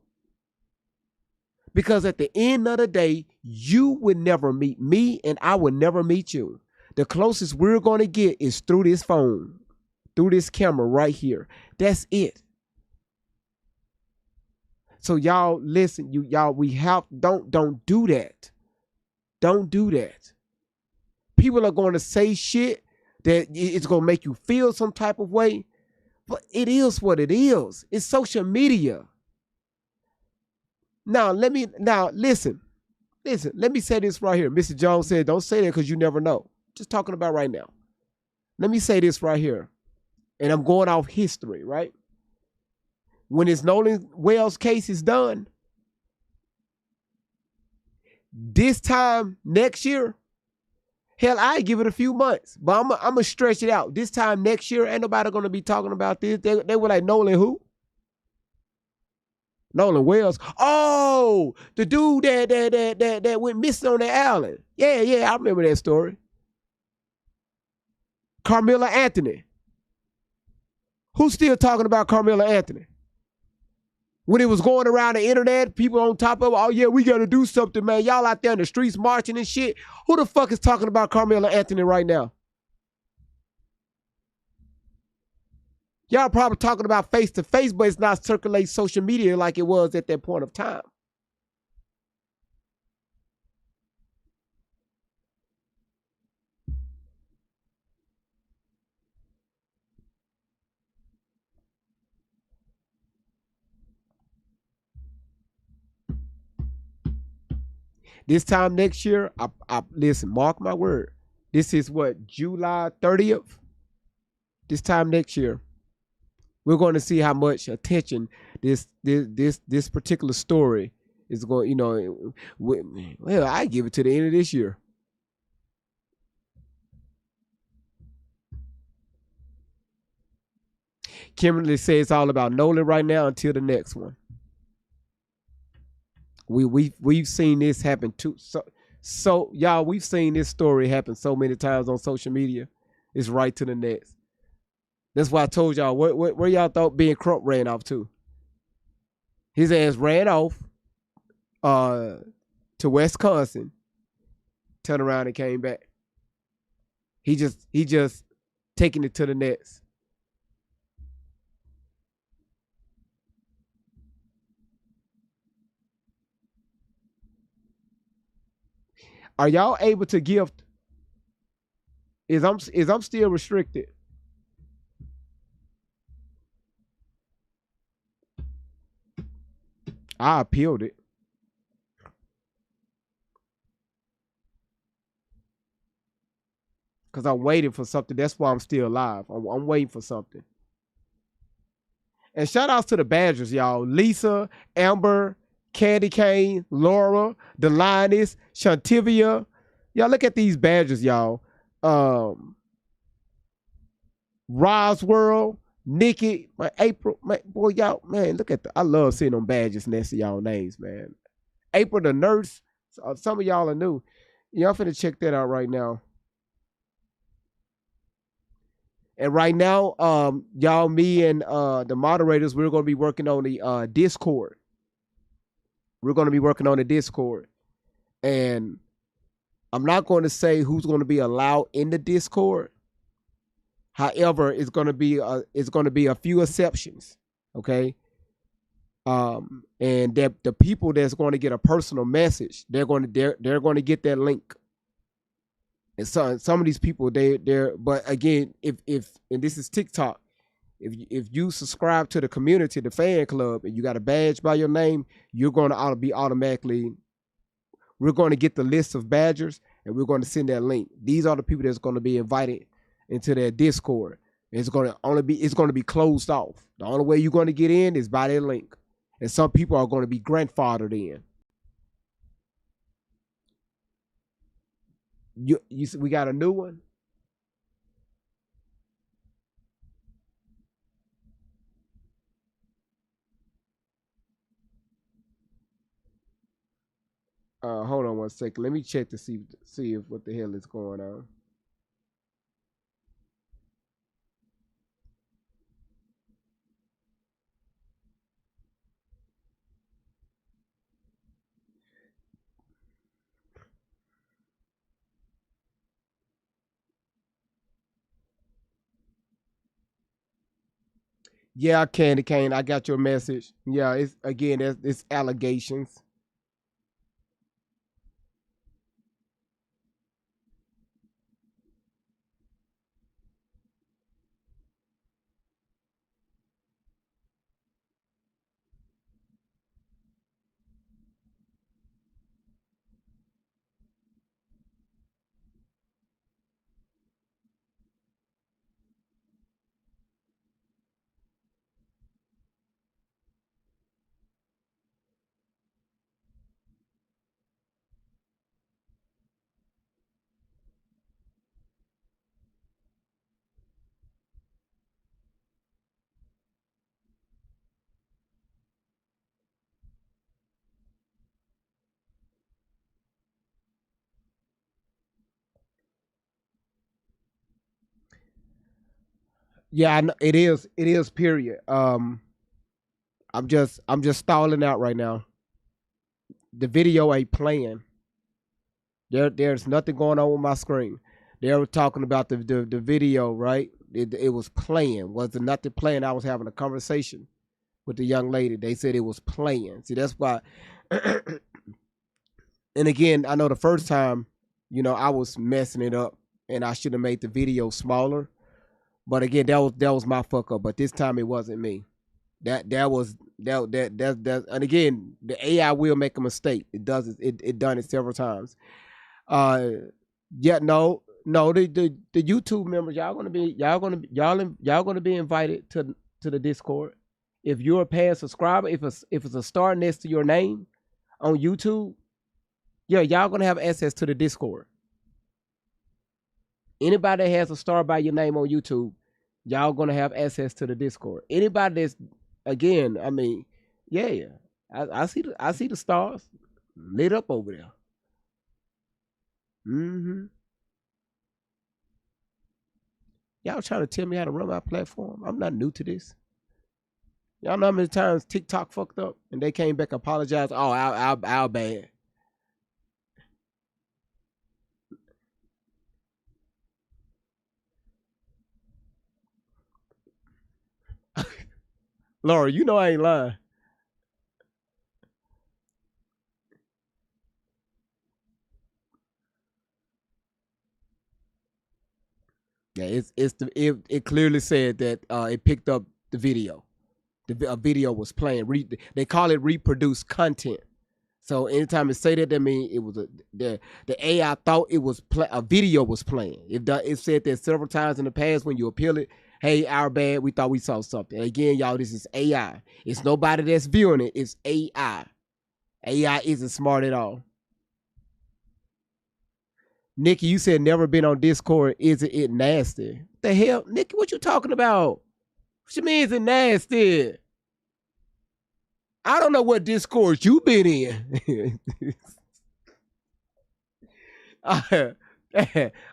Because at the end of the day, you would never meet me and I would never meet you. The closest we're going to get is through this phone, through this camera right here. That's it. So y'all listen, don't do that. Don't do that. People are going to say shit that it's going to make you feel some type of way, but it is what it is. It's social media. Now listen. Let me say this right here. Mr. Jones said, don't say that because you never know. Just talking about right now. Let me say this right here. And I'm going off history, right? When this Nolan Wells case is done, this time next year, hell, I give it a few months, but I'm going to stretch it out. This time next year, ain't nobody going to be talking about this. They were like, Nolan who? Nolan Wells. Oh, the dude that went missing on the island. Yeah, I remember that story. Carmela Anthony. Who's still talking about Carmela Anthony? When it was going around the internet, people on top of it, oh yeah, we got to do something, man. Y'all out there in the streets marching and shit. Who the fuck is talking about Carmela Anthony right now? Y'all probably talking about face to face, but it's not circulating social media like it was at that point of time. This time next year, I listen, mark my word. This is what, July 30th? This time next year, we're going to see how much attention this particular story is going, well, I give it to the end of this year. Kimberly says it's all about Nolan right now until the next one. We've seen this happen too. So y'all, we've seen this story happen so many times on social media. It's right to the next. That's why I told y'all where y'all thought Ben Crump ran off to. His ass ran off to Wisconsin, turned around and came back. He just taking it to the next. Are y'all able to gift? Is I'm still restricted? I appealed it. Because I'm waiting for something. That's why I'm still alive. I'm waiting for something. And shout outs to the Badgers, y'all. Lisa, Amber, Candy Cane, Laura, the Lioness, Shantivia. Y'all look at these Badgers, y'all. Roswell, Nikki, my April, boy, y'all, man, look at I love seeing them Badgers next to y'all names, man. April the nurse. Some of y'all are new. Y'all finna check that out right now. And right now, y'all, me and the moderators, we're going to be working on the Discord. We're going to be working on the Discord. And I'm not going to say who's going to be allowed in the Discord. However, it's going to be a few exceptions, okay? And that the people that's going to get a personal message, they're going to get that link. And so some of these people, they're but again, if and this is TikTok, if you subscribe to the community, the fan club, and you got a badge by your name, you're going to be automatically. We're going to get the list of badgers, and we're going to send that link. These are the people that's going to be invited into their Discord. It's going to be closed off. The only way you're going to get in is by that link. And some people are going to be grandfathered in. We got a new one. Hold on one second. Let me check to see if what the hell is going on. Yeah, Candy Cane, I got your message. Yeah, it's again, it's allegations. Yeah, I know, it is. It is. Period. I'm just stalling out right now. The video ain't playing. There's nothing going on with my screen. They were talking about the video, right? It was playing. Was it nothing playing? I was having a conversation with the young lady. They said it was playing. See, that's why. And again, I know the first time, I was messing it up, and I should have made the video smaller. But again, that was my fuck up. But this time it wasn't me. That was that. And again, the AI will make a mistake. It does it. It done it several times. Uh, yeah, no. The YouTube members, y'all gonna be invited to the Discord. If you're a past subscriber, if it's a star next to your name on YouTube, yeah, y'all gonna have access to the Discord. Anybody that has a star by your name on YouTube, y'all gonna have access to the Discord. Anybody that's, again, I mean, yeah, I see the stars lit up over there. Y'all trying to tell me how to run my platform? I'm not new to this. Y'all know how many times TikTok fucked up and they came back and apologized. Oh, our bad. Laura, you know I ain't lying. Yeah, it clearly said that it picked up the video. A video was playing. They call it reproduced content. So anytime it say that means it was the AI thought it was a video was playing. It said that several times in the past when you appeal it. Hey, our bad. We thought we saw something. Again, y'all, this is AI. It's nobody that's viewing it. It's AI. AI isn't smart at all. Nikki, you said never been on Discord. Isn't it nasty? What the hell, Nikki? What you talking about? What you mean is it nasty? I don't know what Discord you been in. I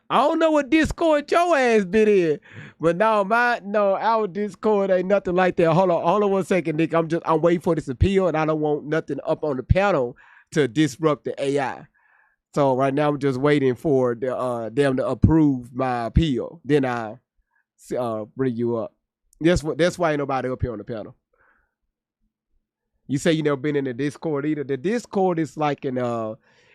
don't know what Discord your ass been in, but our Discord ain't nothing like that. Hold on 1 second, Nick. I'm waiting for this appeal, and I don't want nothing up on the panel to disrupt the AI. So right now I'm just waiting for them to approve my appeal. Then I bring you up. That's why ain't nobody up here on the panel. You say you never been in the Discord either. The Discord is like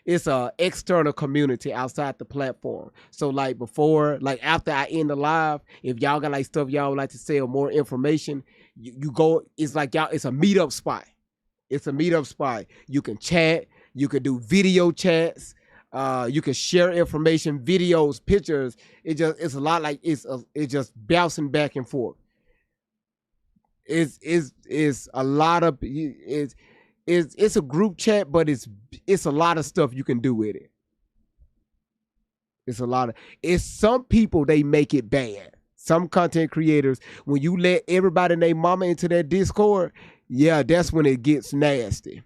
it's a external community outside the platform. So like before, like after I end the live, if y'all got like stuff y'all would like to say or more information, you go. It's like y'all. It's a meetup spot. It's a meetup spot. You can chat. You can do video chats. You can share information, videos, pictures. It's a lot like it's just bouncing back and forth. It's a lot of it's a group chat, but it's a lot of stuff you can do with it. It's a lot of. It's some people they make it bad. Some content creators, when you let everybody and their mama into that Discord, yeah, that's when it gets nasty.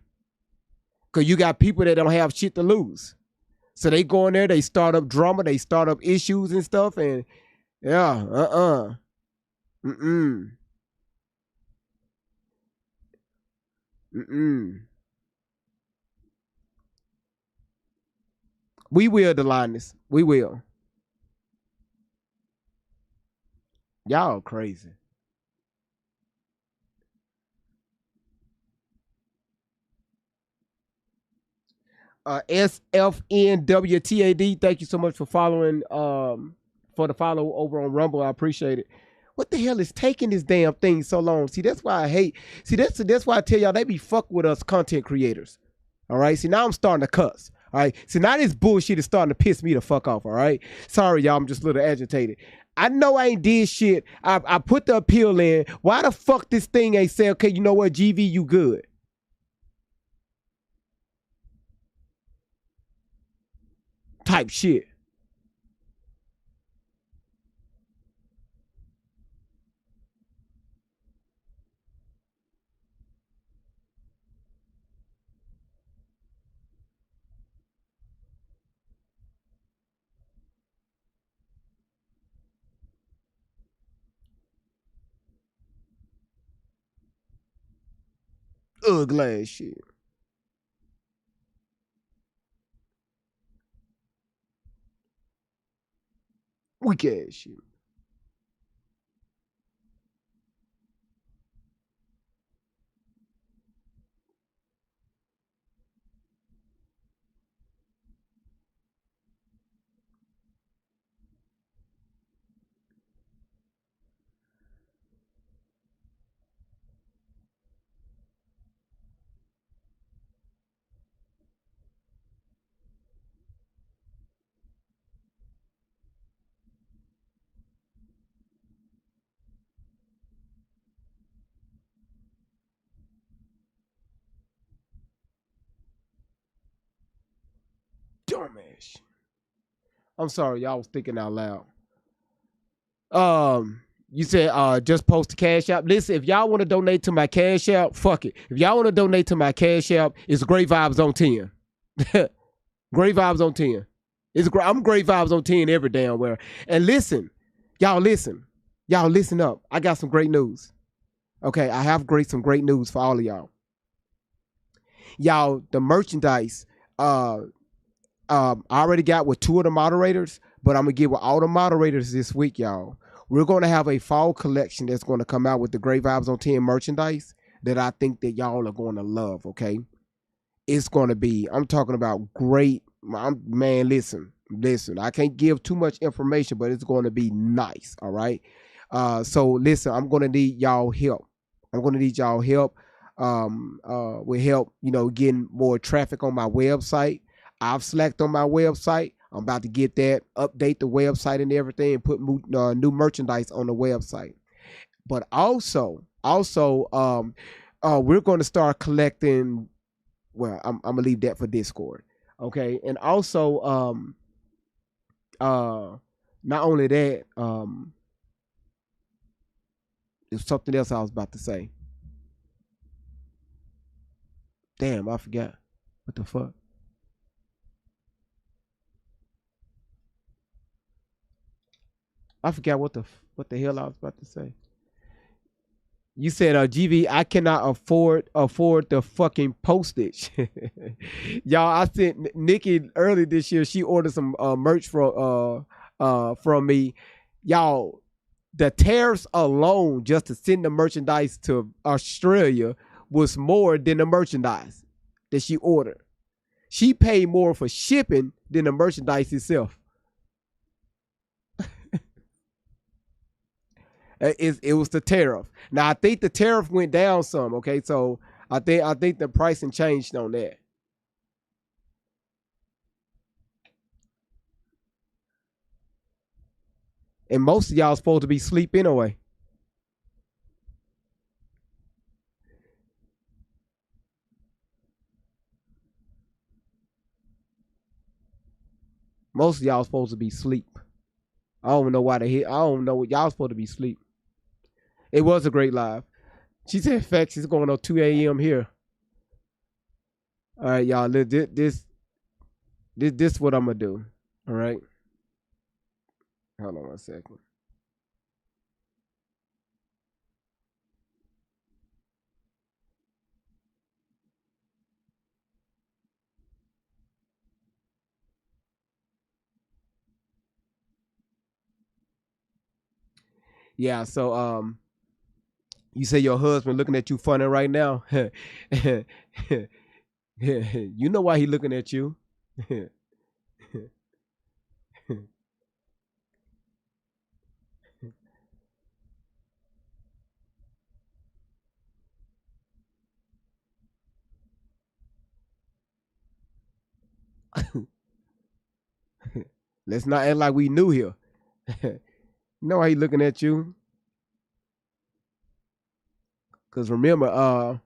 Cause you got people that don't have shit to lose. So they go in there, they start up drama, they start up issues and stuff, and yeah, mm-mm, mm-mm. We will, Delines. We will. Y'all crazy. SFNWTAD, thank you so much for following, for the follow over on Rumble. I appreciate it. What the hell is taking this damn thing so long? See, that's why I hate. See, that's why I tell y'all they be fuck with us content creators. All right. See, now I'm starting to cuss. All right. So now this bullshit is starting to piss me the fuck off. All right. Sorry, y'all. I'm just a little agitated. I know I ain't did shit. I put the appeal in. Why the fuck this thing ain't say, okay, you know what, GV, you good? Type shit. Ugly ass shit. Weak ass shit. Dumbass. I'm sorry, y'all was thinking out loud. You said just post the cash app. Listen, if y'all want to donate to my cash app, fuck it. If y'all want to donate to my cash app, it's Great Vibes on 10. Great Vibes on 10. I'm Great Vibes on 10 every damn where. And listen. Y'all listen up. I got some great news. Okay, I have some great news for all of y'all. Y'all, the merchandise, I already got with 2 of the moderators, but I'm gonna get with all the moderators this week, y'all. We're gonna have a fall collection that's gonna come out with the Great Vibes on 10 merchandise that I think that y'all are gonna love. Okay, it's gonna be. I'm talking about great. Man, listen. I can't give too much information, but it's gonna be nice. All right. So listen, I'm gonna need y'all help. With help, getting more traffic on my website. I've slacked on my website. I'm about to get that, update the website and everything, and put new merchandise on the website. But also, we're going to start collecting. Well, I'm gonna leave that for Discord, okay? And also, not only that, there's something else I was about to say. Damn, I forgot. What the fuck? I forgot what the hell I was about to say. You said, GV, I cannot afford the fucking postage. Y'all, I sent Nikki early this year. She ordered some merch from me. Y'all, the tariffs alone just to send the merchandise to Australia was more than the merchandise that she ordered. She paid more for shipping than the merchandise itself. It was the tariff. Now I think the tariff went down some. Okay, so I think the pricing changed on that. And most of y'all supposed to be asleep anyway. Most of y'all supposed to be asleep. I don't know why I don't know what y'all supposed to be asleep. It was a great live. She said, "Facts, it's going on 2 a.m. here." All right, y'all. This what I'm gonna do. All right. Hold on 1 second. Yeah. So you say your husband looking at you funny right now. You know why he looking at you. Let's not act like we knew here. You know why he looking at you? Cause remember,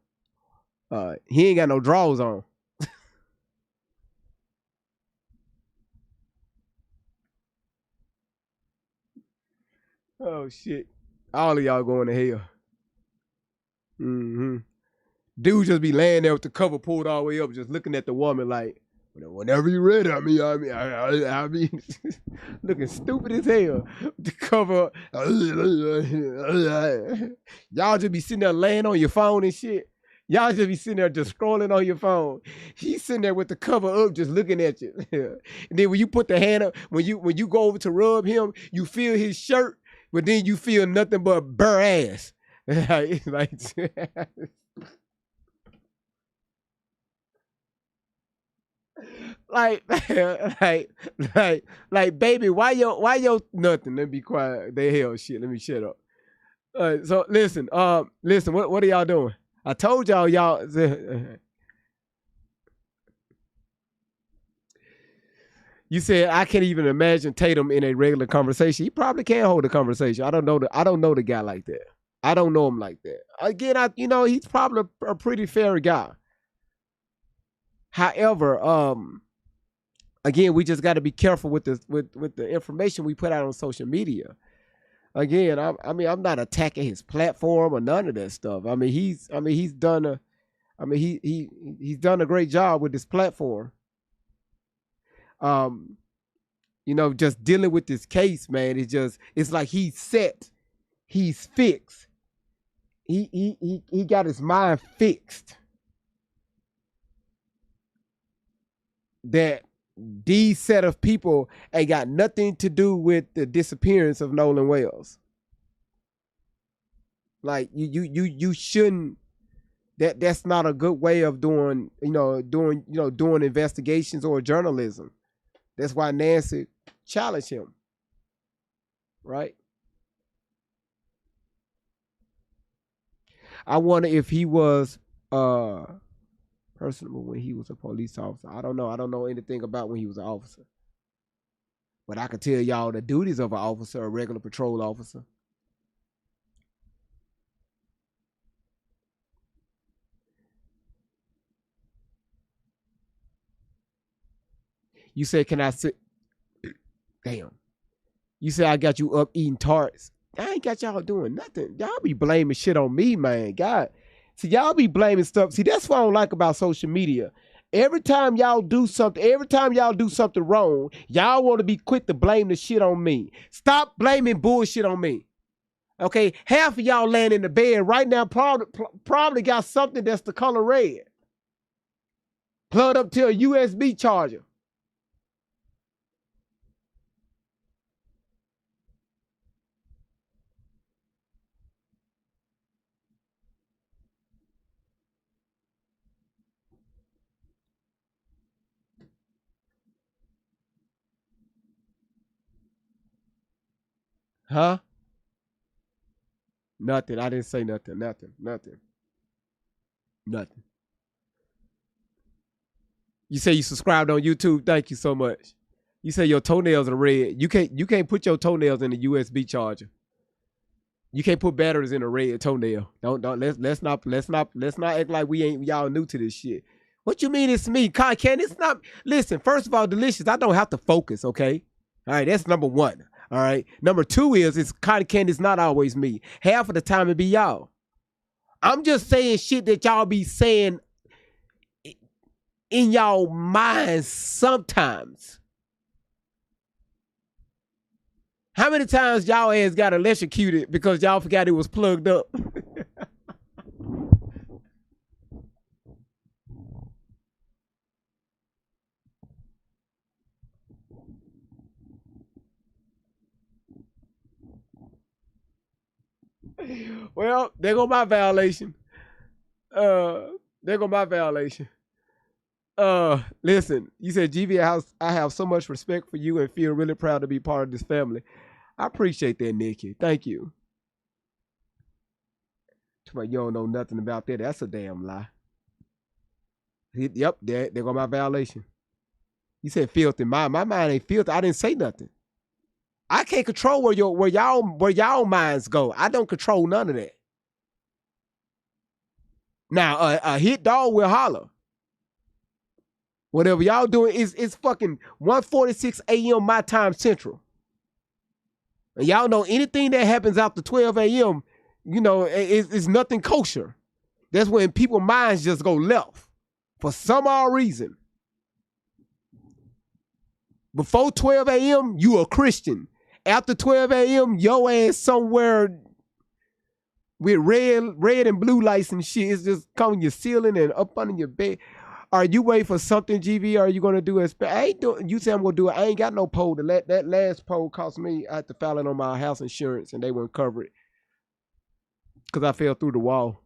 he ain't got no drawers on. Oh shit! All of y'all going to hell. Mm-hmm. Dude just be laying there with the cover pulled all the way up, just looking at the woman like, whenever you ready. I mean, looking stupid as hell. The cover, y'all just be sitting there laying on your phone and shit. Y'all just be sitting there just scrolling on your phone. He's sitting there with the cover up, just looking at you. And then when you put the hand up, when you go over to rub him, you feel his shirt, but then you feel nothing but bare ass. like like, baby, why your nothing? Let me be quiet. They hell shit. Let me shut up. So listen, what are y'all doing? I told y'all, you said I can't even imagine Tatum in a regular conversation. He probably can hold a conversation. I don't know the guy like that. I don't know him like that. Again, he's probably a pretty fair guy. However, again, we just got to be careful with the information we put out on social media. Again, I'm not attacking his platform or none of that stuff. He's done a great job with this platform. Just dealing with this case, man, it's like he's set, he's fixed. He got his mind fixed that these set of people ain't got nothing to do with the disappearance of Nolan Wells. Like you shouldn't. That's not a good way of doing investigations or journalism. That's why Nancy challenged him. Right? I wonder if he was personable when he was a police officer. I don't know. I don't know anything about when he was an officer. But I can tell y'all the duties of an officer, a regular patrol officer. You said, can I sit? Damn. You said I got you up eating tarts. I ain't got y'all doing nothing. Y'all be blaming shit on me, man. God. See, y'all be blaming stuff. See, that's what I don't like about social media. Every time y'all do something wrong, y'all want to be quick to blame the shit on me. Stop blaming bullshit on me. Okay? Half of y'all laying in the bed right now probably got something that's the color red. Plugged up to a USB charger. Huh? Nothing. I didn't say nothing. Nothing. You say you subscribed on YouTube. Thank you so much. You say your toenails are red. You can't put your toenails in a USB charger. You can't put batteries in a red toenail. Don't let's not act like we ain't y'all new to this shit. What you mean it's me? Cotton candy, it's not. Listen, first of all, Delicious, I don't have to focus, okay? All right, that's number one. All right. Number two is cotton candy is not always me. Half of the time it be y'all. I'm just saying shit that y'all be saying in y'all minds sometimes. How many times y'all ass got electrocuted because y'all forgot it was plugged up? Well, there go my violation. There go my violation. Listen, you said GV, I have so much respect for you and feel really proud to be part of this family. I appreciate that, Nikki. Thank you. You don't know nothing about that. That's a damn lie. Yep, there go my violation. You said filthy. My mind ain't filthy. I didn't say nothing. I can't control where y'all minds go. I don't control none of that. Now, a hit dog will holler. Whatever y'all doing is fucking 1:46 a.m. my time central. And y'all know anything that happens after 12 a.m., you know, it's nothing kosher. That's when people's minds just go left for some odd reason. Before 12 a.m., you a Christian. After 12 a.m., your ass somewhere with red and blue lights and shit. It's just coming your ceiling and up under your bed. Are you waiting for something, GV? Or are you going to do it? I ain't doing. You say I'm going to do it. I ain't got no pole. That last pole cost me. I had to file it on my house insurance, and they wouldn't cover it because I fell through the wall.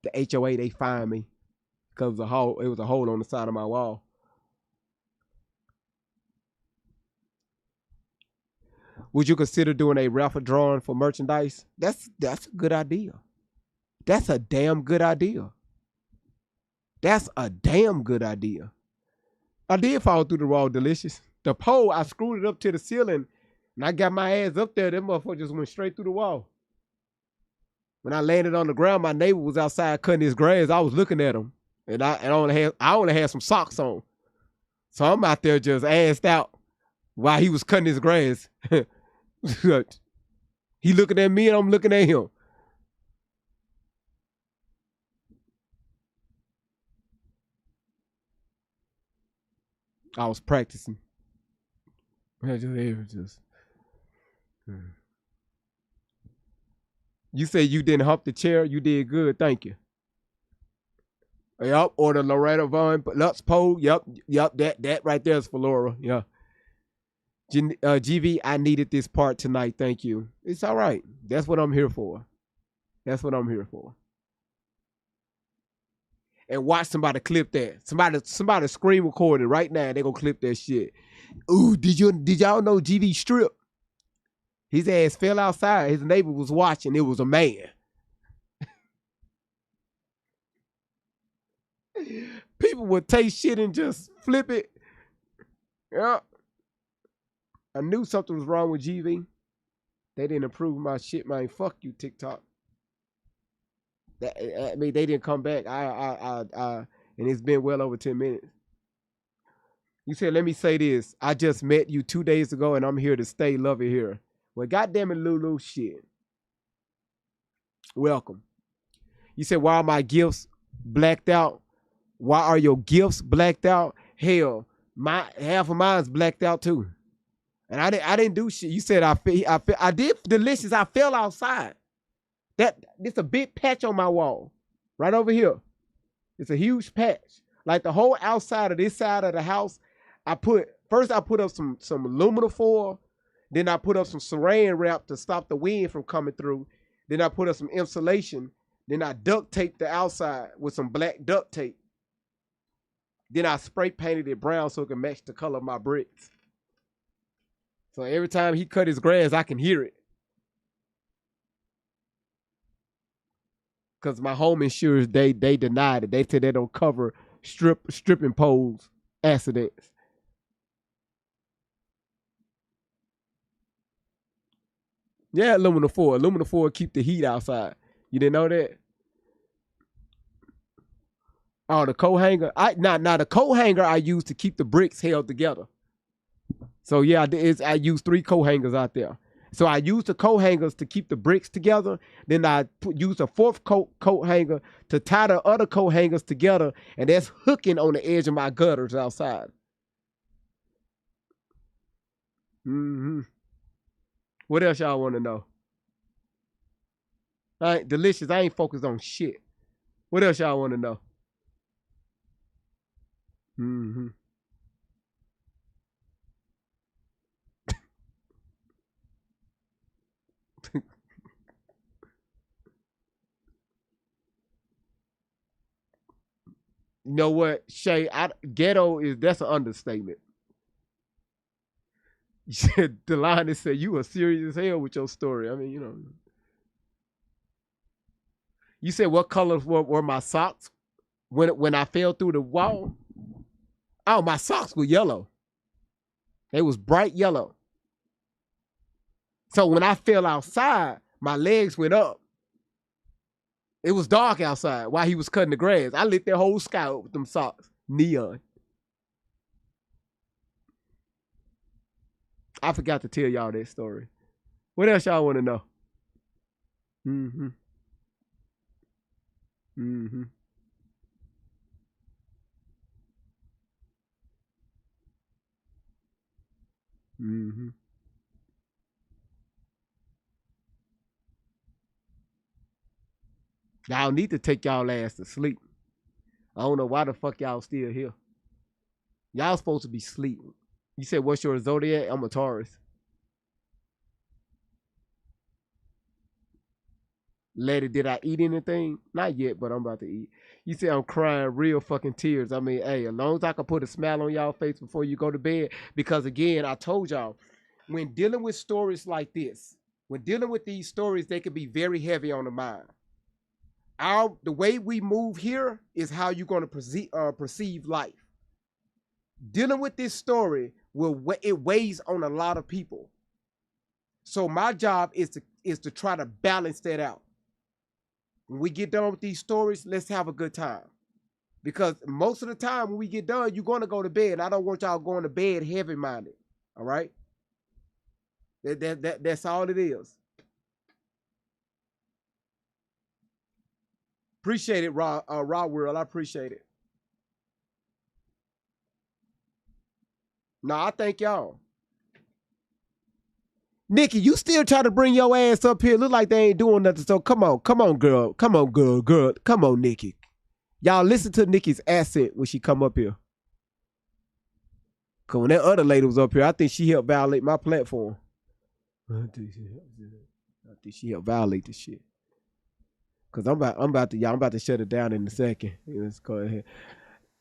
The HOA, they fined me because it was a hole on the side of my wall. Would you consider doing a raffle drawing for merchandise? That's a good idea. That's a damn good idea. That's a damn good idea. I did fall through the wall, Delicious. The pole, I screwed it up to the ceiling, and I got my ass up there. That motherfucker just went straight through the wall. When I landed on the ground, my neighbor was outside cutting his grass. I was looking at him, and I only had some socks on, so I'm out there just assed out while he was cutting his grass. He looking at me, and I'm looking at him. I was practicing. You said you didn't hump the chair. You did good. Thank you. Yep. Or the Loretta Vaughn Lutz pole. Yep. That right there is for Laura. Yeah. GV, I needed this part tonight. Thank you. It's all right. That's what I'm here for. That's what I'm here for. And watch somebody clip that. Somebody screen record it right now. They gonna clip that shit. Ooh, did y'all know GV stripped? His ass fell outside. His neighbor was watching. It was a man. People would take shit and just flip it. Yeah. I knew something was wrong with GV. They didn't approve my shit, man. Fuck you, TikTok. I mean, they didn't come back. And it's been well over 10 minutes. You said, let me say this. I just met you 2 days ago, and I'm here to stay. Love it here. Well, goddamn it, Lulu, shit. Welcome. You said, why are my gifts blacked out? Why are your gifts blacked out? Hell, half of mine's blacked out too. And I didn't do shit. You said I did Delicious. I fell outside. It's a big patch on my wall. Right over here. It's a huge patch. Like the whole outside of this side of the house, I put up some aluminum foil. Then I put up some saran wrap to stop the wind from coming through. Then I put up some insulation. Then I duct taped the outside with some black duct tape. Then I spray painted it brown so it can match the color of my bricks. So every time he cut his grass, I can hear it. Because my home insurance, they denied it. They said they don't cover stripping poles accidents. Yeah, aluminum foil. Aluminum foil keep the heat outside. You didn't know that? Oh, the coat hanger. Now the coat hanger I use to keep the bricks held together. So yeah, I use 3 coat hangers out there. So I use the coat hangers to keep the bricks together. Then I use a 4th coat hanger to tie the other coat hangers together, and that's hooking on the edge of my gutters outside. What else y'all want to know? I ain't delicious. I ain't focused on shit. What else y'all want to know? You know what, Shay? Ghetto that's an understatement. You said Delana said you were serious as hell with your story. I mean, you know. You said what colors were my socks when I fell through the wall? Oh, my socks were yellow. They was bright yellow. So when I fell outside, my legs went up. It was dark outside while he was cutting the grass. I lit that whole sky up with them socks. Neon. I forgot to tell y'all that story. What else y'all want to know? Y'all need to take y'all ass to sleep. I don't know why the fuck y'all still here. Y'all supposed to be sleeping. You said, what's your zodiac? I'm a Taurus. Lady, did I eat anything? Not yet, but I'm about to eat. You say I'm crying real fucking tears. I mean, hey, as long as I can put a smile on y'all face before you go to bed. Because again, I told y'all, when dealing with stories like this, when dealing with these stories, they can be very heavy on the mind. The way we move here is how you're going to perceive life. Dealing with this story it weighs on a lot of people. So my job is to try to balance that out. When we get done with these stories, let's have a good time. Because most of the time when we get done, you're going to go to bed. I don't want y'all going to bed heavy-minded. All right? That's all it is. Appreciate it, Raw World. I appreciate it. No, I thank y'all. Nikki, you still try to bring your ass up here. Look like they ain't doing nothing. So come on, girl. Come on, girl. Come on, Nikki. Y'all listen to Nikki's accent when she come up here. Cause when that other lady was up here, I think she helped violate my platform. I think she helped violate the shit. Cause I'm about to shut it down in a second. Let's go ahead.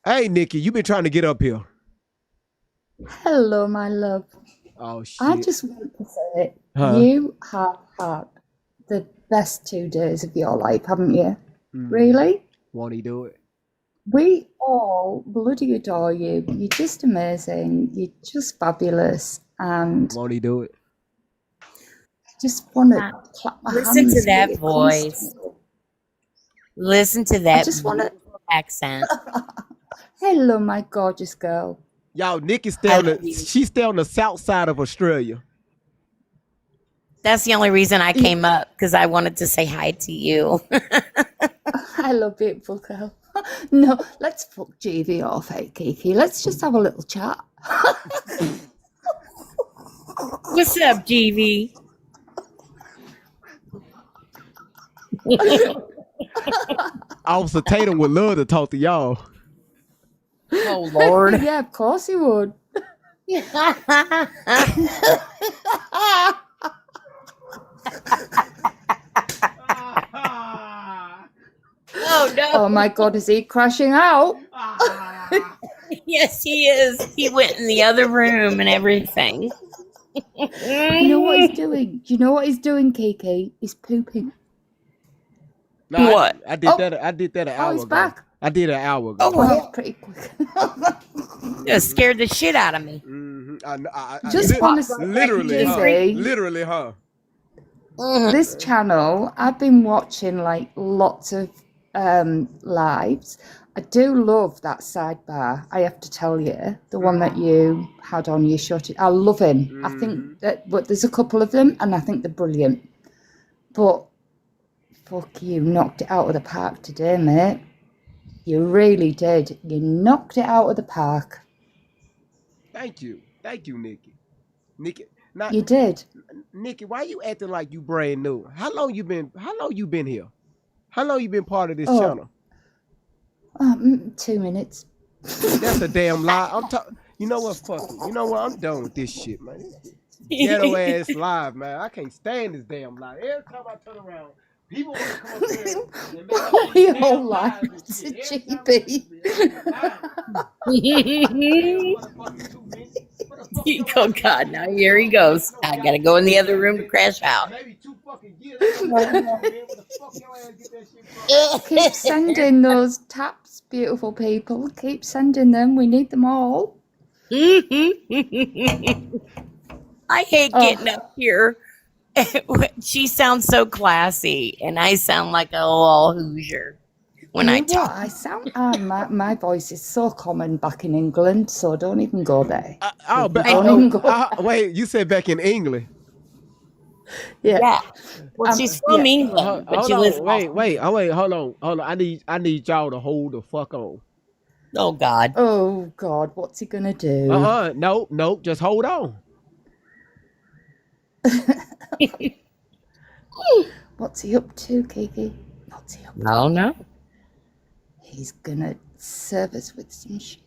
Hey, Nikki, you been trying to get up here. Hello, my love. Oh shit. I just want to say you have had the best 2 days of your life, haven't you? Really? Won't he do it? We all bloody adore you. You're just amazing. You're just fabulous. And won't he do it? I just want to clap my hands. Listen to that for you voice. constantly. Listen to that I just want to accent. Hello, my gorgeous girl. Y'all, Nikki's she's still on the south side of Australia. That's the only reason I came up, because I wanted to say hi to you. Hello, beautiful girl. No, let's fuck JV off, hey, Kiki. Let's just have a little chat. What's up, GV? Officer Tatum would love to talk to y'all. Oh, Lord. Yeah, of course he would. Oh, no. Oh, my God, is he crashing out? Yes, he is. He went in the other room and everything. You know what he's doing? Do you know what he's doing, Kiki? He's pooping. No, What? I did that an hour he's ago. back. I did an hour ago. Oh, well, pretty quick. Just scared the shit out of me. I Just want to say, literally, huh? This channel, I've been watching like lots of lives, I do love that sidebar. I have to tell you, the one that you had on your shot. I love him. I think that, but there's a couple of them, and I think they're brilliant. But fuck, you knocked it out of the park today, mate. You really did. You knocked it out of the park. Thank you, Nikki. Nikki, not You did. Nikki. Why you acting like you brand new? How long you been here? How long you been part of this channel? 2 minutes. That's a damn lie. You know what? Fuck it. You know what? I'm done with this shit, man. Ghetto ass live, man. I can't stand this damn live. Every time I turn around, people want to come up here and make Your whole life is a GB. Oh God! Now here he goes. I gotta go in the other room to crash out. Keep sending those taps, beautiful people. Keep sending them. We need them all. I hate getting up here. She sounds so classy, and I sound like a little Hoosier when I talk. I sound my voice is so common back in England, so don't even go there. Wait, you said back in England? Yeah. Well, she's from England, but she lives. Wait, hold on. I need y'all to hold the fuck on. Oh God. Oh God, what's he gonna do? No, just hold on. What's he up to, Kiki? What's he up to? Oh no. He's gonna serve us with some shit.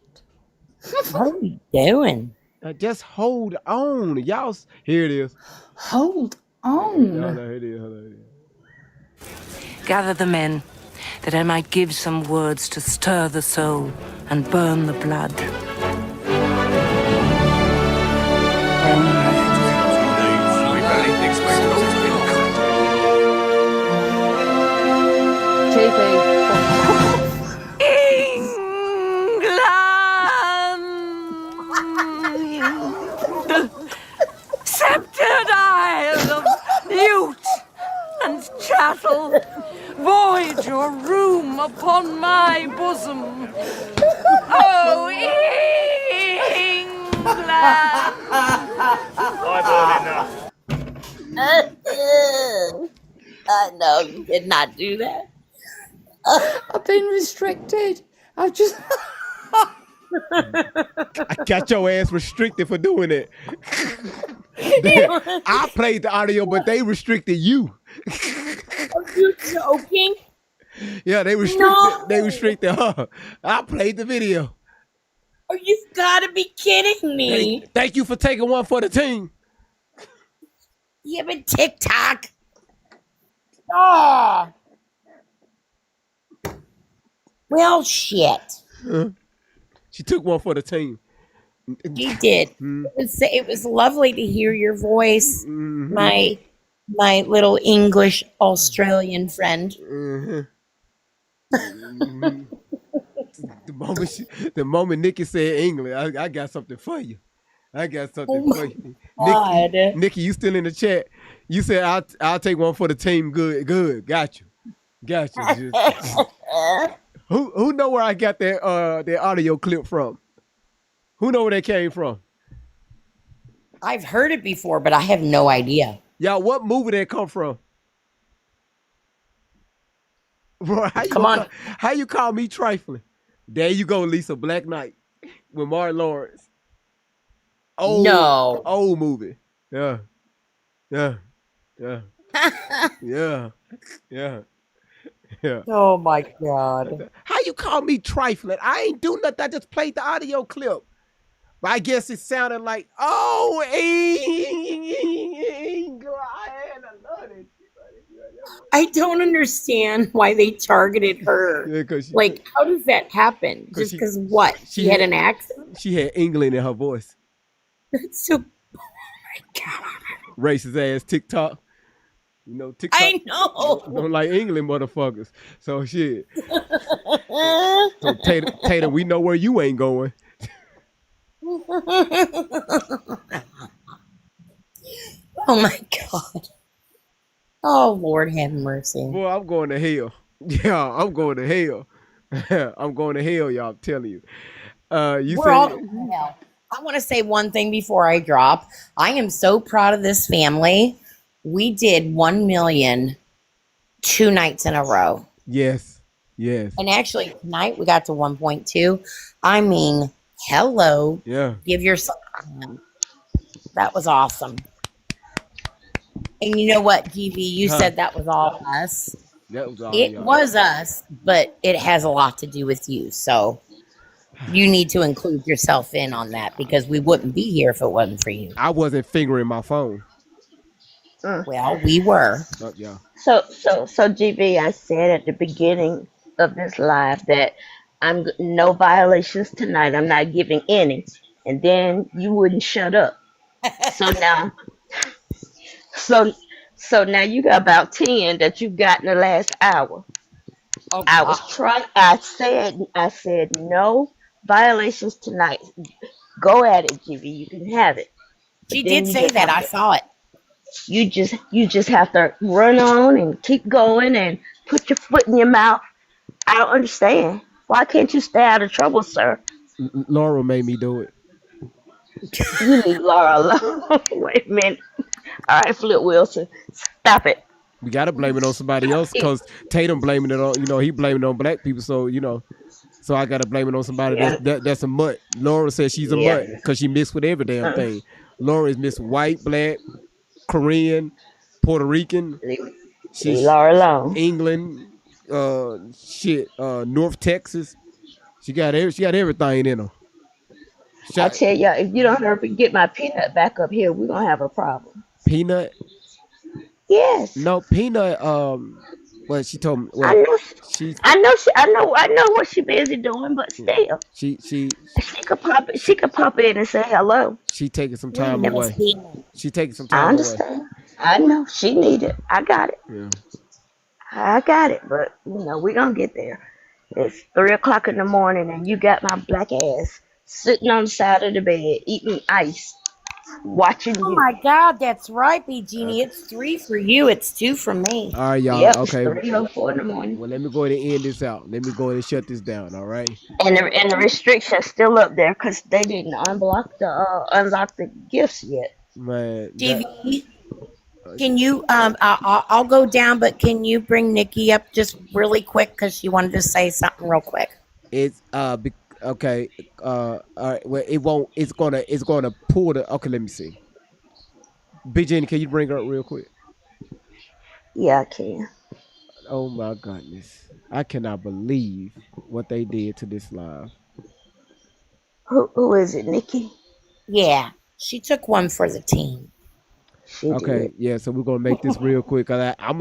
What are you doing? Just hold on, y'all. Here it is. Hold on. Here it is. Gather the men, that I might give some words to stir the soul and burn the blood. England, sceptred isle of lute and chattel, void your room upon my bosom. Oh, England! No, you did not do that. I've been restricted. I've just. I got your ass restricted for doing it. I played the audio, but they restricted you. Are you joking? Yeah, they restricted her. I played the video. Oh, you've got to be kidding me. Hey, thank you for taking one for the team. Yeah, but TikTok. Oh. Well, shit. She took one for the team. She did. It was lovely to hear your voice, my little English Australian friend. The moment Nikki said England, I got something for you. I got something for you. Nikki, you still in the chat? You said I'll take one for the team. Good. Got you. Who know where I got that audio clip from? Who know where that came from? I've heard it before, but I have no idea. Y'all, what movie that come from? Bro, how you call me trifling? There you go, Lisa. Black Knight with Martin Lawrence. Old movie. Yeah. Oh my God. How you call me trifling? I ain't do nothing. I just played the audio clip. But I guess it sounded like, I don't understand why they targeted her. Yeah, like, how does that happen? Just because what? She had an accent? She had England in her voice. That's so. Oh my God. Racist ass TikTok. You know, TikTok. I know. Don't like England motherfuckers. So shit. So Tater, we know where you ain't going. Oh my God. Oh Lord have mercy. Boy, I'm going to hell. Yeah, I'm going to hell. I'm going to hell, y'all. I'm telling you. You We're all say going to hell. I want to say one thing before I drop. I am so proud of this family. We did 1 million 2 nights in a row. yes, yes, And actually, tonight we got to 1.2. I mean, hello. yeah. Give yourself a hand. That was awesome. And you know what, GV? You Huh. said that was all us. That was all It y'all. was us, but it has a lot to do with you. So you need to include yourself in on that because we wouldn't be here if it wasn't for you. I wasn't fingering my phone. Well, we were. Yeah. So GB, I said at the beginning of this live that no violations tonight. I'm not giving any, and then you wouldn't shut up. So now, so so now you got about 10 that you got in the last hour. Oh, I was trying. I said no violations tonight. Go at it, GB. You can have it. But She then did you say just that. have I to. saw it. You just have to run on and keep going and put your foot in your mouth. I don't understand. Why can't you stay out of trouble, sir? Laura made me do it. You leave Laura alone. Wait a minute. All right, Flip Wilson, stop it. We gotta blame it on somebody else because Tatum blaming it on, he blaming it on black people. So so I gotta blame it on somebody Yeah, that's a mutt. Laura says she's a yeah. mutt because she mixed with every damn thing. Laura is mixed white, black, Korean, Puerto Rican. Leave She's Laura alone. England, North Texas. She got everything in her. I Shot tell you, if you don't hurry get my peanut back up here, we're gonna have a problem. Peanut. Yes, No, Peanut. Well, she told me. I Well, know. she I know what she busy doing, but still, she she she could pop. she She could pop in and say hello. she taking some Your time name is away. Demon. She taking some I time away. understand. I know she need it. I got it. Yeah. I got it. But we're gonna get there. It's 3 o'clock in the morning, and you got my black ass sitting on the side of the bed eating ice, watching Oh you. my God, that's right, B Genie. Okay. It's 3 for you. It's 2 for me. All right, y'all. Yep, it's Okay. 3:04 in the morning, Well, let me go ahead and end this out. Let me go ahead and shut this down. All right. and the restrictions still up there because they didn't unlock the gifts yet. Man, GV, can you? I'll go down, but can you bring Nikki up just really quick because she wanted to say something real quick. it's okay. All right. Well, it won't. It's gonna pull the. Okay, let me see. Big Jenny, can you bring her up real quick? Yeah, I can. Oh my goodness, I cannot believe what they did to this live. Who is it, Nikki? Yeah, she took one for the team. She Okay, did. yeah. So we're gonna make this real quick. Cause I'm.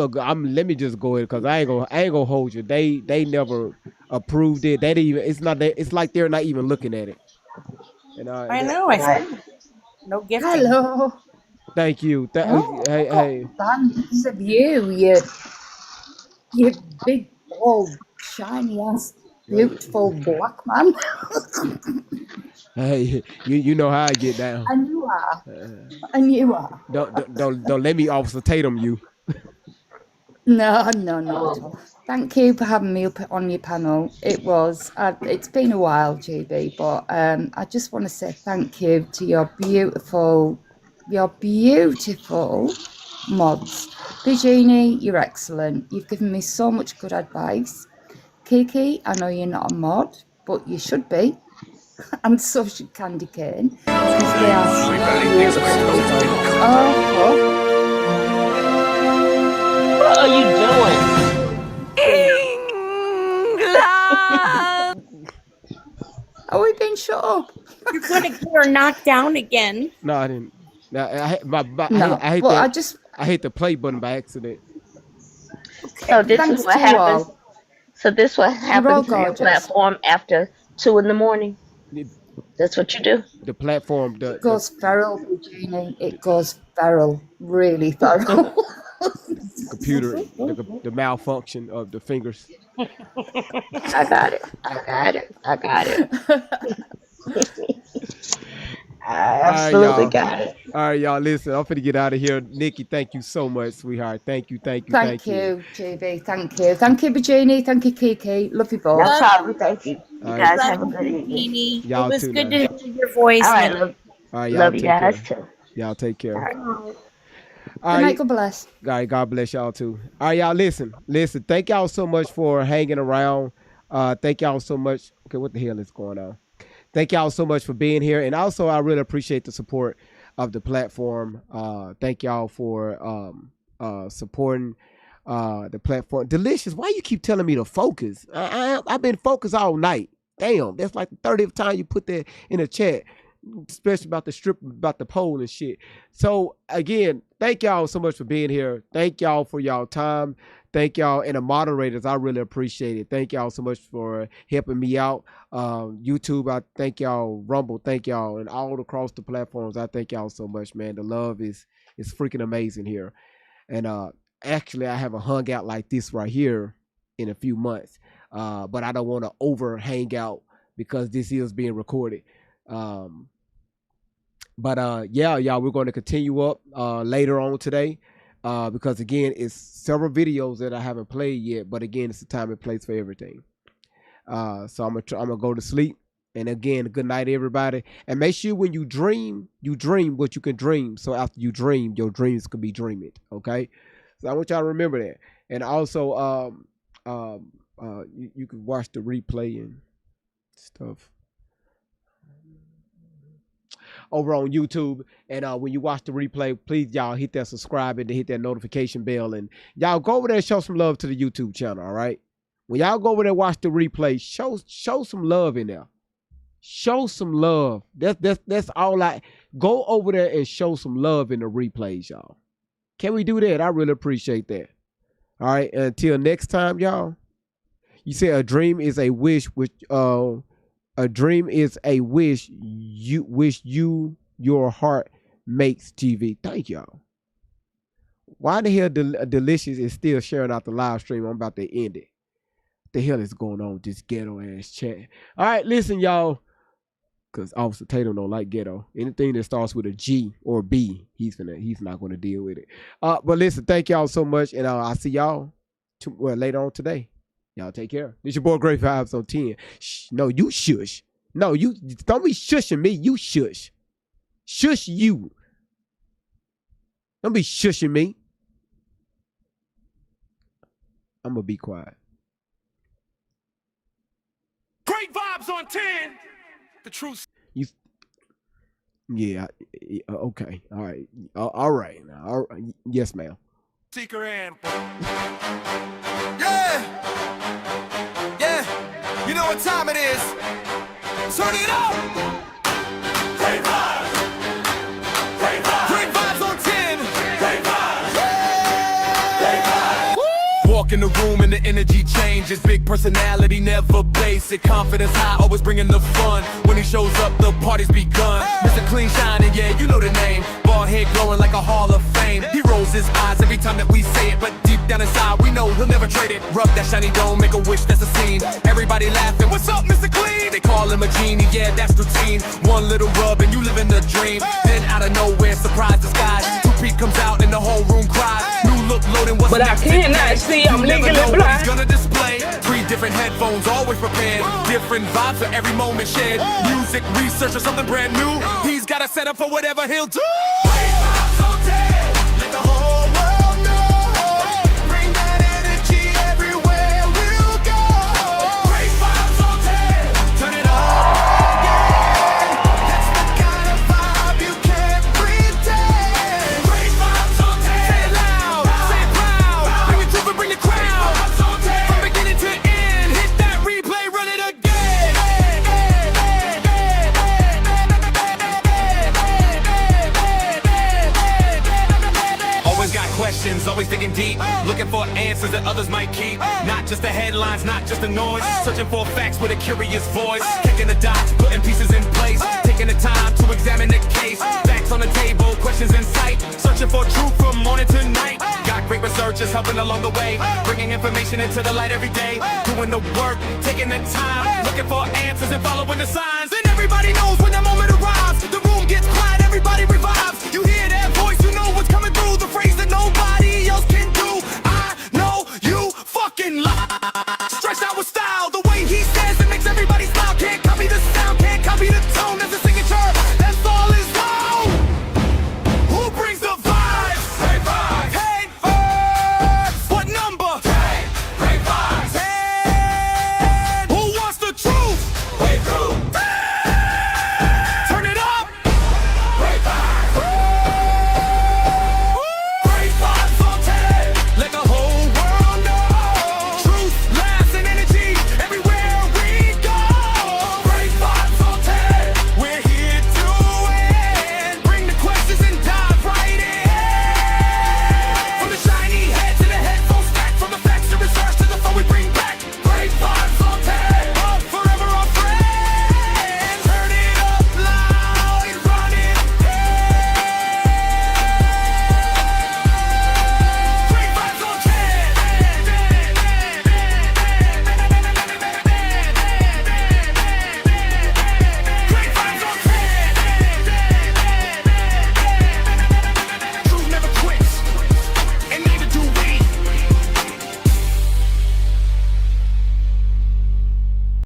Let me just go ahead. Cause I ain't gonna hold you. They never approved it. They didn't even. It's not that. It's like they're not even looking at it. And I know. I Right. said no gifting. Hello. thank you. Oh, Hey, I've got hey. bands of you big, bald, shiny ass, beautiful black man. Hey, you know how I get down. And you are. Uh, And you are. don't let me Officer Tatum you. No, no, not at all. Thank you for having me up on your panel. It's been a while, GB, but I just want to say thank you to your beautiful mods. Virginie, you're excellent. You've given me so much good advice. Kiki, I know you're not a mod, but you should be. And so should Candy Cane, because they are so beautiful. Oh, What are you doing? are we being shut up? You're gonna get her knocked down again. No, I didn't. No, No, I hate but that. I hate the play button by accident. So this is thanks what to you happens. all. So this what You're all happens to your gorgeous. platform after 2 in the morning. The, That's what you do. the platform, It goes feral, Eugenie. It goes feral, really I feral. computer, the malfunction of the fingers. got it. I got it. I got it. I All right, absolutely y'all. got it. All right, y'all. Listen, I'm finna get out of here. Nikki, thank you so much, sweetheart. Thank you, thank you, Thank you, GB. Thank you. Thank you, Virginie. Thank you, Kiki. Love you both. No Love problem. you. Thank you. You All right, guys Love have a good you, evening. Jeannie. It y'all was too good now. to hear your voice. All right, Nick. All right, y'all love you take guys care. too. Y'all take care. All right. All Good night. right. God bless. All right, God bless y'all too. All right, y'all. Listen. Thank y'all so much for hanging around. Thank y'all so much. Okay, what the hell is going on? Thank y'all so much for being here, and also I really appreciate the support of the platform. Thank y'all for supporting the platform. Delicious. Why you keep telling me to focus? I've been focused all night. Damn, that's like the 30th time you put that in the chat, especially about the poll and shit. So again, thank y'all so much for being here. Thank y'all for y'all time. Thank y'all, and the moderators, I really appreciate it. Thank y'all so much for helping me out. YouTube, I thank y'all. Rumble, thank y'all, and all across the platforms, I thank y'all so much, man. The love is freaking amazing here. And actually, I haven't hung out like this right here in a few months, but I don't want to over hang out because this is being recorded. But yeah, y'all, we're going to continue up later on today. Because again, it's several videos that I haven't played yet, but again, it's the time and place for everything. So I'm gonna go to sleep. And again, good night, everybody. And make sure when you dream what you can dream. So after you dream, your dreams can be dreaming. Okay. So I want y'all to remember that. And also, you can watch the replay and stuff over on YouTube. And when you watch the replay, please y'all hit that subscribe and hit that notification bell. And y'all go over there and show some love to the YouTube channel, all right? When y'all go over there and watch the replay, show some love in there. Show some love. That's all go over there and show some love in the replays, y'all. Can we do that? I really appreciate that. All right. Until next time, y'all. You say a dream is a wish which a dream is a wish your heart makes TV. Thank y'all. Why the hell Delicious is still sharing out the live stream? I'm about to end it. What the hell is going on with this ghetto ass chat? All right, listen, y'all. Because Officer Tatum don't like ghetto. Anything that starts with a G or B, he's not going to deal with it. But listen, thank y'all so much, and I'll see y'all later on today. Y'all take care. This your boy Great Vibes on 10. Shh, no, you shush. No, you don't be shushing me. You shush. Shush you. Don't be shushing me. I'm going to be quiet. Great Vibes on 10. The truth. Yeah. Okay. All right. All right. All right. Yes, ma'am. Seeker and yeah. You know what time it is. Turn it up. Great Vibes. Great Vibes. Great Vibes on 10. Great Vibes. Great Vibes. Walk in the room and the energy changes. Big personality, never basic. Confidence high, always bringing the fun. When he shows up, the party's begun. Mr. Clean Shining, yeah, you know the name. Bald head glowing like a Hall of Fame. He rolls his eyes every time that we say it, but deep down inside, we know he'll never trade it. Rub that shiny dome, make a wish, that's a scene. Everybody laughing, what's up, Mr. Clean? They call him a genie, yeah, that's routine. One little rub and you live in the dream. Then out of nowhere, surprise disguise. Two-Peak comes out and the whole room cries. New look loading, what's But I next? cannot see, I'm You never legally know what blind. he's gonna display. 3 different headphones, always prepared. Different vibes for every moment shared. Music, research, or something brand new. He's got a setup for whatever he'll do. Let the whole world know. Bring that energy everywhere we'll go. Great Vibes on 10. Turn it up. That's the kind of vibe you can't pretend. Great Vibes on 10. Say it loud, say it proud. Bring it to and bring the crowd. From beginning to end, hit that replay, run it again. Always got questions, always digging deep. Looking for answers that others might keep. Not just the headlines, not just the noise. Searching for facts with a curious voice. Kicking the dots, putting pieces in place. Taking the time to examine the case. Facts on the table, questions in sight. Searching for truth from morning to night. Got great researchers helping along the way. Bringing information into the light every day. Doing the work, taking the time. Looking for answers and following the signs. And everybody knows when that moment arrives. The room room gets quiet, everybody revives. You hear